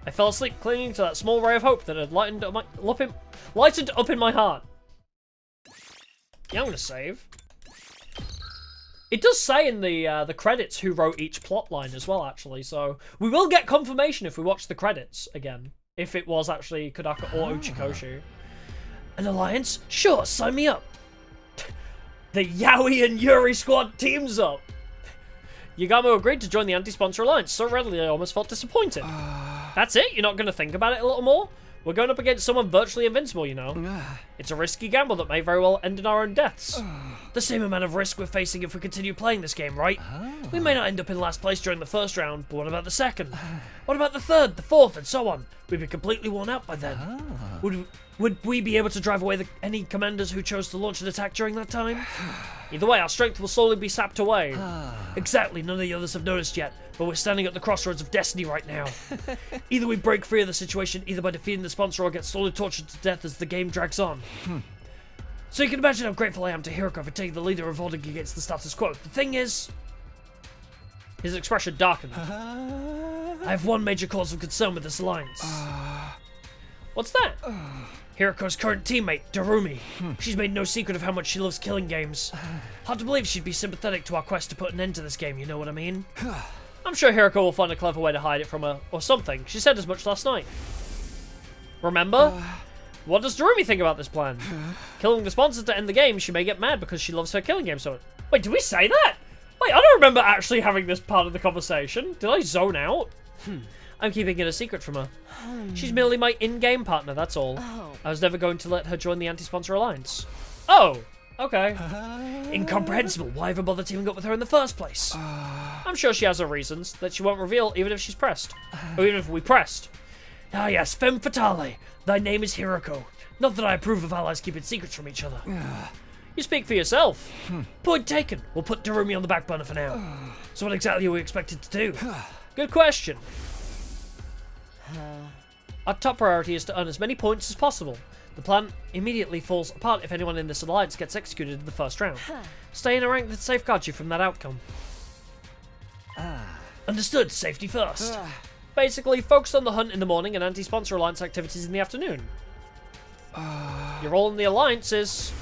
I fell asleep clinging to that small ray of hope that had lightened up in my heart. Yeah, I'm gonna save. It does say in the credits who wrote each plot line as well, actually, so we will get confirmation if we watch the credits again. If it was actually Kodaka or Uchikoshi. An alliance? Sure, sign me up. The Yaoi and Yuri squad teams up. Yugamu agreed to join the Anti-Sponsor Alliance so readily I almost felt disappointed. That's it? You're not going to think about it a little more? We're going up against someone virtually invincible, you know. It's a risky gamble that may very well end in our own deaths. The same amount of risk we're facing if we continue playing this game, right? We may not end up in last place during the first round, but what about the second? What about the third, the fourth, and so on? We'd be completely worn out by then. Would we be able to drive away any commanders who chose to launch an attack during that time? Either way, our strength will slowly be sapped away. Exactly, none of the others have noticed yet, but we're standing at the crossroads of destiny right now. Either we break free of the situation, either by defeating the sponsor or get slowly tortured to death as the game drags on. So you can imagine how grateful I am to Hiroko for taking the lead and revolting against the status quo. The thing is... His expression darkened. I have one major cause of concern with this alliance. What's that? Hiroko's current teammate, Darumi. She's made no secret of how much she loves killing games. Hard to believe she'd be sympathetic to our quest to put an end to this game, you know what I mean? I'm sure Hiroko will find a clever way to hide it from her, or something. She said as much last night. Remember? What does Darumi think about this plan? Killing the sponsors to end the game, she may get mad because she loves her killing game so much. Wait, did we say that? Wait, I don't remember actually having this part of the conversation. Did I zone out? I'm keeping it a secret from her. She's merely my in-game partner, that's all. I was never going to let her join the anti-sponsor alliance. Oh, okay. Incomprehensible. Why ever bother teaming up with her in the first place? I'm sure she has her reasons that she won't reveal even if she's pressed. Or even if we pressed. Ah yes, femme fatale. Thy name is Hiroko. Not that I approve of allies keeping secrets from each other. You speak for yourself. Point taken. We'll put Darumi on the back burner for now. So what exactly are we expected to do? Good question. Our top priority is to earn as many points as possible. The plan immediately falls apart if anyone in this alliance gets executed in the first round. Stay in a rank that safeguards you from that outcome. Understood. Safety first. Basically, focus on the hunt in the morning and anti-sponsor alliance activities in the afternoon. Your role in the alliance is...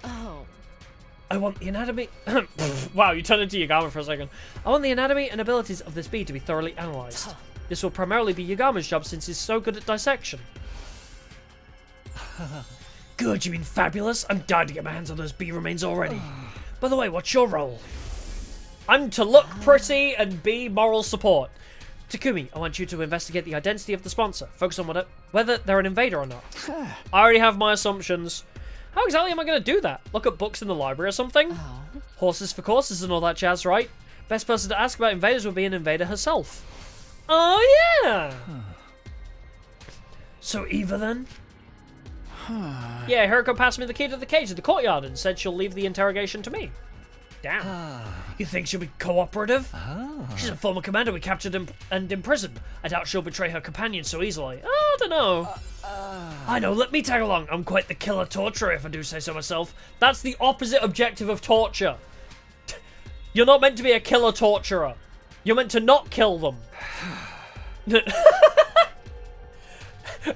I want the anatomy... Wow, you turned into Yagama for a second. I want the anatomy and abilities of this bee to be thoroughly analysed. This will primarily be Yagama's job since he's so good at dissection. Good, you mean fabulous? I'm dying to get my hands on those bee remains already. By the way, what's your role? I'm to look pretty and be moral support. Takumi, I want you to investigate the identity of the sponsor. Focus on whether they're an invader or not. I already have my assumptions. How exactly am I going to do that? Look at books in the library or something? Horses for courses and all that jazz, right? Best person to ask about invaders would be an invader herself. Oh, yeah! So Eva, then? Yeah, Hiroko passed me the key to the cage at the courtyard and said she'll leave the interrogation to me. Damn. You think she'll be cooperative? She's a former commander we captured and imprisoned. I doubt she'll betray her companion so easily. I don't know. I know, let me tag along. I'm quite the killer torturer, if I do say so myself. That's the opposite objective of torture. You're not meant to be a killer torturer. You're meant to not kill them.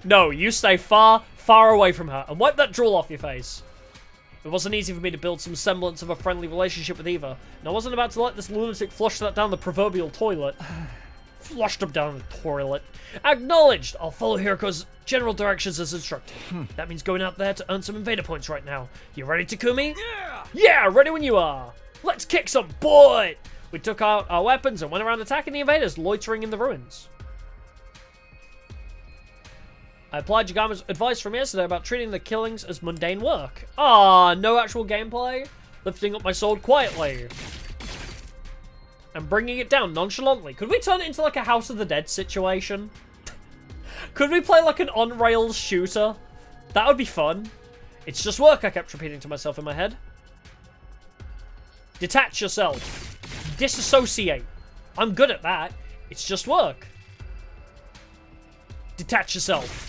No, you stay far, far away from her and wipe that drool off your face. It wasn't easy for me to build some semblance of a friendly relationship with Eva, and I wasn't about to let this lunatic flush that down the proverbial toilet. Flushed him down the toilet. Acknowledged! I'll follow Hiroko's general directions as instructed. That means going out there to earn some invader points right now. You ready, Takumi? Yeah, ready when you are. Let's kick some butt! We took out our weapons and went around attacking the invaders loitering in the ruins. I applied Yagama's advice from yesterday about treating the killings as mundane work. Ah, no actual gameplay? Lifting up my sword quietly. And bringing it down nonchalantly. Could we turn it into like a House of the Dead situation? Could we play like an on-rails shooter? That would be fun. It's just work, I kept repeating to myself in my head. Detach yourself. Disassociate. I'm good at that. It's just work. Detach yourself.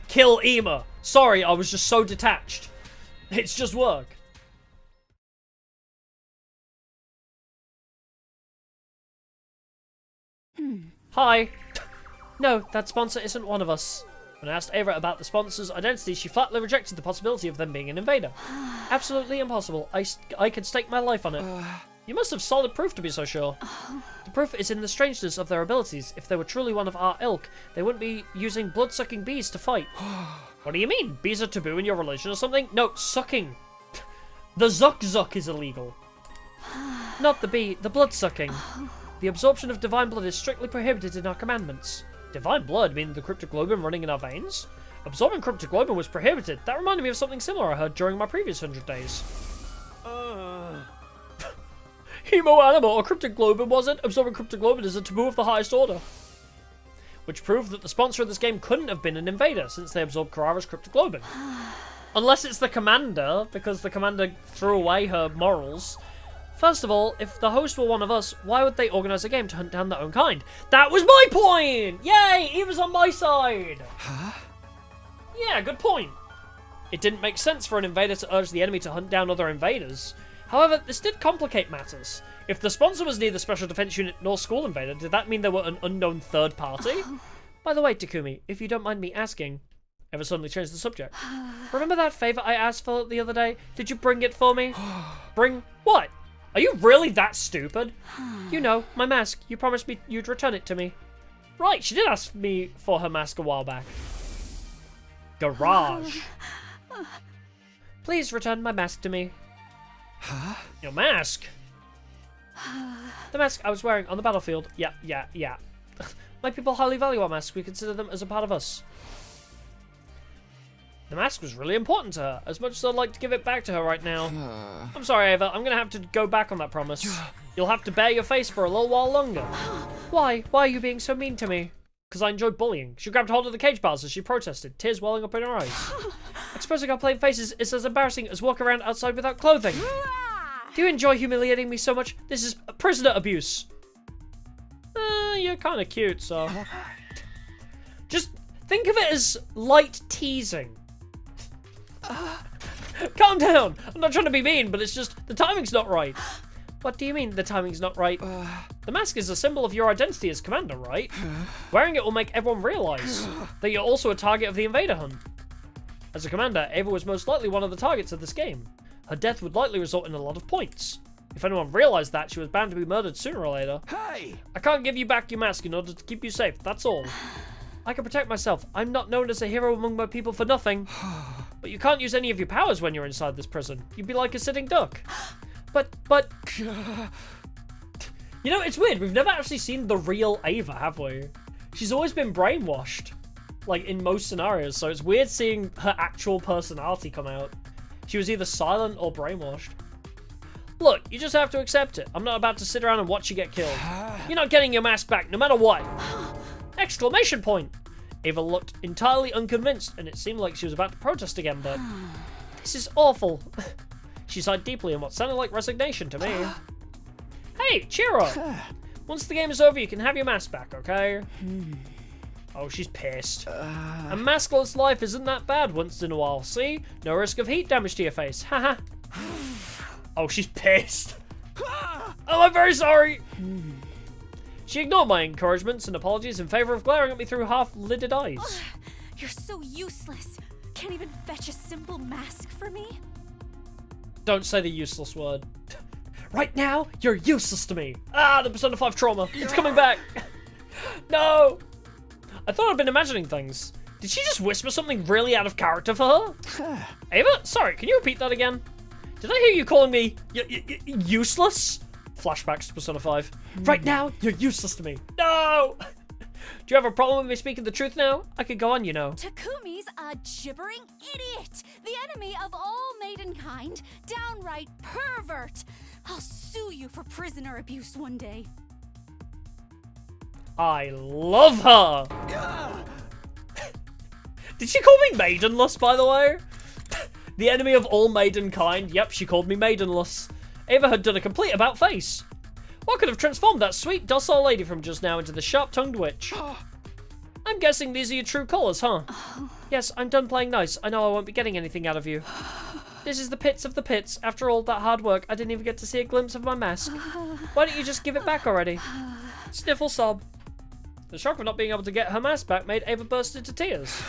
Kill Ema. Sorry, I was just so detached. It's just work. Hi. No, that sponsor isn't one of us. When I asked Ava about the sponsor's identity, she flatly rejected the possibility of them being an invader. Absolutely impossible. I could stake my life on it. You must have solid proof to be so sure. The proof is in the strangeness of their abilities. If they were truly one of our ilk, they wouldn't be using blood-sucking bees to fight. What do you mean? Bees are taboo in your religion or something? No, sucking. The zuck is illegal. Not the bee, the blood-sucking. The absorption of divine blood is strictly prohibited in our commandments. Divine blood, meaning the cryptoglobin running in our veins? Absorbing cryptoglobin was prohibited. That reminded me of something similar I heard during my previous 100 days. Hemo animal or cryptoglobin wasn't. Absorbing cryptoglobin is a taboo of the highest order. Which proved that the sponsor of this game couldn't have been an invader, since they absorbed Karara's cryptoglobin. Unless it's the commander, because the commander threw away her morals. First of all, if the host were one of us, why would they organise a game to hunt down their own kind? That was my point! Yay! Eva's on my side! Huh? Yeah, good point. It didn't make sense for an invader to urge the enemy to hunt down other invaders. However, this did complicate matters. If the sponsor was neither Special Defense Unit nor School Invader, did that mean they were an unknown third party? By the way, Takumi, if you don't mind me asking... Eva suddenly changed the subject. Remember that favour I asked for the other day? Did you bring it for me? Bring what? Are you really that stupid? You know, my mask. You promised me you'd return it to me. Right, she did ask me for her mask a while back. Garage. Please return my mask to me. Huh? Your mask? The mask I was wearing on the battlefield. Yeah. My people highly value our masks. We consider them as a part of us. The mask was really important to her, as much as I'd like to give it back to her right now. I'm sorry, Ava. I'm going to have to go back on that promise. You'll have to bare your face for a little while longer. Why? Why are you being so mean to me? Because I enjoyed bullying. She grabbed hold of the cage bars as she protested, tears welling up in her eyes. Exposing our plain faces is as embarrassing as walking around outside without clothing. Do you enjoy humiliating me so much? This is prisoner abuse. You're kind of cute, so... Just think of it as light teasing. Calm down. I'm not trying to be mean, but it's just the timing's not right. What do you mean the timing's not right? The mask is a symbol of your identity as commander, right? Wearing it will make everyone realize that you're also a target of the invader hunt. As a commander, Ava was most likely one of the targets of this game. Her death would likely result in a lot of points. If anyone realized that, she was bound to be murdered sooner or later. Hey! I can't give you back your mask in order to keep you safe, that's all. I can protect myself. I'm not known as a hero among my people for nothing. But you can't use any of your powers when you're inside this prison. You'd be like a sitting duck. But... You know, it's weird. We've never actually seen the real Ava, have we? She's always been brainwashed. Like, in most scenarios. So it's weird seeing her actual personality come out. She was either silent or brainwashed. Look, you just have to accept it. I'm not about to sit around and watch you get killed. You're not getting your mask back, no matter what. Exclamation point! Ava looked entirely unconvinced, and it seemed like she was about to protest again, but... This is awful. She sighed deeply in what sounded like resignation to me. Hey, cheer up! Once the game is over, you can have your mask back, okay? Oh, she's pissed. A maskless life isn't that bad once in a while, see? No risk of heat damage to your face, haha. Oh, she's pissed. Oh, I'm very sorry. She ignored my encouragements and apologies in favor of glaring at me through half-lidded eyes. You're so useless. Can't even fetch a simple mask for me? Don't say the useless word. Right now, you're useless to me. Ah, the Persona 5 trauma. It's coming back. No. I thought I'd been imagining things. Did she just whisper something really out of character for her? Ava, sorry, can you repeat that again? Did I hear you calling me useless? Flashbacks to Persona 5. Right now, you're useless to me. No! Do you have a problem with me speaking the truth now? I could go on, you know. Takumi's a gibbering idiot. The enemy of all maidenkind. Downright pervert. I'll sue you for prisoner abuse one day. I love her! Did she call me maidenless, by the way? The enemy of all maidenkind. Yep, she called me maidenless. Ava had done a complete about-face. What could have transformed that sweet, docile lady from just now into the sharp-tongued witch? I'm guessing these are your true colours, huh? Yes, I'm done playing nice. I know I won't be getting anything out of you. This is the pits of the pits. After all that hard work, I didn't even get to see a glimpse of my mask. Why don't you just give it back already? Sniffle sob. The shock of not being able to get her mask back made Ava burst into tears.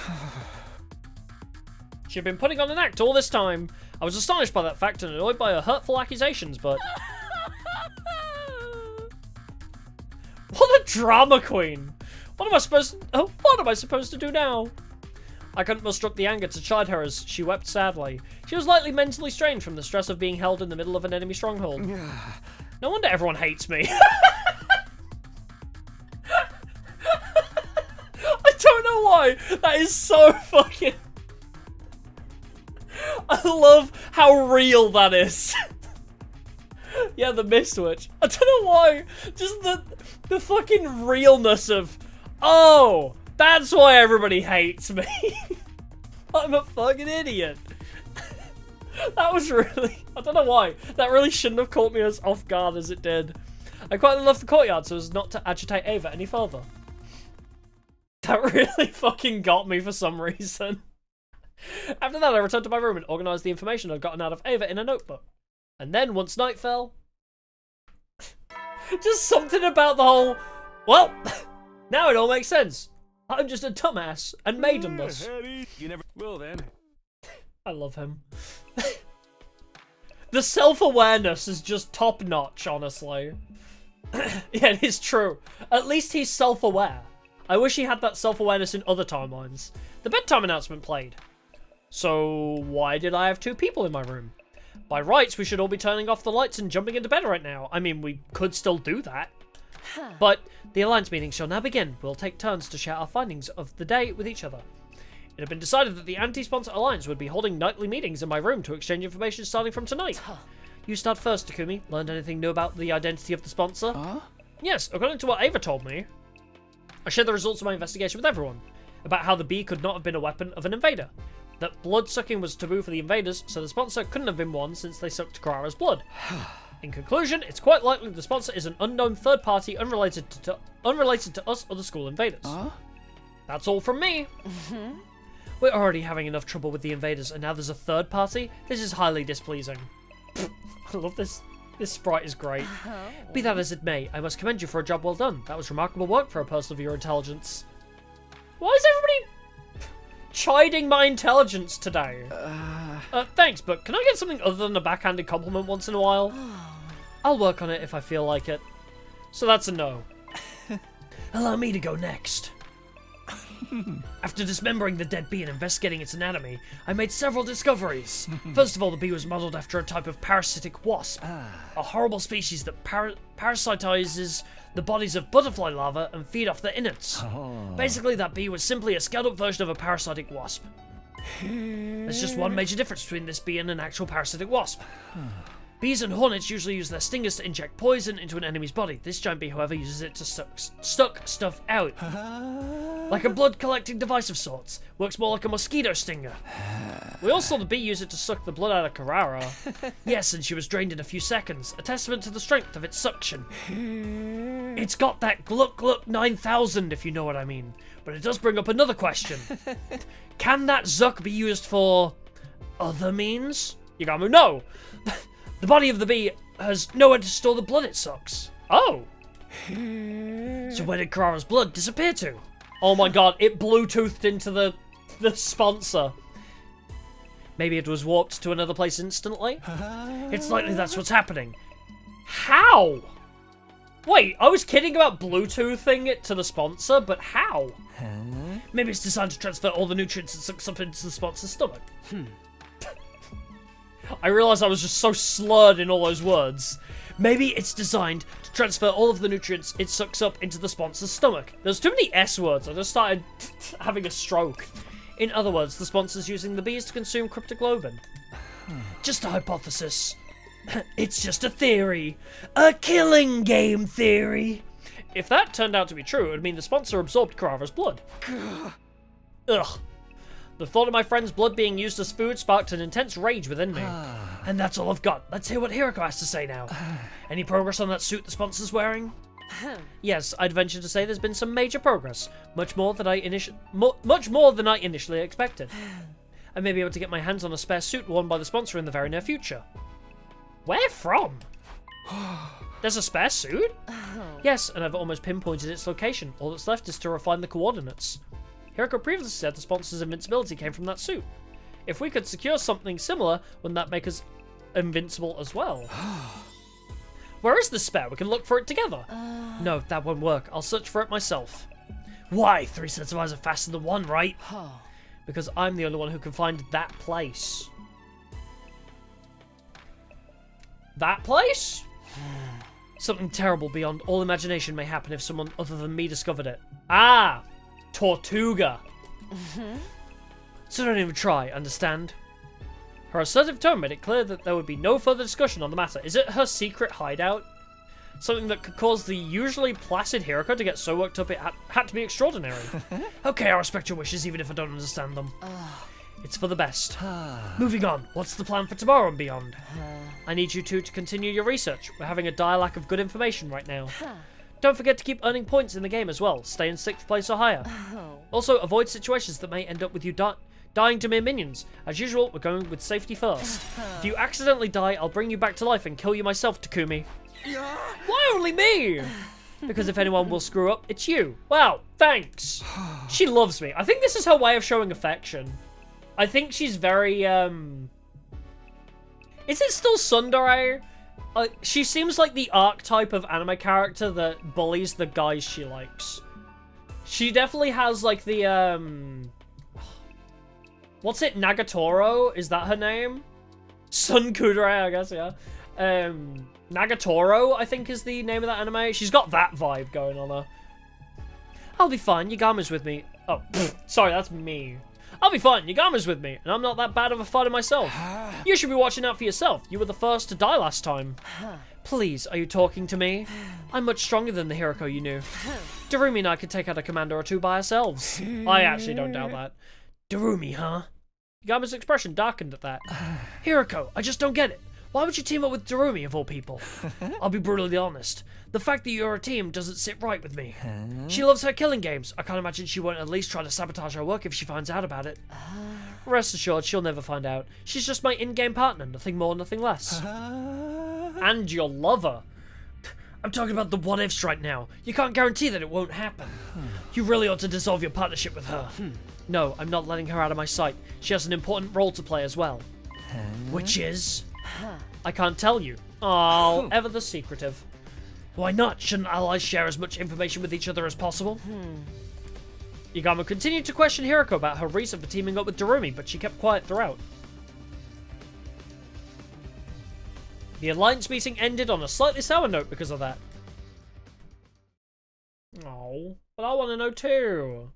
She'd been putting on an act all this time. I was astonished by that fact and annoyed by her hurtful accusations, but... What a drama queen! What am I supposed to do now? I couldn't muster up the anger to chide her as she wept sadly. She was likely mentally strained from the stress of being held in the middle of an enemy stronghold. No wonder everyone hates me. I don't know why. That is so fucking... I love how real that is. Yeah, the mist witch. I don't know why. Just the fucking realness of, oh, that's why everybody hates me. I'm a fucking idiot. That was really, I don't know why. That really shouldn't have caught me as off guard as it did. I quite left the courtyard so as not to agitate Ava any further. That really fucking got me for some reason. After that, I returned to my room and organised the information I'd gotten out of Ava in a notebook. And then, once night fell... just something about the whole... Well, now it all makes sense. I'm just a dumbass and maidenless. You never will then. I love him. The self-awareness is just top-notch, honestly. Yeah, it is true. At least he's self-aware. I wish he had that self-awareness in other timelines. The bedtime announcement played. So why did I have 2 people in my room? By rights, we should all be turning off the lights and jumping into bed right now. I mean, we could still do that. But the Alliance meeting shall now begin. We'll take turns to share our findings of the day with each other. It had been decided that the anti-sponsor Alliance would be holding nightly meetings in my room to exchange information starting from tonight. You start first, Takumi. Learned anything new about the identity of the sponsor? Yes, according to what Ava told me. I shared the results of my investigation with everyone, about how the bee could not have been a weapon of an invader, that blood-sucking was taboo for the invaders, so the sponsor couldn't have been one since they sucked Karara's blood. In conclusion, it's quite likely the sponsor is an unknown third party unrelated to us or the school invaders. That's all from me. We're already having enough trouble with the invaders, and now there's a third party? This is highly displeasing. I love this. This sprite is great. Be that as it may, I must commend you for a job well done. That was remarkable work for a person of your intelligence. Why is everybody chiding my intelligence today? Thanks, but can I get something other than a backhanded compliment once in a while? I'll work on it if I feel like it. So that's a no. Allow me to go next. After dismembering the dead bee and investigating its anatomy, I made several discoveries. First of all, the bee was modeled after a type of parasitic wasp, a horrible species that parasitizes the bodies of butterfly larvae and feed off their innards. Basically, that bee was simply a scaled-up version of a parasitic wasp. There's just one major difference between this bee and an actual parasitic wasp. Bees and hornets usually use their stingers to inject poison into an enemy's body. This giant bee, however, uses it to suck stuff out. Like a blood-collecting device of sorts. Works more like a mosquito stinger. We all saw the bee use it to suck the blood out of Karara. Yes, and she was drained in a few seconds. A testament to the strength of its suction. It's got that gluck 9000, if you know what I mean. But it does bring up another question. Can that Zuck be used for other means? Yugamu, no! The body of the bee has nowhere to store the blood it sucks. Oh. So where did Karara's blood disappear to? Oh my god, it Bluetoothed into the sponsor. Maybe it was warped to another place instantly? It's likely that's what's happening. How? Wait, I was kidding about Bluetoothing it to the sponsor, but how? Maybe it's designed to transfer all the nutrients it sucks up into the sponsor's stomach. I realised I was just so slurred in all those words. Maybe it's designed to transfer all of the nutrients it sucks up into the sponsor's stomach. There's too many S words, I just started having a stroke. In other words, the sponsor's using the bees to consume cryptoglobin. Just a hypothesis. It's just a theory. A killing game theory. If that turned out to be true, it would mean the sponsor absorbed Karara's blood. Ugh. The thought of my friend's blood being used as food sparked an intense rage within me. And that's all I've got. Let's hear what Hiroko has to say now. Any progress on that suit the sponsor's wearing? Yes, I'd venture to say there's been some major progress. Much more than I initially expected. I may be able to get my hands on a spare suit worn by the sponsor in the very near future. Where from? There's a spare suit? Yes, and I've almost pinpointed its location. All that's left is to refine the coordinates. Hiroko previously said the sponsor's invincibility came from that suit. If we could secure something similar, wouldn't that make us invincible as well? Where is the spare? We can look for it together. No, that won't work. I'll search for it myself. Why? 3 sets of eyes are faster than 1, right? Because I'm the only one who can find that place. That place? Something terrible beyond all imagination may happen if someone other than me discovered it. Ah! Tortuga. So don't even try, understand? Her assertive tone made it clear that there would be no further discussion on the matter. Is it her secret hideout? Something that could cause the usually placid Hiroko to get so worked up it had to be extraordinary. Okay, I'll respect your wishes even if I don't understand them. It's for the best. Moving on, what's the plan for tomorrow and beyond? I need you two to continue your research. We're having a dire lack of good information right now. Don't forget to keep earning points in the game as well. Stay in 6th place or higher. Also, avoid situations that may end up with you dying to mere minions. As usual, we're going with safety first. If you accidentally die, I'll bring you back to life and kill you myself, Takumi. Why only me? Because if anyone will screw up, it's you. Wow, thanks. She loves me. I think this is her way of showing affection. I think she's very, Is it still tsundere? She seems like the archetype of anime character that bullies the guys she likes. She definitely has, like, the, what's it? Nagatoro? Is that her name? Sun Kudere, I guess, yeah. Nagatoro, I think, is the name of that anime. She's got that vibe going on her. I'll be fine, Yagama's with me. Oh, sorry, that's me. I'll be fine, Yagama's with me, and I'm not that bad of a fighter myself. You should be watching out for yourself. You were the first to die last time. Please, are you talking to me? I'm much stronger than the Hiroko you knew. Darumi and I could take out a commander or two by ourselves. I actually don't doubt that. Darumi, huh? Yagama's expression darkened at that. Hiroko, I just don't get it. Why would you team up with Darumi, of all people? I'll be brutally honest. The fact that you're a team doesn't sit right with me. She loves her killing games. I can't imagine she won't at least try to sabotage her work if she finds out about it. Rest assured, she'll never find out. She's just my in-game partner, nothing more, nothing less. And your lover. I'm talking about the what-ifs right now. You can't guarantee that it won't happen. You really ought to dissolve your partnership with her. No, I'm not letting her out of my sight. She has an important role to play as well. Which is... I can't tell you. Oh, ever the secretive. Why not? Shouldn't allies share as much information with each other as possible? Yagama continued to question Hiroko about her reason for teaming up with Darumi, but she kept quiet throughout. The alliance meeting ended on a slightly sour note because of that. Oh, but I want to know too.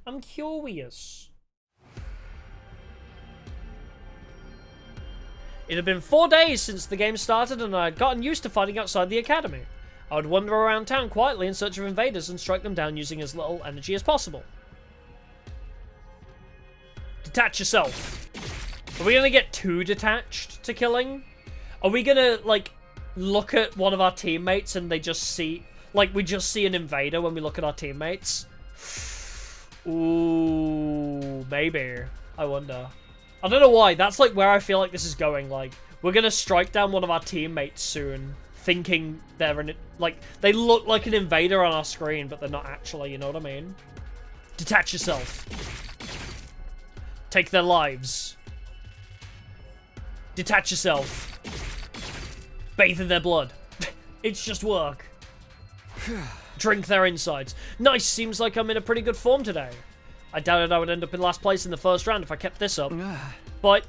I'm curious. It had been 4 days since the game started and I had gotten used to fighting outside the academy. I would wander around town quietly in search of invaders and strike them down using as little energy as possible. Detach yourself. Are we gonna get too detached to killing? Are we gonna, like, look at one of our teammates and they just see... Like, we just see an invader when we look at our teammates? Ooh, maybe. I wonder. I don't know why. That's, like, where I feel like this is going. Like, we're gonna strike down one of our teammates soon, thinking they're an... Like, they look like an invader on our screen, but they're not actually, you know what I mean? Detach yourself. Take their lives. Detach yourself. Bathe in their blood. It's just work. Drink their insides. Nice, seems like I'm in a pretty good form today. I doubted I would end up in last place in the first round if I kept this up. But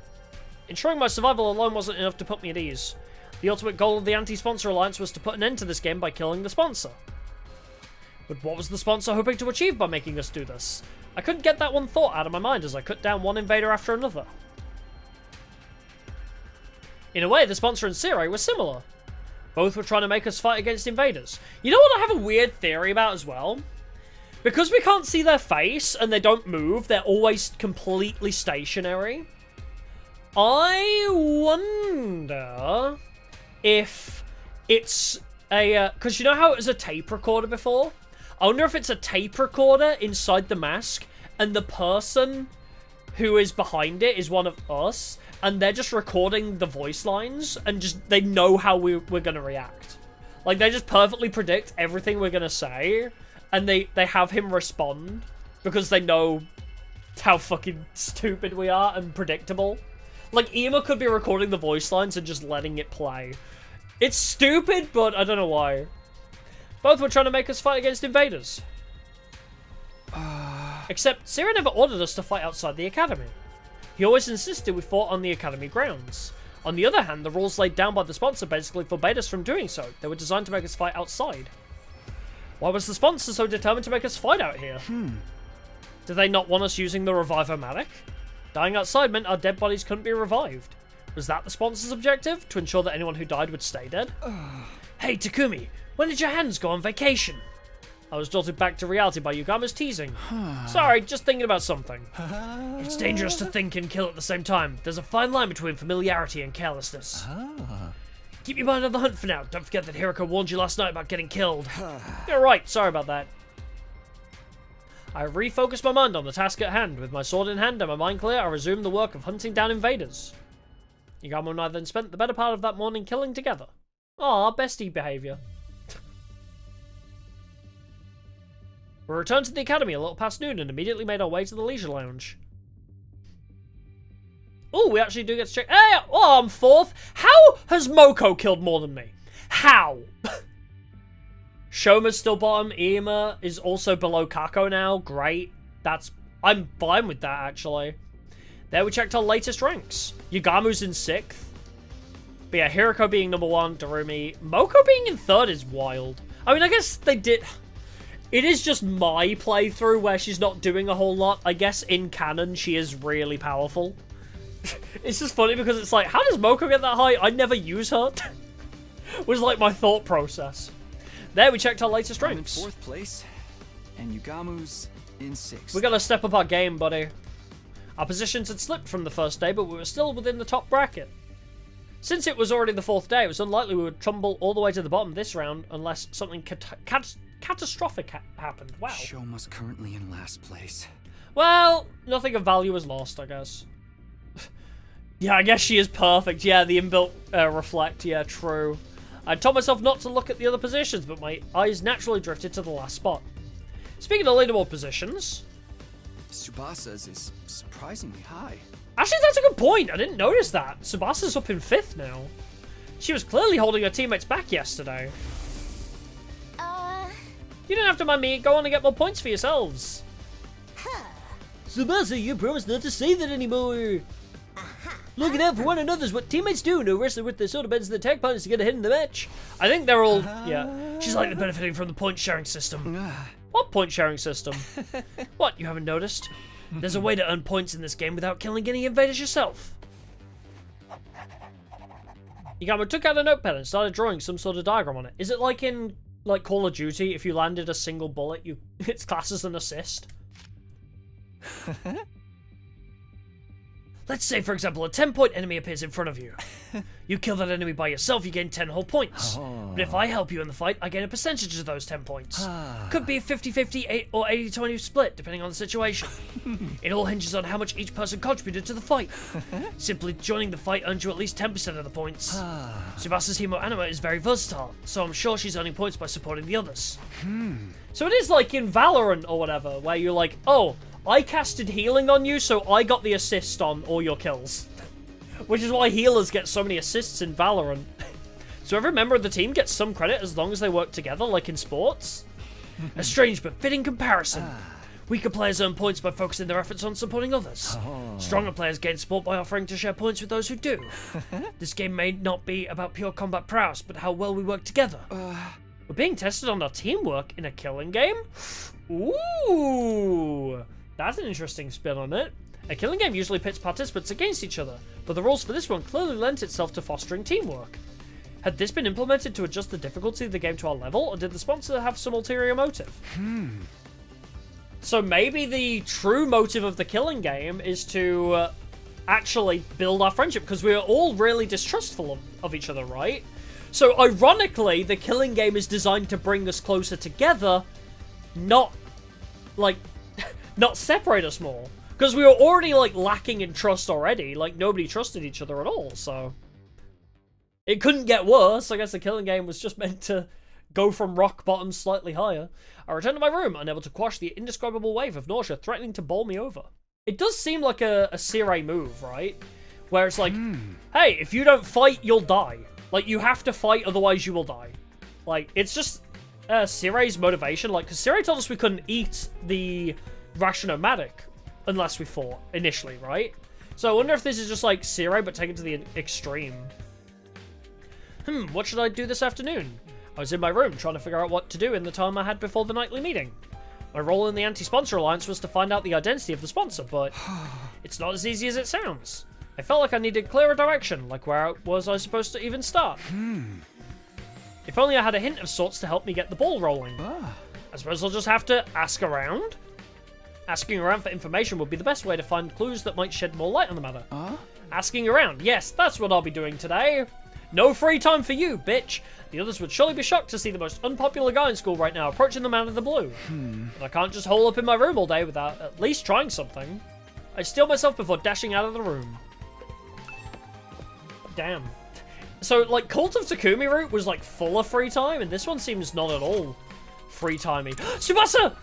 ensuring my survival alone wasn't enough to put me at ease. The ultimate goal of the anti-sponsor alliance was to put an end to this game by killing the sponsor. But what was the sponsor hoping to achieve by making us do this? I couldn't get that one thought out of my mind as I cut down one invader after another. In a way, the sponsor and Sirei were similar. Both were trying to make us fight against invaders. You know what I have a weird theory about as well? Because we can't see their face and they don't move, they're always completely stationary. I wonder if it's a... because you know how it was a tape recorder before? I wonder if it's a tape recorder inside the mask and the person who is behind it is one of us and they're just recording the voice lines and just they know how we're going to react. Like, they just perfectly predict everything we're going to say and they have him respond because they know how fucking stupid we are and predictable. Like, Ima could be recording the voice lines and just letting it play. It's stupid, but I don't know why. Both were trying to make us fight against invaders. Except, Sirei never ordered us to fight outside the academy. He always insisted we fought on the academy grounds. On the other hand, the rules laid down by the sponsor basically forbade us from doing so. They were designed to make us fight outside. Why was the sponsor so determined to make us fight out here? Did they not want us using the Revive-O-Matic? Dying outside meant our dead bodies couldn't be revived. Was that the sponsor's objective? To ensure that anyone who died would stay dead? Hey, Takumi, when did your hands go on vacation? I was jolted back to reality by Yugama's teasing. Sorry, just thinking about something. It's dangerous to think and kill at the same time. There's a fine line between familiarity and carelessness. Keep your mind on the hunt for now. Don't forget that Hiroko warned you last night about getting killed. You're right, sorry about that. I refocused my mind on the task at hand. With my sword in hand and my mind clear, I resumed the work of hunting down invaders. Yugama and I then spent the better part of that morning killing together. Aw, bestie behaviour. We returned to the academy a little past noon and immediately made our way to the leisure lounge. Oh, we actually do get to check. Hey, oh, I'm fourth. How has Moko killed more than me? How? Shoma's still bottom. Ima is also below Kako now. Great. I'm fine with that, actually. There we checked our latest ranks. Yugamu's in 6th. But yeah, Hiroko being number 1, Darumi. Moko being in 3rd is wild. I mean, I guess they did... It is just my playthrough where she's not doing a whole lot. I guess in canon, she is really powerful. It's just funny because it's like, how does Moko get that high? I never use her. Was like my thought process. There, we checked our latest ranks. I'm in 4th place, and Yugamu's in 6th. We gotta step up our game, buddy. Our positions had slipped from the first day, but we were still within the top bracket. Since it was already the 4th day, it was unlikely we would tumble all the way to the bottom this round unless something catastrophic happened. Wow. Shoma's currently in last place. Well, nothing of value is lost, I guess. Yeah, I guess she is perfect. Yeah, the inbuilt reflect. Yeah, true. I told myself not to look at the other positions, but my eyes naturally drifted to the last spot. Speaking of leaderboard positions... Tsubasa's is surprisingly high. Actually, that's a good point. I didn't notice that. Tsubasa's up in 5th now. She was clearly holding her teammates back yesterday. You don't have to mind me. Go on and get more points for yourselves. Tsubasa, you promised not to say that anymore. Looking out for one another's what teammates do. No wrestler with the soda beds and the tag partners to get ahead in the match. I think they're all... Yeah. She's likely benefiting from the point-sharing system. What point-sharing system? What, you haven't noticed? There's a way to earn points in this game without killing any invaders yourself. Yugamu took out a notepad and started drawing some sort of diagram on it. Is it like in Call of Duty, if you landed a single bullet, it's classed as an assist? Let's say, for example, a 10-point enemy appears in front of you. You kill that enemy by yourself, you gain 10 whole points. But if I help you in the fight, I gain a percentage of those 10 points. Could be a 50-50 or 80-20 split, depending on the situation. It all hinges on how much each person contributed to the fight. Simply joining the fight earns you at least 10% of the points. Tsubasa's Himo Anima is very versatile, so I'm sure she's earning points by supporting the others. So it is like in Valorant or whatever, where you're like, oh, I casted healing on you, so I got the assist on all your kills. Which is why healers get so many assists in Valorant. So every member of the team gets some credit as long as they work together, like in sports. A strange but fitting comparison. Weaker players earn points by focusing their efforts on supporting others. Stronger players gain support by offering to share points with those who do. This game may not be about pure combat prowess, but how well we work together. We're being tested on our teamwork in a killing game? Ooh! That's an interesting spin on it. A killing game usually pits participants against each other, but the rules for this one clearly lent itself to fostering teamwork. Had this been implemented to adjust the difficulty of the game to our level, or did the sponsor have some ulterior motive? So maybe the true motive of the killing game is to actually build our friendship, because we are all really distrustful of each other, right? So ironically, the killing game is designed to bring us closer together, not separate us more. Because we were already, lacking in trust already. Nobody trusted each other at all, so... It couldn't get worse. I guess the killing game was just meant to go from rock bottom slightly higher. I returned to my room, unable to quash the indescribable wave of nausea threatening to bowl me over. It does seem like a Sirei move, right? Where it's like, hey, if you don't fight, you'll die. You have to fight, otherwise you will die. It's just Sirei's motivation. Because Sirei told us we couldn't eat the Rationomatic unless we fought initially, right? So I wonder if this is just like Sirei, but taken to the extreme. What should I do this afternoon? I was in my room trying to figure out what to do in the time I had before the nightly meeting. My role in the Anti-Sponsor Alliance was to find out the identity of the sponsor, but it's not as easy as it sounds. I felt like I needed clearer direction, like where was I supposed to even start? If only I had a hint of sorts to help me get the ball rolling. I suppose I'll just have to ask around? Asking around for information would be the best way to find clues that might shed more light on the matter. Asking around, yes, that's what I'll be doing today. No free time for you, bitch. The others would surely be shocked to see the most unpopular guy in school right now approaching them out of the blue. But I can't just hole up in my room all day without at least trying something. I steel myself before dashing out of the room. Damn. So, Cult of Takumi route was, full of free time, and this one seems not at all free-timey. Tsubasa!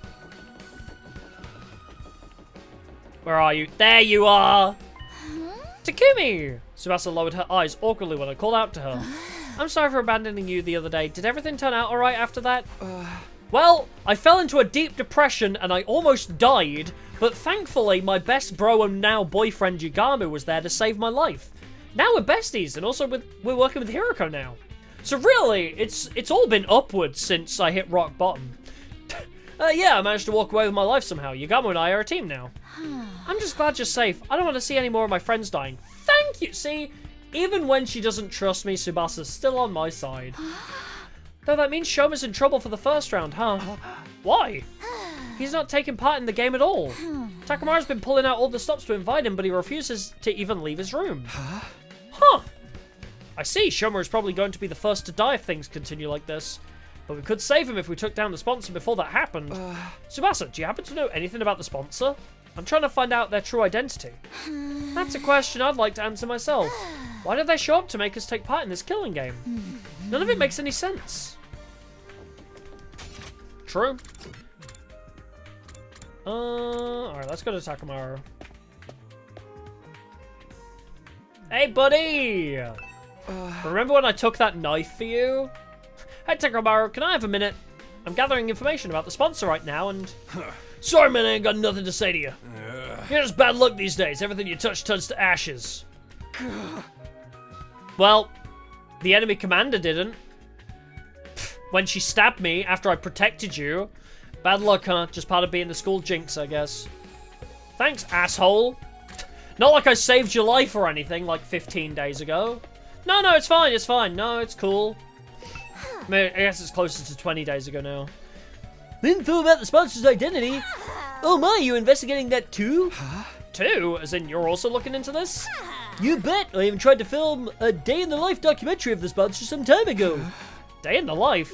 Where are you? There you are! Takumi! Tsubasa lowered her eyes awkwardly when I called out to her. I'm sorry for abandoning you the other day. Did everything turn out alright after that? Well, I fell into a deep depression and I almost died, but thankfully my best bro and now boyfriend Yugamu was there to save my life. Now we're besties, and also we're working with Hiroko now. So really, it's all been upwards since I hit rock bottom. Yeah, I managed to walk away with my life somehow. Yugamu and I are a team now. I'm just glad you're safe. I don't want to see any more of my friends dying. Thank you! See, even when she doesn't trust me, Tsubasa's still on my side. Though that means Shoma's in trouble for the first round, huh? Why? He's not taking part in the game at all. Takamaru's been pulling out all the stops to invite him, but he refuses to even leave his room. Huh. I see, Shoma is probably going to be the first to die if things continue like this. But we could save him if we took down the sponsor before that happened. Tsubasa, do you happen to know anything about the sponsor? I'm trying to find out their true identity. That's a question I'd like to answer myself. Why did they show up to make us take part in this killing game? None of it makes any sense. True. Alright, let's go to Takamaru. Hey, buddy! Remember when I took that knife for you? Hey, Takamaru, can I have a minute? I'm gathering information about the sponsor right now, and... Sorry, man, I ain't got nothing to say to you. You're just bad luck these days. Everything you touch turns to ashes. Well, the enemy commander didn't. When she stabbed me after I protected you. Bad luck, huh? Just part of being the school jinx, I guess. Thanks, asshole. Not like I saved your life or anything, like 15 days ago. No, it's fine, it's fine. No, it's cool. I mean, I guess it's closer to 20 days ago now. Info about the sponsor's identity? Oh my, you investigating that too? Too? As in, you're also looking into this? You bet! I even tried to film a day-in-the-life documentary of the sponsor some time ago. Day in the life?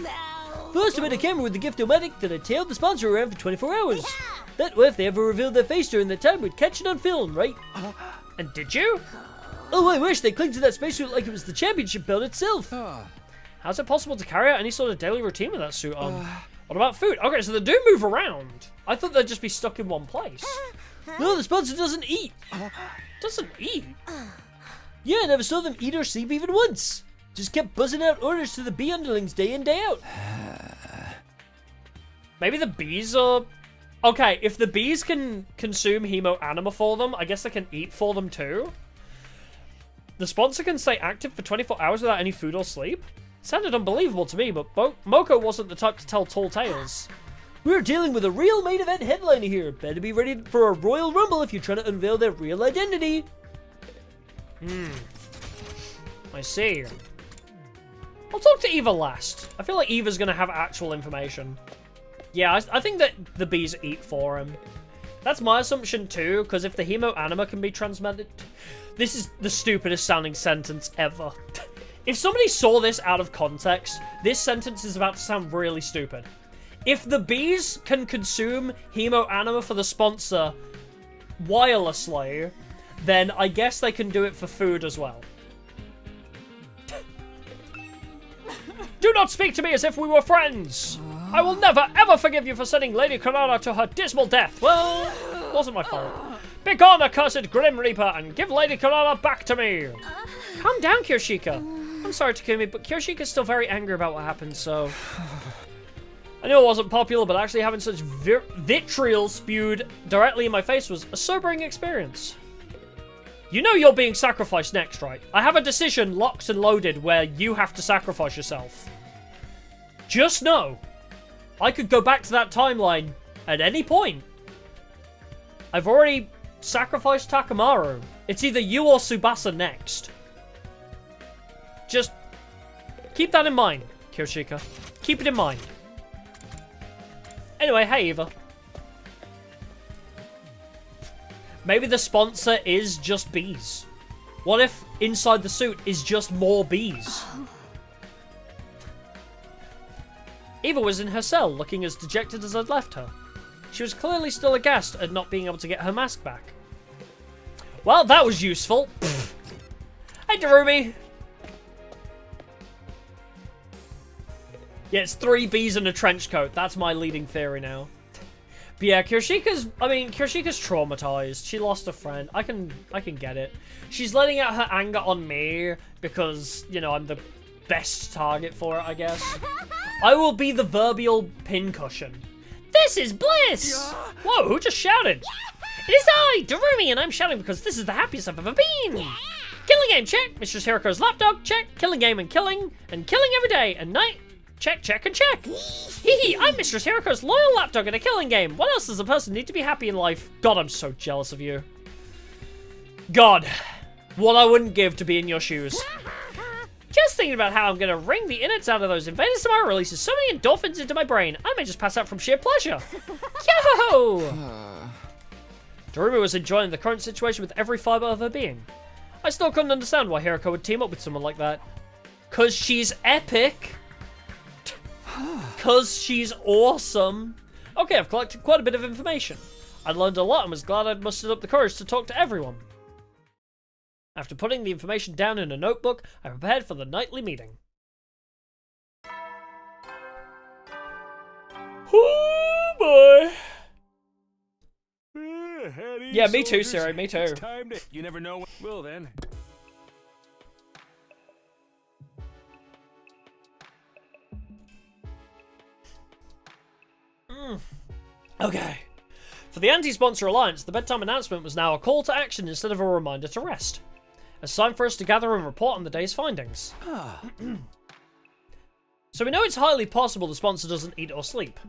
First, I made a camera with the Gift-O-Matic, then I tailed the sponsor around for 24 hours. That way, if they ever revealed their face during that time, we'd catch it on film, right? And did you? Oh, I wish they clinged to that spacesuit like it was the championship belt itself. How's it possible to carry out any sort of daily routine with that suit on? What about food? Okay, so they do move around. I thought they'd just be stuck in one place. No, the sponsor doesn't eat. Doesn't eat? Yeah, I never saw them eat or sleep even once. Just kept buzzing out orders to the bee underlings day in, day out. Maybe the bees are... Okay, if the bees can consume hemo anima for them, I guess they can eat for them too. The sponsor can stay active for 24 hours without any food or sleep? Sounded unbelievable to me, but Moko wasn't the type to tell tall tales. We're dealing with a real main event headliner here. Better be ready for a Royal Rumble if you're trying to unveil their real identity. I see. I'll talk to Eva last. I feel like Eva's gonna have actual information. Yeah, I think that the bees eat for him. That's my assumption too, because if the hemo anima can be transmitted... This is the stupidest sounding sentence ever. If somebody saw this out of context, this sentence is about to sound really stupid. If the bees can consume hemo anima for the sponsor wirelessly, then I guess they can do it for food as well. Do not speak to me as if we were friends! I will never ever forgive you for sending Lady Konana to her dismal death. Well, it wasn't my fault. Begone, accursed Grim Reaper, and give Lady Konana back to me! Calm down, Kyoshika. I'm sorry, Takumi, but Kyoshika's still very angry about what happened, so... I knew it wasn't popular, but actually having such vitriol spewed directly in my face was a sobering experience. You know you're being sacrificed next, right? I have a decision locked and loaded where you have to sacrifice yourself. Just know, I could go back to that timeline at any point. I've already sacrificed Takamaru. It's either you or Tsubasa next. Just keep that in mind, Kyoshika. Keep it in mind. Anyway, hey Eva. Maybe the sponsor is just bees. What if inside the suit is just more bees? Eva was in her cell, looking as dejected as I'd left her. She was clearly still aghast at not being able to get her mask back. Well, that was useful. Hey, Darumi. Yeah, it's 3 bees in a trench coat. That's my leading theory now. But yeah, Kyoshika's traumatized. She lost a friend. I can get it. She's letting out her anger on me because, you know, I'm the best target for it, I guess. I will be the verbial pincushion. This is Bliss! Whoa, who just shouted? It is I, Darumi, and I'm shouting because this is the happiest I've ever been! Killing game, check! Mistress Hiroko's lapdog, check! Killing game and killing every day and night, check, check, and check! Hee I'm Mistress Hiroko's loyal lapdog in a killing game! What else does a person need to be happy in life? God, I'm so jealous of you. God, what I wouldn't give to be in your shoes. Just thinking about how I'm gonna wring the innards out of those invaders tomorrow releases so many endorphins into my brain, I may just pass out from sheer pleasure. Yo! Darumi was enjoying the current situation with every fiber of her being. I still couldn't understand why Hiroko would team up with someone like that. 'Cause she's epic. 'Cause she's awesome. Okay, I've collected quite a bit of information. I learned a lot and was glad I'd mustered up the courage to talk to everyone. After putting the information down in a notebook, I prepared for the nightly meeting. Oh boy. Yeah, me too, Siri, me too. Time to, you never know when. Well then. Okay. For the Anti-Sponsor Alliance, the bedtime announcement was now a call to action instead of a reminder to rest. It's time for us to gather and report on the day's findings. So we know it's highly possible the sponsor doesn't eat or sleep.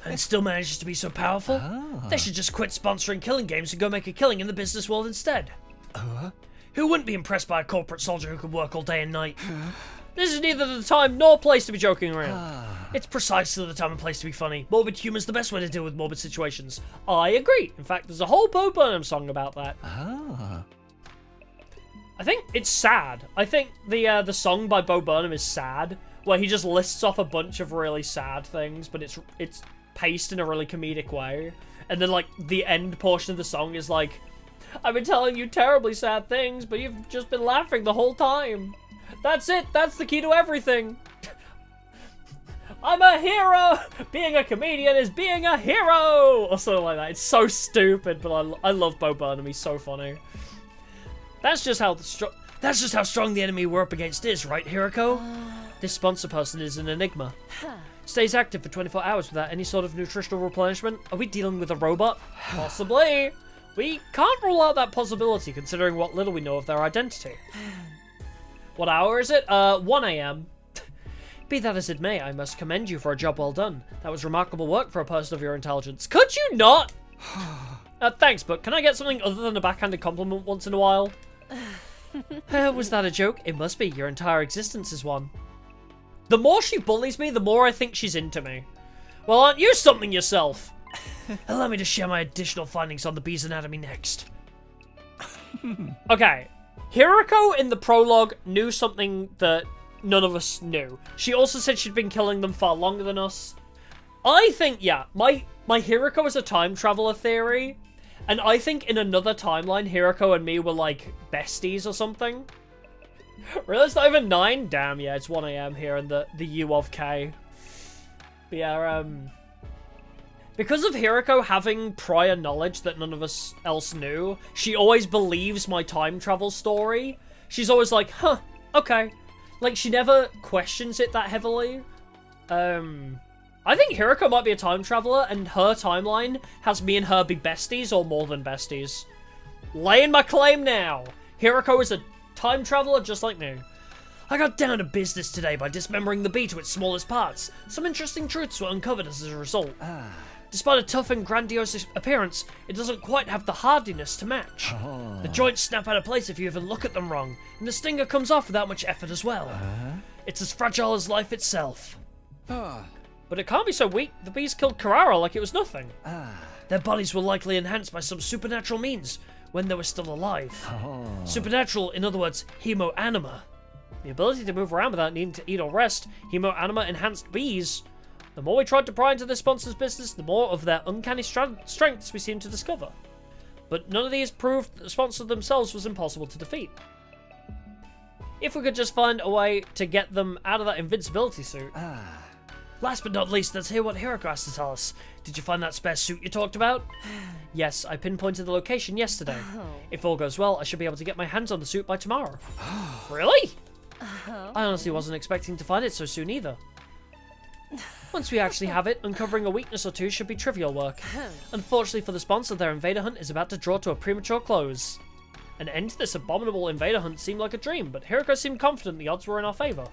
And still manages to be so powerful? They should just quit sponsoring killing games and go make a killing in the business world instead. Who wouldn't be impressed by a corporate soldier who could work all day and night? This is neither the time nor place to be joking around. It's precisely the time and place to be funny. Morbid humor's the best way to deal with morbid situations. I agree. In fact, there's a whole Bo Burnham song about that. I think it's sad. I think the song by Bo Burnham is sad, where he just lists off a bunch of really sad things, but it's paced in a really comedic way. And then, like, the end portion of the song is like, I've been telling you terribly sad things, but you've just been laughing the whole time. That's it. That's the key to everything. I'm a hero! Being a comedian is being a hero! Or something like that. It's so stupid, but I love Bo Burnham. He's so funny. That's just how strong the enemy we're up against is, right, Hiroko? This sponsor person is an enigma. Stays active for 24 hours without any sort of nutritional replenishment. Are we dealing with a robot? Possibly. We can't rule out that possibility considering what little we know of their identity. What hour is it? 1 AM. Be that as it may, I must commend you for a job well done. That was remarkable work for a person of your intelligence. Could you not? Thanks, but can I get something other than a backhanded compliment once in a while? Was that a joke? It must be. Your entire existence is one. The more she bullies me, the more I think she's into me. Well, aren't you something yourself? Allow me to share my additional findings on the bee's anatomy next. Okay. Hiroko in the prologue knew something that none of us knew. She also said she'd been killing them far longer than us. I think, yeah, my Hiroko is a time traveler theory, and I think in another timeline, Hiroko and me were like besties or something. Really? It's not even 9? Damn, yeah, it's 1 AM here in the U of K. But yeah, because of Hiroko having prior knowledge that none of us else knew, she always believes my time travel story. She's always like, huh, okay. Like, she never questions it that heavily. I think Hiroko might be a time traveler, and her timeline has me and her be besties, or more than besties. Laying my claim now. Hiroko is a time traveler just like me. I got down to business today by dismembering the bee to its smallest parts. Some interesting truths were uncovered as a result. Despite a tough and grandiose appearance, it doesn't quite have the hardiness to match. The joints snap out of place if you even look at them wrong, and the stinger comes off without much effort as well. It's as fragile as life itself. But it can't be so weak. The bees killed Carrara like it was nothing. Their bodies were likely enhanced by some supernatural means when they were still alive. Supernatural, in other words, hemo-anima. The ability to move around without needing to eat or rest, hemo-anima enhanced bees. The more we tried to pry into the sponsor's business, the more of their uncanny strengths we seemed to discover. But none of these proved that the sponsor themselves was impossible to defeat. If we could just find a way to get them out of that invincibility suit. Last but not least, let's hear what Hiroko has to tell us. Did you find that spare suit you talked about? Yes, I pinpointed the location yesterday. If all goes well, I should be able to get my hands on the suit by tomorrow. Really? I honestly wasn't expecting to find it so soon either. Once we actually have it, uncovering a weakness or two should be trivial work. Unfortunately for the sponsor, their invader hunt is about to draw to a premature close. An end to this abominable invader hunt seemed like a dream, but Hiroko seemed confident the odds were in our favor.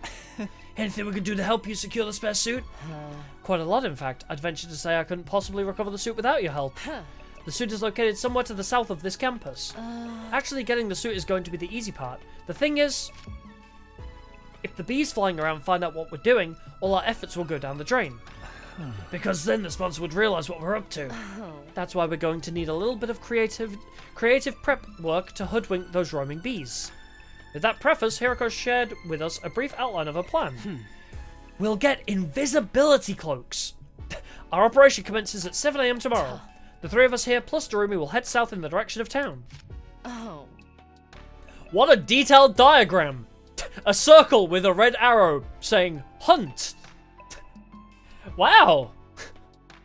Anything we could do to help you secure the spare suit? Quite a lot, in fact. I'd venture to say I couldn't possibly recover the suit without your help. The suit is located somewhere to the south of this campus. Actually, getting the suit is going to be the easy part. The thing is, if the bees flying around find out what we're doing, all our efforts will go down the drain. Because then the sponsor would realize what we're up to. That's why we're going to need a little bit of creative prep work to hoodwink those roaming bees. With that preface, Hiroko shared with us a brief outline of her plan. We'll get invisibility cloaks. Our operation commences at 7 AM tomorrow. The three of us here, plus Darumi, will head south in the direction of town. What a detailed diagram! A circle with a red arrow saying, hunt! Wow!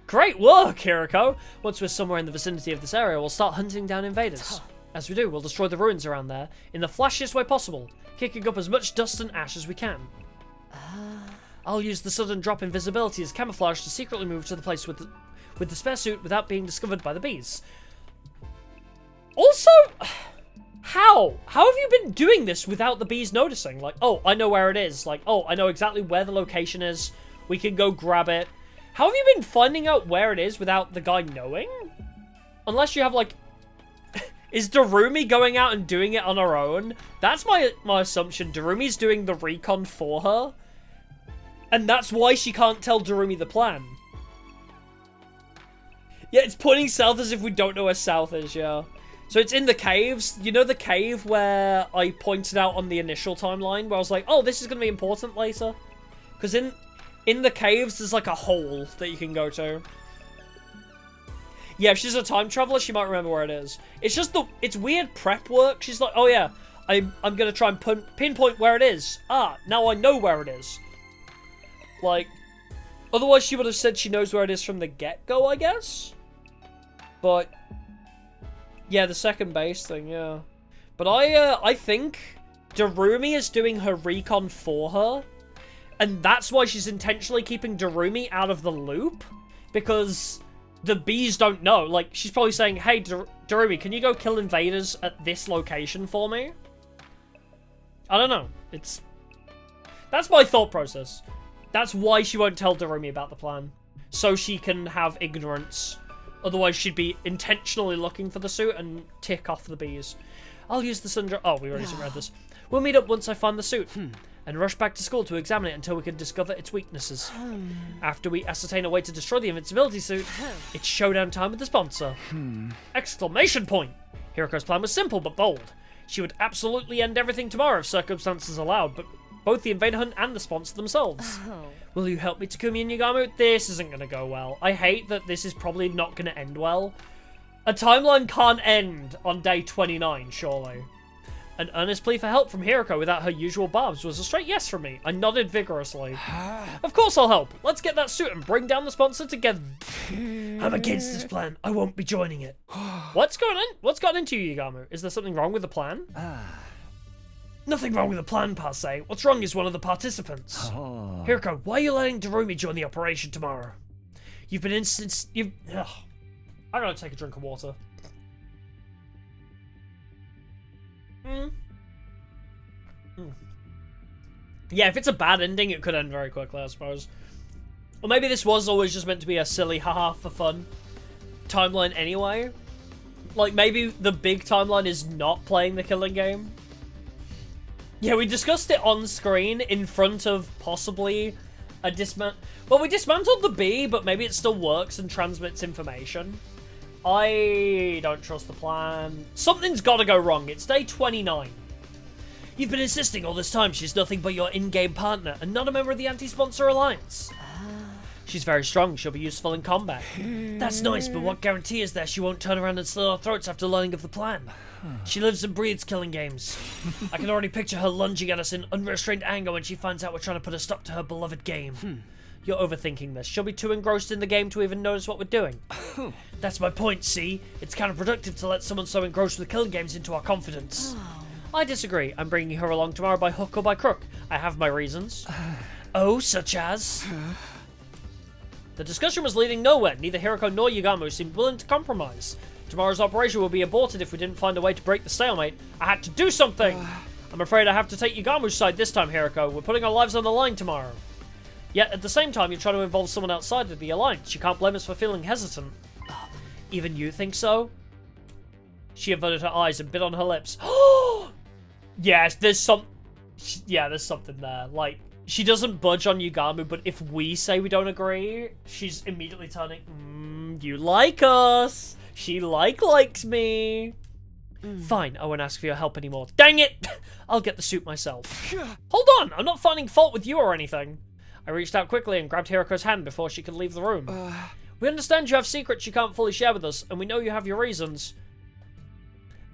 Great work, Hiroko! Once we're somewhere in the vicinity of this area, we'll start hunting down invaders. As we do, we'll destroy the ruins around there in the flashiest way possible, kicking up as much dust and ash as we can. I'll use the sudden drop invisibility as camouflage to secretly move to the place with the spare suit without being discovered by the bees. Also, how? How have you been doing this without the bees noticing? Like, oh, I know where it is. Like, oh, I know exactly where the location is. We can go grab it. How have you been finding out where it is without the guy knowing? Unless you have, like... Is Darumi going out and doing it on her own? That's my assumption. Darumi's doing the recon for her. And that's why she can't tell Darumi the plan. Yeah, it's pointing south as if we don't know where south is, yeah. So it's in the caves. You know the cave where I pointed out on the initial timeline? Where I was like, oh, this is going to be important later? Because in the caves, there's like a hole that you can go to. Yeah, if she's a time traveler, she might remember where it is. It's just it's weird prep work. She's like, oh yeah, I'm going to try and pinpoint where it is. Ah, now I know where it is. Like, otherwise she would have said she knows where it is from the get-go, I guess? But, yeah, the second base thing, yeah. But I think Darumi is doing her recon for her. And that's why she's intentionally keeping Darumi out of the loop. Because the bees don't know. Like, she's probably saying, hey, Darumi, can you go kill invaders at this location for me? I don't know. That's my thought process. That's why she won't tell Darumi about the plan. So she can have ignorance. Otherwise, she'd be intentionally looking for the suit and tick off the bees. I'll use the sundry... Oh, we already read this. We'll meet up once I find the suit. And rush back to school to examine it until we can discover its weaknesses. After we ascertain a way to destroy the invincibility suit, it's showdown time with the sponsor. Exclamation point! Hiroko's plan was simple but bold. She would absolutely end everything tomorrow if circumstances allowed, but both the invader hunt and the sponsor themselves. Will you help me, Takumi and Yugamu? This isn't going to go well. I hate that this is probably not going to end well. A timeline can't end on day 29, surely. An earnest plea for help from Hiroko without her usual barbs was a straight yes from me. I nodded vigorously. Of course I'll help. Let's get that suit and bring down the sponsor together. I'm against this plan. I won't be joining it. What's gotten into you, Yugamu? Is there something wrong with the plan? Nothing wrong with the plan, per se. What's wrong is one of the participants. Hiroko, why are you letting Darumi join the operation tomorrow? You've been Ugh. I gotta take a drink of water. Yeah, if it's a bad ending, it could end very quickly, I suppose. Or maybe this was always just meant to be a silly haha for fun timeline anyway. Like, maybe the big timeline is not playing the killing game. Yeah, we discussed it on screen in front of possibly a well, we dismantled the bee, but maybe it still works and transmits information. I don't trust the plan. Something's gotta go wrong. It's day 29. You've been insisting all this time she's nothing but your in-game partner and not a member of the anti-sponsor alliance. She's very strong. She'll be useful in combat. That's nice, but what guarantee is there she won't turn around and slit our throats after learning of the plan? She lives and breathes killing games. I can already picture her lunging at us in unrestrained anger when she finds out we're trying to put a stop to her beloved game. You're overthinking this. She'll be too engrossed in the game to even notice what we're doing. That's my point, see? It's counterproductive to let someone so engrossed with killing games into our confidence. I disagree. I'm bringing her along tomorrow by hook or by crook. I have my reasons. Oh, such as? The discussion was leading nowhere. Neither Hiroko nor Yugamu seemed willing to compromise. Tomorrow's operation will be aborted if we didn't find a way to break the stalemate. I had to do something! I'm afraid I have to take Yugamu's side this time, Hiroko. We're putting our lives on the line tomorrow. Yet, at the same time, you're trying to involve someone outside of the Alliance. You can't blame us for feeling hesitant. Even you think so? She averted her eyes and bit on her lips. Yes, there's something there. Like, she doesn't budge on Yugamu, but if we say we don't agree, she's immediately turning, you like us. She likes me. Fine, I won't ask for your help anymore. Dang it! I'll get the suit myself. Hold on, I'm not finding fault with you or anything. I reached out quickly and grabbed Hiroko's hand before she could leave the room. We understand you have secrets you can't fully share with us, and we know you have your reasons.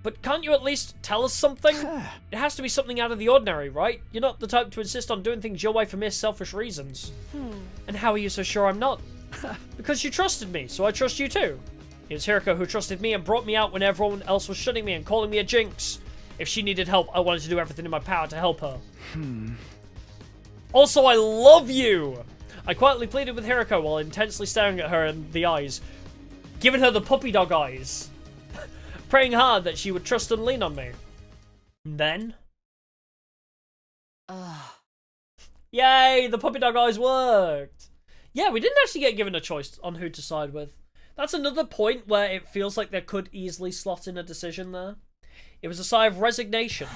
But can't you at least tell us something? It has to be something out of the ordinary, right? You're not the type to insist on doing things your way for mere selfish reasons. And how are you so sure I'm not? Because you trusted me, so I trust you too. It was Hiroko who trusted me and brought me out when everyone else was shunning me and calling me a jinx. If she needed help, I wanted to do everything in my power to help her. Also, I love you! I quietly pleaded with Hiroko while intensely staring at her in the eyes, giving her the puppy dog eyes, praying hard that she would trust and lean on me. And then... Yay! The puppy dog eyes worked! Yeah, we didn't actually get given a choice on who to side with. That's another point where it feels like there could easily slot in a decision there. It was a sigh of resignation.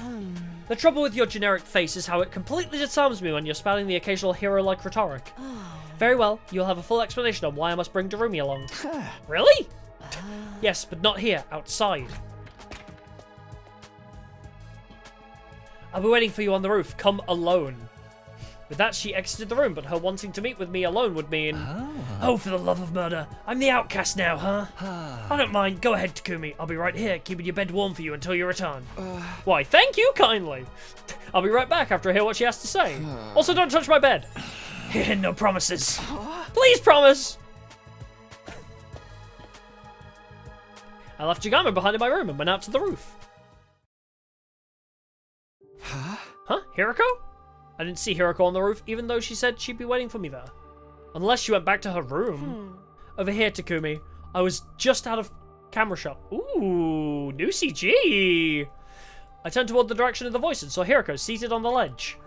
The trouble with your generic face is how it completely disarms me when you're spouting the occasional hero-like rhetoric. Very well, you'll have a full explanation on why I must bring Darumi along. Really? Yes, but not here, outside. I'll be waiting for you on the roof. Come alone. With that, she exited the room, but her wanting to meet with me alone would mean... Oh, for the love of murder. I'm the outcast now, huh? I don't mind. Go ahead, Takumi. I'll be right here, keeping your bed warm for you until you return. Why, thank you kindly. I'll be right back after I hear what she has to say. Also, don't touch my bed. No promises. Please promise. I left Yugamu behind in my room and went out to the roof. Huh? Hiroko? I didn't see Hiroko on the roof, even though she said she'd be waiting for me there. Unless she went back to her room. Over here, Takumi. I was just out of camera shot. Ooh, new CG. I turned toward the direction of the voice and saw Hiroko seated on the ledge.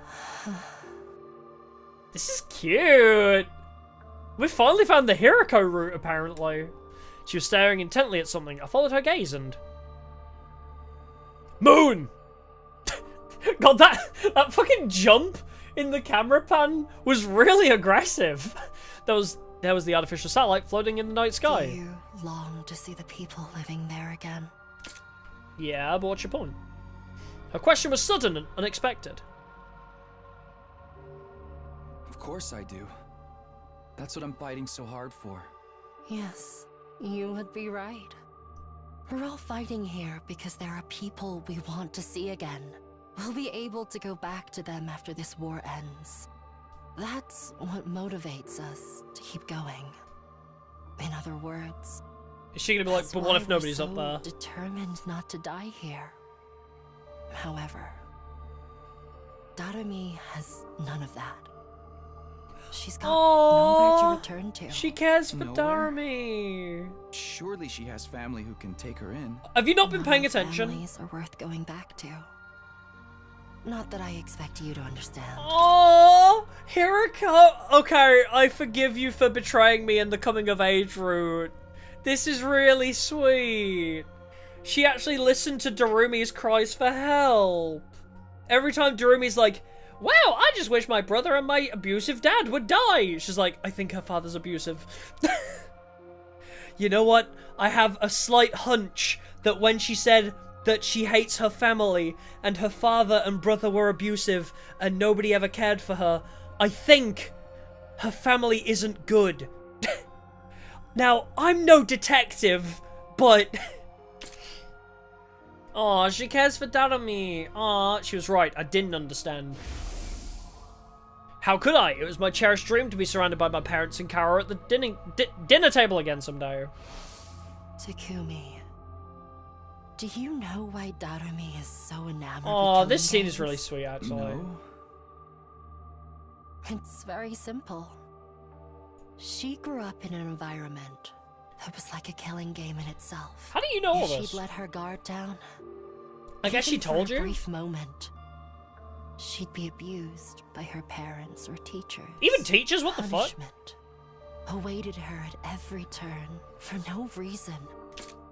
This is cute. We finally found the Hiroko route, apparently. She was staring intently at something. I followed her gaze and... Moon! God, that fucking jump in the camera pan was really aggressive. There was the artificial satellite floating in the night sky. Do you long to see the people living there again? Yeah, but what's your point? Her question was sudden and unexpected. Of course I do. That's what I'm fighting so hard for. Yes, you would be right. We're all fighting here because there are people we want to see again. We'll be able to go back to them after this war ends. That's what motivates us to keep going. In other words... Is she gonna be like, but what if nobody's up there? Determined not to die here. However, Darumi has none of that. She's got nowhere to return to. She cares for Nowhere? Darumi. Surely she has family who can take her in. Have you not been None paying of attention? Families are worth going back to. Not that I expect you to understand. Oh, Hiroko. Okay, I forgive you for betraying me in the coming of age route. This is really sweet. She actually listened to Darumi's cries for help. Every time Darumi's like, wow, I just wish my brother and my abusive dad would die. She's like, I think her father's abusive. You know what? I have a slight hunch that when she said that she hates her family and her father and brother were abusive and nobody ever cared for her, I think her family isn't good. Now, I'm no detective, but... Aw, she cares for Darumi. Aw, she was right. I didn't understand. How could I? It was my cherished dream to be surrounded by my parents and Kara at the dinner table again someday. Takumi. Do you know why Darumi is so enamored Oh, with this scene killing is really games? sweet, actually. No. It's very simple. She grew up in an environment that was like a killing game in itself. How do you know all If this? she'd let her guard down, I guess she even for told a you? brief moment, she'd be abused by her parents or teachers. Even teachers? What the fuck? Punishment awaited her at every turn for no reason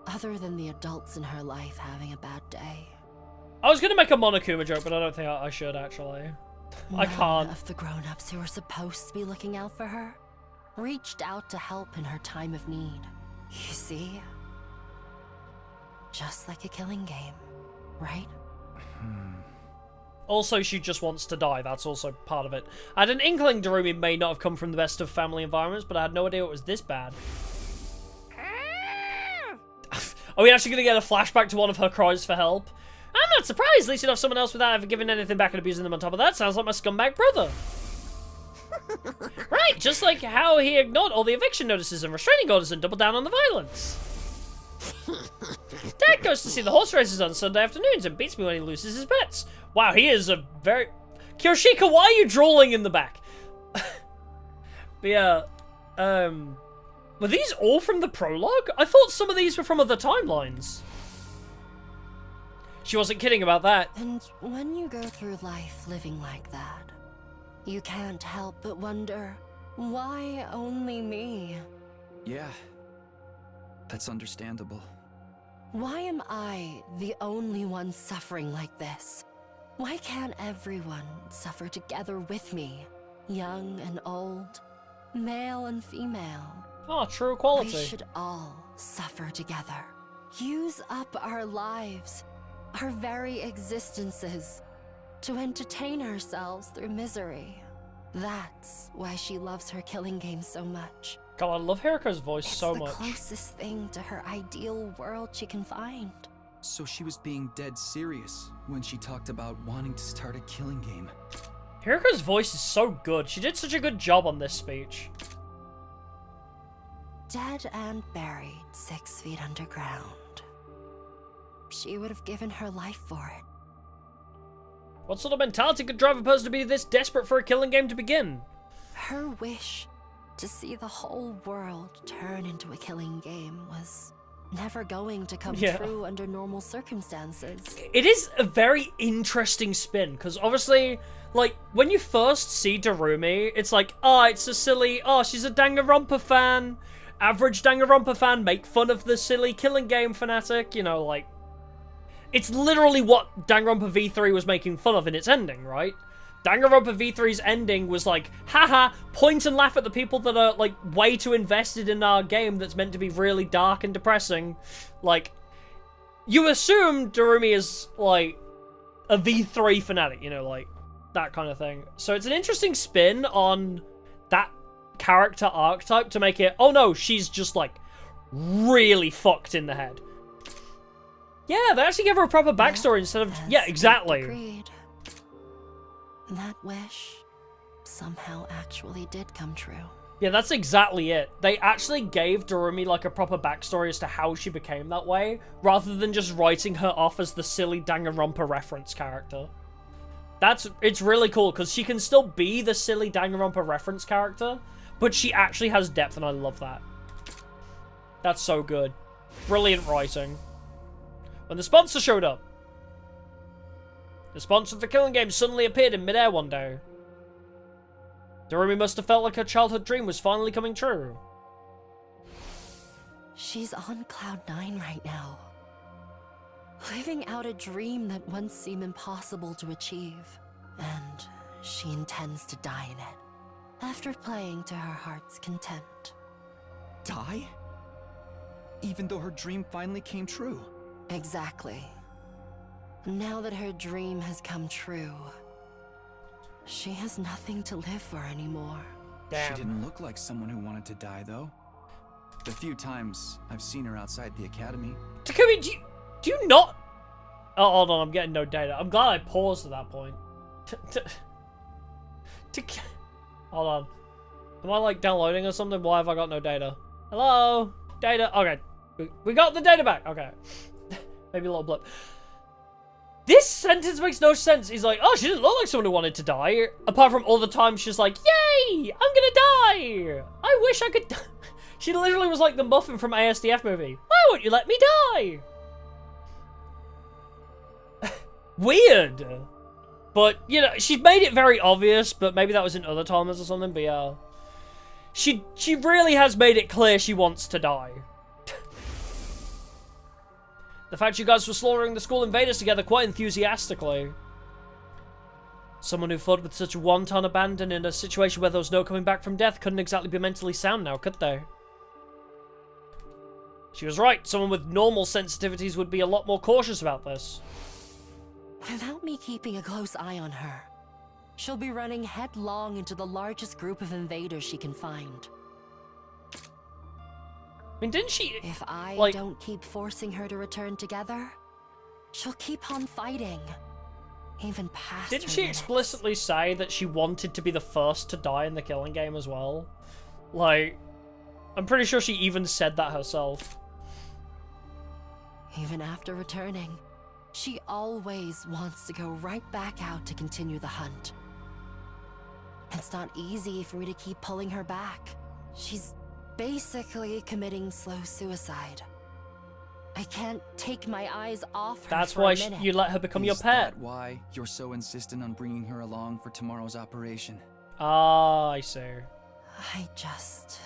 other than the adults in her life having a bad day. I was gonna make a Monokuma joke, but I don't think I should, actually. I can't. None of the grown-ups who were supposed to be looking out for her reached out to help in her time of need. You see? Just like a killing game, right? Also, she just wants to die. That's also part of it. I had an inkling Darumi may not have come from the best of family environments, but I had no idea it was this bad. Are we actually going to get a flashback to one of her cries for help? I'm not surprised. At least you'd have someone else without ever giving anything back and abusing them on top of that. Sounds like my scumbag brother. Right, just like how he ignored all the eviction notices and restraining orders and doubled down on the violence. Dad goes to see the horse races on Sunday afternoons and beats me when he loses his bets. Wow, he is a very... Kiyoshika, why are you drooling in the back? But yeah, were these all from the prologue? I thought some of these were from other timelines. She wasn't kidding about that. And when you go through life living like that, you can't help but wonder, why only me? Yeah. That's understandable. Why am I the only one suffering like this? Why can't everyone suffer together with me? Young and old, male and female. Oh, true equality. We should all suffer together. Use up our lives, our very existences, to entertain ourselves through misery. That's why she loves her killing game so much. God, I love Hiriko's voice It's so the much. closest thing to her ideal world she can find. So she was being dead serious when she talked about wanting to start a killing game. Hiriko's voice is so good. She did such a good job on this speech. Dead and buried 6 feet underground. She would have given her life for it. What sort of mentality could drive a person to be this desperate for a killing game to begin? Her wish to see the whole world turn into a killing game was never going to come true under normal circumstances. It is a very interesting spin, because obviously, like, when you first see Darumi, it's like, oh, it's a silly, oh, she's a Danganronpa fan. Average Danganronpa fan, make fun of the silly killing game fanatic, you know, like... It's literally what Danganronpa V3 was making fun of in its ending, right? Danganronpa V3's ending was like, haha, point and laugh at the people that are, like, way too invested in our game that's meant to be really dark and depressing. Like, you assume Darumi is, like, a V3 fanatic, you know, like, that kind of thing. So it's an interesting spin on that character archetype to make it, oh no, she's just, like, really fucked in the head. Yeah, they actually gave her a proper backstory instead of... Yeah, exactly. Agreed. That wish somehow actually did come true. Yeah, that's exactly it. They actually gave Darumi, like, a proper backstory as to how she became that way, rather than just writing her off as the silly Danganronpa reference character. It's really cool, because she can still be the silly Danganronpa reference character, but she actually has depth, and I love that. That's so good. Brilliant writing. When the sponsor showed up, the sponsor of the killing game suddenly appeared in midair one day. Darumi must have felt like her childhood dream was finally coming true. She's on Cloud 9 right now. Living out a dream that once seemed impossible to achieve. And she intends to die in it. After playing to her heart's content. Die? Even though her dream finally came true? Exactly. Now that her dream has come true, she has nothing to live for anymore. She didn't look like someone who wanted to die, though. The few times I've seen her outside the academy. Takumi, do you not... Oh, hold on, I'm getting no data. I'm glad I paused at that point. Hold on. Am I, like, downloading or something? Why have I got no data? Hello? Data? Okay. We got the data back. Okay. Maybe a little blip. This sentence makes no sense. He's like, oh, she didn't look like someone who wanted to die. Apart from all the time she's like, yay, I'm gonna die. I wish I could die. She literally was like the muffin from ASDF movie. Why won't you let me die? Weird. But, you know, she's made it very obvious, but maybe that was in other times or something, but yeah. She really has made it clear she wants to die. The fact you guys were slaughtering the school invaders together quite enthusiastically. Someone who fought with such wanton abandon in a situation where there was no coming back from death couldn't exactly be mentally sound now, could they? She was right. Someone with normal sensitivities would be a lot more cautious about this. Without me keeping a close eye on her, she'll be running headlong into the largest group of invaders she can find. I mean, didn't she... If I like... don't keep forcing her to return together, she'll keep on fighting. Even past Didn't her she limits. explicitly say that she wanted to be the first to die in the killing game as well? Like, I'm pretty sure she even said that herself. Even after returning, she always wants to go right back out to continue the hunt. It's not easy for me to keep pulling her back. She's basically committing slow suicide. I can't take my eyes off her. That's for why a minute. you let her become your Is pet. that why you're so insistent on bringing her along for tomorrow's operation? Ah, I see. I just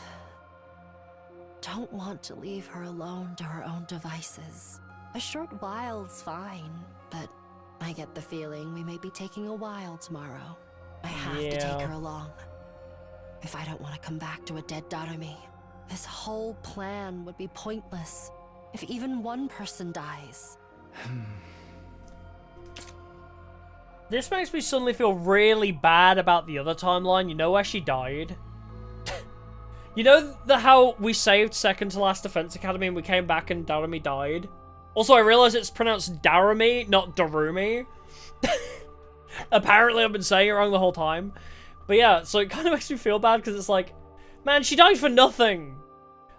don't want to leave her alone to her own devices. A short while's fine, but I get the feeling we may be taking a while tomorrow. I have to take her along. If I don't want to come back to a dead Darumi, this whole plan would be pointless if even one person dies. This makes me suddenly feel really bad about the other timeline. You know where she died? You know how we saved second to last Defense Academy and we came back and Darumi died? Also, I realize it's pronounced Darumi, not Darumi. Apparently, I've been saying it wrong the whole time. But yeah, so it kind of makes me feel bad because it's like, man, she died for nothing.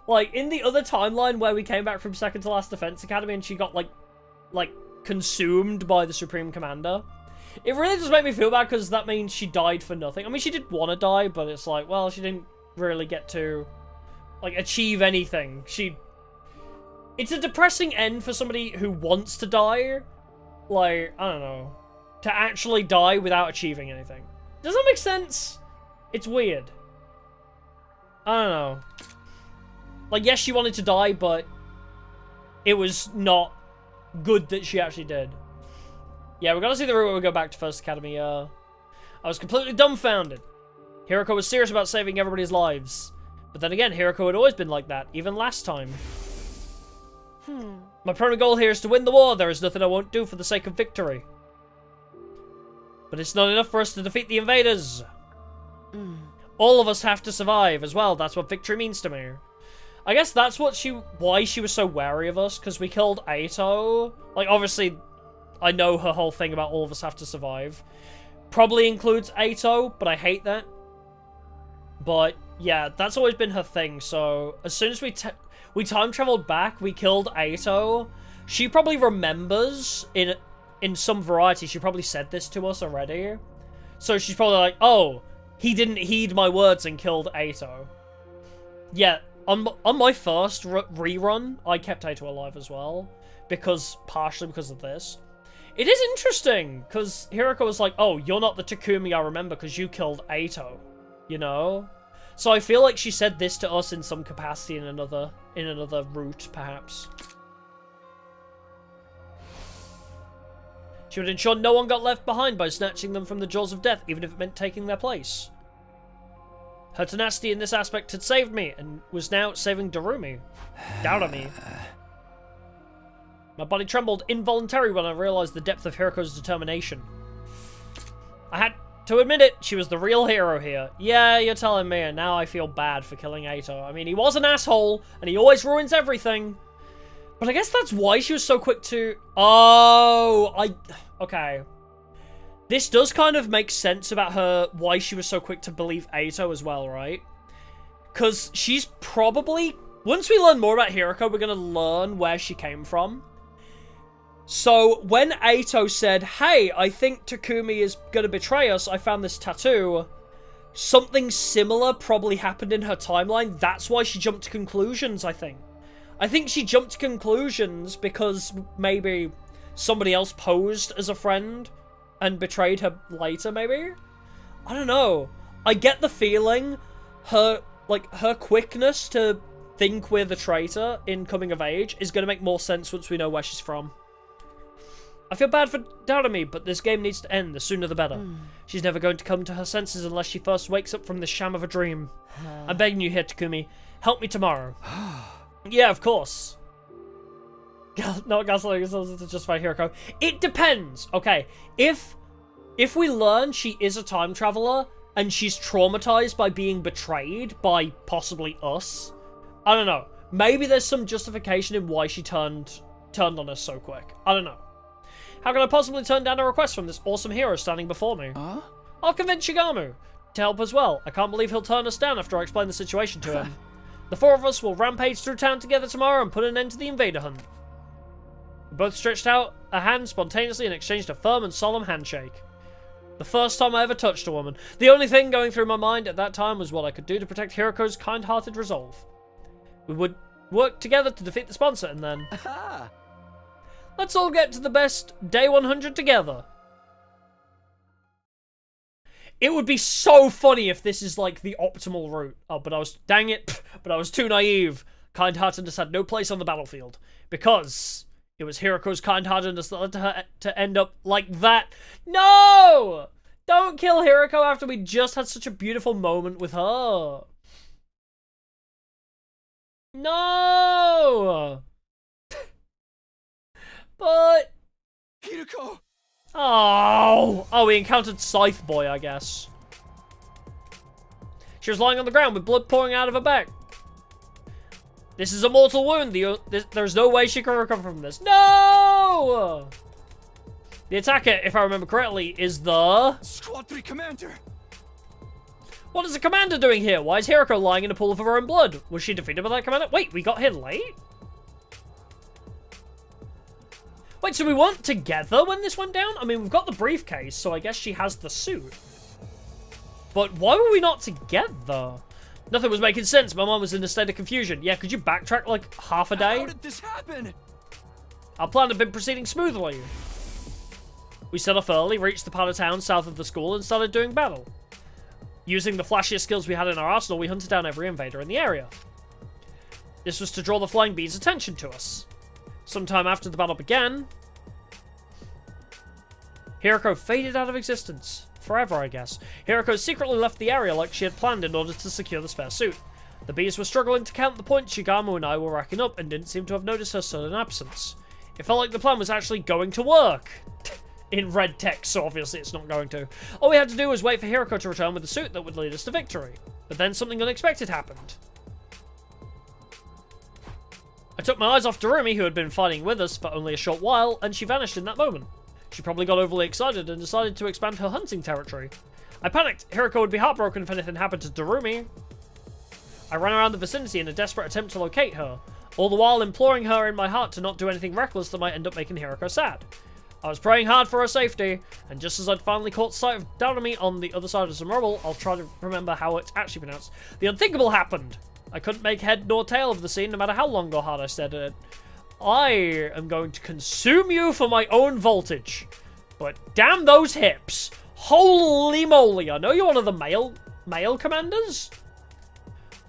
Like, in the other timeline where we came back from second to last Defense Academy and she got, like consumed by the Supreme Commander. It really does make me feel bad because that means she died for nothing. I mean, she did want to die, but it's like, well, she didn't really get to, like, achieve anything. It's a depressing end for somebody who wants to die. Like, I don't know. To actually die without achieving anything. Does that make sense? It's weird. I don't know. Like, yes, she wanted to die, but it was not good that she actually did. Yeah, we're gonna see the route where we go back to First Academy. I was completely dumbfounded. Hiroko was serious about saving everybody's lives. But then again, Hiroko had always been like that, even last time. My primary goal here is to win the war. There is nothing I won't do for the sake of victory. But it's not enough for us to defeat the invaders. All of us have to survive as well. That's what victory means to me. I guess that's why she was so wary of us, because we killed Aito. Like, obviously, I know her whole thing about all of us have to survive. Probably includes Aito, but I hate that. But, yeah, that's always been her thing, so as soon as we time traveled back, we killed Aito. She probably remembers in some variety. She probably said this to us already. So she's probably like, oh, he didn't heed my words and killed Aito. Yeah, on my first rerun, I kept Aito alive as well. Partially because of this. It is interesting, because Hiroko was like, oh, you're not the Takumi I remember because you killed Aito. You know? So I feel like she said this to us in some capacity in another route, perhaps. She would ensure no one got left behind by snatching them from the jaws of death, even if it meant taking their place. Her tenacity in this aspect had saved me, and was now saving Darumi. My body trembled involuntarily when I realized the depth of Hiroko's determination. I had to admit it, she was the real hero here. Yeah, you're telling me, and now I feel bad for killing Aito. I mean, he was an asshole, and he always ruins everything. But I guess that's why she was so quick to... Okay. This does kind of make sense about her, why she was so quick to believe Aito as well, right? Because she's probably... Once we learn more about Hiroko, we're going to learn where she came from. So when Aito said, hey, I think Takumi is going to betray us, I found this tattoo, something similar probably happened in her timeline. That's why she jumped to conclusions, I think. I think she jumped to conclusions because maybe somebody else posed as a friend and betrayed her later, maybe? I don't know. I get the feeling her quickness to think we're the traitor in Coming of Age is going to make more sense once we know where she's from. I feel bad for Darumi, but this game needs to end. The sooner the better. She's never going to come to her senses unless she first wakes up from the sham of a dream. I'm begging you here, Takumi. Help me tomorrow. Yeah, of course. Not gaslighting ourselves to justify Hiroko. It depends. Okay, if we learn she is a time traveler and she's traumatized by being betrayed by possibly us, I don't know. Maybe there's some justification in why she turned on us so quick. I don't know. How can I possibly turn down a request from this awesome hero standing before me? I'll convince Shigamu to help as well. I can't believe he'll turn us down after I explain the situation to him. The four of us will rampage through town together tomorrow and put an end to the invader hunt. We both stretched out a hand spontaneously and exchanged a firm and solemn handshake. The first time I ever touched a woman. The only thing going through my mind at that time was what I could do to protect Hiroko's kind-hearted resolve. We would work together to defeat the sponsor and then... Let's all get to the best day 100 together. It would be so funny if this is like the optimal route. Oh, but I was... Dang it. But I was too naive. Kind-heartedness had no place on the battlefield. Because it was Hiroko's kind-heartedness that led to her to end up like that. No! Don't kill Hiroko after we just had such a beautiful moment with her. No! But... Hiroko! Oh, we encountered Scythe Boy, I guess. She was lying on the ground with blood pouring out of her back. This is a mortal wound. There's no way she can recover from this. No! The attacker, if I remember correctly, is the... Squad 3 Commander! What is the commander doing here? Why is Hiroko lying in a pool of her own blood? Was she defeated by that commander? Wait, we got here late? Wait, so we weren't together when this went down? I mean, we've got the briefcase, so I guess she has the suit. But why were we not together? Nothing was making sense. My mom was in a state of confusion. Yeah, could you backtrack like half a day? How did this happen? Our plan had been proceeding smoothly. We set off early, reached the part of town south of the school, and started doing battle. Using the flashiest skills we had in our arsenal, we hunted down every invader in the area. This was to draw the Flying Bee's attention to us. Sometime after the battle began, Hiroko faded out of existence. Forever, I guess. Hiroko secretly left the area like she had planned in order to secure the spare suit. The bees were struggling to count the points Shigamu and I were racking up and didn't seem to have noticed her sudden absence. It felt like the plan was actually going to work. In red text, so obviously it's not going to. All we had to do was wait for Hiroko to return with the suit that would lead us to victory. But then something unexpected happened. I took my eyes off Darumi, who had been fighting with us for only a short while, and she vanished in that moment. She probably got overly excited and decided to expand her hunting territory. I panicked. Hiroko would be heartbroken if anything happened to Darumi. I ran around the vicinity in a desperate attempt to locate her, all the while imploring her in my heart to not do anything reckless that might end up making Hiroko sad. I was praying hard for her safety, and just as I'd finally caught sight of Darumi on the other side of some rubble, I'll try to remember how it's actually pronounced. The unthinkable happened! I couldn't make head nor tail of the scene no matter how long or hard I stared at it. I am going to consume you for my own voltage. But damn those hips! Holy moly, I know you're one of the male commanders?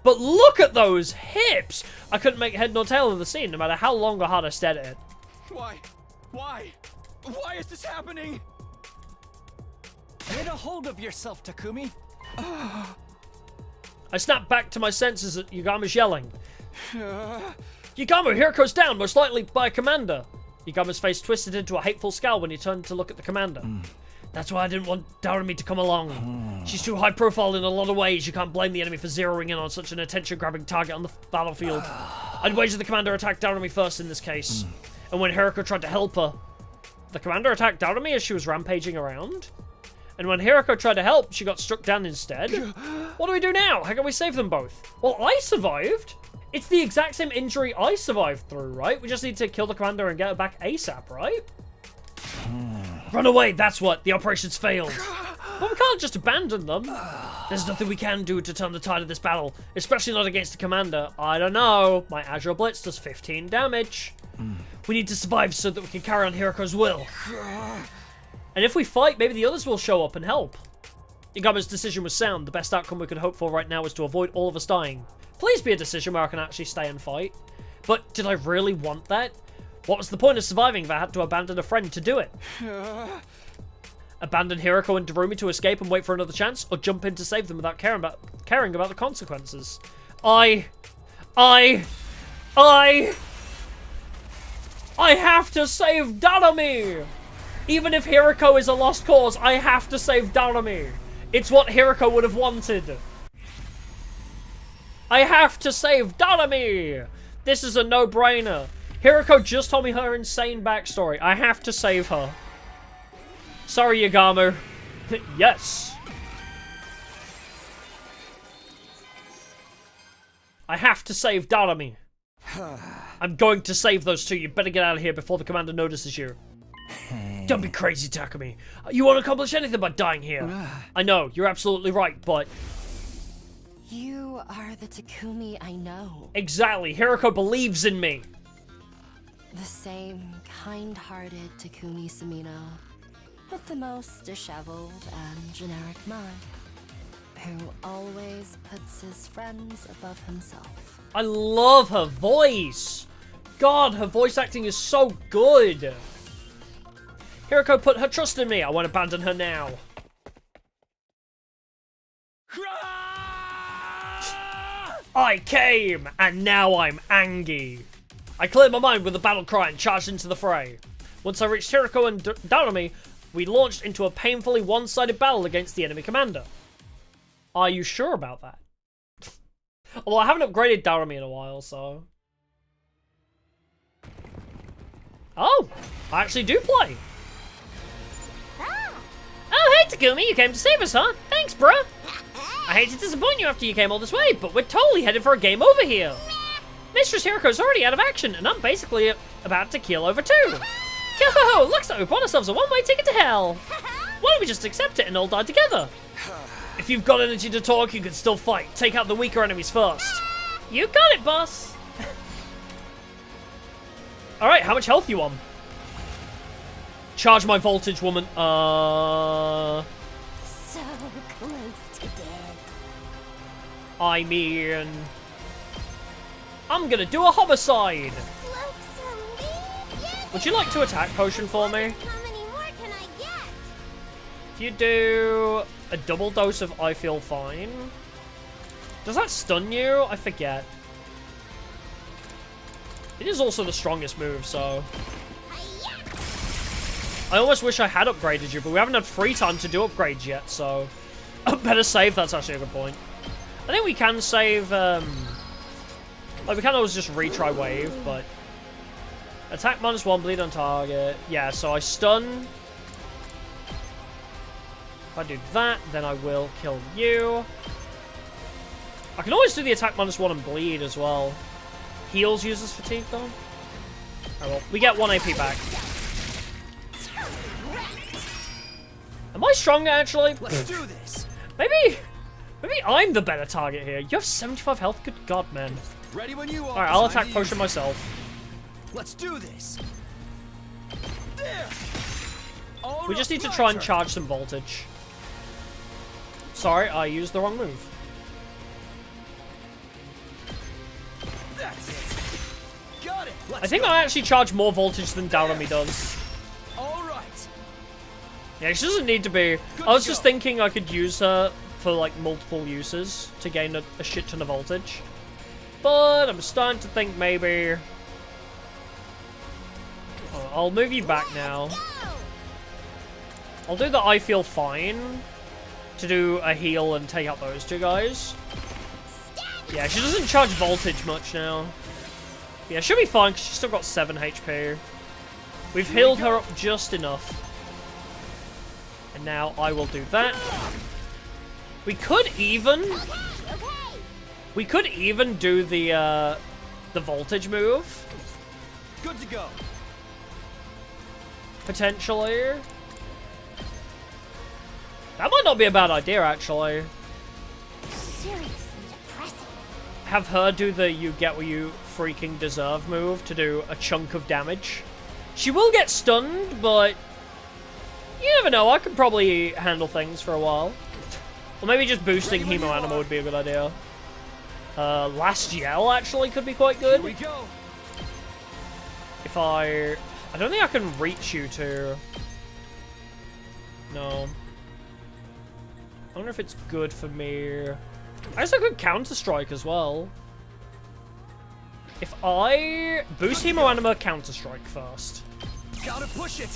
But look at those hips! I couldn't make head nor tail of the scene no matter how long or hard I stared at it. Why? Why? Why is this happening? Get a hold of yourself, Takumi. I snapped back to my senses at Yugama's yelling. Yugama, Hiroko's down, most likely by a commander. Yugama's face twisted into a hateful scowl when he turned to look at the commander. That's why I didn't want Darumi to come along. She's too high profile in a lot of ways. You can't blame the enemy for zeroing in on such an attention-grabbing target on the battlefield. I'd wager the commander attacked Darumi first in this case. And when Hiroko tried to help her, the commander attacked Darumi as she was rampaging around. And when Hiroko tried to help, she got struck down instead. What do we do now? How can we save them both? Well, I survived. It's the exact same injury I survived through, right? We just need to kill the commander and get her back ASAP, right? Run away, that's what. The operation's failed. But we can't just abandon them. There's nothing we can do to turn the tide of this battle, especially not against the commander. I don't know. My Agile Blitz does 15 damage. We need to survive so that we can carry on Hiroko's will. And if we fight, maybe the others will show up and help. Yagama's decision was sound. The best outcome we could hope for right now is to avoid all of us dying. Please be a decision where I can actually stay and fight. But did I really want that? What was the point of surviving if I had to abandon a friend to do it? Abandon Hiroko and Darumi to escape and wait for another chance, or jump in to save them without caring about the consequences? I have to save Darumi! Even if Hiroko is a lost cause, I have to save Darumi. It's what Hiroko would have wanted. I have to save Darumi! This is a no-brainer. Hiroko just told me her insane backstory. I have to save her. Sorry, Yagama. Yes. I have to save Darumi. I'm going to save those two. You better get out of here before the commander notices you. Don't be crazy, Takumi. You won't accomplish anything by dying here. I know, you're absolutely right, but... You are the Takumi I know. Exactly. Hiroko believes in me. The same kind-hearted Takumi Sumino, with the most disheveled and generic mind, who always puts his friends above himself. I love her voice. God, her voice acting is so good. Hiroko put her trust in me. I won't abandon her now. I came, and now I'm angry. I cleared my mind with a battle cry and charged into the fray. Once I reached Hiroko and Darumi, we launched into a painfully one-sided battle against the enemy commander. Are you sure about that? Although I haven't upgraded Darumi in a while, so... Oh, I actually do play. Oh, hey Takumi, you came to save us, huh? Thanks, bruh. I hate to disappoint you after you came all this way, but we're totally headed for a game over here. Mistress Hiroko's already out of action, and I'm basically about to keel over too. Yo, looks like we bought ourselves a one-way ticket to hell. Why don't we just accept it and all die together? If you've got energy to talk, you can still fight. Take out the weaker enemies first. You got it, boss. Alright, how much health you on? Charge my voltage, woman. So close to dead. I mean... I'm gonna do a homicide. Would you like to attack potion for me? How many more can I get? If you do a double dose of I Feel Fine. Does that stun you? I forget. It is also the strongest move, so... I almost wish I had upgraded you, but we haven't had free time to do upgrades yet, so... Better save, that's actually a good point. I think we can save, like, we can always just retry wave, but... Attack -1, bleed on target. Yeah, so I stun. If I do that, then I will kill you. I can always do the attack -1 and bleed as well. Heals uses fatigue, though. Oh well, we get 1 AP back. Am I stronger, actually? Let's do this. Maybe I'm the better target here. You have 75 health? Good God, man. Ready when you are. Alright, I'll attack potion myself. Let's do this. There. We just need to try and charge some voltage. Sorry, I used the wrong move. That's it. Got it. I think I actually charge more voltage than Darumi does. All right. Yeah, she doesn't need to be. I was just thinking I could use her for like multiple uses to gain a shit ton of voltage. But I'm starting to think maybe... Oh, I'll move you back now. I'll do the I Feel Fine to do a heal and take out those two guys. Yeah, she doesn't charge voltage much now. Yeah, she'll be fine because she's still got 7 HP. We've healed her up just enough. And now I will do that. We could even... We could even do the voltage move. Good to go. Potentially. That might not be a bad idea, actually. Seriously depressing. Have her do the you get what you freaking deserve move to do a chunk of damage. She will get stunned, but you never know. I could probably handle things for a while. Or maybe just boosting Hemo Animal would be a good idea. Last Yell actually could be quite good. Here we go. If I don't think I can reach you two. No. I wonder if it's good for me. I guess I could Counter-Strike as well. If I boost Hemo Anima Counter-Strike first. Gotta push it.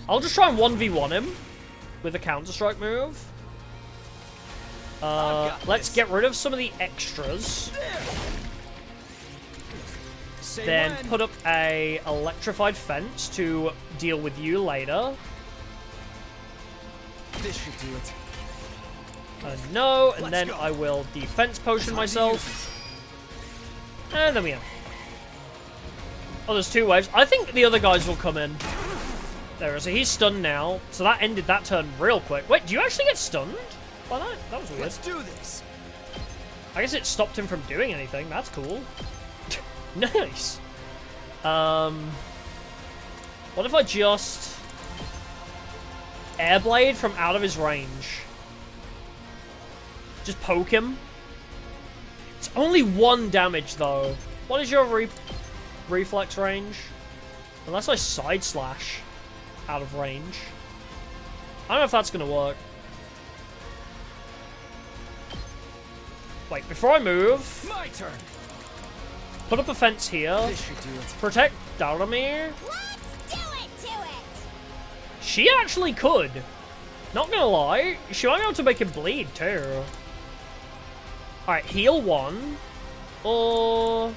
I'll just try and 1v1 him with a Counter-Strike move. Let's get rid of some of the extras. Then put up a electrified fence to deal with you later. This should do it. No, and then I will defense potion myself. And then we have. Oh, there's two waves. I think the other guys will come in. There, so he's stunned now. So that ended that turn real quick. Wait, do you actually get stunned by that? That was weird. Let's do this. I guess it stopped him from doing anything. That's cool. Nice. What if I just Airblade from out of his range? Just poke him. It's only 1 damage though. What is your reflex range? Unless I side slash out of range. I don't know if that's gonna work. Wait, before I move, my turn. Put up a fence here. This should do it. Protect Daramir. Let's do it to it. She actually could. Not gonna lie, she might be able to make him bleed too. Alright, heal 1. Or...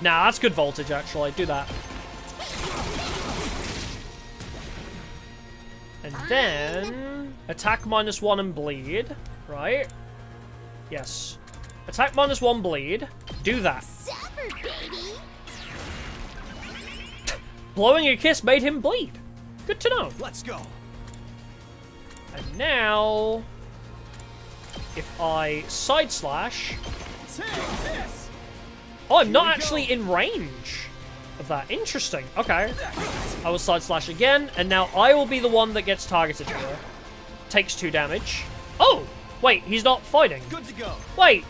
Nah, that's good voltage actually. Do that. And then... Attack -1 and bleed. Right? Yes. Attack -1 bleed. Do that. Suffer, baby. Blowing a kiss made him bleed. Good to know. Let's go. And now... If I side slash... Oh, I'm not actually in range of that. Interesting. Okay. I will side slash again, and now I will be the one that gets targeted here. Takes 2 damage. Oh! Wait, he's not fighting. Good to go. Wait!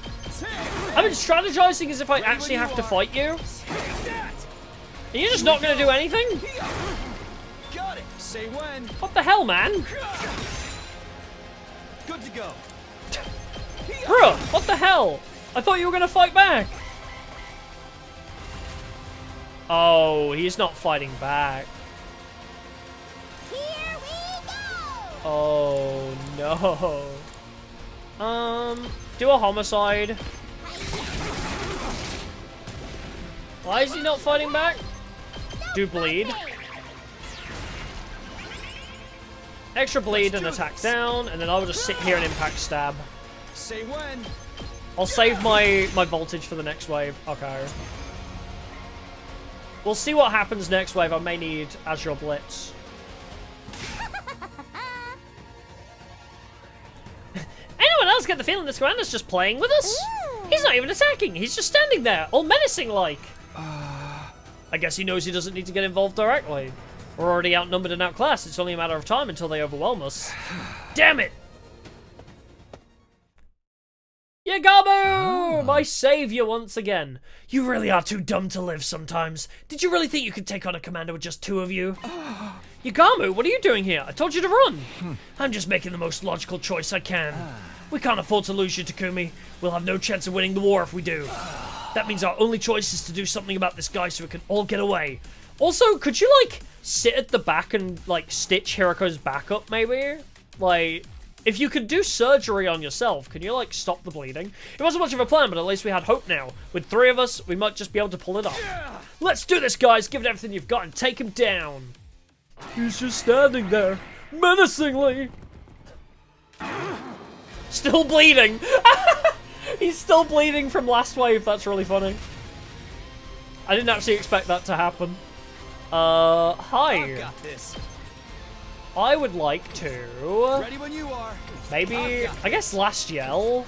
I've been strategizing as if I actually have to fight you. Are you just not going to do anything? Got it. Say when. What the hell, man? Good to go. Bruh, what the hell? I thought you were going to fight back. Oh, he's not fighting back. Here we go. Oh, no. Do a homicide. Why is he not fighting back? Do bleed. Extra bleed and attack down, and then I will just sit here and impact stab. Say when. I'll save my voltage for the next wave. Okay. We'll see what happens next wave. I may need Azure Blitz. Anyone else get the feeling this commander's just playing with us? He's not even attacking. He's just standing there, all menacing-like. I guess he knows he doesn't need to get involved directly. We're already outnumbered and outclassed. It's only a matter of time until they overwhelm us. Damn it! Yagamu! My savior once again. You really are too dumb to live sometimes. Did you really think you could take on a commander with just 2 of you? Yagamu, what are you doing here? I told you to run. I'm just making the most logical choice I can. We can't afford to lose you, Takumi. We'll have no chance of winning the war if we do. That means our only choice is to do something about this guy so we can all get away. Also, could you, like, sit at the back and, like, stitch Hiroko's back up, maybe? Like, if you could do surgery on yourself, can you, like, stop the bleeding? It wasn't much of a plan, but at least we had hope now. With 3 of us, we might just be able to pull it off. Let's do this, guys! Give it everything you've got and take him down! He's just standing there, menacingly! Still bleeding! He's still bleeding from last wave, that's really funny. I didn't actually expect that to happen. Hi. Got this. I would like to... Ready when you are. Maybe, I guess last yell.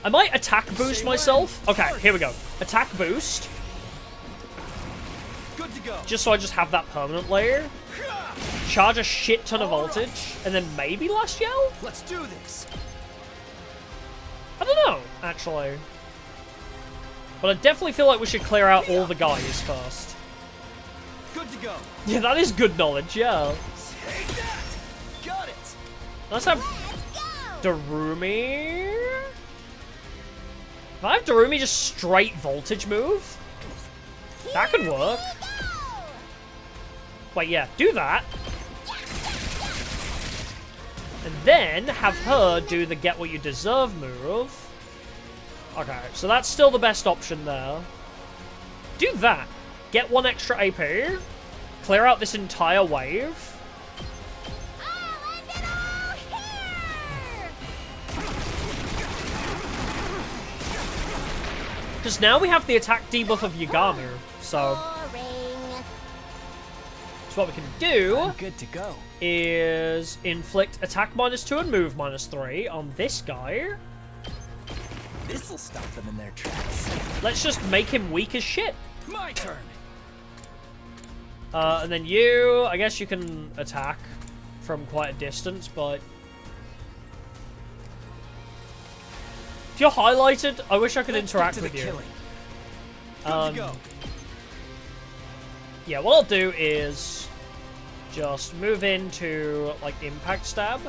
I might attack boost myself. Okay, here we go. Attack boost. Good to go. Just so I just have that permanently. Charge a shit ton of voltage. And then maybe last yell? Let's do this. I don't know, actually. But I definitely feel like we should clear out all the guys first. Good to go. Yeah, that is good knowledge, yeah. Take that. Got it. Let's have Darumi. If I have Darumi just straight voltage move, that could work. Wait, yeah, do that. And then have her do the get what you deserve move. Okay, so that's still the best option there. Do that. Get 1 extra AP. Clear out this entire wave. Because now we have the attack debuff of Yagamu, so... So what we can do... I'm good to go. ...is inflict attack -2 and move -3 on this guy. This'll stop them in their tracks. Let's just make him weak as shit. My turn. And then you, I guess you can attack from quite a distance, but... If you're highlighted, I wish I could interact with you. Yeah, what I'll do is just move into, like, impact stab.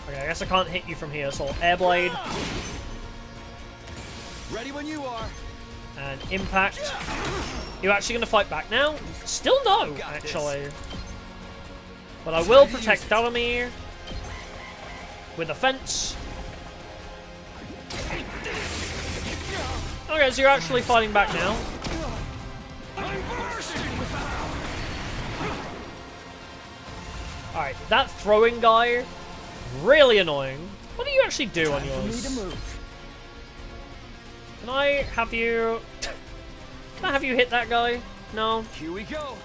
Okay, I guess I can't hit you from here, so I'll airblade. Ready when you are. And impact. You actually gonna fight back now? Still no, actually. But I will protect Takumi with a fence. Okay, so you're actually fighting back now. Alright, that throwing guy, really annoying. What do you actually do on yours? Can I have you... Can I have you hit that guy? No? Here we go.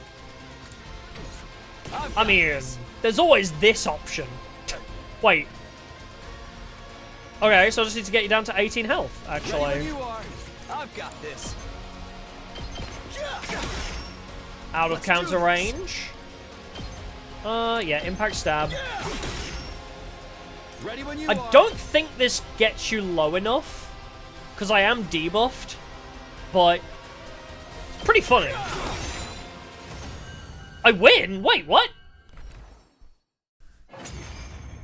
I mean, there's always this option. Wait. Okay, so I just need to get you down to 18 health, actually. You are. I've got this. Out of counter range. Yeah, impact stab. Ready when you I don't think this gets you low enough, because I am debuffed, but it's pretty funny. I win? Wait, what?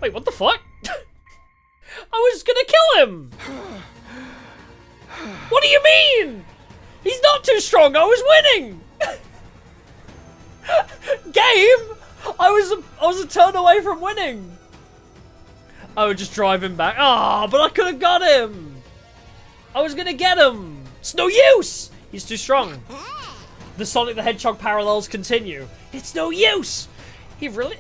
Wait, what the fuck? I was gonna kill him! What do you mean? He's not too strong, I was winning! Game? I was a turn away from winning! I would just drive him back. Ah, but I could have got him! I was gonna get him! It's no use! He's too strong. The Sonic the Hedgehog parallels continue. It's no use! He really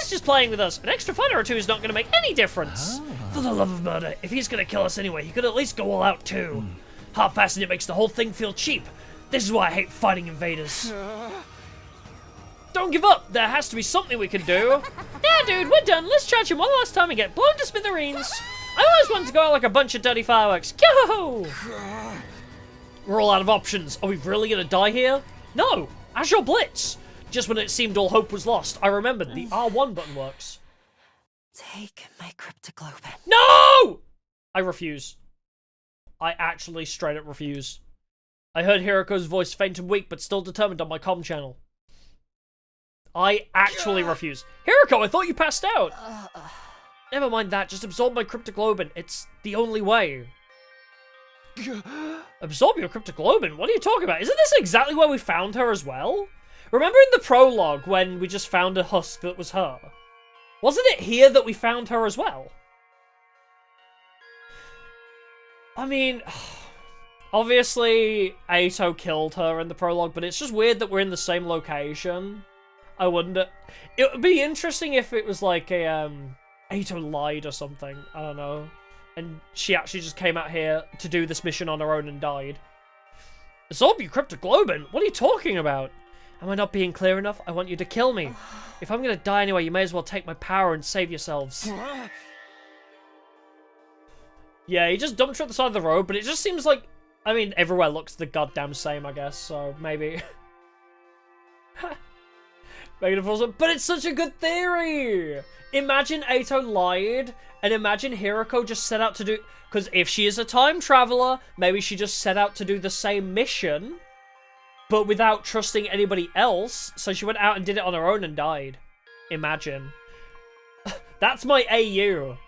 is just playing with us. An extra fighter or two is not going to make any difference. For the love of murder, if he's going to kill us anyway, he could at least go all out too. Half-assing it makes the whole thing feel cheap. This is why I hate fighting invaders. Don't give up. There has to be something we can do. Yeah, dude, we're done. Let's charge him one last time and get blown to smithereens. I always wanted to go out like a bunch of dirty fireworks. Yo! We're all out of options. Are we really going to die here? No. Azure Blitz. Just when it seemed all hope was lost, I remembered the R1 button works. Take my cryptoglobin. No! I refuse. I actually straight up refuse. I heard Hiroko's voice faint and weak, but still determined on my comm channel. I actually refuse. Hiroko, I thought you passed out. Never mind that, just absorb my cryptoglobin. It's the only way. Absorb your cryptoglobin? What are you talking about? Isn't this exactly where we found her as well? Remember in the prologue when we just found a husk that was her? Wasn't it here that we found her as well? I mean, obviously Aito killed her in the prologue, but it's just weird that we're in the same location. I wonder... It would be interesting if it was like a, Ato lied or something. I don't know. And she actually just came out here to do this mission on her own and died. Absorb you, cryptoglobin? What are you talking about? Am I not being clear enough? I want you to kill me. If I'm gonna die anyway, you may as well take my power and save yourselves. Yeah, he just dumped her at the side of the road, but it just seems like... I mean, everywhere looks the goddamn same, I guess, so maybe... But it's such a good theory! Imagine Ato lied, and imagine Hiroko just set out to do... Because if she is a time traveler, maybe she just set out to do the same mission, but without trusting anybody else, so she went out and did it on her own and died. Imagine. That's my AU.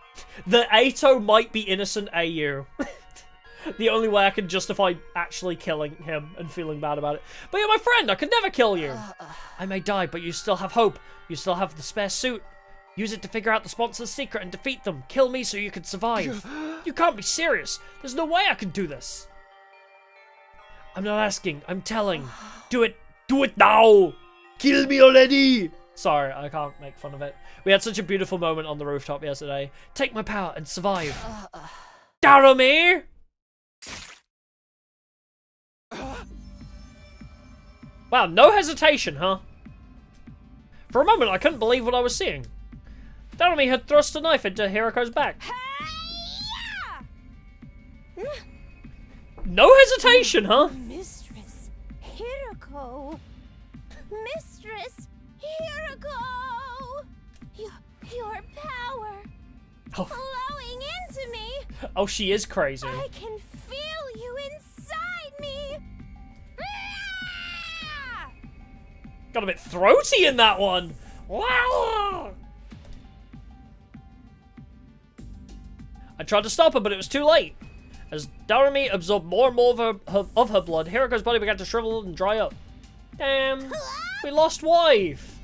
The Ato might be innocent AU. The only way I can justify actually killing him and feeling bad about it. But you're my friend, I could never kill you. I may die, but you still have hope. You still have the spare suit. Use it to figure out the sponsor's secret and defeat them. Kill me so you can survive. You can't be serious. There's no way I can do this. I'm not asking, I'm telling. Do it. Do it now. Kill me already. Sorry, I can't make fun of it. We had such a beautiful moment on the rooftop yesterday. Take my power and survive. Takumi! Wow, no hesitation, huh? For a moment, I couldn't believe what I was seeing. Takumi had thrust a knife into Hiroko's back. No hesitation, huh? Mistress Hiroko. Mistress Hiroko. Your power. Flowing into me. Oh, she is crazy. I can feel you inside me. Got a bit throaty in that one. Wow. I tried to stop her, but it was too late. As Takumi absorbed more and more of her blood, Hiroko's body began to shrivel and dry up. Damn. We lost wife.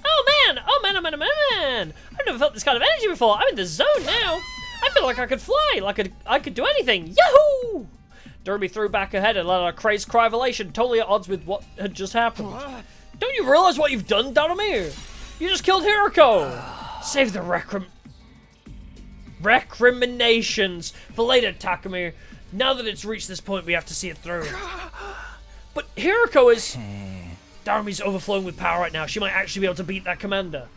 Oh man, oh man, oh man, oh man. I've never felt this kind of energy before. I'm in the zone now. I feel like I could fly, like I could do anything. Yahoo! Takumi threw back her head and let out a crazed cry of elation, totally at odds with what had just happened. Don't you realize what you've done, Takumi? You just killed Hiroko. Save the recriminations for later, Takumi. Now that it's reached this point, we have to see it through. But Hiroko is... Takumi's overflowing with power right now. She might actually be able to beat that commander.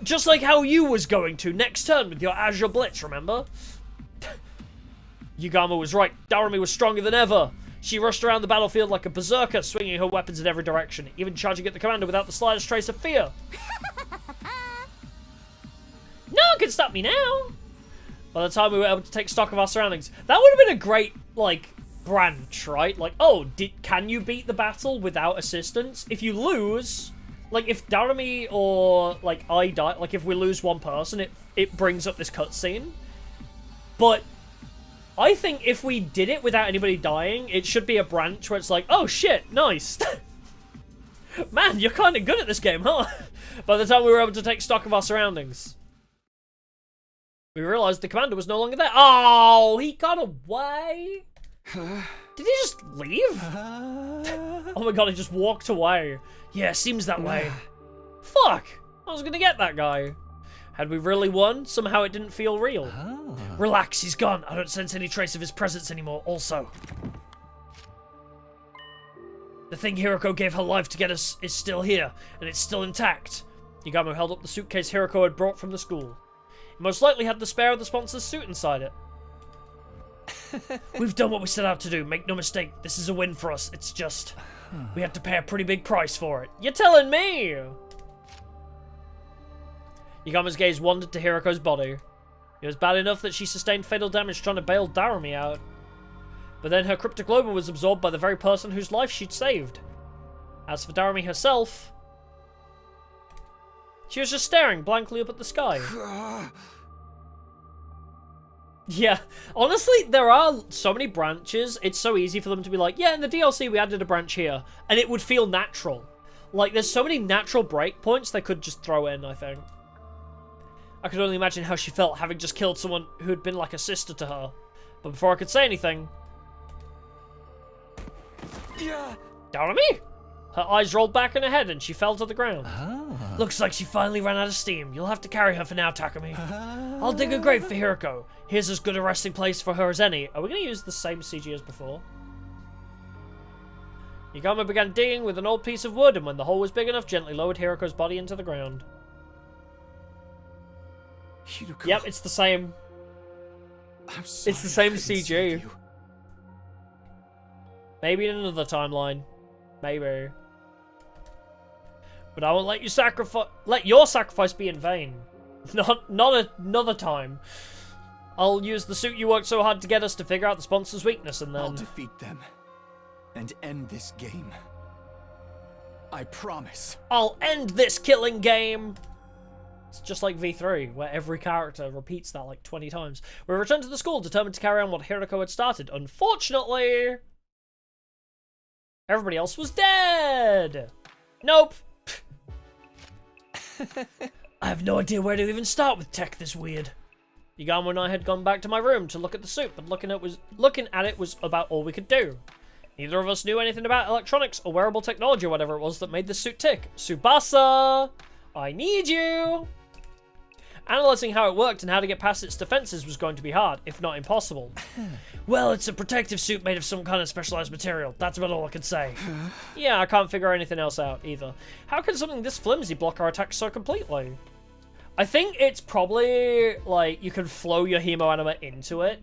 Just like how you was going to next turn with your Azure Blitz, remember? Yugamo was right. Takumi was stronger than ever. She rushed around the battlefield like a berserker, swinging her weapons in every direction, even charging at the commander without the slightest trace of fear. No one can stop me now! By the time we were able to take stock of our surroundings, that would have been a great, like, branch, right? Like, oh, can you beat the battle without assistance? If you lose, like, if Takumi or, like, I die, like, if we lose one person, it brings up this cutscene. But I think if we did it without anybody dying, it should be a branch where it's like, oh shit, nice. Man, you're kind of good at this game, huh? By the time we were able to take stock of our surroundings, we realized the commander was no longer there. Oh, he got away. Did he just leave? Oh my god, he just walked away. Yeah, seems that way. Fuck! I was gonna get that guy. Had we really won? Somehow it didn't feel real. Relax, he's gone. I don't sense any trace of his presence anymore, also. The thing Hiroko gave her life to get us is still here, and it's still intact. Yugamo held up the suitcase Hiroko had brought from the school. It most likely had the spare of the sponsor's suit inside it. We've done what we set out to do, make no mistake, this is a win for us, it's just... we had to pay a pretty big price for it. You're telling me! Yugamo's gaze wandered to Hiroko's body. It was bad enough that she sustained fatal damage trying to bail Takumi out. But then her cryptoglobin was absorbed by the very person whose life she'd saved. As for Takumi herself... she was just staring blankly up at the sky. Yeah, honestly, there are so many branches, it's so easy for them to be like, yeah, in the DLC we added a branch here, and it would feel natural. Like, there's so many natural breakpoints they could just throw in, I think. I could only imagine how she felt having just killed someone who had been like a sister to her. But before I could say anything... Takumi! Her eyes rolled back in her head and she fell to the ground. Looks like she finally ran out of steam. You'll have to carry her for now, Takumi. I'll dig a grave for Hiroko. Here's as good a resting place for her as any. Are we going to use the same CG as before? Yagama began digging with an old piece of wood, and when the hole was big enough, gently lowered Hiroko's body into the ground. Hiroko. Yep, it's the same. It's the same CG. Maybe in another timeline. Maybe. But I won't let your sacrifice be in vain. Not another time. I'll use the suit you worked so hard to get us to figure out the sponsor's weakness, and then I'll defeat them and end this game. I promise. I'll end this killing game. It's just like V3, where every character repeats that like 20 times. We returned to the school, determined to carry on what Hiroko had started. Unfortunately, everybody else was dead. Nope. I have no idea where to even start with tech this weird. Yagama and I had gone back to my room to look at the suit, but looking at it was about all we could do. Neither of us knew anything about electronics or wearable technology or whatever it was that made this suit tick. Tsubasa, I need you. Analyzing how it worked and how to get past its defenses was going to be hard, if not impossible. Well, it's a protective suit made of some kind of specialized material. That's about all I can say. Yeah, I can't figure anything else out, either. How can something this flimsy block our attacks so completely? I think it's probably, like, you can flow your hemoanima into it.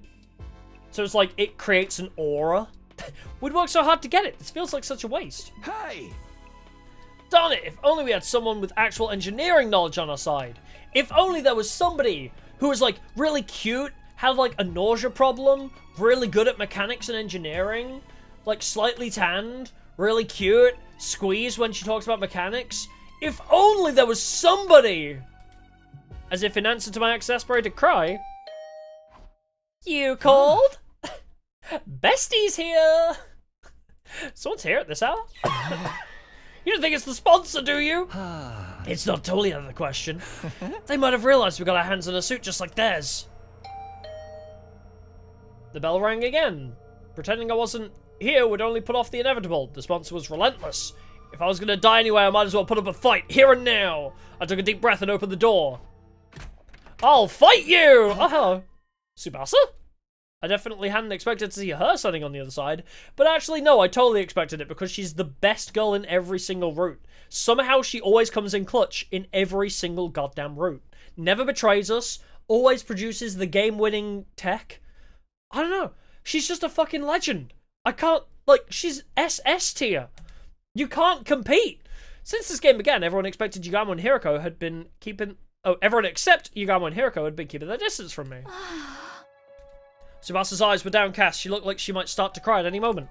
So it's like, it creates an aura. We'd worked so hard to get it. This feels like such a waste. Hey! Darn it, if only we had someone with actual engineering knowledge on our side. If only there was somebody who was, like, really cute, had, like, a nausea problem, really good at mechanics and engineering, like, slightly tanned, really cute, squeeze when she talks about mechanics. If only there was somebody! As if in answer to my exasperated cry, you called? Bestie's here! Someone's here at this hour? You don't think it's the sponsor, do you? It's not totally out of the question. They might have realized we got our hands on a suit just like theirs. The bell rang again. Pretending I wasn't here would only put off the inevitable. The sponsor was relentless. If I was going to die anyway, I might as well put up a fight, here and now. I took a deep breath and opened the door. I'll fight you! Oh, hello. Tsubasa? I definitely hadn't expected to see her standing on the other side, but actually no, I totally expected it because she's the best girl in every single route. Somehow she always comes in clutch in every single goddamn route. Never betrays us, always produces the game-winning tech. I don't know, she's just a fucking legend. I can't, like, she's SS tier. You can't compete. Since this game began, everyone expected Yagama and Hiroko had been keeping... Oh, everyone except Yagama and Hiroko had been keeping their distance from me. Tsubasa's eyes were downcast. She looked like she might start to cry at any moment.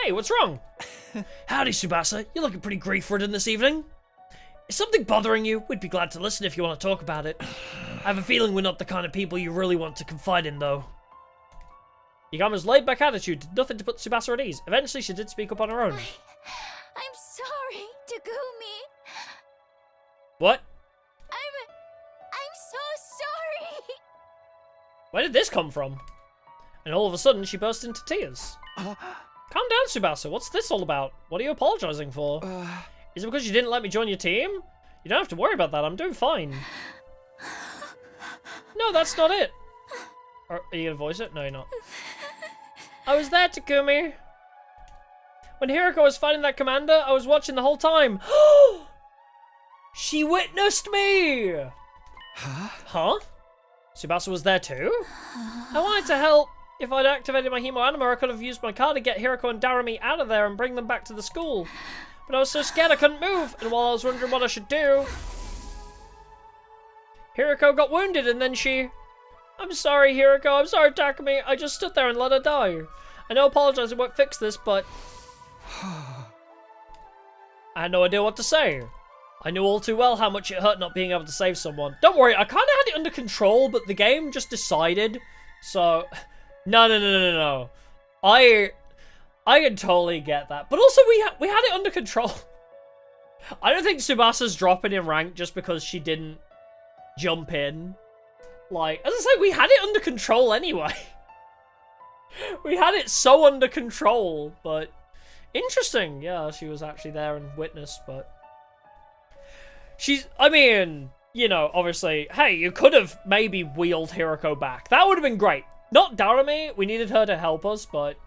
Hey, what's wrong? Howdy, Tsubasa. You're looking pretty grief-ridden this evening. Is something bothering you? We'd be glad to listen if you want to talk about it. I have a feeling we're not the kind of people you really want to confide in, though. Yagama's laid-back attitude did nothing to put Tsubasa at ease. Eventually, she did speak up on her own. I'm sorry, Takumi. What? I'm so sorry. Where did this come from? And all of a sudden, she burst into tears. Calm down, Tsubasa. What's this all about? What are you apologizing for? Is it because you didn't let me join your team? You don't have to worry about that. I'm doing fine. No, that's not it. Are you gonna voice it? No, you're not. I was there, Takumi. When Hiroko was fighting that commander, I was watching the whole time. She witnessed me! Huh? Tsubasa was there too? I wanted to help. If I'd activated my hemoanima, I could have used my car to get Hiroko and Darami out of there and bring them back to the school. But I was so scared I couldn't move, and while I was wondering what I should do, Hiroko got wounded and then she... I'm sorry, Hiroko. I'm sorry, Takumi. I just stood there and let her die. I know apologizing won't fix this, but... I had no idea what to say. I knew all too well how much it hurt not being able to save someone. Don't worry, I kind of had it under control, but the game just decided. So, no. I can totally get that. But also, we had it under control. I don't think Tsubasa's dropping in rank just because she didn't jump in. Like, as I say, we had it under control anyway. We had it so under control, but... Interesting, yeah, she was actually there and witnessed, but... I mean, you know, obviously, hey, you could have maybe wheeled Hiroko back. That would have been great. Not Darame, we needed her to help us, but...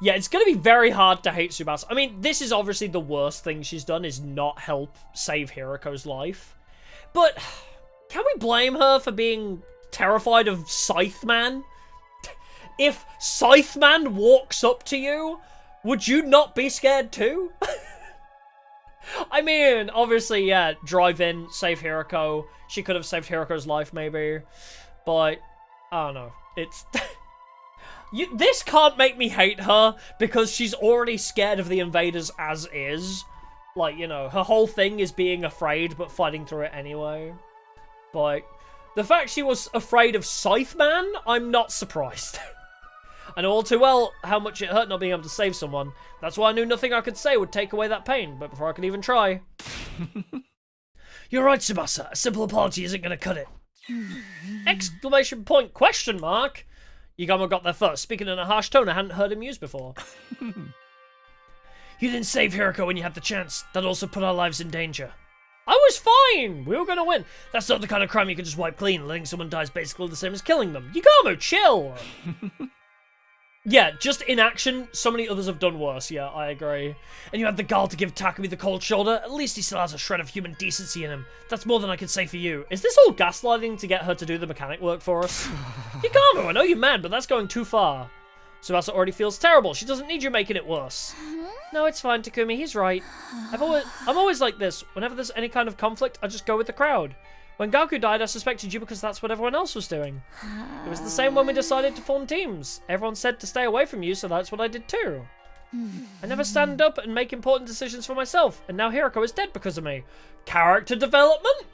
yeah, it's going to be very hard to hate Tsubasa. I mean, this is obviously the worst thing she's done, is not help save Hiroko's life. But, can we blame her for being terrified of Scythe Man? If Scythe Man walks up to you, would you not be scared too? I mean, obviously, yeah, drive in, save Hiroko. She could have saved Hiroko's life, maybe. But, I don't know. It's... this can't make me hate her, because she's already scared of the invaders as is. Like, you know, her whole thing is being afraid, but fighting through it anyway. But, the fact she was afraid of Scythe Man, I'm not surprised. I know all too well how much it hurt not being able to save someone. That's why I knew nothing I could say would take away that pain, but before I could even try... You're right, Tsubasa. A simple apology isn't gonna cut it. Exclamation point, question mark! Yagamo got there first, speaking in a harsh tone I hadn't heard him use before. You didn't save Hiroko when you had the chance. That also put our lives in danger. I was fine! We were gonna win. That's not the kind of crime you can just wipe clean. Letting someone die is basically the same as killing them. Yagamo, chill! Yeah, just in action, so many others have done worse, yeah, I agree. And you had the gall to give Takumi the cold shoulder? At least he still has a shred of human decency in him. That's more than I can say for you. Is this all gaslighting to get her to do the mechanic work for us? Yagamo, I know you're mad, but that's going too far. Tsubasa already feels terrible. She doesn't need you making it worse. No, it's fine, Takumi, he's right. I'm always like this. Whenever there's any kind of conflict, I just go with the crowd. When Gaku died, I suspected you because that's what everyone else was doing. It was the same when we decided to form teams. Everyone said to stay away from you, so that's what I did too. I never stand up and make important decisions for myself, and now Hiroko is dead because of me. Character development?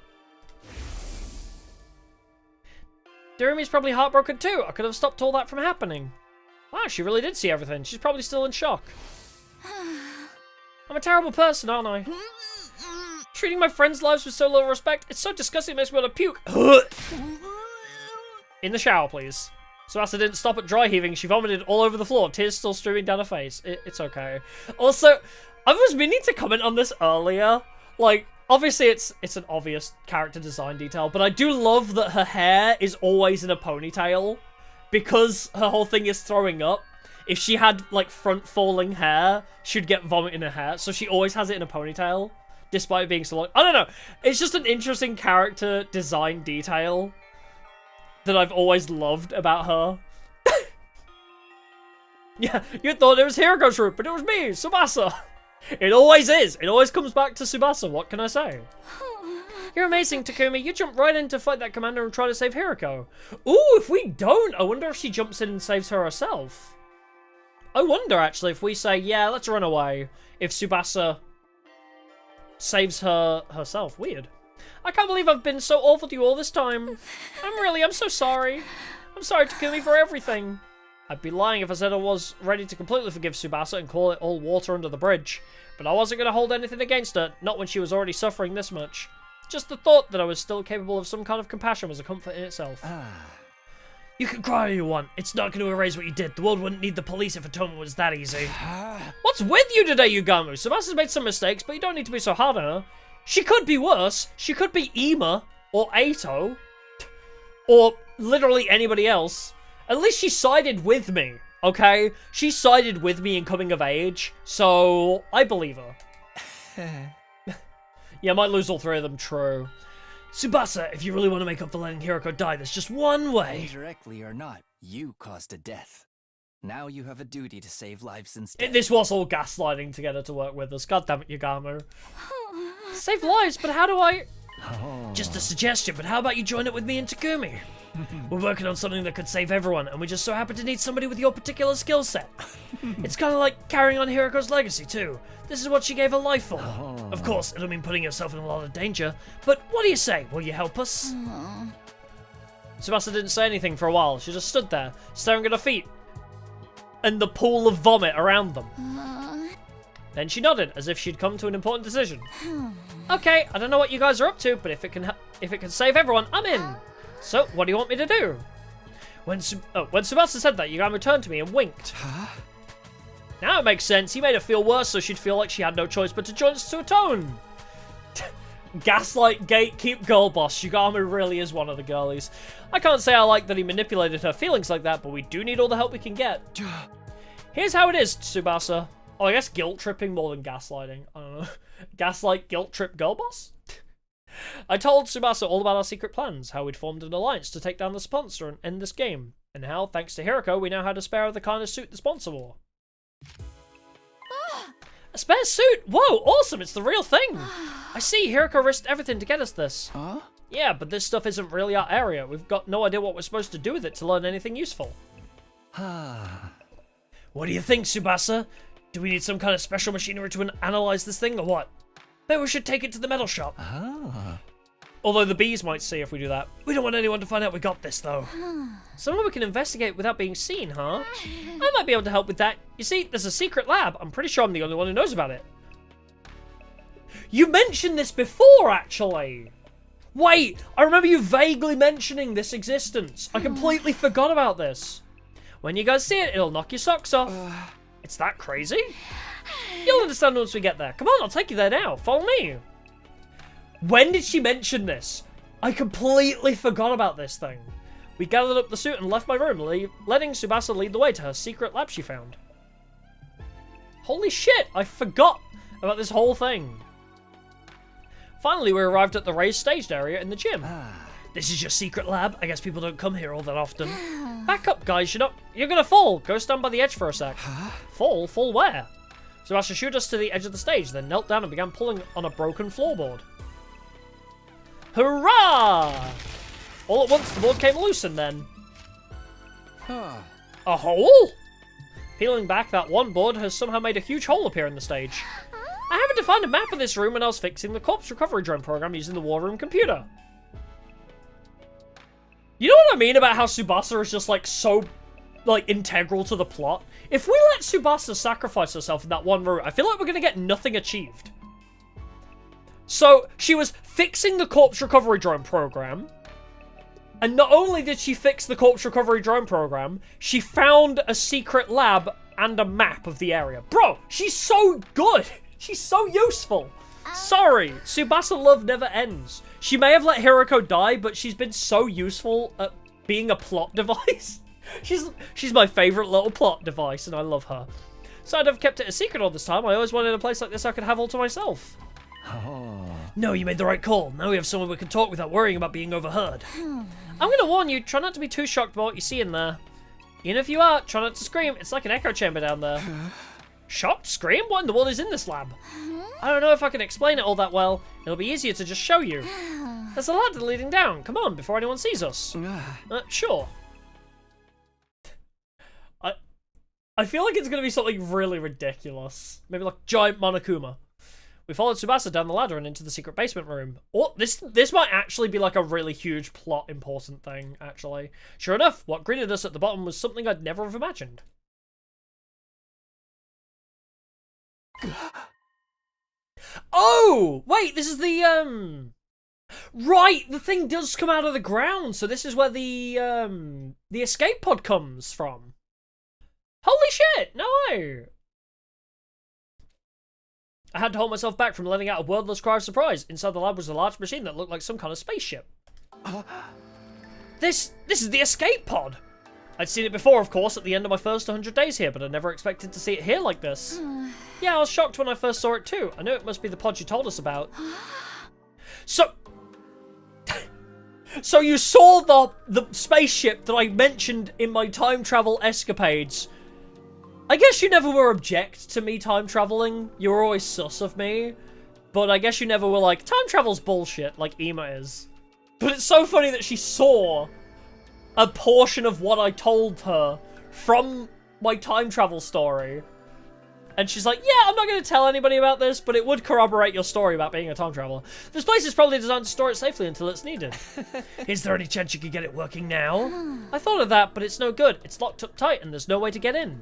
Durumi's probably heartbroken too. I could have stopped all that from happening. Wow, she really did see everything. She's probably still in shock. I'm a terrible person, aren't I? Treating my friends' lives with so little respect, it's so disgusting it makes me want to puke. In the shower, please. Tsubasa didn't stop at dry heaving, she vomited all over the floor, tears still streaming down her face. It's okay. Also, I was meaning to comment on this earlier. Like, obviously it's an obvious character design detail, but I do love that her hair is always in a ponytail. Because her whole thing is throwing up. If she had, like, front-falling hair, she'd get vomit in her hair, so she always has it in a ponytail. Despite it being so long. I don't know. It's just an interesting character design detail that I've always loved about her. Yeah, you thought it was Hiroko's route, but it was me, Tsubasa. It always is. It always comes back to Tsubasa. What can I say? You're amazing, Takumi. You jumped right in to fight that commander and try to save Hiroko. Ooh, if we don't, I wonder if she jumps in and saves her herself. I wonder, actually, if we say, yeah, let's run away. If Tsubasa saves her herself. Weird. I can't believe I've been so awful to you all this time. I'm so sorry. I'm sorry, Takumi, for everything. I'd be lying if I said I was ready to completely forgive Tsubasa and call it all water under the bridge. But I wasn't going to hold anything against her, not when she was already suffering this much. Just the thought that I was still capable of some kind of compassion was a comfort in itself. You can cry all you want. It's not going to erase what you did. The world wouldn't need the police if atonement was that easy. What's with you today, Yagamo? Tsubasa's made some mistakes, but you don't need to be so hard on her. She could be worse. She could be Ima, or Aito, or literally anybody else. At least she sided with me, okay? She sided with me in coming of age, so I believe her. Yeah, I might lose all three of them, true. Tsubasa, if you really want to make up for letting Hiroko die, there's just one way. Indirectly or not, you caused a death. Now you have a duty to save lives instead. This was all gaslighting to get her to work with us. God damn it, Yagamo. Save lives, but how do I... Just a suggestion, but how about you join up with me and Takumi? We're working on something that could save everyone, and we just so happen to need somebody with your particular skill set. It's kind of like carrying on Hiroko's legacy, too. This is what she gave her life for. Of course, it'll mean putting yourself in a lot of danger, but what do you say? Will you help us? Tsubasa didn't say anything for a while. She just stood there, staring at her feet, and the pool of vomit around them. Then she nodded, as if she'd come to an important decision. Okay, I don't know what you guys are up to, but if it can save everyone, I'm in. So, what do you want me to do? When Tsubasa said that, Yagami turned to me and winked. Now it makes sense. He made her feel worse so she'd feel like she had no choice but to join us to atone. Gaslight, gatekeep, girl boss. Yugamo really is one of the girlies. I can't say I like that he manipulated her feelings like that, but we do need all the help we can get. Here's how it is, Tsubasa. Oh, I guess guilt tripping more than gaslighting. I don't know. Gaslight, guilt trip, girl boss? I told Tsubasa all about our secret plans, how we'd formed an alliance to take down the sponsor and end this game, and how, thanks to Hiroko, we now had a spare of the kind of suit the sponsor wore. A spare suit? Whoa, awesome, it's the real thing! I see, Hiroko risked everything to get us this. Huh? Yeah, but this stuff isn't really our area. We've got no idea what we're supposed to do with it to learn anything useful. What do you think, Tsubasa? Do we need some kind of special machinery to analyze this thing, or what? Maybe we should take it to the metal shop. Although the bees might see if we do that. We don't want anyone to find out we got this, though. Somewhere we can investigate without being seen, huh? I might be able to help with that. You see, there's a secret lab. I'm pretty sure I'm the only one who knows about it. You mentioned this before, actually. Wait, I remember you vaguely mentioning this existence. I completely forgot about this. When you guys see it, it'll knock your socks off. It's that crazy? You'll understand once we get there. Come on, I'll take you there now. Follow me. When did she mention this? I completely forgot about this thing. We gathered up the suit and left my room, letting Tsubasa lead the way to her secret lab she found. Holy shit, I forgot about this whole thing. Finally, we arrived at the raised staged area in the gym. This is your secret lab? I guess people don't come here all that often. Back up, guys. You're gonna fall. Go stand by the edge for a sec. Fall? Fall where? Tsubasa shooed us to the edge of the stage, then knelt down and began pulling on a broken floorboard. Hurrah! All at once, the board came loose and then... A hole? Peeling back, that one board has somehow made a huge hole appear in the stage. I happened to find a map of this room when I was fixing the corpse recovery drone program using the war room computer. You know what I mean about how Tsubasa is just, like, so, like, integral to the plot? If we let Tsubasa sacrifice herself in that one room, I feel like we're gonna get nothing achieved. So, she was fixing the corpse recovery drone program, and not only did she fix the corpse recovery drone program, she found a secret lab and a map of the area. Bro, she's so good! She's so useful! Sorry, Tsubasa love never ends. She may have let Hiroko die, but she's been so useful at being a plot device. She's my favourite little plot device, and I love her. So I'd have kept it a secret all this time. I always wanted a place like this I could have all to myself. No, you made the right call. Now we have someone we can talk without worrying about being overheard. I'm gonna warn you, try not to be too shocked by what you see in there. Even if you are, try not to scream. It's like an echo chamber down there. Shocked? Scream? What in the world is in this lab? I don't know if I can explain it all that well. It'll be easier to just show you. There's a ladder leading down. Come on, before anyone sees us. Sure. I feel like it's going to be something really ridiculous. Maybe like giant Monokuma. We followed Tsubasa down the ladder and into the secret basement room. Oh, this might actually be like a really huge plot important thing, actually. Sure enough, what greeted us at the bottom was something I'd never have imagined. Oh! Wait, this is the, Right, the thing does come out of the ground, so this is where the escape pod comes from. Holy shit, no! I had to hold myself back from letting out a wordless cry of surprise. Inside the lab was a large machine that looked like some kind of spaceship. This is the escape pod! I'd seen it before, of course, at the end of my first 100 days here, but I never expected to see it here like this. Yeah, I was shocked when I first saw it too. I knew it must be the pod you told us about. So you saw the spaceship that I mentioned in my time travel escapades. I guess you never were object to me time traveling. You were always sus of me. But I guess you never were like, time travel's bullshit, like Ema is. But it's so funny that she saw a portion of what I told her from my time travel story. And she's like, yeah, I'm not going to tell anybody about this, but it would corroborate your story about being a time traveler. This place is probably designed to store it safely until it's needed. Is there any chance you could get it working now? I thought of that, but it's no good. It's locked up tight and there's no way to get in.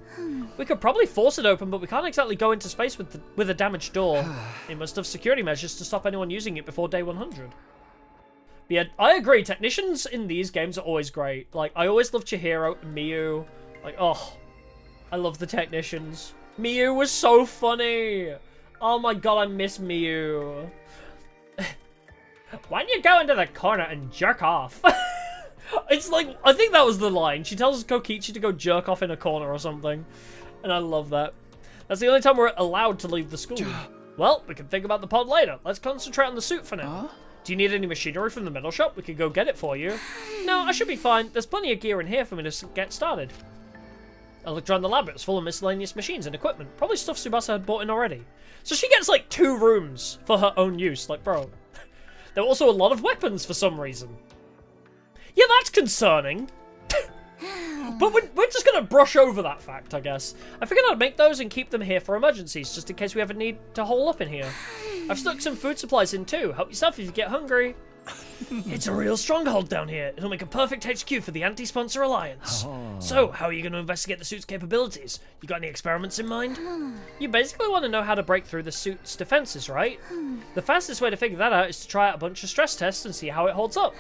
We could probably force it open, but we can't exactly go into space with a damaged door. It must have security measures to stop anyone using it before day 100. But yeah, I agree. Technicians in these games are always great. Like, I always love Chihiro and Miyu. Like, oh, I love the technicians. Miyu was so funny. Oh my god, I miss Miyu. Why don't you go into the corner and jerk off? It's like, I think that was the line. She tells Kokichi to go jerk off in a corner or something. And I love that. That's the only time we're allowed to leave the school. Well, we can think about the pod later. Let's concentrate on the suit for now. Do you need any machinery from the metal shop? We could go get it for you. No, I should be fine. There's plenty of gear in here for me to get started. I looked around the lab. It was full of miscellaneous machines and equipment. Probably stuff Tsubasa had bought in already. So she gets like 2 rooms for her own use. Like, bro. There were also a lot of weapons for some reason. Yeah, that's concerning. But we're just going to brush over that fact, I guess. I figured I'd make those and keep them here for emergencies, just in case we ever need to hole up in here. I've stuck some food supplies in too. Help yourself if you get hungry. It's a real stronghold down here. It'll make a perfect HQ for the anti-sponsor alliance. So, how are you going to investigate the suit's capabilities? You got any experiments in mind? You basically want to know how to break through the suit's defenses, right? The fastest way to figure that out is to try out a bunch of stress tests and see how it holds up.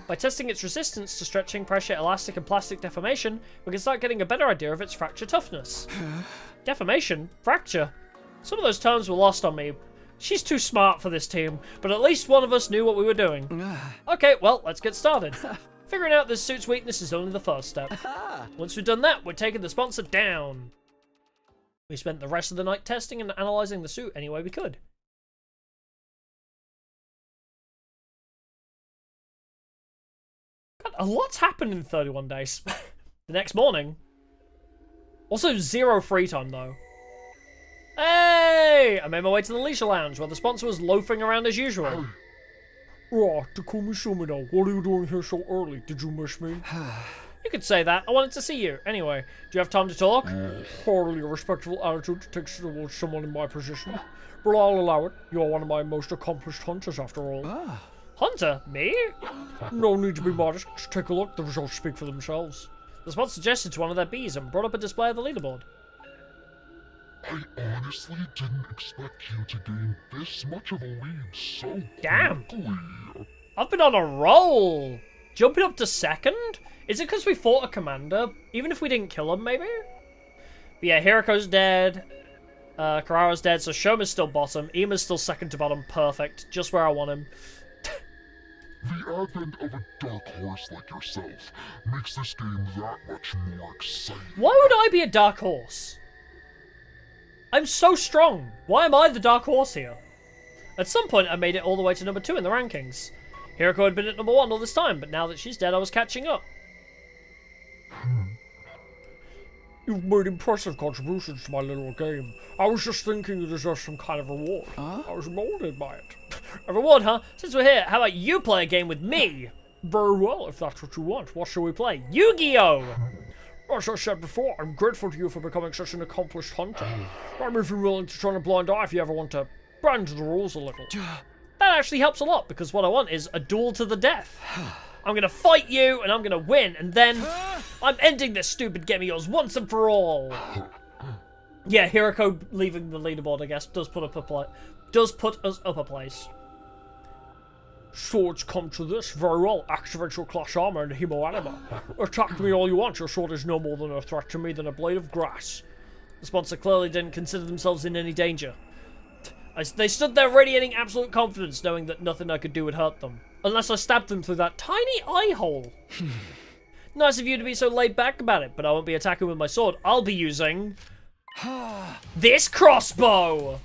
By testing its resistance to stretching, pressure, elastic, and plastic deformation, we can start getting a better idea of its fracture toughness. Deformation? Fracture? Some of those terms were lost on me. She's too smart for this team, but at least one of us knew what we were doing. Okay, well, let's get started. Figuring out this suit's weakness is only the first step. Once we've done that, we're taking the sponsor down. We spent the rest of the night testing and analysing the suit any way we could. God, a lot's happened in 31 days. The next morning. Also, 0 free time, though. Hey! I made my way to the leisure lounge where the sponsor was loafing around as usual. Takumi Sumino, what are you doing here so early? Did you miss me? You could say that. I wanted to see you. Anyway, do you have time to talk? Hardly a respectful attitude to take towards someone in my position. But I'll allow it. You're one of my most accomplished hunters, after all. Hunter? Me? No need to be modest. Just take a look. The results speak for themselves. The sponsor suggested to one of their bees and brought up a display of the leaderboard. I honestly didn't expect you to gain this much of a lead so damn quickly. I've been on a roll. Jumping up to second? Is it because we fought a commander? Even if we didn't kill him, maybe? But yeah, Hiriko's dead. Karawa's dead, so Shoma's still bottom. Ima's still second to bottom. Perfect. Just where I want him. The advent of a dark horse like yourself makes this game that much more exciting. Why would I be a dark horse? I'm so strong. Why am I the dark horse here? At some point, I made it all the way to number 2 in the rankings. Hiriko had been at number 1 all this time, but now that she's dead, I was catching up. You've made impressive contributions to my little game. I was just thinking you deserve some kind of reward. I was molded by it. A reward, huh? Since we're here, how about you play a game with me? Very well, if that's what you want. What shall we play? Yu-Gi-Oh! As I said before, I'm grateful to you for becoming such an accomplished hunter. I'm even willing to turn a blind eye if you ever want to bend the rules a little. That actually helps a lot, because what I want is a duel to the death. I'm gonna fight you, and I'm gonna win, and then I'm ending this stupid Get Me Yours once and for all. Yeah, Hiriko leaving the leaderboard, I guess, does put us up a place. So it's come to this. Very well. Activate your class armor and Himo Anima. Attack me all you want. Your sword is no more than a threat to me than a blade of grass. The sponsor clearly didn't consider themselves in any danger. They stood there radiating absolute confidence, knowing that nothing I could do would hurt them. Unless I stabbed them through that tiny eye hole. Nice of you to be so laid back about it, but I won't be attacking with my sword. I'll be using this crossbow.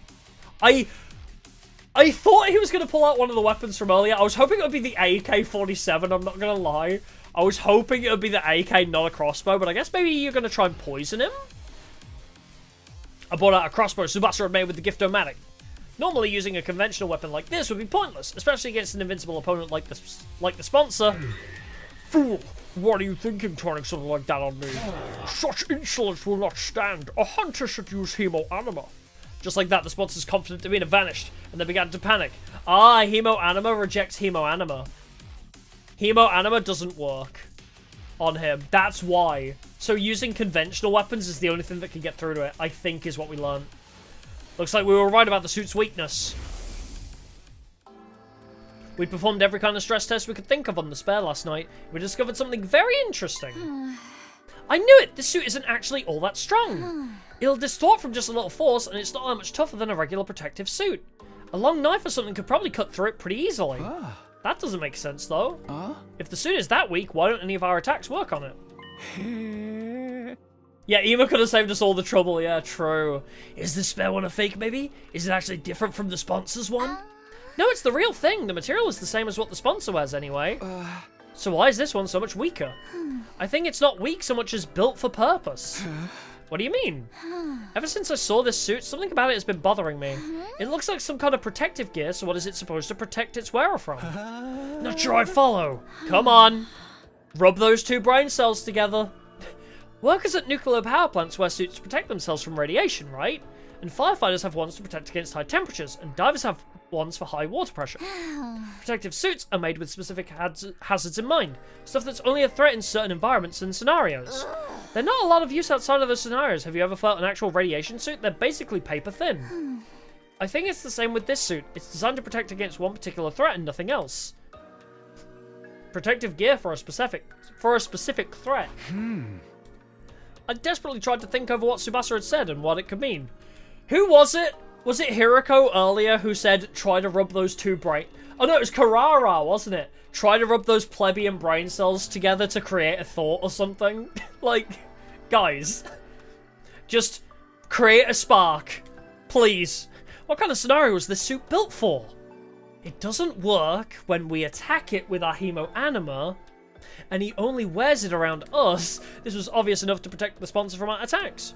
I thought he was going to pull out one of the weapons from earlier. I was hoping it would be the AK-47, I'm not going to lie. I was hoping it would be the AK, not a crossbow, but I guess maybe you're going to try and poison him? I bought out a crossbow Tsubasa had made with the Gift-O-Matic. Normally using a conventional weapon like this would be pointless, especially against an invincible opponent like the sponsor. Fool! What are you thinking, turning something like that on me? Such insolence will not stand. A hunter should use Himo Anima. Just like that, the sponsor's confident demeanor vanished, and they began to panic. Ah, Himo Anima rejects Himo Anima. Himo Anima doesn't work on him. That's why. So using conventional weapons is the only thing that can get through to it, I think is what we learned. Looks like we were right about the suit's weakness. We performed every kind of stress test we could think of on the spare last night. We discovered something very interesting. I knew it! This suit isn't actually all that strong. It'll distort from just a little force, and it's not that much tougher than a regular protective suit. A long knife or something could probably cut through it pretty easily. That doesn't make sense, though. If the suit is that weak, why don't any of our attacks work on it? Yeah, Ema could have saved us all the trouble, yeah, true. Is this spare one a fake, maybe? Is it actually different from the sponsor's one? No, it's the real thing. The material is the same as what the sponsor wears, anyway. So why is this one so much weaker? I think it's not weak so much as built for purpose. What do you mean? Ever since I saw this suit, something about it has been bothering me. It looks like some kind of protective gear, so what is it supposed to protect its wearer from? Not sure I follow. Come on. Rub those two brain cells together. Workers at nuclear power plants wear suits to protect themselves from radiation, right? And firefighters have ones to protect against high temperatures, and divers have ones for high water pressure. Protective suits are made with specific hazards in mind, stuff that's only a threat in certain environments and scenarios. They're not a lot of use outside of those scenarios. Have you ever felt an actual radiation suit? They're basically paper thin. I think it's the same with this suit. It's designed to protect against one particular threat and nothing else. Protective gear for a specific threat. I desperately tried to think over what Tsubasa had said and what it could mean. Who was it? Was it Hiroko earlier who said, try to rub those two brain... Oh no, it was Karara, wasn't it? Try to rub those plebeian brain cells together to create a thought or something. Like, guys. Just create a spark. Please. What kind of scenario was this suit built for? It doesn't work when we attack it with our hemo anima, and he only wears it around us. This was obvious enough to protect the sponsor from our attacks.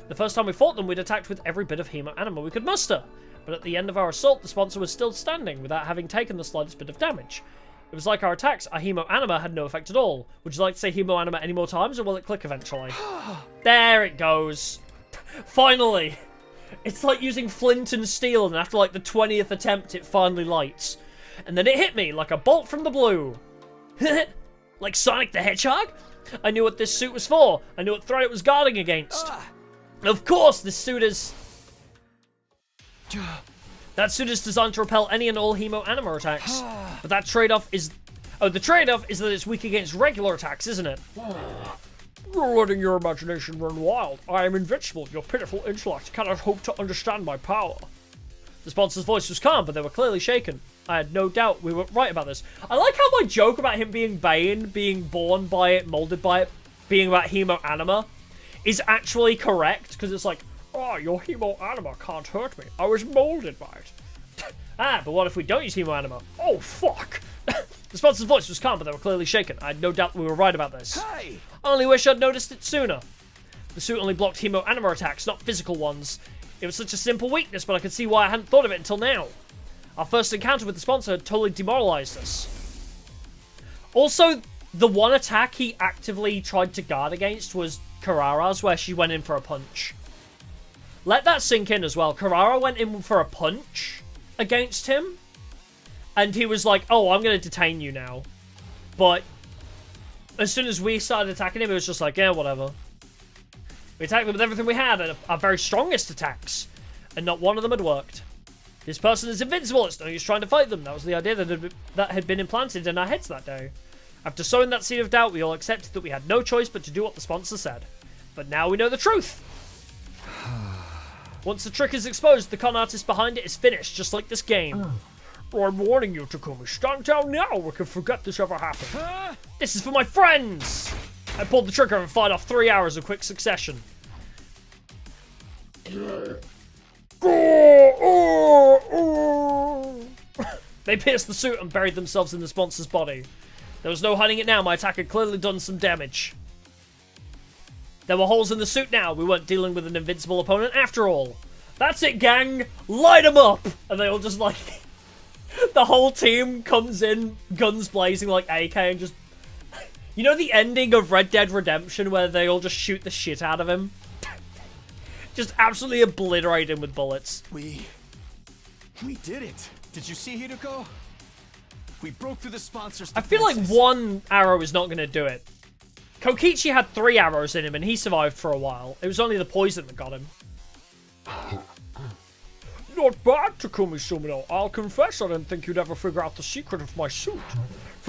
The first time we fought them, we'd attacked with every bit of hemo anima we could muster. But at the end of our assault, the sponsor was still standing without having taken the slightest bit of damage. It was like our attacks, our hemo anima had no effect at all. Would you like to say hemo anima any more times, or will it click eventually? There it goes. Finally. It's like using flint and steel, and after like the 20th attempt, it finally lights. And then it hit me like a bolt from the blue. Like Sonic the Hedgehog? I knew what this suit was for. I knew what threat it was guarding against. Of course, this suit is... That suit is designed to repel any and all hemo anima attacks. But that trade-off is... Oh, the trade-off is that it's weak against regular attacks, isn't it? You're letting your imagination run wild. I am invincible. Your pitiful intellect cannot hope to understand my power. The sponsor's voice was calm, but they were clearly shaken. I had no doubt we were right about this. I like how my joke about him being Bane, being born by it, molded by it, being about hemo anima, is actually correct, because it's like, oh, your hemo anima can't hurt me. I was molded by it. But what if we don't use hemo anima? Oh, fuck! The sponsor's voice was calm, but they were clearly shaken. I had no doubt we were right about this. Hey! I only wish I'd noticed it sooner. The suit only blocked hemo anima attacks, not physical ones. It was such a simple weakness, but I could see why I hadn't thought of it until now. Our first encounter with the sponsor had totally demoralized us. Also, the one attack he actively tried to guard against was Karara's, where she went in for a punch. Let that sink in as well. Karara went in for a punch against him, and he was like, oh, I'm going to detain you now. But as soon as we started attacking him, it was just like, yeah, whatever. We attacked them with everything we had, and our very strongest attacks, and not one of them had worked. This person is invincible, it's no use trying to fight them. That was the idea that had been implanted in our heads that day. After sowing that seed of doubt, we all accepted that we had no choice but to do what the sponsor said. But now we know the truth. Once the trick is exposed, the con artist behind it is finished, just like this game. I'm warning you, Takumi. Stand down now. We can forget this ever happened. This is for my friends! I pulled the trigger and fired off 3 arrows in quick succession. They pierced the suit and buried themselves in the sponsor's body. There was no hiding it now. My attack had clearly done some damage. There were holes in the suit now. We weren't dealing with an invincible opponent after all. That's it, gang. Light them up! And they all just like... the whole team comes in, guns blazing like AK, and just... You know the ending of Red Dead Redemption where they all just shoot the shit out of him? Just absolutely obliterate him with bullets. We did it. Did you see Hiroko? We broke through the sponsor's I feel like one arrow is not going to do it. Kokichi had 3 arrows in him and he survived for a while. It was only the poison that got him. Not bad, Takumi Sumino. I'll confess I didn't think you'd ever figure out the secret of my suit.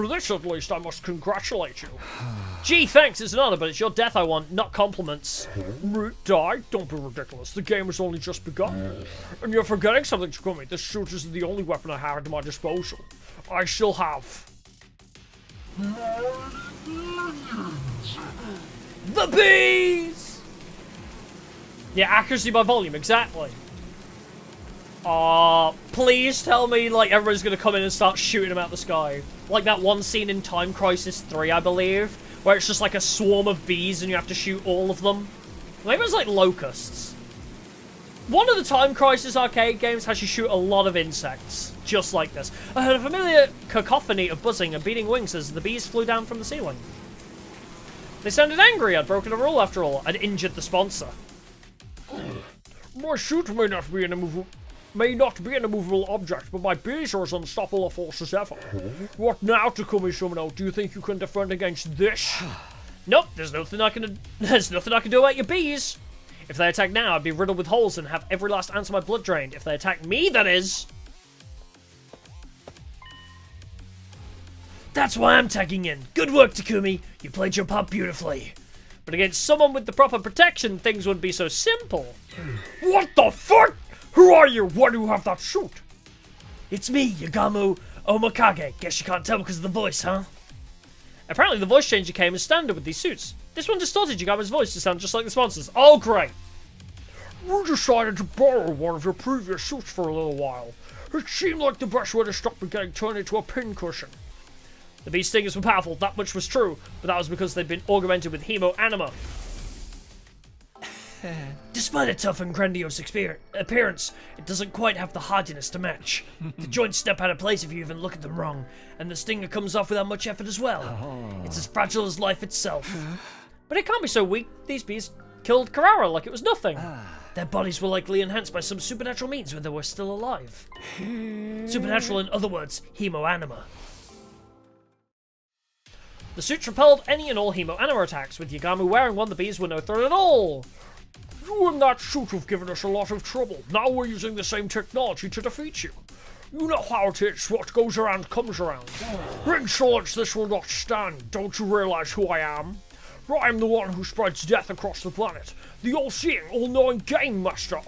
For this, at least, I must congratulate you. Gee, thanks, it's an honor, but it's your death I want, not compliments. Die? Don't be ridiculous. The game has only just begun. And you're forgetting something, Takumi. This suit isn't the only weapon I have at my disposal. I still have... the bees! Yeah, accuracy by volume, exactly. Please tell me, like, everybody's gonna come in and start shooting them out the sky. Like that one scene in Time Crisis 3, I believe, where it's just like a swarm of bees and you have to shoot all of them. Maybe it's like locusts. One of the Time Crisis arcade games has you shoot a lot of insects, just like this. I heard a familiar cacophony of buzzing and beating wings as the bees flew down from the ceiling. They sounded angry. I'd broken a rule after all. I'd injured the sponsor. My suit may not be an immovable object, but my bees are as unstoppable a force as ever. What now, Takumi Sumino? Do you think you can defend against this? Nope, there's nothing I can do about your bees. If they attack now, I'd be riddled with holes and have every last ounce of my blood drained. If they attack me, that is. That's why I'm tagging in. Good work, Takumi. You played your part beautifully. But against someone with the proper protection, things wouldn't be so simple. What the fuck? Who are you? Why do you have that suit? It's me, Yagamu Omakage. Guess you can't tell because of the voice, huh? Apparently the voice changer came as standard with these suits. This one distorted Yagamu's voice to sound just like the sponsors. Oh, great. We decided to borrow one of your previous suits for a little while. It seemed like the best way to stop me getting turned into a pincushion. The bee stingers were powerful, that much was true, but that was because they'd been augmented with hemo anima. Despite a tough and grandiose appearance, it doesn't quite have the hardiness to match. The joints step out of place if you even look at them wrong, and the stinger comes off without much effort as well. It's as fragile as life itself. But it can't be so weak. These bees killed Carrara like it was nothing. Their bodies were likely enhanced by some supernatural means when they were still alive. Supernatural, in other words, hemo anima. The suits repelled any and all hemo anima attacks. With Yagamu wearing one, the bees were no threat at all. You and that suit have given us a lot of trouble. Now we're using the same technology to defeat you. You know how it is. What goes around comes around. Insolence, this will not stand. Don't you realize who I am? I'm the one who spreads death across the planet. The all-seeing, all-knowing game master.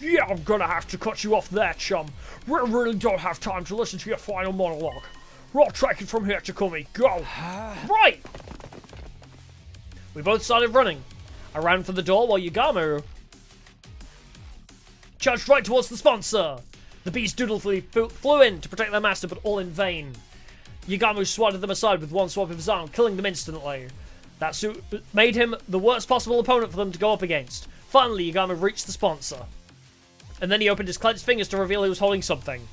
Yeah, I'm gonna have to cut you off there, chum. We really don't have time to listen to your final monologue. I'll take it from here, Takumi. Go! Right! We both started running. I ran for the door while Yagamu charged right towards the sponsor. The bees dutifully flew in to protect their master, but all in vain. Yagamu swatted them aside with one swipe of his arm, killing them instantly. That suit made him the worst possible opponent for them to go up against. Finally, Yagamu reached the sponsor. And then he opened his clenched fingers to reveal he was holding something.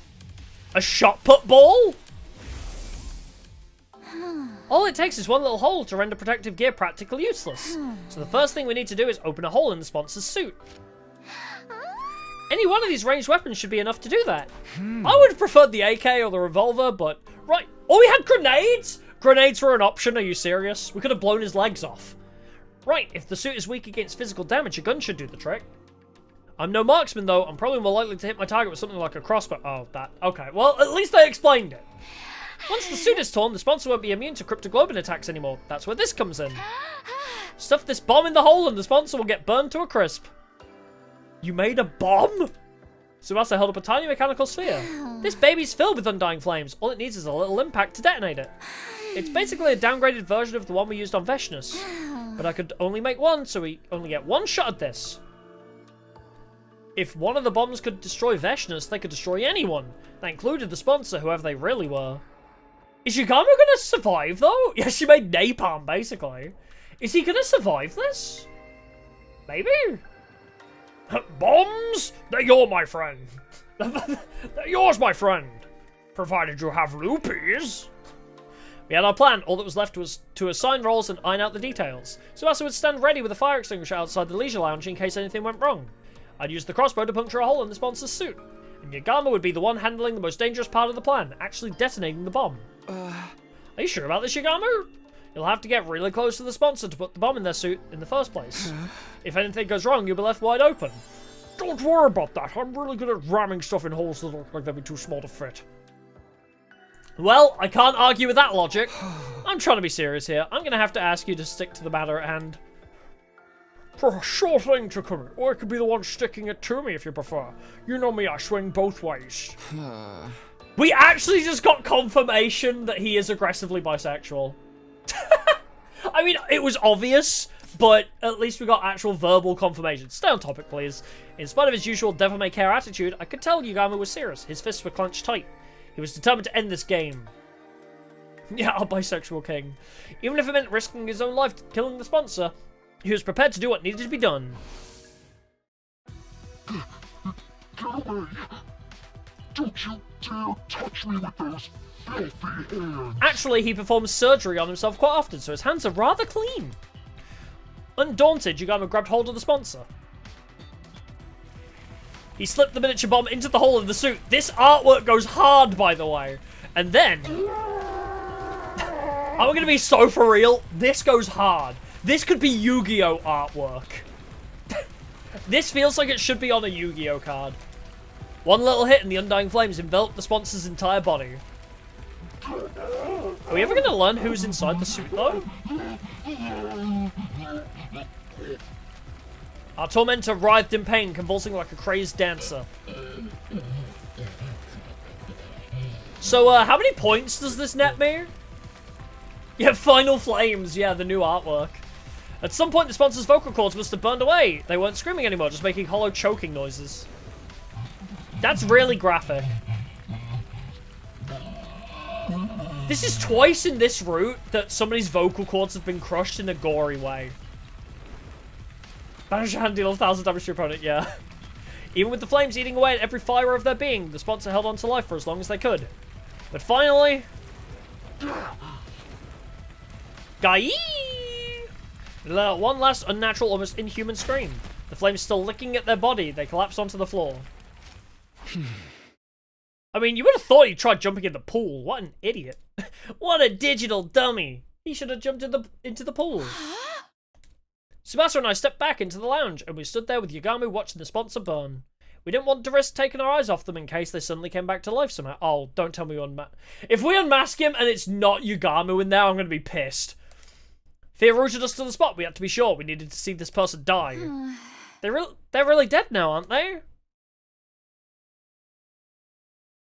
A shot put ball? All it takes is one little hole to render protective gear practically useless. So the first thing we need to do is open a hole in the sponsor's suit. Any one of these ranged weapons should be enough to do that. I would have preferred the AK or the revolver, but... Right. Oh, we had grenades? Grenades were an option, are you serious? We could have blown his legs off. Right, if the suit is weak against physical damage, a gun should do the trick. I'm no marksman, though. I'm probably more likely to hit my target with something like a crossbow. Oh, that. Okay, well, at least they explained it. Once the suit is torn, the sponsor won't be immune to cryptoglobin attacks anymore. That's where this comes in. Stuff this bomb in the hole and the sponsor will get burned to a crisp. You made a bomb? Tsubasa held up a tiny mechanical sphere. This baby's filled with undying flames. All it needs is a little impact to detonate it. It's basically a downgraded version of the one we used on Vessness. But I could only make one, so we only get one shot at this. If one of the bombs could destroy Vessness, they could destroy anyone. That included the sponsor, whoever they really were. Is Yagamu gonna survive, though? Yes, she made napalm, basically. Is he gonna survive this? Maybe? Bombs? They're yours, my friend. They're yours, my friend. Provided you have rupees. We had our plan. All that was left was to assign roles and iron out the details. Tsubasa would stand ready with a fire extinguisher outside the leisure lounge in case anything went wrong. I'd use the crossbow to puncture a hole in the sponsor's suit. And Yagamu would be the one handling the most dangerous part of the plan, actually detonating the bomb. Are you sure about this, Yagamu? You'll have to get really close to the sponsor to put the bomb in their suit in the first place. If anything goes wrong, you'll be left wide open. Don't worry about that. I'm really good at ramming stuff in holes that look like they'll be too small to fit. Well, I can't argue with that logic. I'm trying to be serious here. I'm going to have to ask you to stick to the matter at hand. Sure thing, Takumi. Or it could be the one sticking it to me if you prefer. You know me, I swing both ways. We actually just got confirmation that he is aggressively bisexual. I mean, it was obvious, but at least we got actual verbal confirmation. Stay on topic, please. In spite of his usual devil-may-care attitude, I could tell Yugami was serious. His fists were clenched tight. He was determined to end this game. Yeah, our bisexual king. Even if it meant risking his own life killing the sponsor, he was prepared to do what needed to be done. Get away! Don't you dare touch me with those filthy hands! Actually, he performs surgery on himself quite often, so his hands are rather clean. Undaunted, Yugami grabbed hold of the sponsor. He slipped the miniature bomb into the hole of the suit. This artwork goes hard, by the way. And then... I'm going to be so for real. This goes hard. This could be Yu-Gi-Oh! Artwork. This feels like it should be on a Yu-Gi-Oh! Card. One little hit and the undying flames envelop the sponsor's entire body. Are we ever going to learn who's inside the suit, though? Our tormentor writhed in pain, convulsing like a crazed dancer. So, how many points does this net me? Yeah, Final Flames. Yeah, the new artwork. At some point, the sponsor's vocal cords must have burned away. They weren't screaming anymore, just making hollow choking noises. That's really graphic. This is twice in this route that somebody's vocal cords have been crushed in a gory way. Banish your hand, deal 1,000 damage to your opponent, yeah. Even with the flames eating away at every fibre of their being, the sponsor held on to life for as long as they could. But finally... Gai! Let out one last unnatural, almost inhuman scream. The flames still licking at their body, they collapsed onto the floor. I mean, you would have thought he tried jumping in the pool. What an idiot. What a digital dummy. He should have jumped into the pool. Tsubasa and I stepped back into the lounge, and we stood there with Yugami watching the sponsor burn. We didn't want to risk taking our eyes off them in case they suddenly came back to life somehow. Oh, don't tell me we unmask. If we unmask him and it's not Yugami in there, I'm going to be pissed. Fear rooted us to the spot. We had to be sure. We needed to see this person die. They're really dead now, aren't they?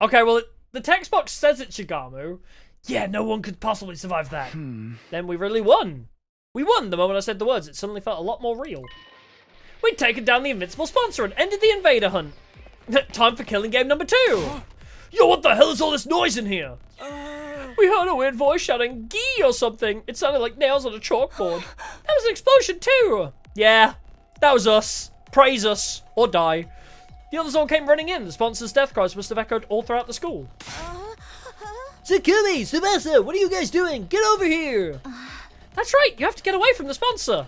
Okay, well, the text box says it's Yugami. Yeah, no one could possibly survive that. Then we really won. We won the moment I said the words. It suddenly felt a lot more real. We'd taken down the invincible sponsor and ended the invader hunt. Time for killing game number 2. Yo, what the hell is all this noise in here? We heard a weird voice shouting, "Gee" or something. It sounded like nails on a chalkboard. That was an explosion too. Yeah, that was us. Praise us or die. The others all came running in. The sponsor's death cries must have echoed all throughout the school. Takumi, Tsubasa, what are you guys doing? Get over here! That's right, you have to get away from the sponsor.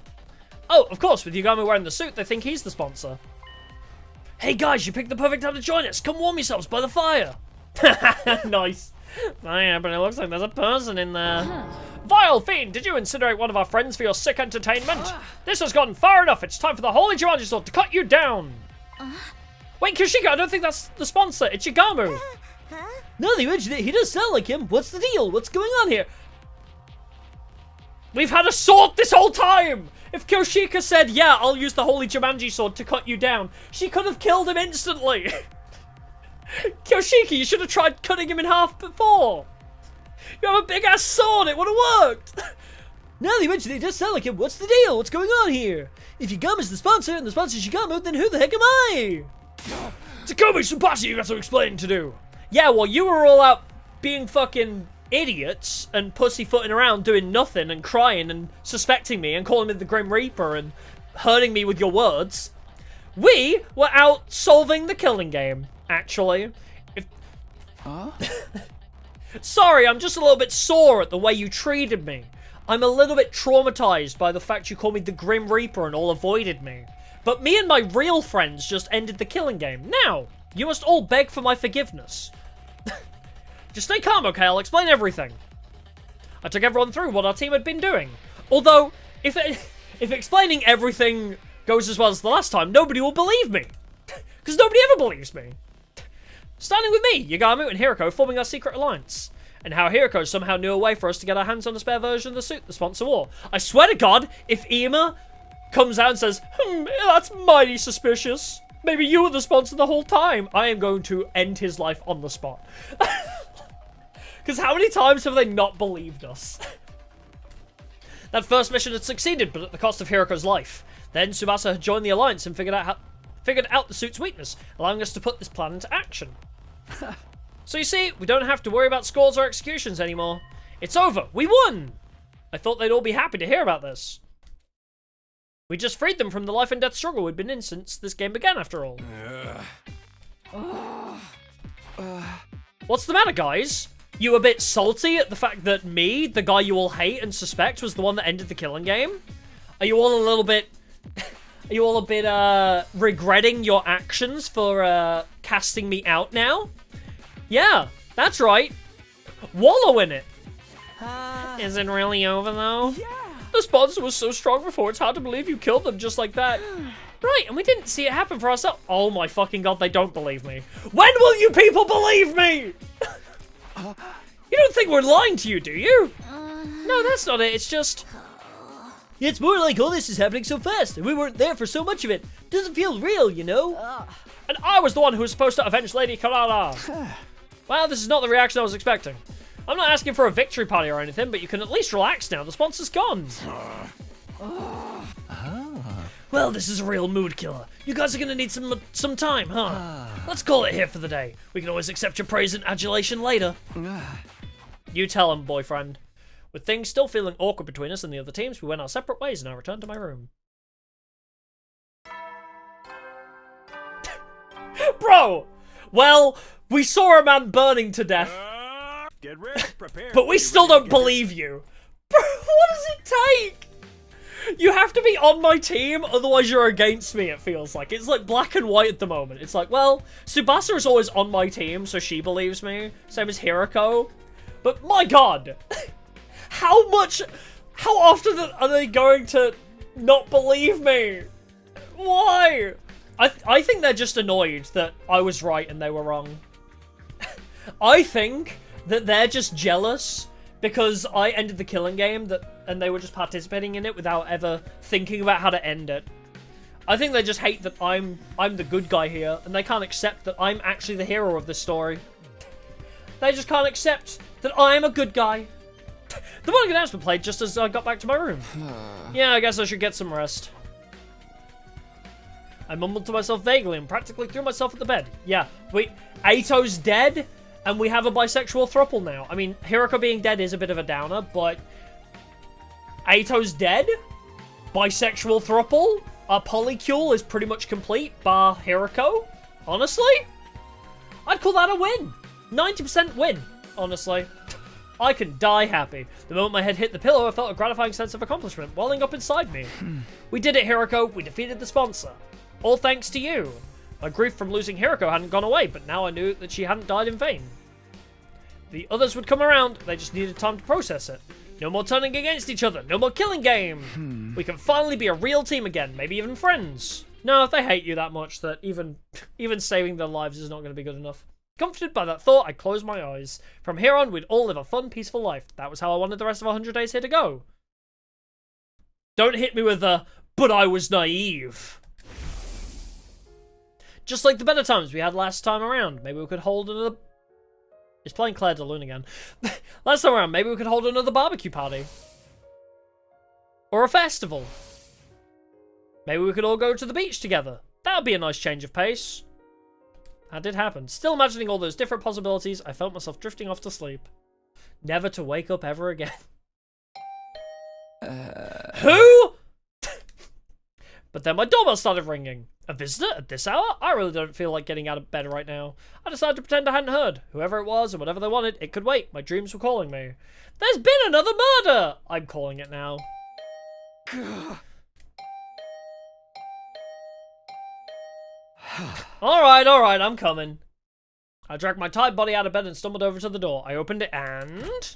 Oh, of course, with Yugami wearing the suit, they think he's the sponsor. Hey guys, you picked the perfect time to join us. Come warm yourselves by the fire. Nice. Oh yeah, but it looks like there's a person in there. Vile fiend, did you incinerate one of our friends for your sick entertainment? This has gone far enough. It's time for the Holy Jumanji Sword to cut you down. Wait, Kyoshika, I don't think that's the sponsor. It's Yugami. No, they mentioned it. He does sound like him. What's the deal? What's going on here? We've had a sword this whole time! If Kyoshika said, yeah, I'll use the Holy Jumanji Sword to cut you down, she could have killed him instantly. Kyoshika, you should have tried cutting him in half before. You have a big-ass sword. It would have worked. Now they mentioned it does sound like him. What's the deal? What's going on here? If Yugami's the sponsor and the sponsor's Yugami, then who the heck am I? Takumi, Tsubasa, you got some explaining to do. Yeah, well, you were all out being fucking idiots and pussyfooting around doing nothing and crying and suspecting me and calling me the Grim Reaper and hurting me with your words. We were out solving the killing game, actually. Sorry, I'm just a little bit sore at the way you treated me. I'm a little bit traumatized by the fact you called me the Grim Reaper and all avoided me. But me and my real friends just ended the killing game. Now, you must all beg for my forgiveness. Just stay calm, okay? I'll explain everything. I took everyone through what our team had been doing. Although, if explaining everything goes as well as the last time, nobody will believe me. Because nobody ever believes me. Starting with me, Yugami and Hiroko forming our secret alliance. and how Hiroko somehow knew a way for us to get our hands on a spare version of the suit the sponsor wore. I swear to God, if Ima comes out and says, that's mighty suspicious. Maybe you were the sponsor the whole time. I am going to end his life on the spot. Because how many times have they not believed us? That first mission had succeeded, but at the cost of Hiroko's life. Then Tsubasa had joined the Alliance and figured out the suit's weakness, allowing us to put this plan into action. So you see, we don't have to worry about scores or executions anymore. It's over. We won! I thought they'd all be happy to hear about this. We just freed them from the life and death struggle we'd been in since this game began, after all. What's the matter, guys? You a bit salty at the fact that me, the guy you all hate and suspect, was the one that ended the killing game? Are you all a little bit... Are you all a bit, regretting your actions for, casting me out now? Yeah, that's right. Wallow in it. Is it really over, though? Yeah. The sponsor was so strong before, it's hard to believe you killed them just like that. Right, and we didn't see it happen for ourselves. Oh my fucking God, they don't believe me. When will you people believe me? You don't think we're lying to you, do you? No, that's not it, it's just... It's more like all this is happening so fast, and we weren't there for so much of it. Doesn't feel real, you know? And I was the one who was supposed to avenge Lady Karada. Well, this is not the reaction I was expecting. I'm not asking for a victory party or anything, but you can at least relax now. The sponsor's gone. Well, this is a real mood killer. You guys are gonna need some time, huh? Let's call it here for the day. We can always accept your praise and adulation later. You tell him, boyfriend. With things still feeling awkward between us and the other teams, we went our separate ways and I returned to my room. Bro! Well, we saw a man burning to death. Get ready, prepare. But we still don't believe you. Bro, what does it take? You have to be on my team, otherwise you're against me, it feels like. It's like black and white at the moment. It's like, well, Tsubasa is always on my team, so she believes me. Same as Hiroko. But my God, how often are they going to not believe me? Why? I think they're just annoyed that I was right and they were wrong. I think that they're just jealous because I ended the killing game and they were just participating in it without ever thinking about how to end it. I think they just hate that I'm the good guy here and they can't accept that I'm actually the hero of this story. They just can't accept that I'm a good guy. The morning announcement played just as I got back to my room. Yeah, I guess I should get some rest. I mumbled to myself vaguely and practically threw myself at the bed. Yeah, Aito's dead, and we have a bisexual throuple now. I mean, Hiroko being dead is a bit of a downer, but... Aito's dead? Bisexual throuple? Our polycule is pretty much complete, bar Hiroko? Honestly? I'd call that a win. 90% win, honestly. I can die happy. The moment my head hit the pillow, I felt a gratifying sense of accomplishment welling up inside me. We did it, Hiroko. We defeated the sponsor. All thanks to you. My grief from losing Hiroko hadn't gone away, but now I knew that she hadn't died in vain. The others would come around, they just needed time to process it. No more turning against each other, no more killing game. We can finally be a real team again, maybe even friends. No, if they hate you that much that even saving their lives is not going to be good enough. Comforted by that thought, I closed my eyes. From here on, we'd all live a fun, peaceful life. That was how I wanted the rest of 100 days here to go. Don't hit me with the, but I was naive. Just like the better times we had last time around. Maybe we could hold another... It's playing Claire de Lune again. Last time around, maybe we could hold another barbecue party. Or a festival. Maybe we could all go to the beach together. That would be a nice change of pace. That did happen. Still imagining all those different possibilities, I felt myself drifting off to sleep. Never to wake up ever again. Who? But then my doorbell started ringing. A visitor at this hour? I really don't feel like getting out of bed right now. I decided to pretend I hadn't heard. Whoever it was and whatever they wanted, it could wait. My dreams were calling me. There's been another murder! I'm calling it now. Alright, I'm coming. I dragged my tired body out of bed and stumbled over to the door. I opened it and...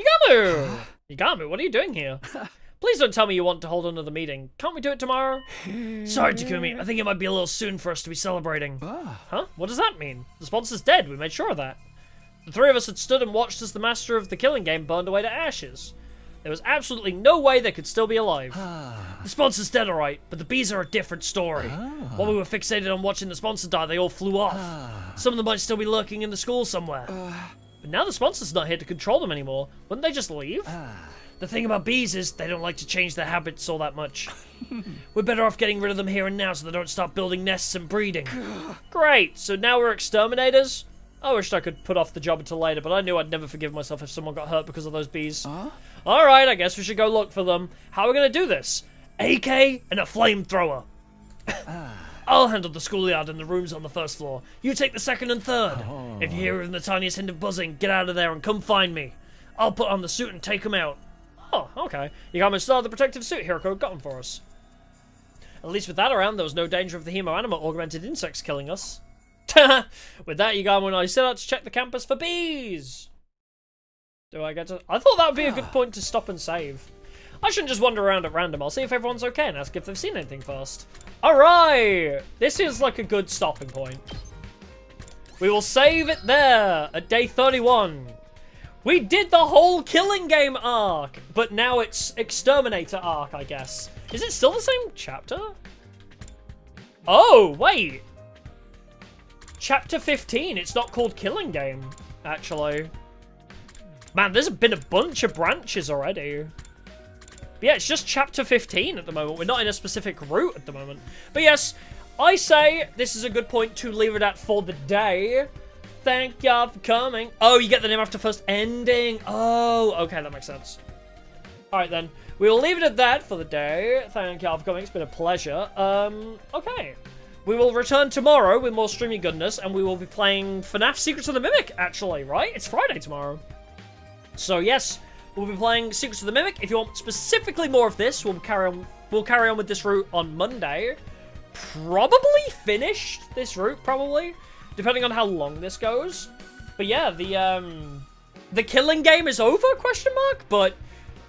Yagamu! Yagamu, what are you doing here? Please don't tell me you want to hold another meeting. Can't we do it tomorrow? Sorry, Takumi. I think it might be a little soon for us to be celebrating. Huh? What does that mean? The sponsor's dead. We made sure of that. The three of us had stood and watched as the master of the killing game burned away to ashes. There was absolutely no way they could still be alive. The sponsor's dead, alright, but the bees are a different story. While we were fixated on watching the sponsor die, they all flew off. Some of them might still be lurking in the school somewhere. But now the sponsor's not here to control them anymore. Wouldn't they just leave? The thing about bees is they don't like to change their habits all that much. We're better off getting rid of them here and now so they don't start building nests and breeding. Great, so now we're exterminators? I wished I could put off the job until later, but I knew I'd never forgive myself if someone got hurt because of those bees. Alright, I guess we should go look for them. How are we going to do this? AK and a flamethrower. I'll handle the schoolyard and the rooms on the first floor. You take the second and third. If you hear even the tiniest hint of buzzing, get out of there and come find me. I'll put on the suit and take them out. Oh, okay. You got me started the protective suit Hiroko got them for us. At least with that around, there was no danger of the hemo-animal augmented insects killing us. With that, Yagamo and I set out to check the campus for bees. Do I get to... I thought that would be a good point to stop and save. I shouldn't just wander around at random. I'll see if everyone's okay and ask if they've seen anything first. Alright! This is like a good stopping point. We will save it there at day 31. We did the whole killing game arc, but now it's exterminator arc, I guess. Is it still the same chapter? Oh, wait. Chapter 15, it's not called killing game, actually. Man, there's been a bunch of branches already. But yeah, it's just chapter 15 at the moment. We're not in a specific route at the moment. But yes, I say this is a good point to leave it at for the day. Thank y'all for coming. Oh, you get the name after first ending. Oh, okay, that makes sense. Alright then, we will leave it at that for the day. Thank y'all for coming, it's been a pleasure. Okay. We will return tomorrow with more streamy goodness, and we will be playing FNAF Secrets of the Mimic, actually, right? It's Friday tomorrow. So yes, we'll be playing Secrets of the Mimic. If you want specifically more of this, we'll carry on with this route on Monday. Probably finished this route, probably, depending on how long this goes. But yeah, the killing game is over, question mark, but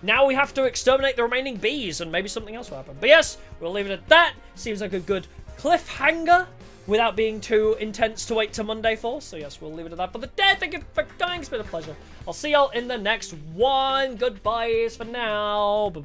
now we have to exterminate the remaining bees, and maybe something else will happen. But yes, we'll leave it at that. Seems like a good cliffhanger without being too intense to wait till Monday for. So yes, we'll leave it at that for the day. Thank you for coming. It's been a pleasure. I'll see y'all in the next one. Goodbyes for now. Bye-bye.